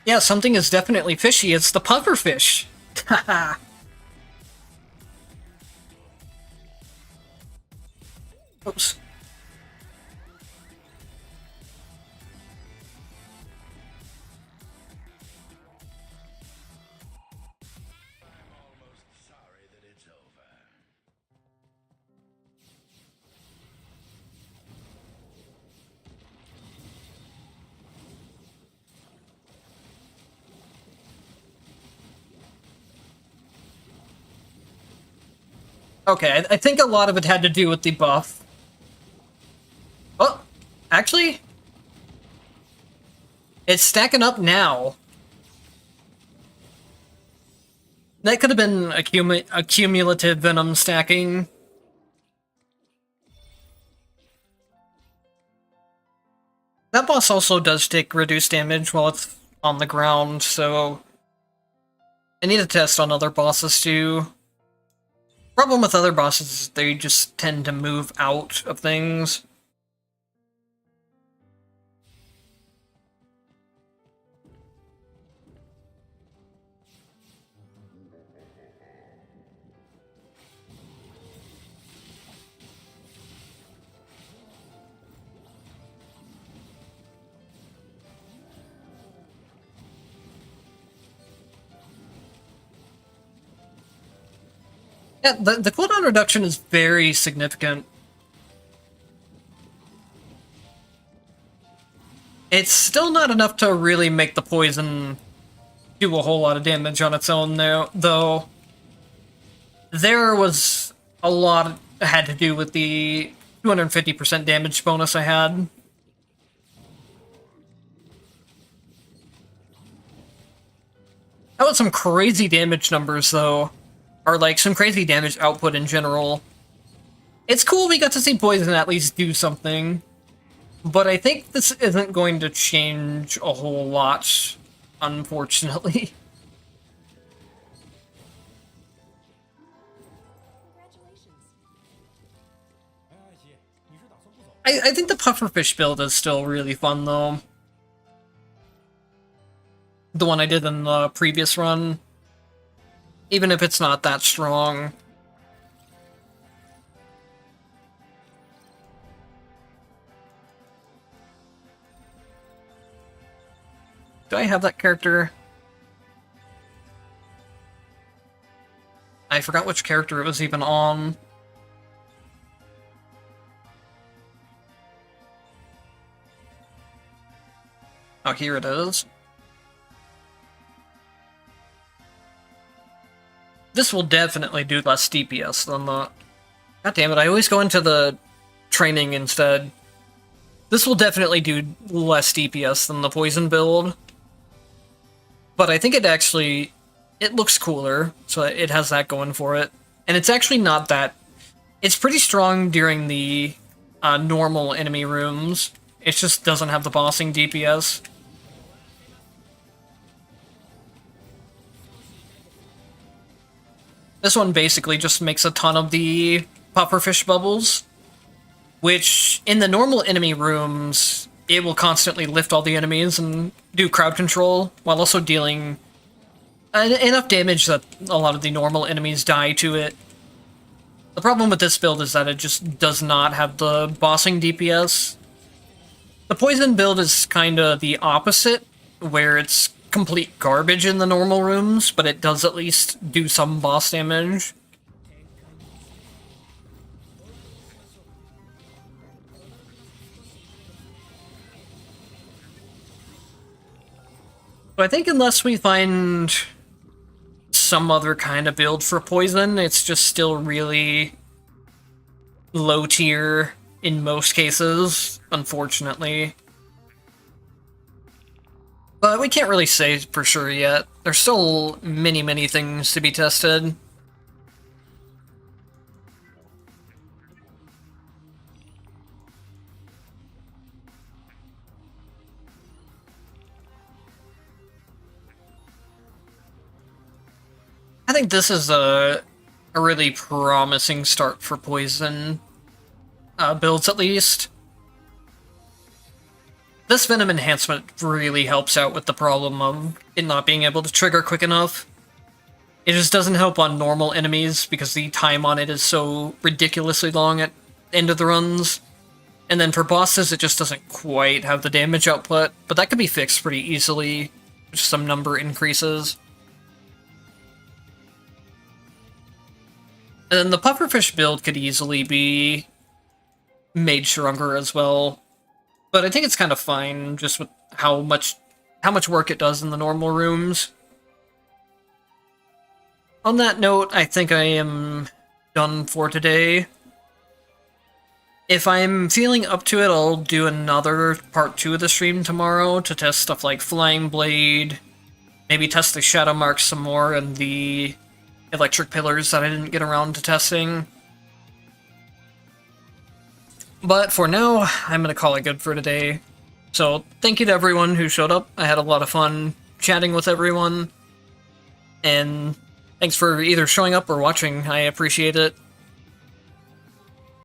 Yeah, something is definitely fishy. It's the pufferfish. Haha. Oops. Okay, I think a lot of it had to do with the buff. Oh, actually, it's stacking up now. That could have been a cumulative venom stacking. That boss also does take reduced damage while it's on the ground, so I need to test on other bosses too. Problem with other bosses is they just tend to move out of things. Yeah, the cooldown reduction is very significant. It's still not enough to really make the poison do a whole lot of damage on its own, though. There was a lot had to do with the 250% damage bonus I had. That was some crazy damage numbers, though. Or, like, some crazy damage output in general. It's cool we got to see poison at least do something. But I think this isn't going to change a whole lot, unfortunately. I think the pufferfish build is still really fun, though. The one I did in the previous run. Even if it's not that strong. Do I have that character? I forgot which character it was even on. Oh, here it is. This will definitely do less DPS than the... God damn it, I always go into the training instead. This will definitely do less DPS than the poison build. But I think it actually... It looks cooler, so it has that going for it. And it's actually not that... It's pretty strong during the normal enemy rooms. It just doesn't have the bossing DPS. This one basically just makes a ton of the pufferfish bubbles, which in the normal enemy rooms, it will constantly lift all the enemies and do crowd control, while also dealing enough damage that a lot of the normal enemies die to it. The problem with this build is that it just does not have the bossing DPS. The poison build is kinda the opposite, where it's complete garbage in the normal rooms, but it does at least do some boss damage. So I think unless we find some other kind of build for poison, it's just still really low tier in most cases, unfortunately. But we can't really say for sure yet. There's still many things to be tested. I think this is a really promising start for poison builds, at least. This Venom enhancement really helps out with the problem of it not being able to trigger quick enough. It just doesn't help on normal enemies because the time on it is so ridiculously long at end of the runs. And then for bosses, it just doesn't quite have the damage output, but that could be fixed pretty easily with some number increases. And then the pufferfish build could easily be made stronger as well. But I think it's kind of fine, just with how much work it does in the normal rooms. On that note, I think I am done for today. If I'm feeling up to it, I'll do another part 2 of the stream tomorrow to test stuff like Flying Blade, maybe test the Shadow Marks some more, and the electric pillars that I didn't get around to testing. But for now, I'm going to call it good for today. So thank you to everyone who showed up. I had a lot of fun chatting with everyone. And thanks for either showing up or watching. I appreciate it.